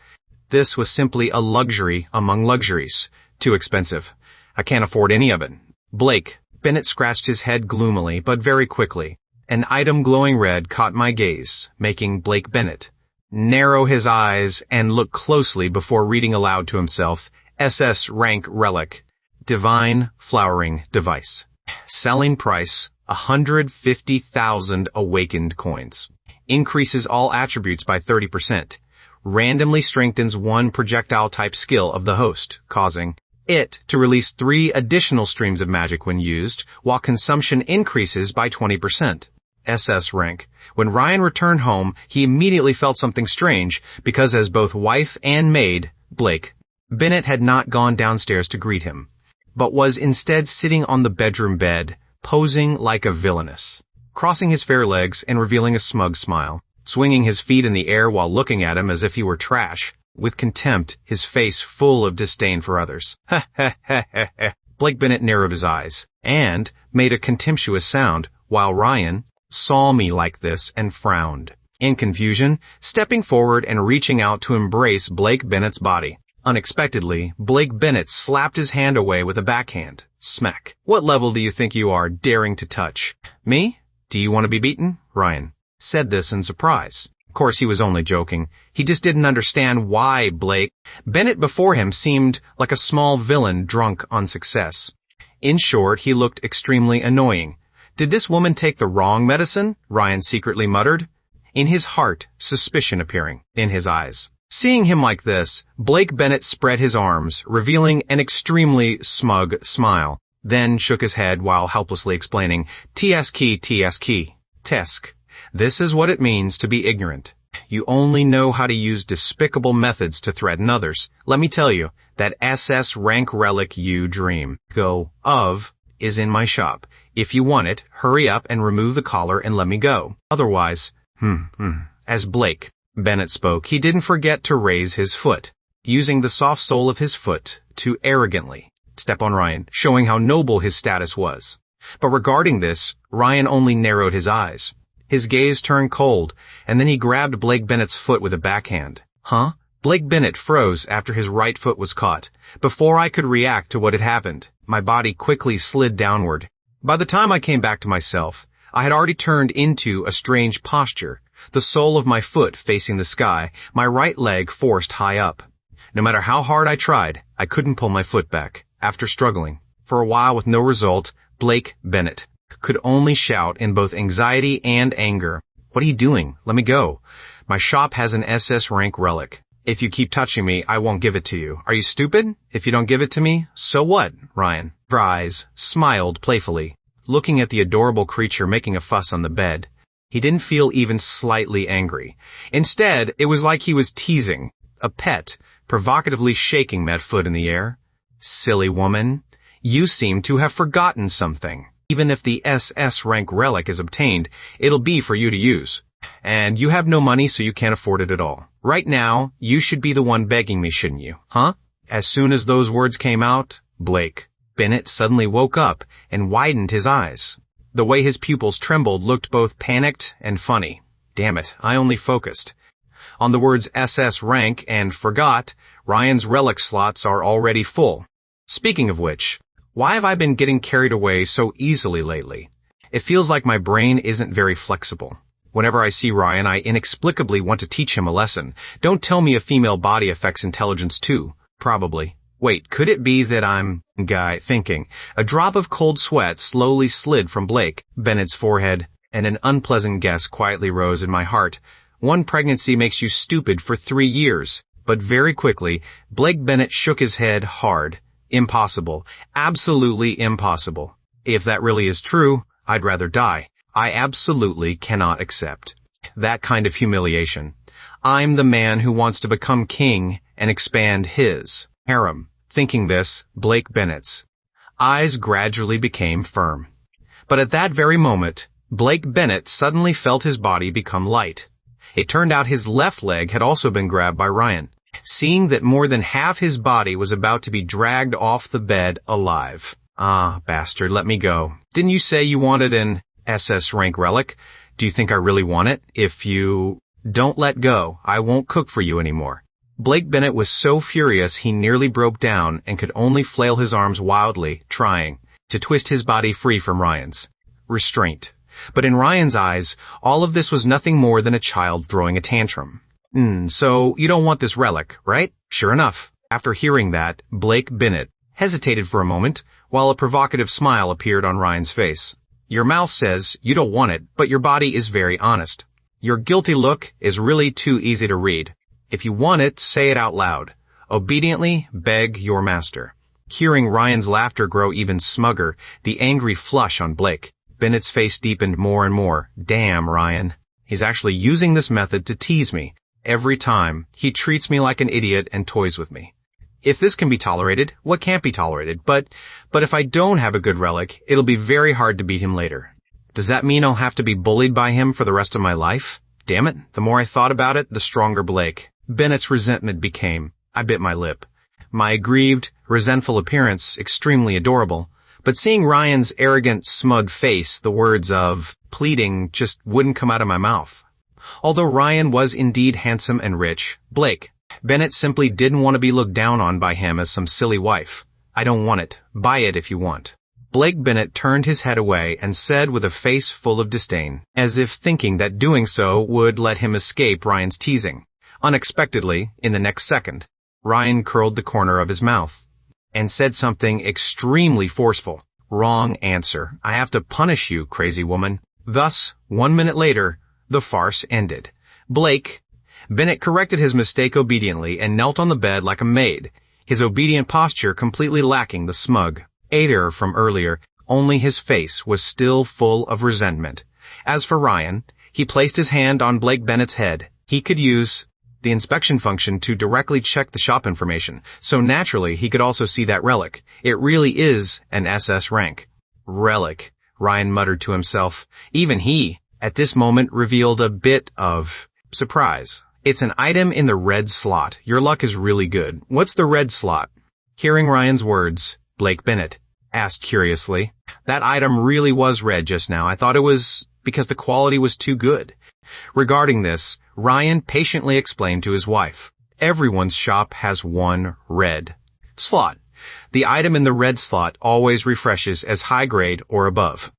this was simply a luxury among luxuries. Too expensive. I can't afford any of it. Blake Bennett scratched his head gloomily, but very quickly. An item glowing red caught my gaze, making Blake Bennett narrow his eyes and look closely before reading aloud to himself, SS Rank Relic, Divine Flowering Device. Selling price, 150,000 awakened coins. Increases all attributes by 30%. Randomly strengthens one projectile-type skill of the host, causing it to release 3 additional streams of magic when used, while consumption increases by 20%. SS rank. When Ryan returned home, he immediately felt something strange, because as both wife and maid, Blake Bennett had not gone downstairs to greet him, but was instead sitting on the bedroom bed, posing like a villainess, crossing his fair legs and revealing a smug smile, swinging his feet in the air while looking at him as if he were trash, with contempt, his face full of disdain for others. Ha ha ha ha ha. Blake Bennett narrowed his eyes, and made a contemptuous sound, while Ryan saw me like this and frowned. In confusion, stepping forward and reaching out to embrace Blake Bennett's body. Unexpectedly, Blake Bennett slapped his hand away with a backhand. Smack. What level do you think you are, daring to touch? Me? Do you want to be beaten? Ryan said this in surprise. Of course, he was only joking. He just didn't understand why Blake Bennett before him seemed like a small villain drunk on success. In short, he looked extremely annoying. Did this woman take the wrong medicine? Ryan secretly muttered. In his heart, suspicion appearing in his eyes. Seeing him like this, Blake Bennett spread his arms, revealing an extremely smug smile, then shook his head while helplessly explaining, TSK, TSK, Tesk. This is what it means to be ignorant. You only know how to use despicable methods to threaten others. Let me tell you, that SS rank relic you dream of is in my shop. If you want it, hurry up and remove the collar and let me go. Otherwise, As Blake Bennett spoke, he didn't forget to raise his foot, using the soft sole of his foot to arrogantly step on Ryan, showing how noble his status was. But regarding this, Ryan only narrowed his eyes. His gaze turned cold, and then he grabbed Blake Bennett's foot with a backhand. Huh? Blake Bennett froze after his right foot was caught. Before I could react to what had happened, my body quickly slid downward. By the time I came back to myself, I had already turned into a strange posture, the sole of my foot facing the sky, my right leg forced high up. No matter how hard I tried, I couldn't pull my foot back. After struggling for a while with no result, Blake Bennett could only shout in both anxiety and anger. What are you doing? Let me go. My shop has an SS rank relic. If you keep touching me, I won't give it to you. Are you stupid? If you don't give it to me, so what? Ryan. Her eyes smiled playfully, looking at the adorable creature making a fuss on the bed. He didn't feel even slightly angry. Instead, it was like he was teasing, a pet, provocatively shaking that foot in the air. Silly woman, you seem to have forgotten something. Even if the SS rank relic is obtained, it'll be for you to use. And you have no money, so you can't afford it at all. Right now, you should be the one begging me, shouldn't you? Huh? As soon as those words came out, Blake Bennett suddenly woke up and widened his eyes. The way his pupils trembled looked both panicked and funny. Damn it, I only focused. On the words SS rank and forgot, Ryan's relic slots are already full. Speaking of which, why have I been getting carried away so easily lately? It feels like my brain isn't very flexible. Whenever I see Ryan, I inexplicably want to teach him a lesson. Don't tell me a female body affects intelligence too. Probably. Wait, could it be that I'm thinking? A drop of cold sweat slowly slid from Blake Bennett's forehead, and an unpleasant guess quietly rose in my heart. One pregnancy makes you stupid for 3 years. But very quickly, Blake Bennett shook his head hard. Impossible. Absolutely impossible. If that really is true, I'd rather die. I absolutely cannot accept that kind of humiliation. I'm the man who wants to become king and expand his harem. Thinking this, Blake Bennett's eyes gradually became firm. But at that very moment, Blake Bennett suddenly felt his body become light. It turned out his left leg had also been grabbed by Ryan. Seeing that more than half his body was about to be dragged off the bed alive. Ah, bastard, let me go. Didn't you say you wanted an SS rank relic? Do you think I really want it? If you don't let go, I won't cook for you anymore. Blake Bennett was so furious he nearly broke down and could only flail his arms wildly, trying to twist his body free from Ryan's restraint. But in Ryan's eyes, all of this was nothing more than a child throwing a tantrum. So you don't want this relic, right? Sure enough. After hearing that, Blake Bennett hesitated for a moment, while a provocative smile appeared on Ryan's face. Your mouth says you don't want it, but your body is very honest. Your guilty look is really too easy to read. If you want it, say it out loud. Obediently beg your master. Hearing Ryan's laughter grow even smugger, the angry flush on Blake Bennett's face deepened more and more. Damn, Ryan. He's actually using this method to tease me. Every time, he treats me like an idiot and toys with me. If this can be tolerated, what can't be tolerated? But if I don't have a good relic, it'll be very hard to beat him later. Does that mean I'll have to be bullied by him for the rest of my life? Damn it, the more I thought about it, the stronger Blake Bennett's resentment became. I bit my lip. My aggrieved, resentful appearance, extremely adorable. But seeing Ryan's arrogant, smug face, the words of pleading just wouldn't come out of my mouth. Although Ryan was indeed handsome and rich, Blake Bennett simply didn't want to be looked down on by him as some silly wife. I don't want it. Buy it if you want. Blake Bennett turned his head away and said with a face full of disdain, as if thinking that doing so would let him escape Ryan's teasing. Unexpectedly, in the next second, Ryan curled the corner of his mouth and said something extremely forceful. Wrong answer. I have to punish you, crazy woman. Thus, 1 minute later, the farce ended. Blake Bennett corrected his mistake obediently and knelt on the bed like a maid, his obedient posture completely lacking the smug air from earlier. Only his face was still full of resentment. As for Ryan, he placed his hand on Blake Bennett's head. He could use the inspection function to directly check the shop information, so naturally he could also see that relic. It really is an SS rank. Relic, Ryan muttered to himself. Even he, at this moment, revealed a bit of surprise. It's an item in the red slot. Your luck is really good. What's the red slot? Hearing Ryan's words, Blake Bennett asked curiously. That item really was red just now. I thought it was because the quality was too good. Regarding this, Ryan patiently explained to his wife. Everyone's shop has one red slot. The item in the red slot always refreshes as high grade or above.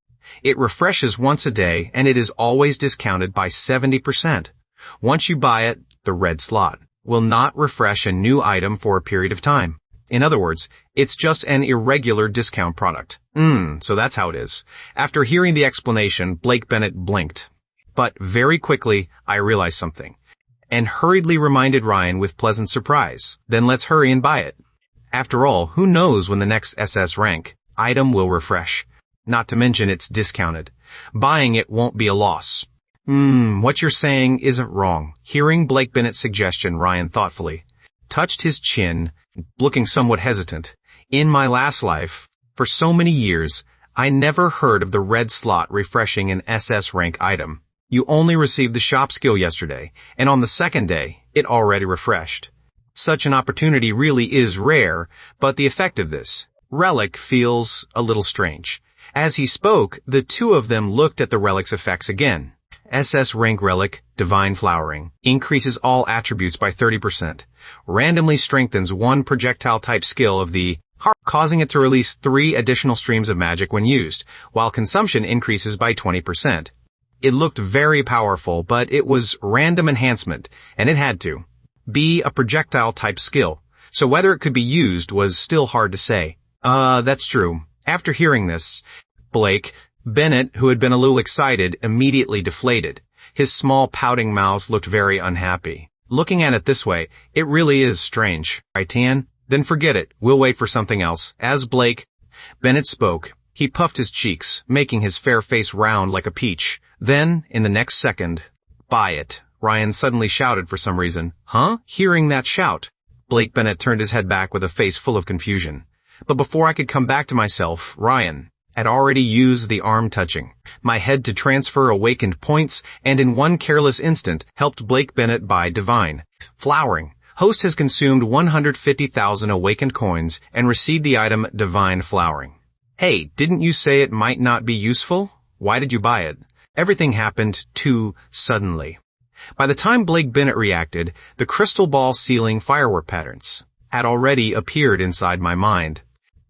It refreshes once a day and it is always discounted by 70%. Once you buy it, the red slot will not refresh a new item for a period of time. In other words, it's just an irregular discount product. So that's how it is. After hearing the explanation, Blake Bennett blinked. But very quickly, I realized something, and hurriedly reminded Ryan with pleasant surprise. Then let's hurry and buy it. After all, who knows when the next SS rank item will refresh? Not to mention it's discounted. Buying it won't be a loss. What you're saying isn't wrong. Hearing Blake Bennett's suggestion, Ryan thoughtfully touched his chin, looking somewhat hesitant. In my last life, for so many years, I never heard of the red slot refreshing an SS rank item. You only received the shop skill yesterday, and on the second day, it already refreshed. Such an opportunity really is rare, but the effect of this relic feels a little strange. As he spoke, the two of them looked at the relic's effects again. SS rank relic, Divine Flowering, increases all attributes by 30%, randomly strengthens one projectile type skill of the heart, causing it to release 3 additional streams of magic when used, while consumption increases by 20%. It looked very powerful, but it was random enhancement, and it had to be a projectile type skill, so whether it could be used was still hard to say. That's true. After hearing this, Blake Bennett, who had been a little excited, immediately deflated. His small pouting mouth looked very unhappy. Looking at it this way, it really is strange. Right, Tian? Then forget it. We'll wait for something else. As Blake Bennett spoke, he puffed his cheeks, making his fair face round like a peach. Then, in the next second, "Buy it," Ryan suddenly shouted for some reason. Huh? Hearing that shout, Blake Bennett turned his head back with a face full of confusion. But before I could come back to myself, Ryan had already used the arm touching my head to transfer awakened points, and in one careless instant helped Blake Bennett buy Divine Flowering. Host has consumed 150,000 awakened coins and received the item Divine Flowering. Hey, didn't you say it might not be useful? Why did you buy it? Everything happened too suddenly. By the time Blake Bennett reacted, the crystal ball ceiling firework patterns had already appeared inside my mind.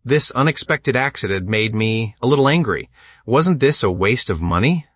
This unexpected accident made me a little angry. Wasn't this a waste of money?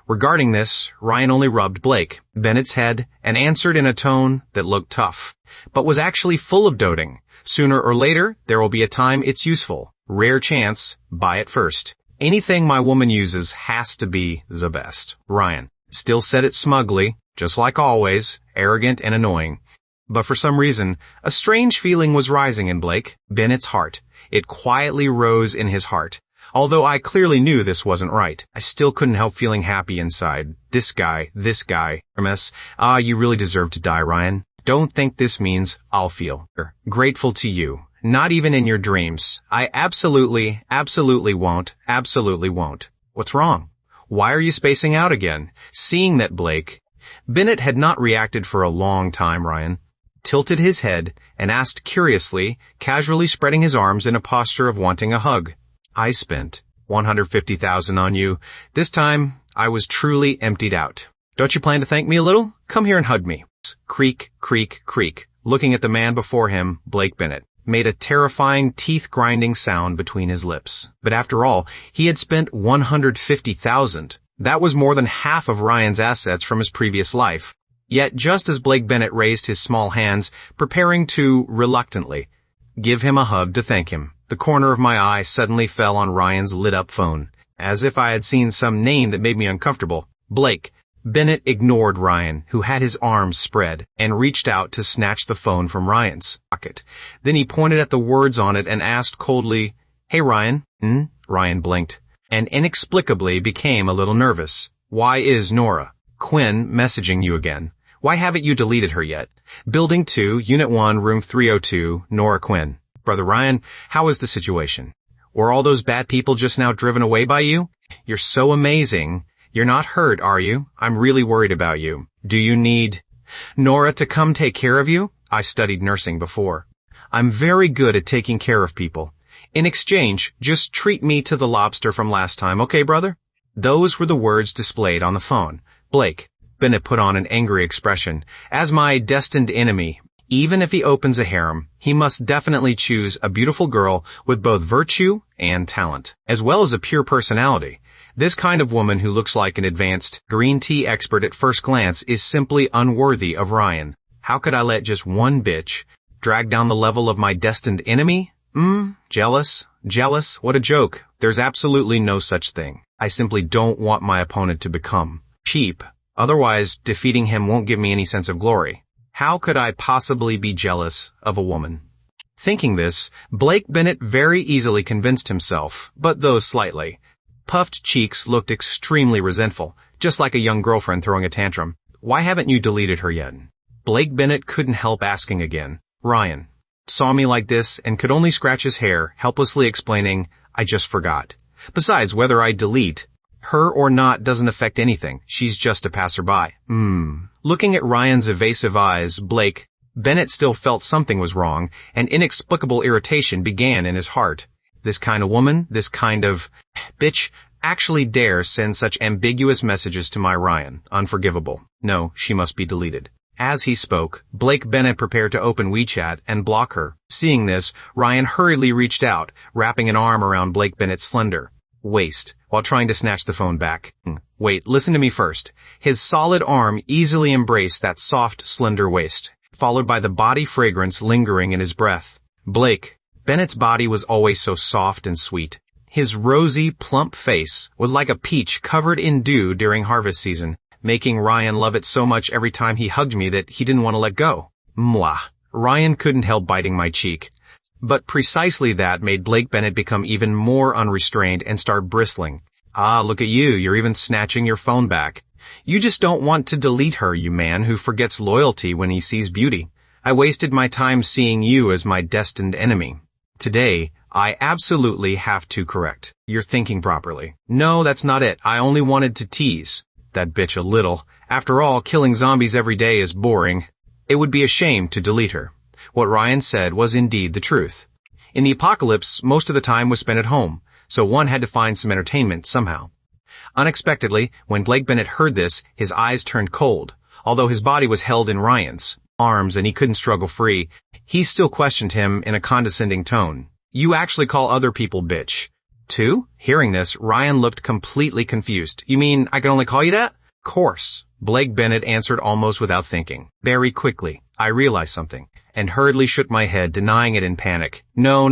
Regarding this, Ryan only rubbed Blake Bennett's head and answered in a tone that looked tough, but was actually full of doting. Sooner or later, there will be a time it's useful. Rare chance, buy it first. Anything my woman uses has to be the best. Ryan still said it smugly, just like always, arrogant and annoying. But for some reason, a strange feeling was rising in Blake Bennett's heart. It quietly rose in his heart. Although I clearly knew this wasn't right, I still couldn't help feeling happy inside. This guy, MS. You really deserve to die, Ryan. Don't think this means I'll feel grateful to you. Not even in your dreams. I absolutely won't. What's wrong? Why are you spacing out again? Seeing that Blake Bennett had not reacted for a long time, Ryan tilted his head and asked curiously, casually spreading his arms in a posture of wanting a hug. I spent 150,000 on you. This time, I was truly emptied out. Don't you plan to thank me a little? Come here and hug me. Creak, creak, creak. Looking at the man before him, Blake Bennett made a terrifying teeth-grinding sound between his lips. But after all, he had spent 150,000. That was more than half of Ryan's assets from his previous life. Yet just as Blake Bennett raised his small hands, preparing to, reluctantly, give him a hug to thank him, the corner of my eye suddenly fell on Ryan's lit-up phone. As if I had seen some name that made me uncomfortable, Blake Bennett ignored Ryan, who had his arms spread, and reached out to snatch the phone from Ryan's pocket. Then he pointed at the words on it and asked coldly, "Hey, Ryan." Ryan blinked, and inexplicably became a little nervous. "Why is Nora Quinn messaging you again? Why haven't you deleted her yet?" Building 2, Unit 1, Room 302, Nora Quinn. "Brother Ryan, how is the situation? Were all those bad people just now driven away by you? You're so amazing. You're not hurt, are you? I'm really worried about you. Do you need Nora to come take care of you? I studied nursing before. I'm very good at taking care of people. In exchange, just treat me to the lobster from last time, okay, brother?" Those were the words displayed on the phone. Blake Bennett put on an angry expression. As my destined enemy, even if he opens a harem, he must definitely choose a beautiful girl with both virtue and talent, as well as a pure personality. This kind of woman who looks like an advanced green tea expert at first glance is simply unworthy of Ryan. How could I let just one bitch drag down the level of my destined enemy? Jealous? What a joke. There's absolutely no such thing. I simply don't want my opponent to become cheap. Otherwise, defeating him won't give me any sense of glory. How could I possibly be jealous of a woman? Thinking this, Blake Bennett very easily convinced himself, but though slightly. Puffed cheeks looked extremely resentful. just like a young girlfriend throwing a tantrum. Why haven't you deleted her yet? Blake Bennett couldn't help asking again. Ryan saw me like this and could only scratch his hair, helplessly explaining, I just forgot. Besides, whether I delete her or not doesn't affect anything. She's just a passerby. Looking at Ryan's evasive eyes, Blake Bennett still felt something was wrong, and inexplicable irritation began in his heart. This kind of woman, this kind of bitch, actually dare send such ambiguous messages to my Ryan. Unforgivable. No, she must be deleted. As he spoke, Blake Bennett prepared to open WeChat and block her. Seeing this, Ryan hurriedly reached out, wrapping an arm around Blake Bennett's slender waist, while trying to snatch the phone back. Wait, listen to me first. His solid arm easily embraced that soft, slender waist, followed by the body fragrance lingering in his breath. Blake Bennett's body was always so soft and sweet. His rosy, plump face was like a peach covered in dew during harvest season, making Ryan love it so much every time he hugged me that he didn't want to let go. Mwah. Ryan couldn't help biting my cheek. But precisely that made Blake Bennett become even more unrestrained and start bristling. Ah, look at you, you're even snatching your phone back. You just don't want to delete her, you man who forgets loyalty when he sees beauty. I wasted my time seeing you as my destined enemy. Today, I absolutely have to correct. You're thinking properly. No, that's not it. I only wanted to tease that bitch a little. After all, killing zombies every day is boring. It would be a shame to delete her. What Ryan said was indeed the truth. In the apocalypse, most of the time was spent at home, so one had to find some entertainment somehow. Unexpectedly, when Blake Bennett heard this, his eyes turned cold. Although his body was held in Ryan's arms and he couldn't struggle free, he still questioned him in a condescending tone. You actually call other people bitch, too? Hearing this, Ryan looked completely confused. You mean I can only call you that? Course, Blake Bennett answered almost without thinking. Very quickly, I realized something, and hurriedly shook my head, denying it in panic. No,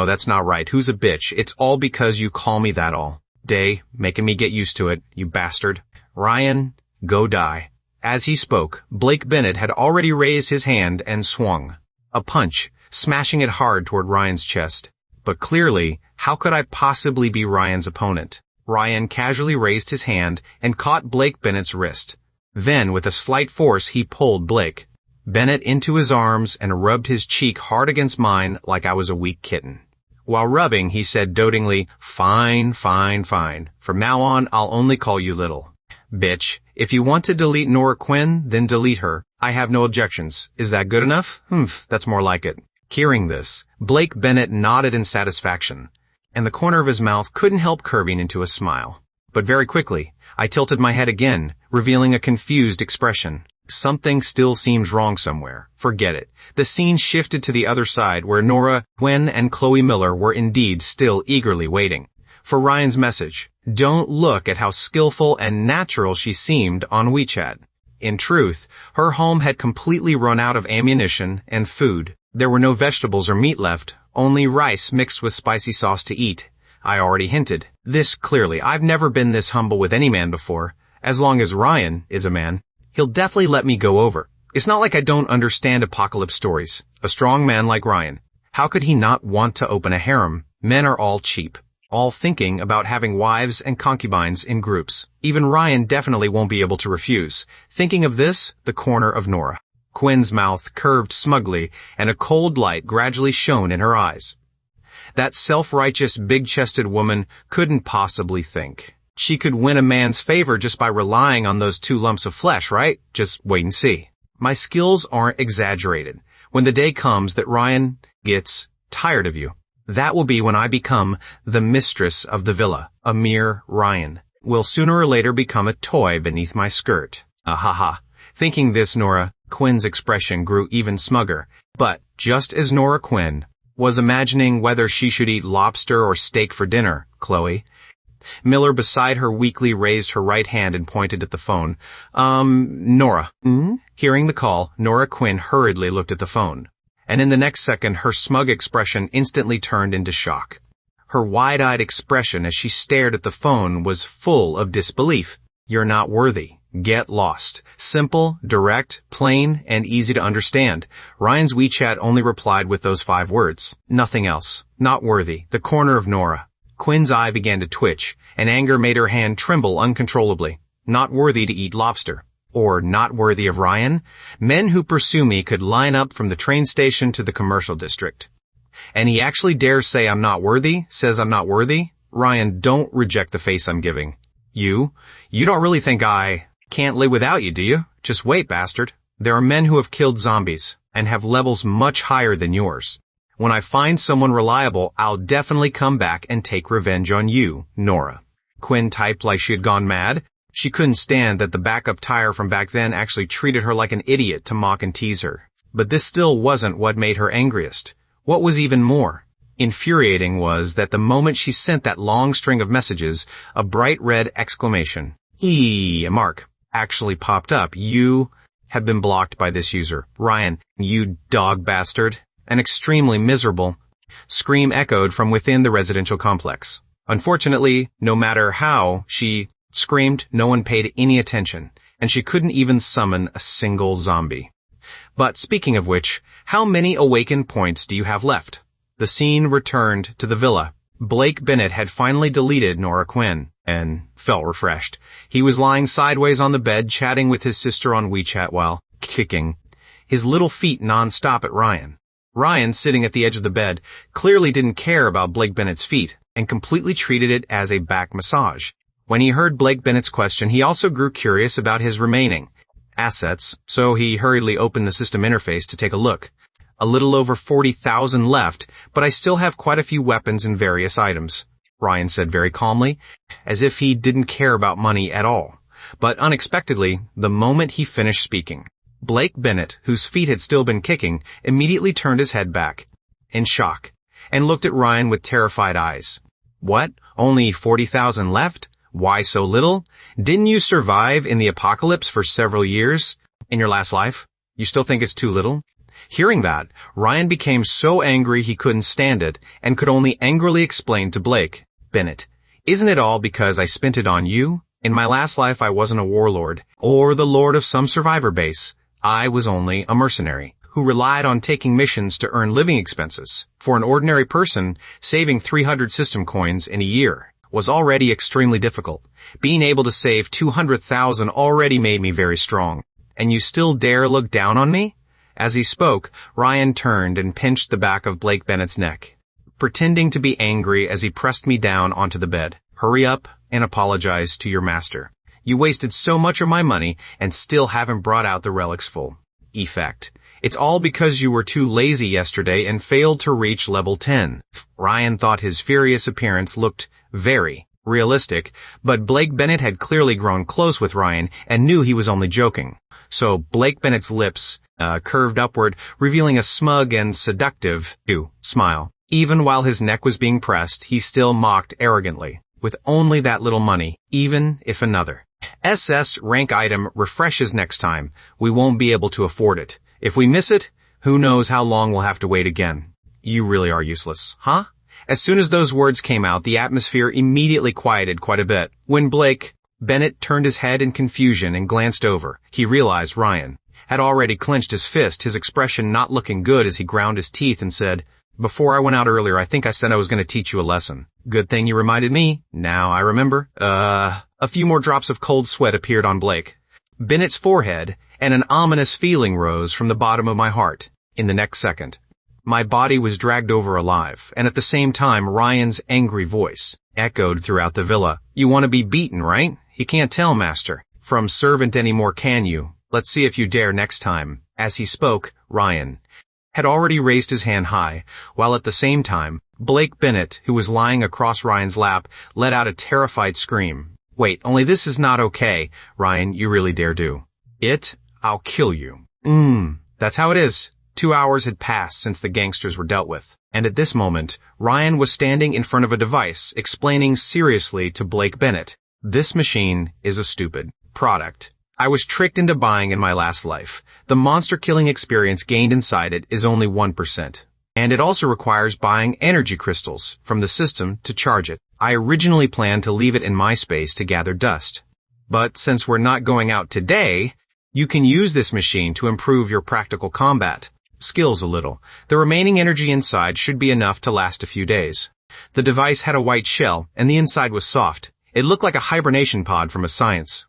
that's not right. Who's a bitch? It's all because you call me that all day, making me get used to it, you bastard. Ryan, go die. As he spoke, Blake Bennett had already raised his hand and swung a punch, smashing it hard toward Ryan's chest. But clearly, how could I possibly be Ryan's opponent? Ryan casually raised his hand and caught Blake Bennett's wrist. Then, with a slight force, he pulled Blake Bennett into his arms and rubbed his cheek hard against mine like I was a weak kitten. While rubbing, he said dotingly, Fine. From now on, I'll only call you little. Bitch, if you want to delete Nora Quinn, then delete her. I have no objections. Is that good enough? That's more like it. Hearing this, Blake Bennett nodded in satisfaction, and the corner of his mouth couldn't help curving into a smile. But very quickly, I tilted my head again, revealing a confused expression. Something still seems wrong somewhere. Forget it. The scene shifted to the other side where Nora Quinn and Chloe Miller were indeed still eagerly waiting for Ryan's message. Don't look at how skillful and natural she seemed on WeChat. In truth, her home had completely run out of ammunition and food. There were no vegetables or meat left, only rice mixed with spicy sauce to eat. I already hinted. This clearly, I've never been this humble with any man before. As long as Ryan is a man, he'll definitely let me go over. It's not like I don't understand apocalypse stories. A strong man like Ryan, how could he not want to open a harem? Men are all cheap, all thinking about having wives and concubines in groups. Even Ryan definitely won't be able to refuse. Thinking of this, the corner of Nora Quinn's mouth curved smugly, and a cold light gradually shone in her eyes. That self-righteous, big-chested woman couldn't possibly think she could win a man's favor just by relying on those 2 lumps of flesh, right? Just wait and see. My skills aren't exaggerated. When the day comes that Ryan gets tired of you, that will be when I become the mistress of the villa. A mere Ryan will sooner or later become a toy beneath my skirt. Ahaha. Thinking this, Nora Quinn's expression grew even smugger. But just as Nora Quinn was imagining whether she should eat lobster or steak for dinner, Chloe Miller beside her weakly raised her right hand and pointed at the phone. Nora. Hearing the call, Nora Quinn hurriedly looked at the phone. And in the next second, her smug expression instantly turned into shock. Her wide-eyed expression as she stared at the phone was full of disbelief. You're not worthy. Get lost. Simple, direct, plain, and easy to understand. Ryan's WeChat only replied with those 5 words. Nothing else. Not worthy. The corner of Nora Quinn's eye began to twitch, and anger made her hand tremble uncontrollably. not worthy to eat lobster. Or not worthy of Ryan. Men who pursue me could line up from the train station to the commercial district. And he actually dares say I'm not worthy, says I'm not worthy? Ryan, don't reject the face I'm giving. You don't really think I can't live without you, do you? Just wait, bastard. There are men who have killed zombies and have levels much higher than yours. When I find someone reliable, I'll definitely come back and take revenge on you, Nora. Quinn typed like she had gone mad. She couldn't stand that the backup tire from back then actually treated her like an idiot to mock and tease her. But this still wasn't what made her angriest. What was even more infuriating was that the moment she sent that long string of messages, a bright red exclamation, mark, actually popped up. You have been blocked by this user. Ryan, you dog bastard. An extremely miserable scream echoed from within the residential complex. Unfortunately, no matter how she screamed, no one paid any attention, and she couldn't even summon a single zombie. But speaking of which, how many awakened points do you have left? The scene returned to the villa. Blake Bennett had finally deleted Nora Quinn, and felt refreshed. He was lying sideways on the bed, chatting with his sister on WeChat while kicking his little feet non-stop at Ryan. Ryan, sitting at the edge of the bed, clearly didn't care about Blake Bennett's feet, and completely treated it as a back massage. When he heard Blake Bennett's question, he also grew curious about his remaining assets, so he hurriedly opened the system interface to take a look. A little over 40,000 left, but I still have quite a few weapons and various items, Ryan said very calmly, as if he didn't care about money at all. But unexpectedly, the moment he finished speaking, Blake Bennett, whose feet had still been kicking, immediately turned his head back, in shock, and looked at Ryan with terrified eyes. What? Only 40,000 left? Why so little? Didn't you survive in the apocalypse for several years? In your last life? You still think it's too little? Hearing that, Ryan became so angry he couldn't stand it, and could only angrily explain to Blake, Bennett, isn't it all because I spent it on you? In my last life I wasn't a warlord, or the lord of some survivor base. I was only a mercenary, who relied on taking missions to earn living expenses. For an ordinary person, saving 300 system coins in a year was already extremely difficult. Being able to save 200,000 already made me very strong. And you still dare look down on me? As he spoke, Ryan turned and pinched the back of Blake Bennett's neck, pretending to be angry as he pressed me down onto the bed. Hurry up and apologize to your master. You wasted so much of my money and still haven't brought out the relics full effect. It's all because you were too lazy yesterday and failed to reach level 10. Ryan thought his furious appearance looked very realistic, but Blake Bennett had clearly grown close with Ryan and knew he was only joking. So Blake Bennett's lips curved upward, revealing a smug and seductive smile. Even while his neck was being pressed, he still mocked arrogantly. With only that little money, even if another SS rank item refreshes next time, we won't be able to afford it. If we miss it, who knows how long we'll have to wait again. You really are useless, huh? As soon as those words came out, the atmosphere immediately quieted quite a bit. When Blake Bennett turned his head in confusion and glanced over, he realized Ryan had already clenched his fist, his expression not looking good as he ground his teeth and said, "Before I went out earlier, I think I said I was going to teach you a lesson. Good thing you reminded me. Now I remember." A few more drops of cold sweat appeared on Blake Bennett's forehead, and an ominous feeling rose from the bottom of my heart. In the next second, my body was dragged over alive, and at the same time Ryan's angry voice echoed throughout the villa. "You want to be beaten, right? You can't tell, master, from servant anymore, can you? Let's see if you dare next time." As he spoke, Ryan had already raised his hand high, while at the same time, Blake Bennett, who was lying across Ryan's lap, let out a terrified scream. "Wait, only this is not okay. Ryan, you really dare do it? I'll kill you." That's how it is. 2 hours had passed since the gangsters were dealt with, and at this moment, Ryan was standing in front of a device, explaining seriously to Blake Bennett, "This machine is a stupid product I was tricked into buying in my last life. The monster-killing experience gained inside it is only 1%. And it also requires buying energy crystals from the system to charge it. I originally planned to leave it in my space to gather dust. But since we're not going out today, you can use this machine to improve your practical combat skills a little. The remaining energy inside should be enough to last a few days." The device had a white shell, and the inside was soft. It looked like a hibernation pod from a science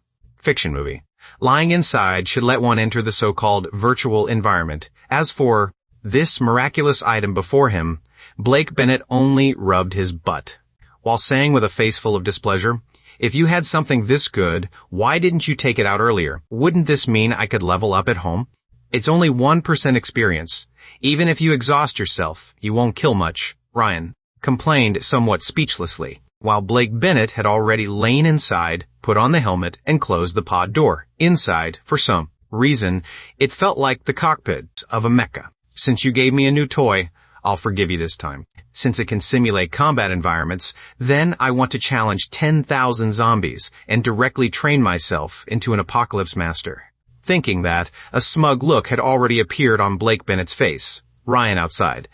fiction movie. Lying inside should let one enter the so-called virtual environment. As for this miraculous item before him, Blake Bennett only rubbed his butt, while saying with a face full of displeasure, "If you had something this good, why didn't you take it out earlier? Wouldn't this mean I could level up at home? It's only 1% experience. Even if you exhaust yourself, you won't kill much," Ryan complained somewhat speechlessly, while Blake Bennett had already lain inside, put on the helmet, and closed the pod door. Inside, for some reason, it felt like the cockpit of a mecha. "Since you gave me a new toy, I'll forgive you this time. Since it can simulate combat environments, then I want to challenge 10,000 zombies and directly train myself into an apocalypse master." Thinking that, a smug look had already appeared on Blake Bennett's face. Ryan outside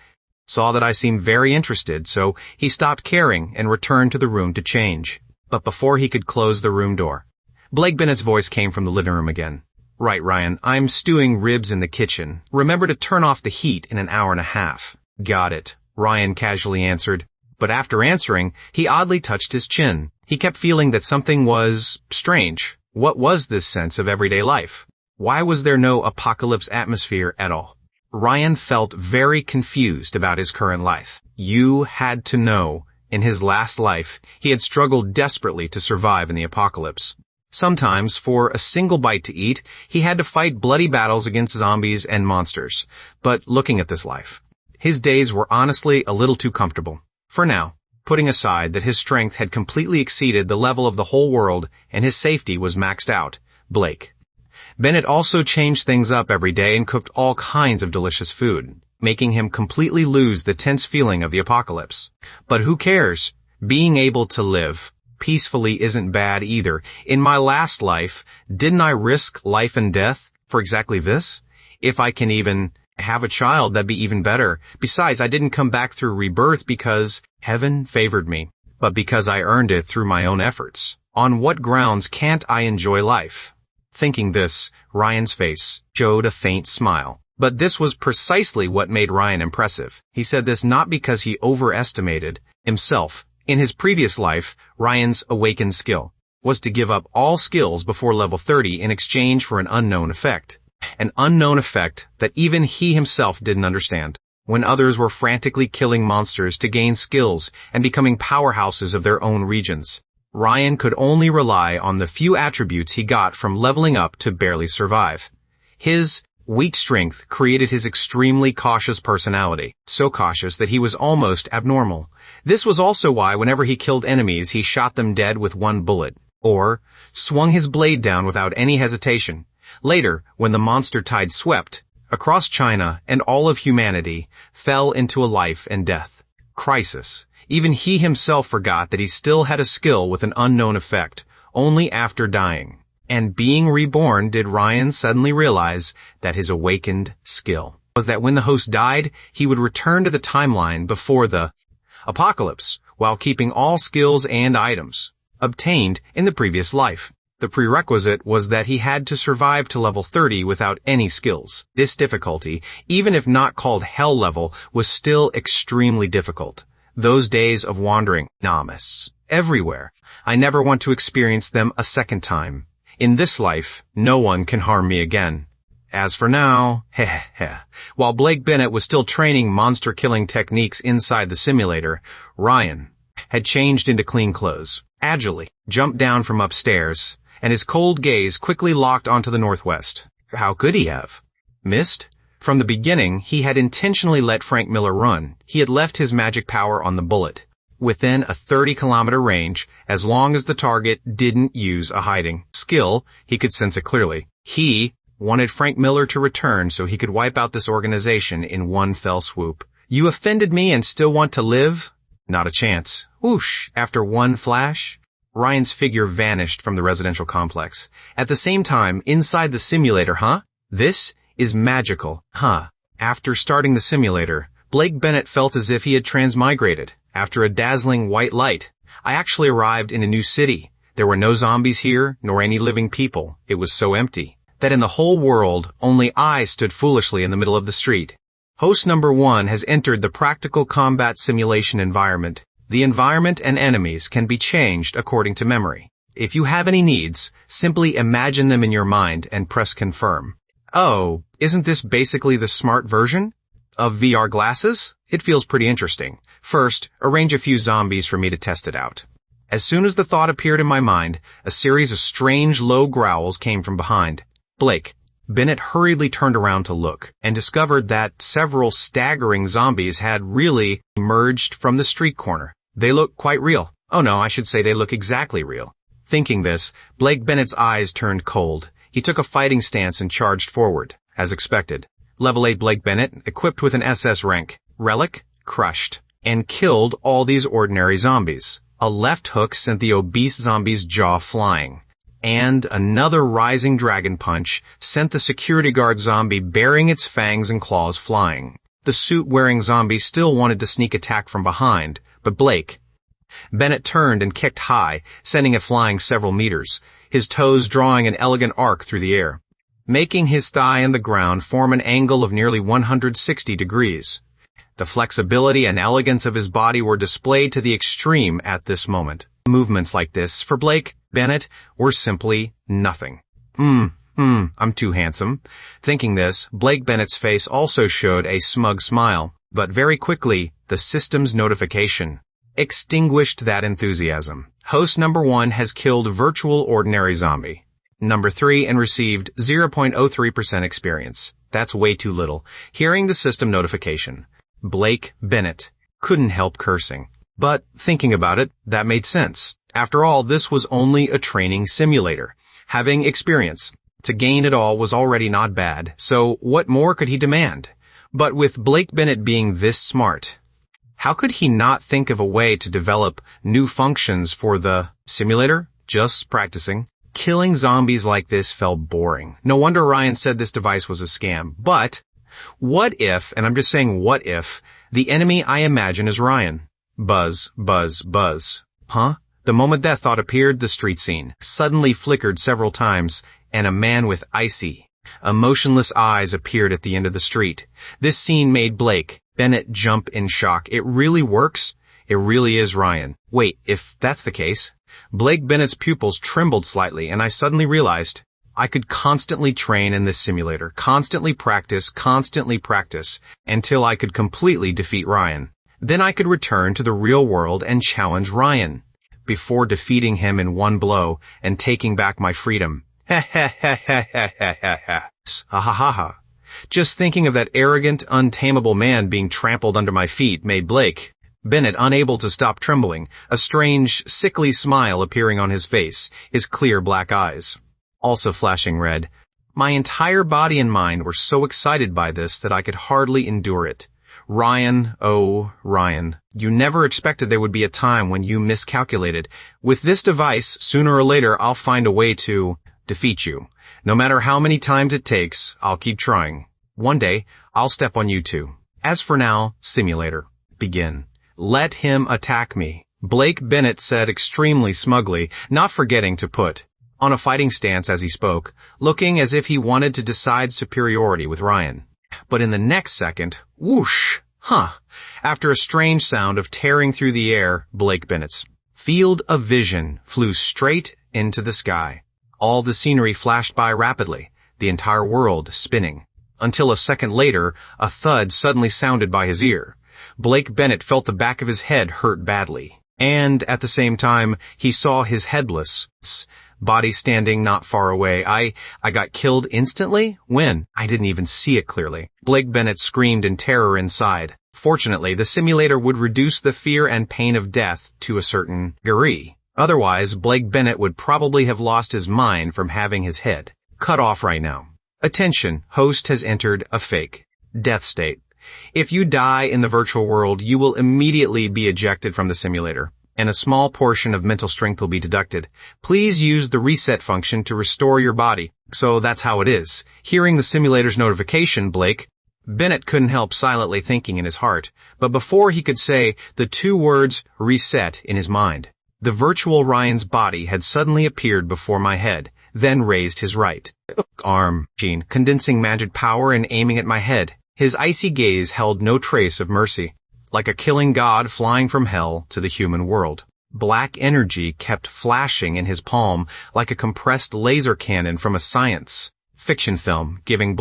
saw that I seemed very interested, so he stopped caring and returned to the room to change. But before he could close the room door, Blake Bennett's voice came from the living room again. "Right, Ryan, I'm stewing ribs in the kitchen. Remember to turn off the heat in an hour and a half." "Got it," Ryan casually answered. But after answering, he oddly touched his chin. He kept feeling that something was strange. What was this sense of everyday life? Why was there no apocalypse atmosphere at all? Ryan felt very confused about his current life. You had to know, in his last life, he had struggled desperately to survive in the apocalypse. Sometimes, for a single bite to eat, he had to fight bloody battles against zombies and monsters. But looking at this life, his days were honestly a little too comfortable. For now, putting aside that his strength had completely exceeded the level of the whole world and his safety was maxed out, Blake Bennett also changed things up every day and cooked all kinds of delicious food, making him completely lose the tense feeling of the apocalypse. But who cares? Being able to live peacefully isn't bad either. In my last life, didn't I risk life and death for exactly this? If I can even have a child, that'd be even better. Besides, I didn't come back through rebirth because heaven favored me, but because I earned it through my own efforts. On what grounds can't I enjoy life? Thinking this, Ryan's face showed a faint smile. But this was precisely what made Ryan impressive. He said this not because he overestimated himself. In his previous life, Ryan's awakened skill was to give up all skills before level 30 in exchange for an unknown effect. An unknown effect that even he himself didn't understand. When others were frantically killing monsters to gain skills and becoming powerhouses of their own regions, Ryan could only rely on the few attributes he got from leveling up to barely survive. His weak strength created his extremely cautious personality, so cautious that he was almost abnormal. This was also why whenever he killed enemies, he shot them dead with one bullet, or swung his blade down without any hesitation. Later, when the monster tide swept, across China and all of humanity fell into a life and death crisis, even he himself forgot that he still had a skill with an unknown effect, only after dying. And being reborn did Ryan suddenly realize that his awakened skill was that when the host died, he would return to the timeline before the apocalypse, while keeping all skills and items obtained in the previous life. The prerequisite was that he had to survive to level 30 without any skills. This difficulty, even if not called hell level, was still extremely difficult. Those days of wandering, namas, everywhere. I never want to experience them a second time. In this life, no one can harm me again. As for now, while Blake Bennett was still training monster-killing techniques inside the simulator, Ryan had changed into clean clothes, agilely jumped down from upstairs, and his cold gaze quickly locked onto the northwest. How could he have missed? From the beginning, he had intentionally let Frank Miller run. He had left his magic power on the bullet, within a 30-kilometer range, as long as the target didn't use a hiding skill. He could sense it clearly. He wanted Frank Miller to return so he could wipe out this organization in one fell swoop. You offended me and still want to live? Not a chance. Whoosh! After one flash, Ryan's figure vanished from the residential complex. At the same time, inside the simulator, This is magical, After starting the simulator, Blake Bennett felt as if he had transmigrated. After a dazzling white light, I actually arrived in a new city. There were no zombies here, nor any living people. It was so empty that in the whole world, only I stood foolishly in the middle of the street. Host number 1 has entered the practical combat simulation environment. The environment and enemies can be changed according to memory. If you have any needs, simply imagine them in your mind and press confirm. Oh, isn't this basically the smart version of VR glasses? It feels pretty interesting. First, arrange a few zombies for me to test it out. As soon as the thought appeared in my mind, a series of strange low growls came from behind. Blake. Bennett hurriedly turned around to look and discovered that several staggering zombies had really emerged from the street corner. They look quite real. Oh no, I should say they look exactly real. Thinking this, Blake Bennett's eyes turned cold. He took a fighting stance and charged forward, as expected. Level 8 Blake Bennett, equipped with an SS rank, relic, crushed, and killed all these ordinary zombies. A left hook sent the obese zombie's jaw flying, and another rising dragon punch sent the security guard zombie bearing its fangs and claws flying. The suit-wearing zombie still wanted to sneak attack from behind, but Blake Bennett turned and kicked high, sending it flying several meters, his toes drawing an elegant arc through the air, making his thigh and the ground form an angle of nearly 160 degrees. The flexibility and elegance of his body were displayed to the extreme at this moment. Movements like this, for Blake Bennett, were simply nothing. I'm too handsome. Thinking this, Blake Bennett's face also showed a smug smile, but very quickly, the system's notification extinguished that enthusiasm. Host number 1 has killed virtual ordinary zombie. Number 3 and received 0.03% experience. That's way too little. Hearing the system notification, Blake Bennett couldn't help cursing. But thinking about it, that made sense. After all, this was only a training simulator. Having experience to gain it all was already not bad, so what more could he demand? But with Blake Bennett being this smart, how could he not think of a way to develop new functions for the simulator? Just practicing. Killing zombies like this felt boring. No wonder Ryan said this device was a scam. But what if, and I'm just saying what if, the enemy I imagine is Ryan? Buzz, buzz, buzz. Huh? The moment that thought appeared, the street scene suddenly flickered several times, and a man with icy, emotionless eyes appeared at the end of the street. This scene made Blake Bennett jump in shock. It really works? It really is Ryan. Wait, if that's the case, Blake Bennett's pupils trembled slightly, and I suddenly realized I could constantly train in this simulator, constantly practice, until I could completely defeat Ryan. Then I could return to the real world and challenge Ryan, before defeating him in one blow and taking back my freedom. Ha ha ha ha ha ha ha ha. Ha ha ha ha. Just thinking of that arrogant, untamable man being trampled under my feet made Blake Bennett unable to stop trembling, a strange, sickly smile appearing on his face, his clear black eyes also flashing red. My entire body and mind were so excited by this that I could hardly endure it. Ryan, oh, Ryan, you never expected there would be a time when you miscalculated. With this device, sooner or later I'll find a way to defeat you. No matter how many times it takes, I'll keep trying. One day, I'll step on you too. As for now, simulator, begin. Let him attack me, Blake Bennett said extremely smugly, not forgetting to put on a fighting stance as he spoke, looking as if he wanted to decide superiority with Ryan. But in the next second, whoosh, after a strange sound of tearing through the air, Blake Bennett's field of vision flew straight into the sky. All the scenery flashed by rapidly, the entire world spinning, until a second later, a thud suddenly sounded by his ear. Blake Bennett felt the back of his head hurt badly, and at the same time, he saw his headless body standing not far away. I got killed instantly? When? I didn't even see it clearly. Blake Bennett screamed in terror inside. Fortunately, the simulator would reduce the fear and pain of death to a certain degree. Otherwise, Blake Bennett would probably have lost his mind from having his head cut off right now. Attention, host has entered a fake death state. If you die in the virtual world, you will immediately be ejected from the simulator, and a small portion of mental strength will be deducted. Please use the reset function to restore your body. So that's how it is. Hearing the simulator's notification, Blake Bennett couldn't help silently thinking in his heart, but before he could say the two words reset in his mind, the virtual Ryan's body had suddenly appeared before my head, then raised his right arm, condensing magic power and aiming at my head. His icy gaze held no trace of mercy, like a killing god flying from hell to the human world. Black energy kept flashing in his palm like a compressed laser cannon from a science fiction film, giving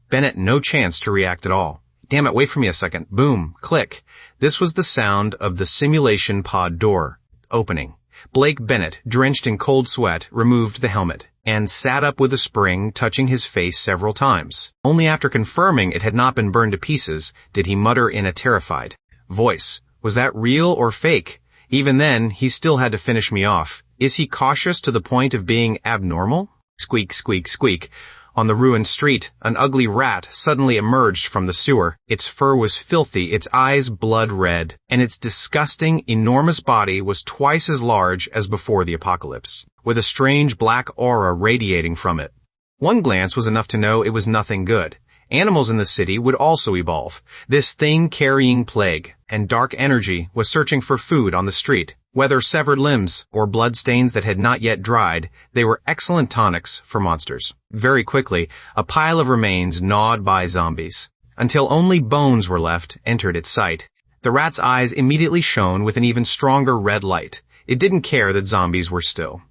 Bennett no chance to react at all. Damn it, wait for me a second. Boom, click. This was the sound of the simulation pod door opening. Blake Bennett, drenched in cold sweat, removed the helmet and sat up with a spring, touching his face several times. Only after confirming it had not been burned to pieces did he mutter in a terrified voice, "Was that real or fake?" Even then, he still had to finish me off. Is he cautious to the point of being abnormal? Squeak, squeak, squeak. On the ruined street, an ugly rat suddenly emerged from the sewer. Its fur was filthy, its eyes blood red, and its disgusting, enormous body was twice as large as before the apocalypse, with a strange black aura radiating from it. One glance was enough to know it was nothing good. Animals in the city would also evolve. This thing-carrying plague and dark energy was searching for food on the street. Whether severed limbs or bloodstains that had not yet dried, they were excellent tonics for monsters. Very quickly, a pile of remains gnawed by zombies, until only bones were left, entered its sight. The rat's eyes immediately shone with an even stronger red light. It didn't care that zombies were still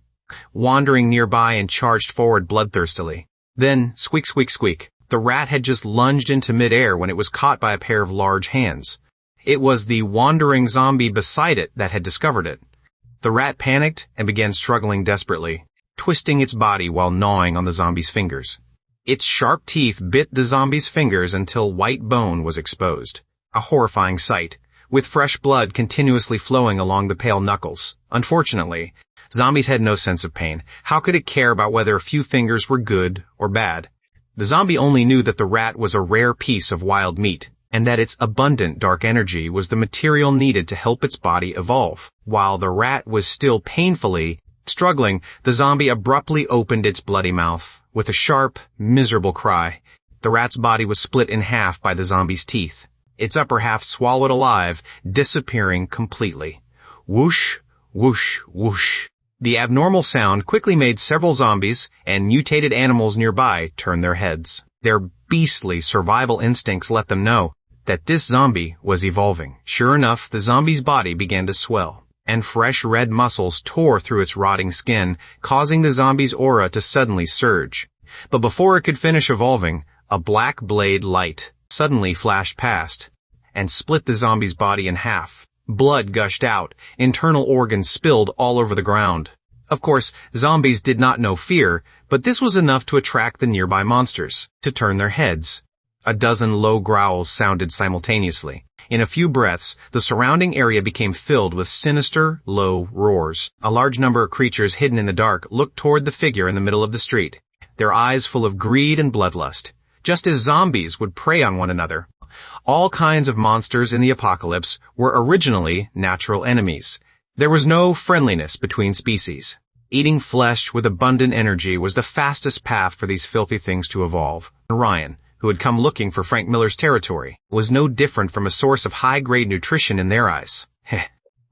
wandering nearby and charged forward bloodthirstily. Then, squeak, squeak, squeak. The rat had just lunged into midair when it was caught by a pair of large hands. It was the wandering zombie beside it that had discovered it. The rat panicked and began struggling desperately, twisting its body while gnawing on the zombie's fingers. Its sharp teeth bit the zombie's fingers until white bone was exposed. A horrifying sight, with fresh blood continuously flowing along the pale knuckles. Unfortunately, zombies had no sense of pain. How could it care about whether a few fingers were good or bad? The zombie only knew that the rat was a rare piece of wild meat, and that its abundant dark energy was the material needed to help its body evolve. While the rat was still painfully struggling, the zombie abruptly opened its bloody mouth. With a sharp, miserable cry, the rat's body was split in half by the zombie's teeth, its upper half swallowed alive, disappearing completely. Whoosh, whoosh, whoosh. The abnormal sound quickly made several zombies and mutated animals nearby turn their heads. Their beastly survival instincts let them know that this zombie was evolving. Sure enough, the zombie's body began to swell, and fresh red muscles tore through its rotting skin, causing the zombie's aura to suddenly surge. But before it could finish evolving, a black blade light suddenly flashed past and split the zombie's body in half. Blood gushed out, internal organs spilled all over the ground. Of course, zombies did not know fear, but this was enough to attract the nearby monsters, to turn their heads. A dozen low growls sounded simultaneously. In a few breaths, the surrounding area became filled with sinister, low roars. A large number of creatures hidden in the dark looked toward the figure in the middle of the street, their eyes full of greed and bloodlust, just as zombies would prey on one another. All kinds of monsters in the apocalypse were originally natural enemies. There was no friendliness between species. Eating flesh with abundant energy was the fastest path for these filthy things to evolve. Ryan, who had come looking for Frank Miller's territory, was no different from a source of high-grade nutrition in their eyes.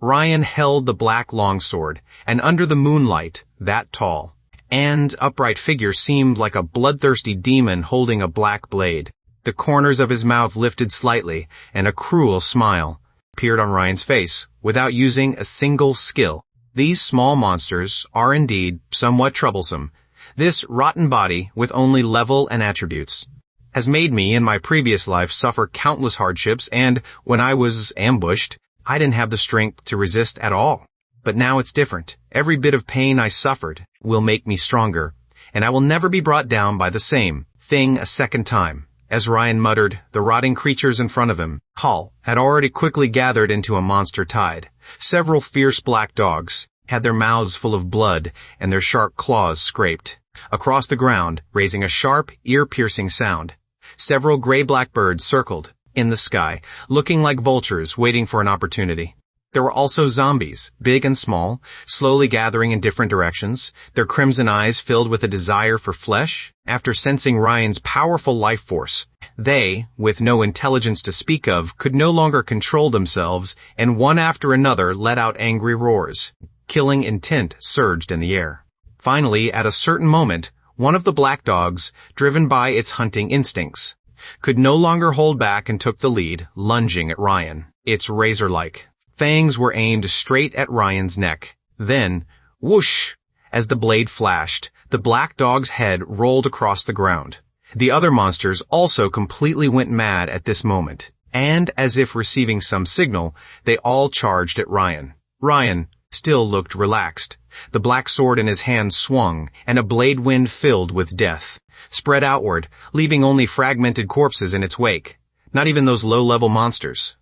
Ryan held the black longsword, and under the moonlight, that tall and upright figure seemed like a bloodthirsty demon holding a black blade. The corners of his mouth lifted slightly, and a cruel smile appeared on Ryan's face, without using a single skill. These small monsters are indeed somewhat troublesome. This rotten body, with only level and attributes, has made me in my previous life suffer countless hardships, and when I was ambushed, I didn't have the strength to resist at all. But now it's different. Every bit of pain I suffered will make me stronger, and I will never be brought down by the same thing a second time. As Ryan muttered, the rotting creatures in front of him, Hull, had already quickly gathered into a monster tide. Several fierce black dogs had their mouths full of blood and their sharp claws scraped across the ground, raising a sharp, ear-piercing sound. Several gray-black birds circled in the sky, looking like vultures waiting for an opportunity. There were also zombies, big and small, slowly gathering in different directions, their crimson eyes filled with a desire for flesh. After sensing Ryan's powerful life force, they, with no intelligence to speak of, could no longer control themselves, and one after another let out angry roars. Killing intent surged in the air. Finally, at a certain moment, one of the black dogs, driven by its hunting instincts, could no longer hold back and took the lead, lunging at Ryan, its razor-like Fangs were aimed straight at Ryan's neck. Then, whoosh! As the blade flashed, the black dog's head rolled across the ground. The other monsters also completely went mad at this moment, and as if receiving some signal, they all charged at Ryan. Ryan still looked relaxed. The black sword in his hand swung, and a blade wind filled with death spread outward, leaving only fragmented corpses in its wake. Not even those low-level monsters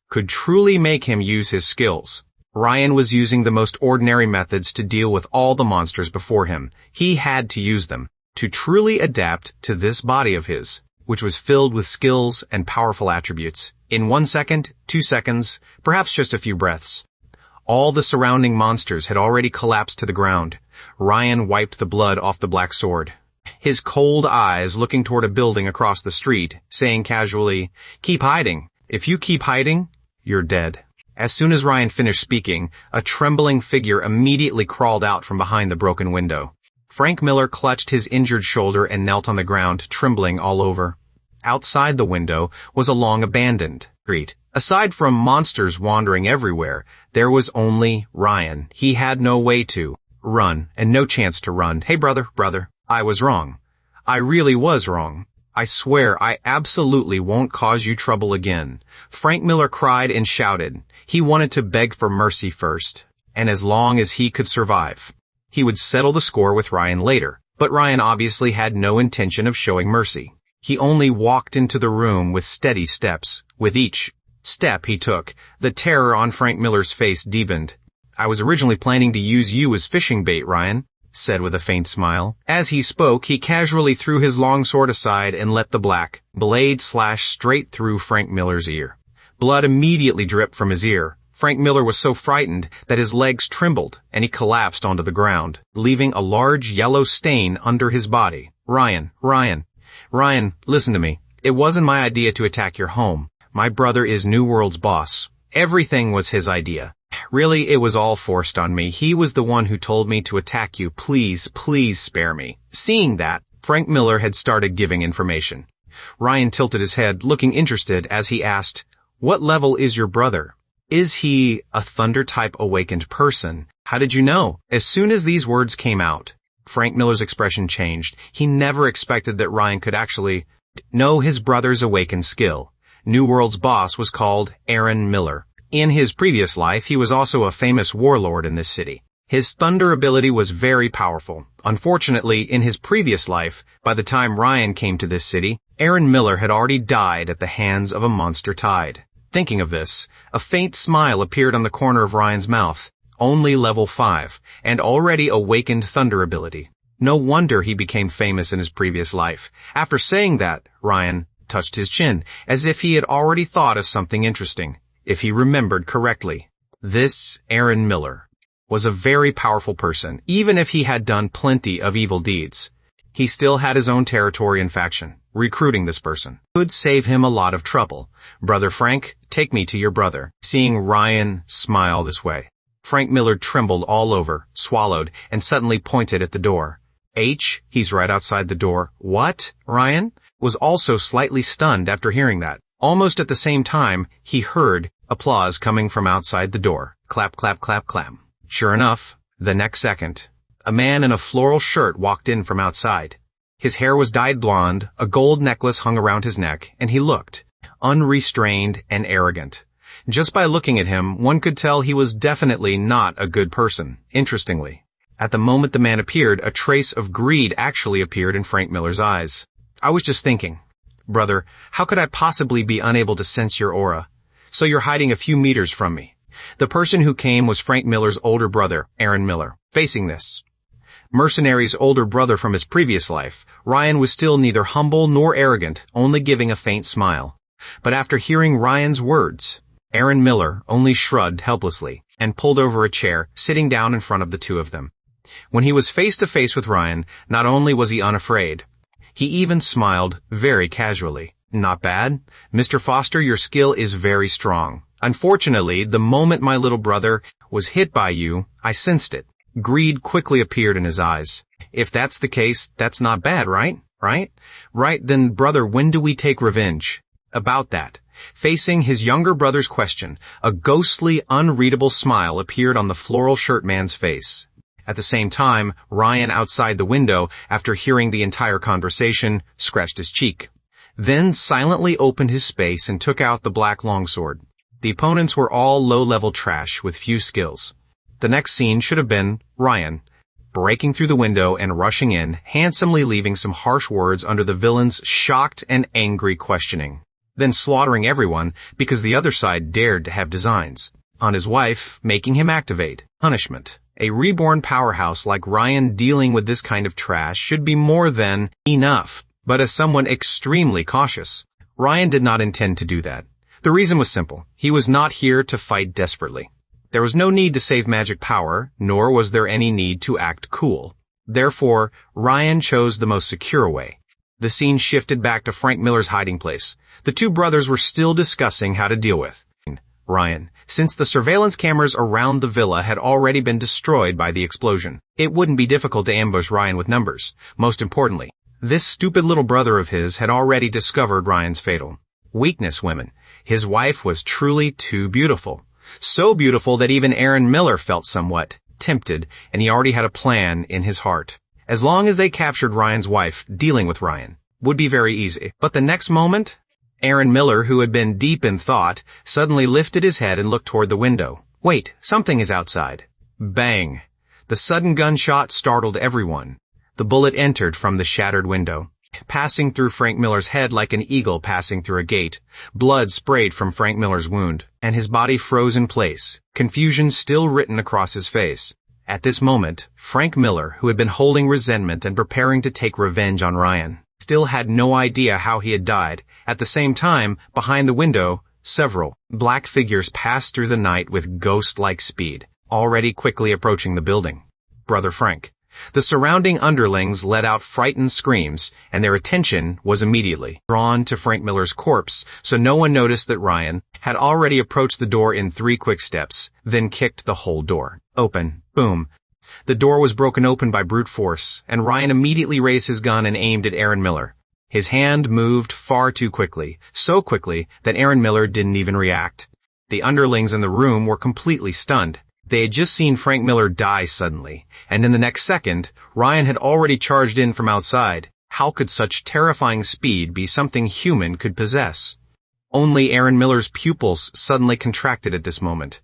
could truly make him use his skills. Ryan was using the most ordinary methods to deal with all the monsters before him. He had to use them to truly adapt to this body of his, which was filled with skills and powerful attributes. In 1 second, 2 seconds, perhaps just a few breaths, all the surrounding monsters had already collapsed to the ground. Ryan wiped the blood off the black sword, his cold eyes looking toward a building across the street, saying casually, "Keep hiding. If you keep hiding, you're dead." As soon as Ryan finished speaking, a trembling figure immediately crawled out from behind the broken window. Frank Miller clutched his injured shoulder and knelt on the ground, trembling all over. Outside the window was a long-abandoned street. Aside from monsters wandering everywhere, there was only Ryan. He had no way to run, and no chance to run. "Hey, brother, I was wrong. I really was wrong. I swear I absolutely won't cause you trouble again." Frank Miller cried and shouted. He wanted to beg for mercy first, and as long as he could survive, he would settle the score with Ryan later. But Ryan obviously had no intention of showing mercy. He only walked into the room with steady steps. With each step he took, the terror on Frank Miller's face deepened. "I was originally planning to use you as fishing bait," Ryan said with a faint smile. As he spoke, he casually threw his long sword aside and let the black blade slash straight through Frank Miller's ear. Blood immediately dripped from his ear. Frank Miller was so frightened that his legs trembled and he collapsed onto the ground, leaving a large yellow stain under his body. Ryan, listen to me. It wasn't my idea to attack your home. My brother is New World's boss. Everything was his idea. Really, it was all forced on me. He was the one who told me to attack you. Please spare me." Seeing that, Frank Miller had started giving information. Ryan tilted his head, looking interested as he asked, "What level is your brother? Is he a Thunder-type awakened person? How did you know?" As soon as these words came out, Frank Miller's expression changed. He never expected that Ryan could actually know his brother's awakened skill. New World's boss was called Aaron Miller. In his previous life, he was also a famous warlord in this city. His thunder ability was very powerful. Unfortunately, in his previous life, by the time Ryan came to this city, Aaron Miller had already died at the hands of a monster tide. Thinking of this, a faint smile appeared on the corner of Ryan's mouth. Only level 5, and already awakened thunder ability. No wonder he became famous in his previous life. After saying that, Ryan touched his chin, as if he had already thought of something interesting. If he remembered correctly, this Aaron Miller was a very powerful person. Even if he had done plenty of evil deeds, he still had his own territory and faction. Recruiting this person could save him a lot of trouble. "Brother Frank, take me to your brother." Seeing Ryan smile this way, Frank Miller trembled all over, swallowed, and suddenly pointed at the door. He's right outside the door." "What?" Ryan was also slightly stunned after hearing that. Almost at the same time, he heard applause coming from outside the door. Clap, clap, clap, clap. Sure enough, the next second, a man in a floral shirt walked in from outside. His hair was dyed blonde, a gold necklace hung around his neck, and he looked unrestrained and arrogant. Just by looking at him, one could tell he was definitely not a good person. Interestingly, at the moment the man appeared, a trace of greed actually appeared in Frank Miller's eyes. "I was just thinking, brother, how could I possibly be unable to sense your aura? So you're hiding a few meters from me." The person who came was Frank Miller's older brother, Aaron Miller. Facing this mercenary's older brother from his previous life, Ryan was still neither humble nor arrogant, only giving a faint smile. But after hearing Ryan's words, Aaron Miller only shrugged helplessly and pulled over a chair, sitting down in front of the two of them. When he was face to face with Ryan, not only was he unafraid, he even smiled very casually. "Not bad. Mr. Foster, your skill is very strong. Unfortunately, the moment my little brother was hit by you, I sensed it." Greed quickly appeared in his eyes. "If that's the case, that's not bad, right? Right, then brother, when do we take revenge?" "About that. Facing his younger brother's question, a ghostly, unreadable smile appeared on the floral shirt man's face. At the same time, Ryan outside the window, after hearing the entire conversation, scratched his cheek. Then silently opened his space and took out the black longsword. The opponents were all low-level trash with few skills. The next scene should have been Ryan, breaking through the window and rushing in, handsomely leaving some harsh words under the villain's shocked and angry questioning. Then slaughtering everyone because the other side dared to have designs on his wife, making him activate punishment. A reborn powerhouse like Ryan dealing with this kind of trash should be more than enough. But as someone extremely cautious, Ryan did not intend to do that. The reason was simple. He was not here to fight desperately. There was no need to save magic power, nor was there any need to act cool. Therefore, Ryan chose the most secure way. The scene shifted back to Frank Miller's hiding place. The two brothers were still discussing how to deal with Ryan, since the surveillance cameras around the villa had already been destroyed by the explosion. It wouldn't be difficult to ambush Ryan with numbers. Most importantly, this stupid little brother of his had already discovered Ryan's fatal weakness: women. His wife was truly too beautiful. So beautiful that even Aaron Miller felt somewhat tempted, and he already had a plan in his heart. As long as they captured Ryan's wife, dealing with Ryan would be very easy. But the next moment, Aaron Miller, who had been deep in thought, suddenly lifted his head and looked toward the window. Wait, something is outside. Bang! The sudden gunshot startled everyone. The bullet entered from the shattered window, passing through Frank Miller's head like an eagle passing through a gate. Blood sprayed from Frank Miller's wound, and his body froze in place, confusion still written across his face. At this moment, Frank Miller, who had been holding resentment and preparing to take revenge on Ryan, still had no idea how he had died. At the same time, behind the window, several black figures passed through the night with ghost-like speed, already quickly approaching the building. Brother Frank. The surrounding underlings let out frightened screams, and their attention was immediately drawn to Frank Miller's corpse, so no one noticed that Ryan had already approached the door in 3 quick steps, then kicked the whole door open. Boom. The door was broken open by brute force, and Ryan immediately raised his gun and aimed at Aaron Miller. His hand moved far too quickly, so quickly that Aaron Miller didn't even react. The underlings in the room were completely stunned. They had just seen Frank Miller die suddenly, and in the next second, Ryan had already charged in from outside. How could such terrifying speed be something human could possess? Only Aaron Miller's pupils suddenly contracted at this moment.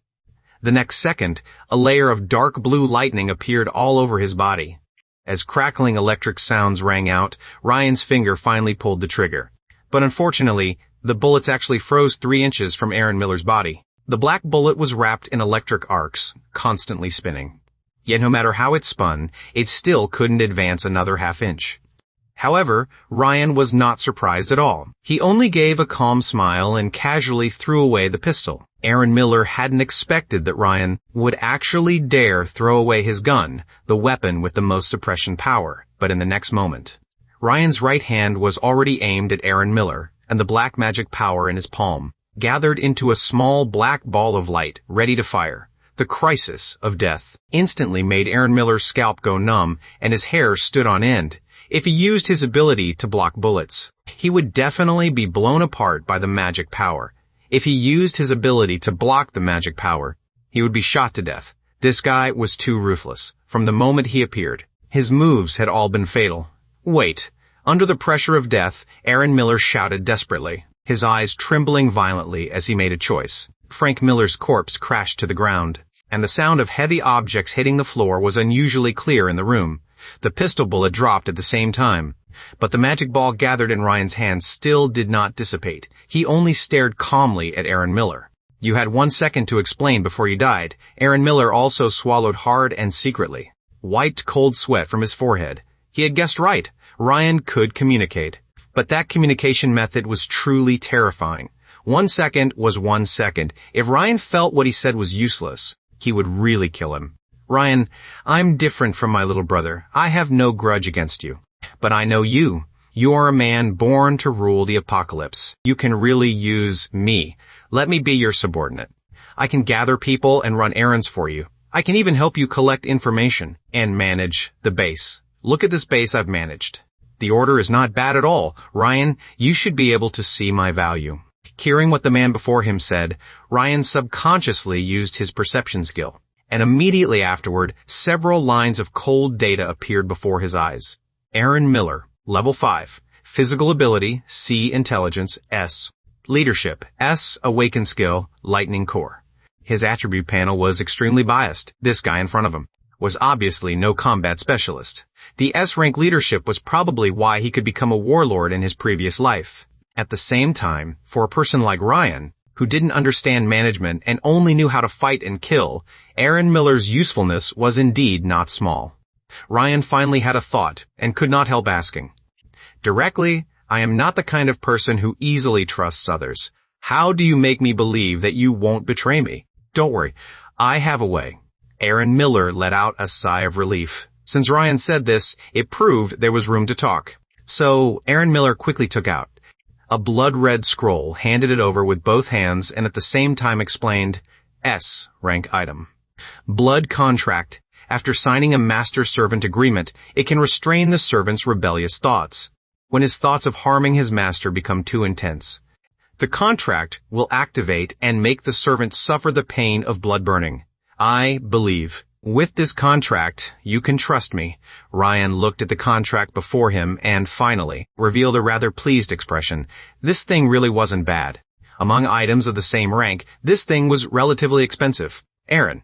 The next second, a layer of dark blue lightning appeared all over his body. As crackling electric sounds rang out, Ryan's finger finally pulled the trigger. But unfortunately, the bullets actually froze 3 inches from Aaron Miller's body. The black bullet was wrapped in electric arcs, constantly spinning. Yet no matter how it spun, it still couldn't advance another half-inch. However, Ryan was not surprised at all. He only gave a calm smile and casually threw away the pistol. Aaron Miller hadn't expected that Ryan would actually dare throw away his gun, the weapon with the most suppression power. But in the next moment, Ryan's right hand was already aimed at Aaron Miller, and the black magic power in his palm gathered into a small black ball of light, ready to fire. The crisis of death instantly made Aaron Miller's scalp go numb, and his hair stood on end. If he used his ability to block bullets, he would definitely be blown apart by the magic power. If he used his ability to block the magic power, he would be shot to death. This guy was too ruthless. From the moment he appeared, his moves had all been fatal. Wait. Under the pressure of death, Aaron Miller shouted desperately, his eyes trembling violently as he made a choice. Frank Miller's corpse crashed to the ground, and the sound of heavy objects hitting the floor was unusually clear in the room. The pistol bullet dropped at the same time, but the magic ball gathered in Ryan's hand still did not dissipate. He only stared calmly at Aaron Miller. You had 1 second to explain before you died. Aaron Miller also swallowed hard and secretly, wiped cold sweat from his forehead. He had guessed right. Ryan could communicate. But that communication method was truly terrifying. 1 second was 1 second. If Ryan felt what he said was useless, he would really kill him. Ryan, I'm different from my little brother. I have no grudge against you. But I know you. You are a man born to rule the apocalypse. You can really use me. Let me be your subordinate. I can gather people and run errands for you. I can even help you collect information and manage the base. Look at this base I've managed. The order is not bad at all. Ryan, you should be able to see my value. Hearing what the man before him said, Ryan subconsciously used his perception skill, and immediately afterward, several lines of cold data appeared before his eyes. Aaron Miller, level 5, physical ability, C intelligence, S, leadership, S awakened skill, lightning core. His attribute panel was extremely biased. This guy in front of him was obviously no combat specialist. The S-rank leadership was probably why he could become a warlord in his previous life. At the same time, for a person like Ryan, who didn't understand management and only knew how to fight and kill, Aaron Miller's usefulness was indeed not small. Ryan finally had a thought and could not help asking. Directly, I am not the kind of person who easily trusts others. How do you make me believe that you won't betray me? Don't worry, I have a way. Aaron Miller let out a sigh of relief. Since Ryan said this, it proved there was room to talk. So Aaron Miller quickly took out a blood-red scroll, handed it over with both hands, and at the same time explained, S rank item. Blood contract. After signing a master-servant agreement, it can restrain the servant's rebellious thoughts when his thoughts of harming his master become too intense. The contract will activate and make the servant suffer the pain of blood burning. I believe. With this contract, you can trust me. Ryan looked at the contract before him and finally revealed a rather pleased expression. This thing really wasn't bad. Among items of the same rank, this thing was relatively expensive. Aaron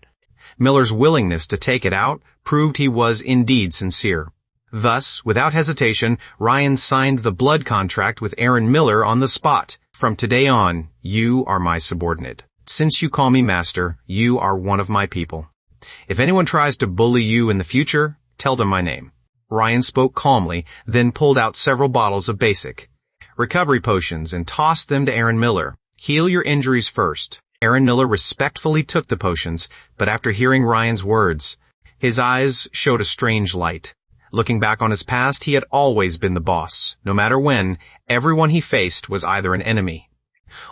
Miller's willingness to take it out proved he was indeed sincere. Thus, without hesitation, Ryan signed the blood contract with Aaron Miller on the spot. From today on, you are my subordinate. Since you call me master, you are one of my people. If anyone tries to bully you in the future, tell them my name. Ryan spoke calmly, then pulled out several bottles of basic recovery potions and tossed them to Aaron Miller. Heal your injuries first. Aaron Miller respectfully took the potions, but after hearing Ryan's words, his eyes showed a strange light. Looking back on his past, he had always been the boss. No matter when, everyone he faced was either an enemy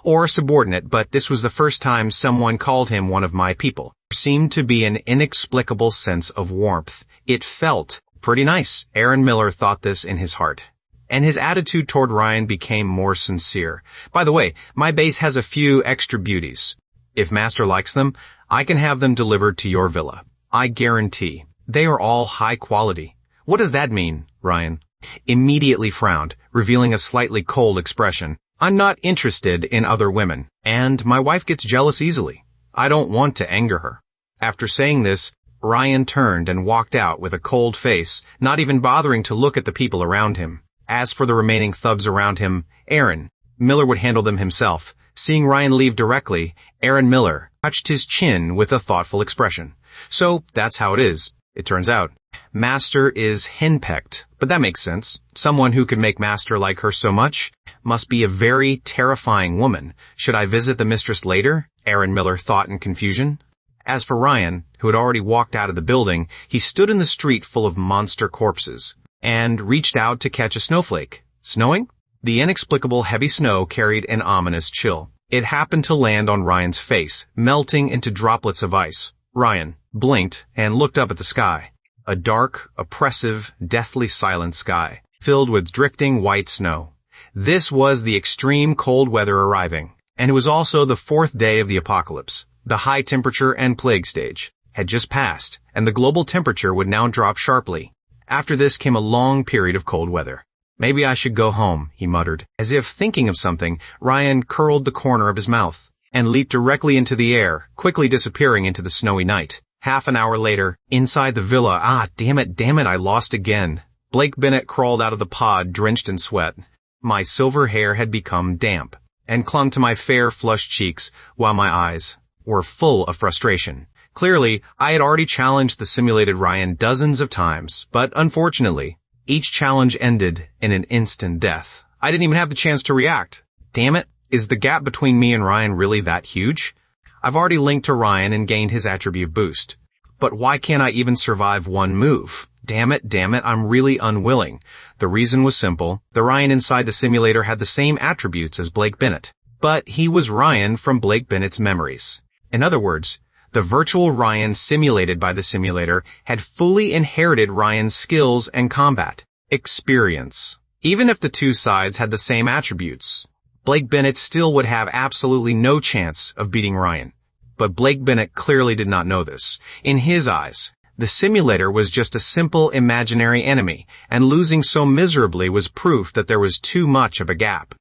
or a subordinate, but this was the first time someone called him one of my people. There seemed to be an inexplicable sense of warmth. It felt pretty nice. Aaron Miller thought this in his heart, and his attitude toward Ryan became more sincere. By the way, my base has a few extra beauties. If Master likes them, I can have them delivered to your villa. I guarantee. They are all high quality. What does that mean? Ryan immediately frowned, revealing a slightly cold expression. I'm not interested in other women, and my wife gets jealous easily. I don't want to anger her. After saying this, Ryan turned and walked out with a cold face, not even bothering to look at the people around him. As for the remaining thugs around him, Aaron Miller would handle them himself. Seeing Ryan leave directly, Aaron Miller touched his chin with a thoughtful expression. So that's how it is, it turns out. Master is henpecked, but that makes sense. Someone who could make Master like her so much must be a very terrifying woman. Should I visit the mistress later? Aaron Miller thought in confusion. As for Ryan, who had already walked out of the building, he stood in the street full of monster corpses and reached out to catch a snowflake. Snowing? The inexplicable heavy snow carried an ominous chill. It happened to land on Ryan's face, melting into droplets of ice. Ryan blinked and looked up at the sky. A dark, oppressive, deathly silent sky, filled with drifting white snow. This was the extreme cold weather arriving, and it was also the 4th day of the apocalypse. The high temperature and plague stage had just passed, and the global temperature would now drop sharply. After this came a long period of cold weather. Maybe I should go home, he muttered. As if thinking of something, Ryan curled the corner of his mouth and leaped directly into the air, quickly disappearing into the snowy night. Half an hour later, inside the villa, damn it, I lost again. Blake Bennett crawled out of the pod, drenched in sweat. My silver hair had become damp and clung to my fair, flushed cheeks, while my eyes were full of frustration. Clearly, I had already challenged the simulated Ryan dozens of times, but unfortunately, each challenge ended in an instant death. I didn't even have the chance to react. Damn it, is the gap between me and Ryan really that huge? I've already linked to Ryan and gained his attribute boost. But why can't I even survive one move? Damn it, I'm really unwilling. The reason was simple. The Ryan inside the simulator had the same attributes as Blake Bennett, but he was Ryan from Blake Bennett's memories. In other words, the virtual Ryan simulated by the simulator had fully inherited Ryan's skills and combat experience, even if the two sides had the same attributes. Blake Bennett still would have absolutely no chance of beating Ryan. But Blake Bennett clearly did not know this. In his eyes, the simulator was just a simple imaginary enemy, and losing so miserably was proof that there was too much of a gap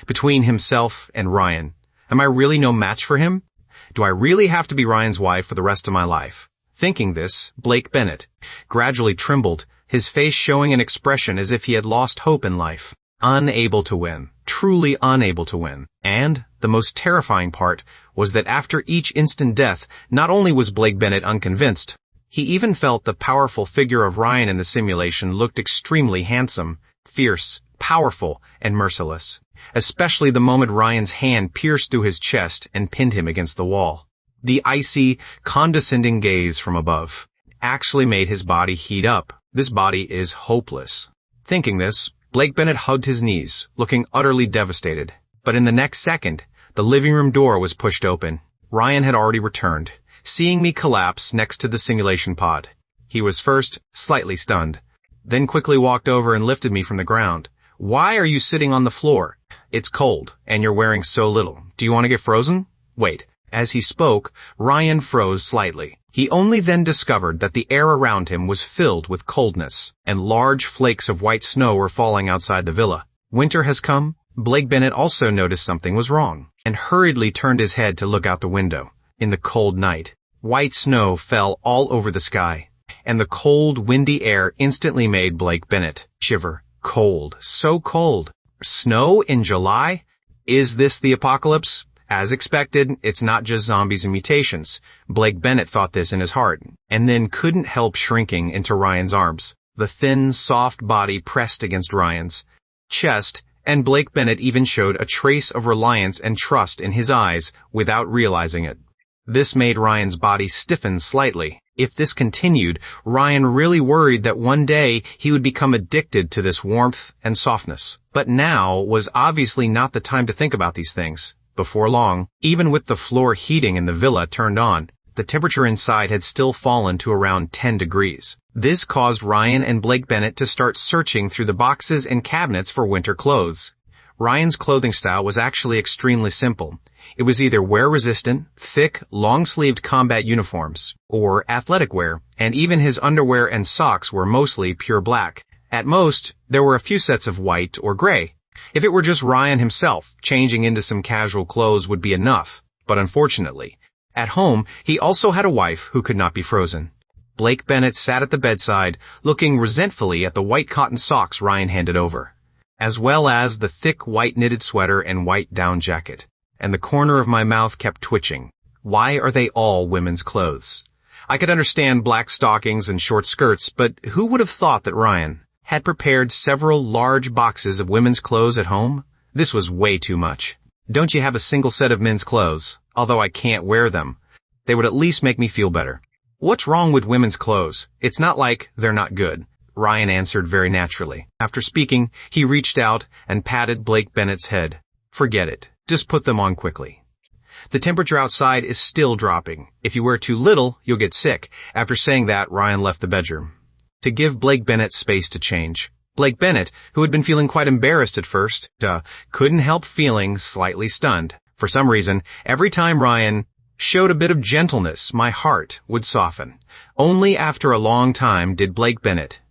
between himself and Ryan. Am I really no match for him? Do I really have to be Ryan's wife for the rest of my life? Thinking this, Blake Bennett gradually trembled, his face showing an expression as if he had lost hope in life. Unable to win. Truly unable to win. And the most terrifying part was that after each instant death, not only was Blake Bennett unconvinced, he even felt the powerful figure of Ryan in the simulation looked extremely handsome, fierce, powerful, and merciless. Especially the moment Ryan's hand pierced through his chest and pinned him against the wall. The icy, condescending gaze from above actually made his body heat up. This body is hopeless. Thinking this, Blake Bennett hugged his knees, looking utterly devastated. But in the next second, the living room door was pushed open. Ryan had already returned, seeing me collapse next to the simulation pod. He was first slightly stunned, then quickly walked over and lifted me from the ground. Why are you sitting on the floor? It's cold, and you're wearing so little. Do you want to get frozen? Wait. As he spoke, Ryan froze slightly. He only then discovered that the air around him was filled with coldness, and large flakes of white snow were falling outside the villa. Winter has come. Blake Bennett also noticed something was wrong, and hurriedly turned his head to look out the window. In the cold night, white snow fell all over the sky, and the cold, windy air instantly made Blake Bennett shiver. Cold, so cold. Snow in July? Is this the apocalypse? As expected, it's not just zombies and mutations. Blake Bennett thought this in his heart, and then couldn't help shrinking into Ryan's arms. The thin, soft body pressed against Ryan's chest, and Blake Bennett even showed a trace of reliance and trust in his eyes without realizing it. This made Ryan's body stiffen slightly. If this continued, Ryan really worried that one day he would become addicted to this warmth and softness. But now was obviously not the time to think about these things. Before long, even with the floor heating in the villa turned on, the temperature inside had still fallen to around 10 degrees. This caused Ryan and Blake Bennett to start searching through the boxes and cabinets for winter clothes. Ryan's clothing style was actually extremely simple. It was either wear-resistant, thick, long-sleeved combat uniforms, or athletic wear, and even his underwear and socks were mostly pure black. At most, there were a few sets of white or gray. If it were just Ryan himself, changing into some casual clothes would be enough. But unfortunately, at home, he also had a wife who could not be frozen. Blake Bennett sat at the bedside, looking resentfully at the white cotton socks Ryan handed over, as well as the thick white knitted sweater and white down jacket. And the corner of my mouth kept twitching. Why are they all women's clothes? I could understand black stockings and short skirts, but who would have thought that Ryan had prepared several large boxes of women's clothes at home? This was way too much. Don't you have a single set of men's clothes? Although I can't wear them, they would at least make me feel better. What's wrong with women's clothes? It's not like they're not good, Ryan answered very naturally. After speaking, he reached out and patted Blake Bennett's head. Forget it. Just put them on quickly. The temperature outside is still dropping. If you wear too little, you'll get sick. After saying that, Ryan left the bedroom to give Blake Bennett space to change. Blake Bennett, who had been feeling quite embarrassed at first, couldn't help feeling slightly stunned. For some reason, every time Ryan showed a bit of gentleness, my heart would soften. Only after a long time did Blake Bennett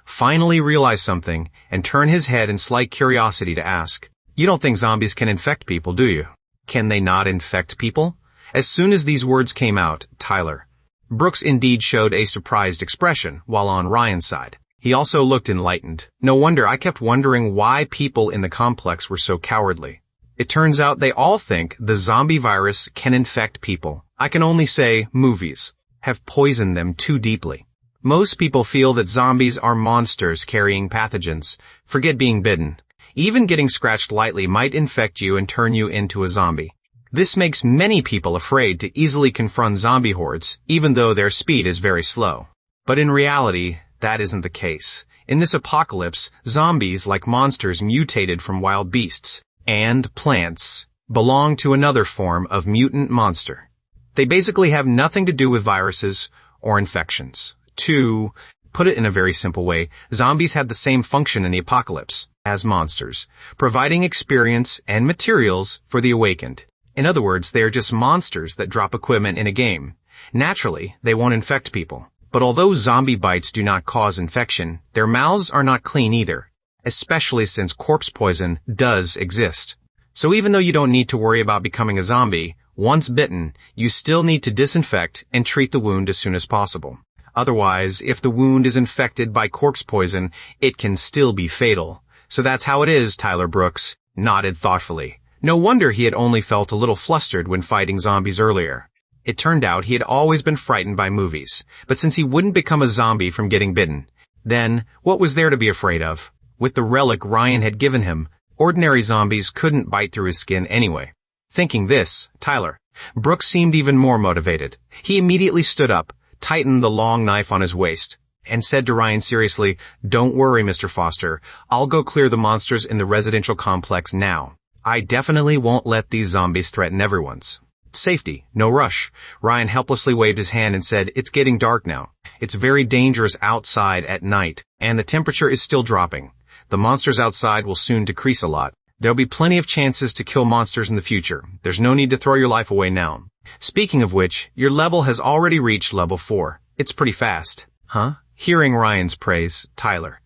finally realize something and turn his head in slight curiosity to ask, "You don't think zombies can infect people, do you?" "Can they not infect people?" As soon as these words came out, Tyler Brooks indeed showed a surprised expression while on Ryan's side. He also looked enlightened. No wonder I kept wondering why people in the complex were so cowardly. It turns out they all think the zombie virus can infect people. I can only say movies have poisoned them too deeply. Most people feel that zombies are monsters carrying pathogens. Forget being bitten. Even getting scratched lightly might infect you and turn you into a zombie. This makes many people afraid to easily confront zombie hordes, even though their speed is very slow. But in reality, that isn't the case. In this apocalypse, zombies, like monsters mutated from wild beasts and plants, belong to another form of mutant monster. They basically have nothing to do with viruses or infections. To put it in a very simple way, zombies had the same function in the apocalypse as monsters, providing experience and materials for the awakened. In other words, they are just monsters that drop equipment in a game. Naturally, they won't infect people. But although zombie bites do not cause infection, their mouths are not clean either, especially since corpse poison does exist. So even though you don't need to worry about becoming a zombie, once bitten, you still need to disinfect and treat the wound as soon as possible. Otherwise, if the wound is infected by corpse poison, it can still be fatal. So that's how it is, Tyler Brooks nodded thoughtfully. No wonder he had only felt a little flustered when fighting zombies earlier. It turned out he had always been frightened by movies, but since he wouldn't become a zombie from getting bitten, then what was there to be afraid of? With the relic Ryan had given him, ordinary zombies couldn't bite through his skin anyway. Thinking this, Tyler Brooks seemed even more motivated. He immediately stood up, tightened the long knife on his waist, and said to Ryan seriously, "Don't worry, Mr. Foster. I'll go clear the monsters in the residential complex now. I definitely won't let these zombies threaten everyone's safety. No rush." Ryan helplessly waved his hand and said, "It's getting dark now. It's very dangerous outside at night, and the temperature is still dropping. The monsters outside will soon decrease a lot. There'll be plenty of chances to kill monsters in the future. There's no need to throw your life away now. Speaking of which, your level has already reached level 4. It's pretty fast." Huh? Hearing Ryan's praise, Tyler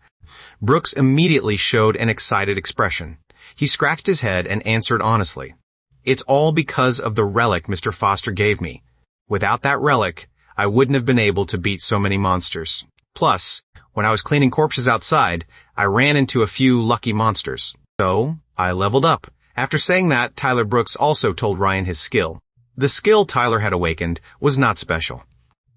Brooks immediately showed an excited expression. He scratched his head and answered honestly, "It's all because of the relic Mr. Foster gave me. Without that relic, I wouldn't have been able to beat so many monsters. Plus, when I was cleaning corpses outside, I ran into a few lucky monsters. So, I leveled up." After saying that, Tyler Brooks also told Ryan his skill. The skill Tyler had awakened was not special.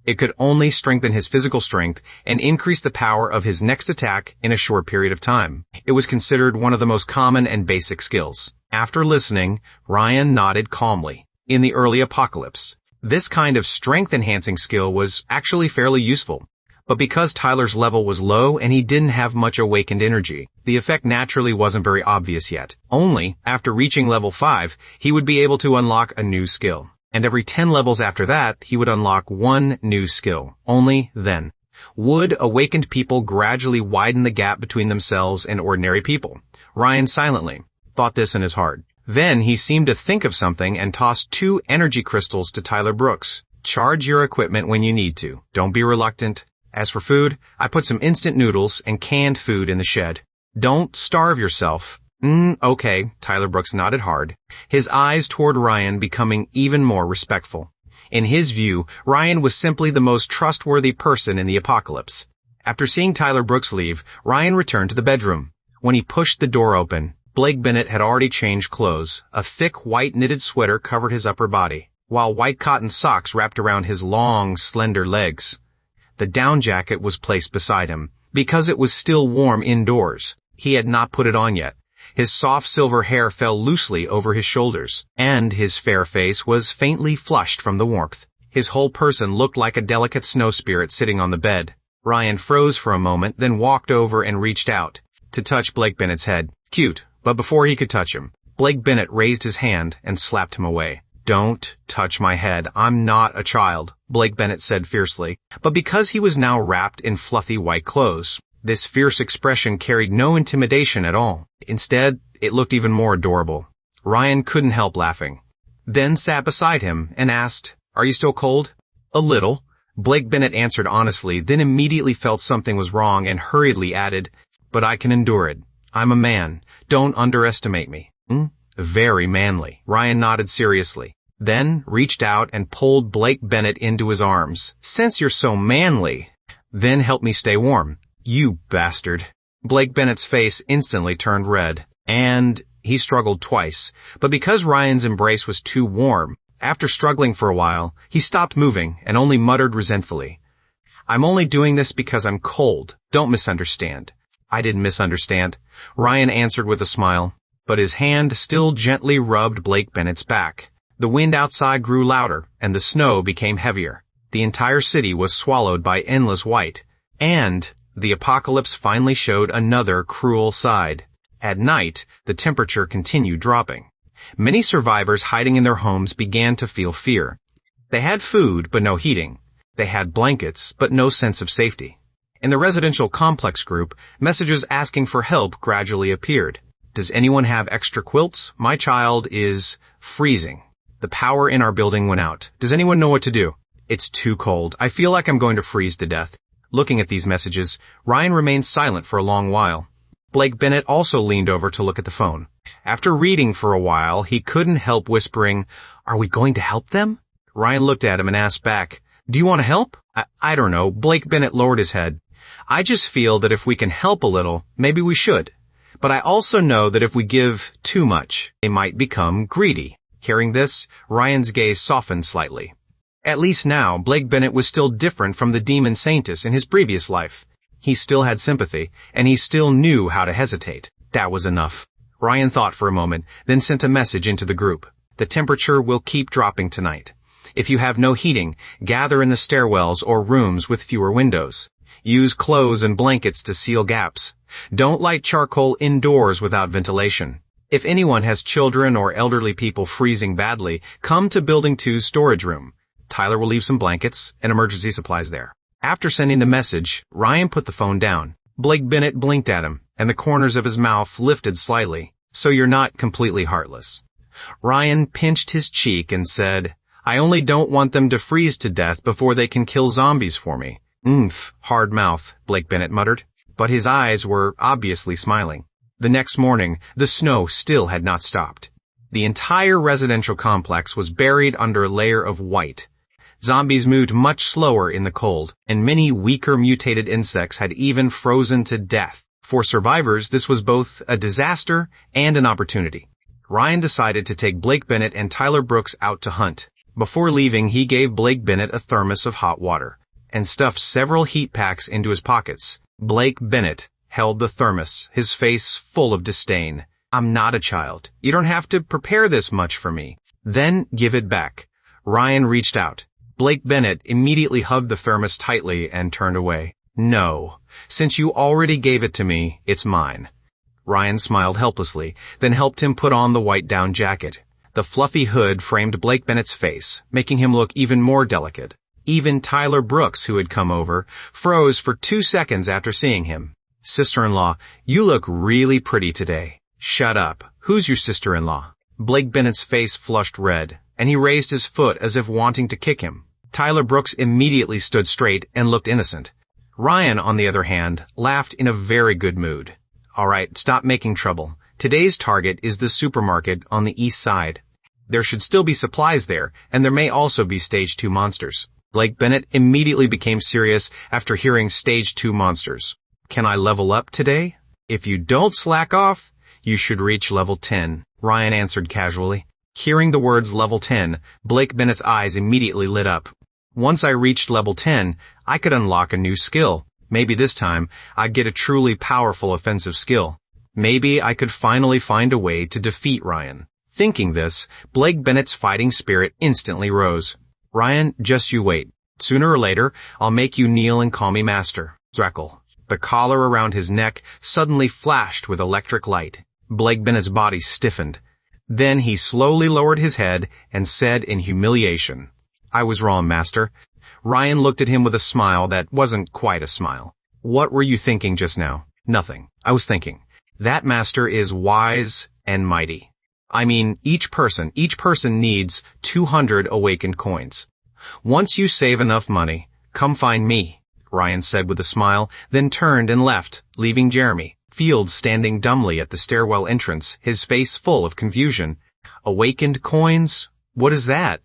It could only strengthen his physical strength and increase the power of his next attack in a short period of time. It was considered one of the most common and basic skills. After listening, Ryan nodded calmly. In the early apocalypse, this kind of strength-enhancing skill was actually fairly useful. But because Tyler's level was low and he didn't have much awakened energy, the effect naturally wasn't very obvious yet. Only after reaching level 5, he would be able to unlock a new skill. And every 10 levels after that, he would unlock one new skill. Only then would awakened people gradually widen the gap between themselves and ordinary people. Ryan silently thought this in his heart. Then he seemed to think of something and tossed 2 energy crystals to Tyler Brooks. "Charge your equipment when you need to. Don't be reluctant. As for food, I put some instant noodles and canned food in the shed. Don't starve yourself." Okay, Tyler Brooks nodded hard, his eyes toward Ryan becoming even more respectful. In his view, Ryan was simply the most trustworthy person in the apocalypse. After seeing Tyler Brooks leave, Ryan returned to the bedroom. When he pushed the door open, Blake Bennett had already changed clothes. A thick white knitted sweater covered his upper body, while white cotton socks wrapped around his long, slender legs. The down jacket was placed beside him. Because it was still warm indoors, he had not put it on yet. His soft silver hair fell loosely over his shoulders, and his fair face was faintly flushed from the warmth. His whole person looked like a delicate snow spirit sitting on the bed. Ryan froze for a moment, then walked over and reached out to touch Blake Bennett's head. Cute, but before he could touch him, Blake Bennett raised his hand and slapped him away. "Don't touch my head. I'm not a child," Blake Bennett said fiercely. But because he was now wrapped in fluffy white clothes, this fierce expression carried no intimidation at all. Instead, it looked even more adorable. Ryan couldn't help laughing, then sat beside him and asked, "Are you still cold?" "A little," Blake Bennett answered honestly, then immediately felt something was wrong and hurriedly added, "But I can endure it. I'm a man. Don't underestimate me." "Very manly." Ryan nodded seriously, then reached out and pulled Blake Bennett into his arms. "Since you're so manly, then help me stay warm." "You bastard." Blake Bennett's face instantly turned red, and he struggled twice. But because Ryan's embrace was too warm, after struggling for a while, he stopped moving and only muttered resentfully, "I'm only doing this because I'm cold. Don't misunderstand." "I didn't misunderstand," Ryan answered with a smile, but his hand still gently rubbed Blake Bennett's back. The wind outside grew louder, and the snow became heavier. The entire city was swallowed by endless white, and the apocalypse finally showed another cruel side. At night, the temperature continued dropping. Many survivors hiding in their homes began to feel fear. They had food, but no heating. They had blankets, but no sense of safety. In the residential complex group, messages asking for help gradually appeared. Does anyone have extra quilts? My child is freezing. The power in our building went out. Does anyone know what to do? It's too cold. I feel like I'm going to freeze to death. Looking at these messages, Ryan remained silent for a long while. Blake Bennett also leaned over to look at the phone. After reading for a while, he couldn't help whispering, "Are we going to help them?" Ryan looked at him and asked back, "Do you want to help?" I don't know. Blake Bennett lowered his head. "I just feel that if we can help a little, maybe we should. But I also know that if we give too much, they might become greedy." Hearing this, Ryan's gaze softened slightly. At least now, Blake Bennett was still different from the Demon Saintess in his previous life. He still had sympathy, and he still knew how to hesitate. That was enough. Ryan thought for a moment, then sent a message into the group. The temperature will keep dropping tonight. If you have no heating, gather in the stairwells or rooms with fewer windows. Use clothes and blankets to seal gaps. Don't light charcoal indoors without ventilation. If anyone has children or elderly people freezing badly, come to Building 2's storage room. Tyler will leave some blankets and emergency supplies there. After sending the message, Ryan put the phone down. Blake Bennett blinked at him, and the corners of his mouth lifted slightly. "So you're not completely heartless." Ryan pinched his cheek and said, "I only don't want them to freeze to death before they can kill zombies for me." Hard mouth, Blake Bennett muttered, but his eyes were obviously smiling. The next morning, the snow still had not stopped. The entire residential complex was buried under a layer of white. Zombies moved much slower in the cold, and many weaker mutated insects had even frozen to death. For survivors, this was both a disaster and an opportunity. Ryan decided to take Blake Bennett and Tyler Brooks out to hunt. Before leaving, he gave Blake Bennett a thermos of hot water and stuffed several heat packs into his pockets. Blake Bennett held the thermos, his face full of disdain. "I'm not a child. You don't have to prepare this much for me." "Then give it back." Ryan reached out. Blake Bennett immediately hugged the thermos tightly and turned away. "No. Since you already gave it to me, it's mine." Ryan smiled helplessly, then helped him put on the white down jacket. The fluffy hood framed Blake Bennett's face, making him look even more delicate. Even Tyler Brooks, who had come over, froze for 2 seconds after seeing him. "Sister-in-law, you look really pretty today." "Shut up. Who's your sister-in-law?" Blake Bennett's face flushed red, and he raised his foot as if wanting to kick him. Tyler Brooks immediately stood straight and looked innocent. Ryan, on the other hand, laughed in a very good mood. "All right, stop making trouble. Today's target is the supermarket on the east side. There should still be supplies there, and there may also be Stage 2 monsters." Blake Bennett immediately became serious after hearing Stage 2 monsters. "Can I level up today?" "If you don't slack off, you should reach level 10, Ryan answered casually. Hearing the words level 10, Blake Bennett's eyes immediately lit up. "Once I reached level 10, I could unlock a new skill. Maybe this time, I'd get a truly powerful offensive skill. Maybe I could finally find a way to defeat Ryan." Thinking this, Blake Bennett's fighting spirit instantly rose. "Ryan, just you wait. Sooner or later, I'll make you kneel and call me master." Dreckle. The collar around his neck suddenly flashed with electric light. Blake Bennett's body stiffened. Then he slowly lowered his head and said in humiliation, "I was wrong, master." Ryan looked at him with a smile that wasn't quite a smile. "What were you thinking just now?" "Nothing. I was thinking, that master is wise and mighty. I mean, each person needs 200 awakened coins. Once you save enough money, come find me," Ryan said with a smile, then turned and left, leaving Jeremy Fields standing dumbly at the stairwell entrance, his face full of confusion. "Awakened coins? What is that?"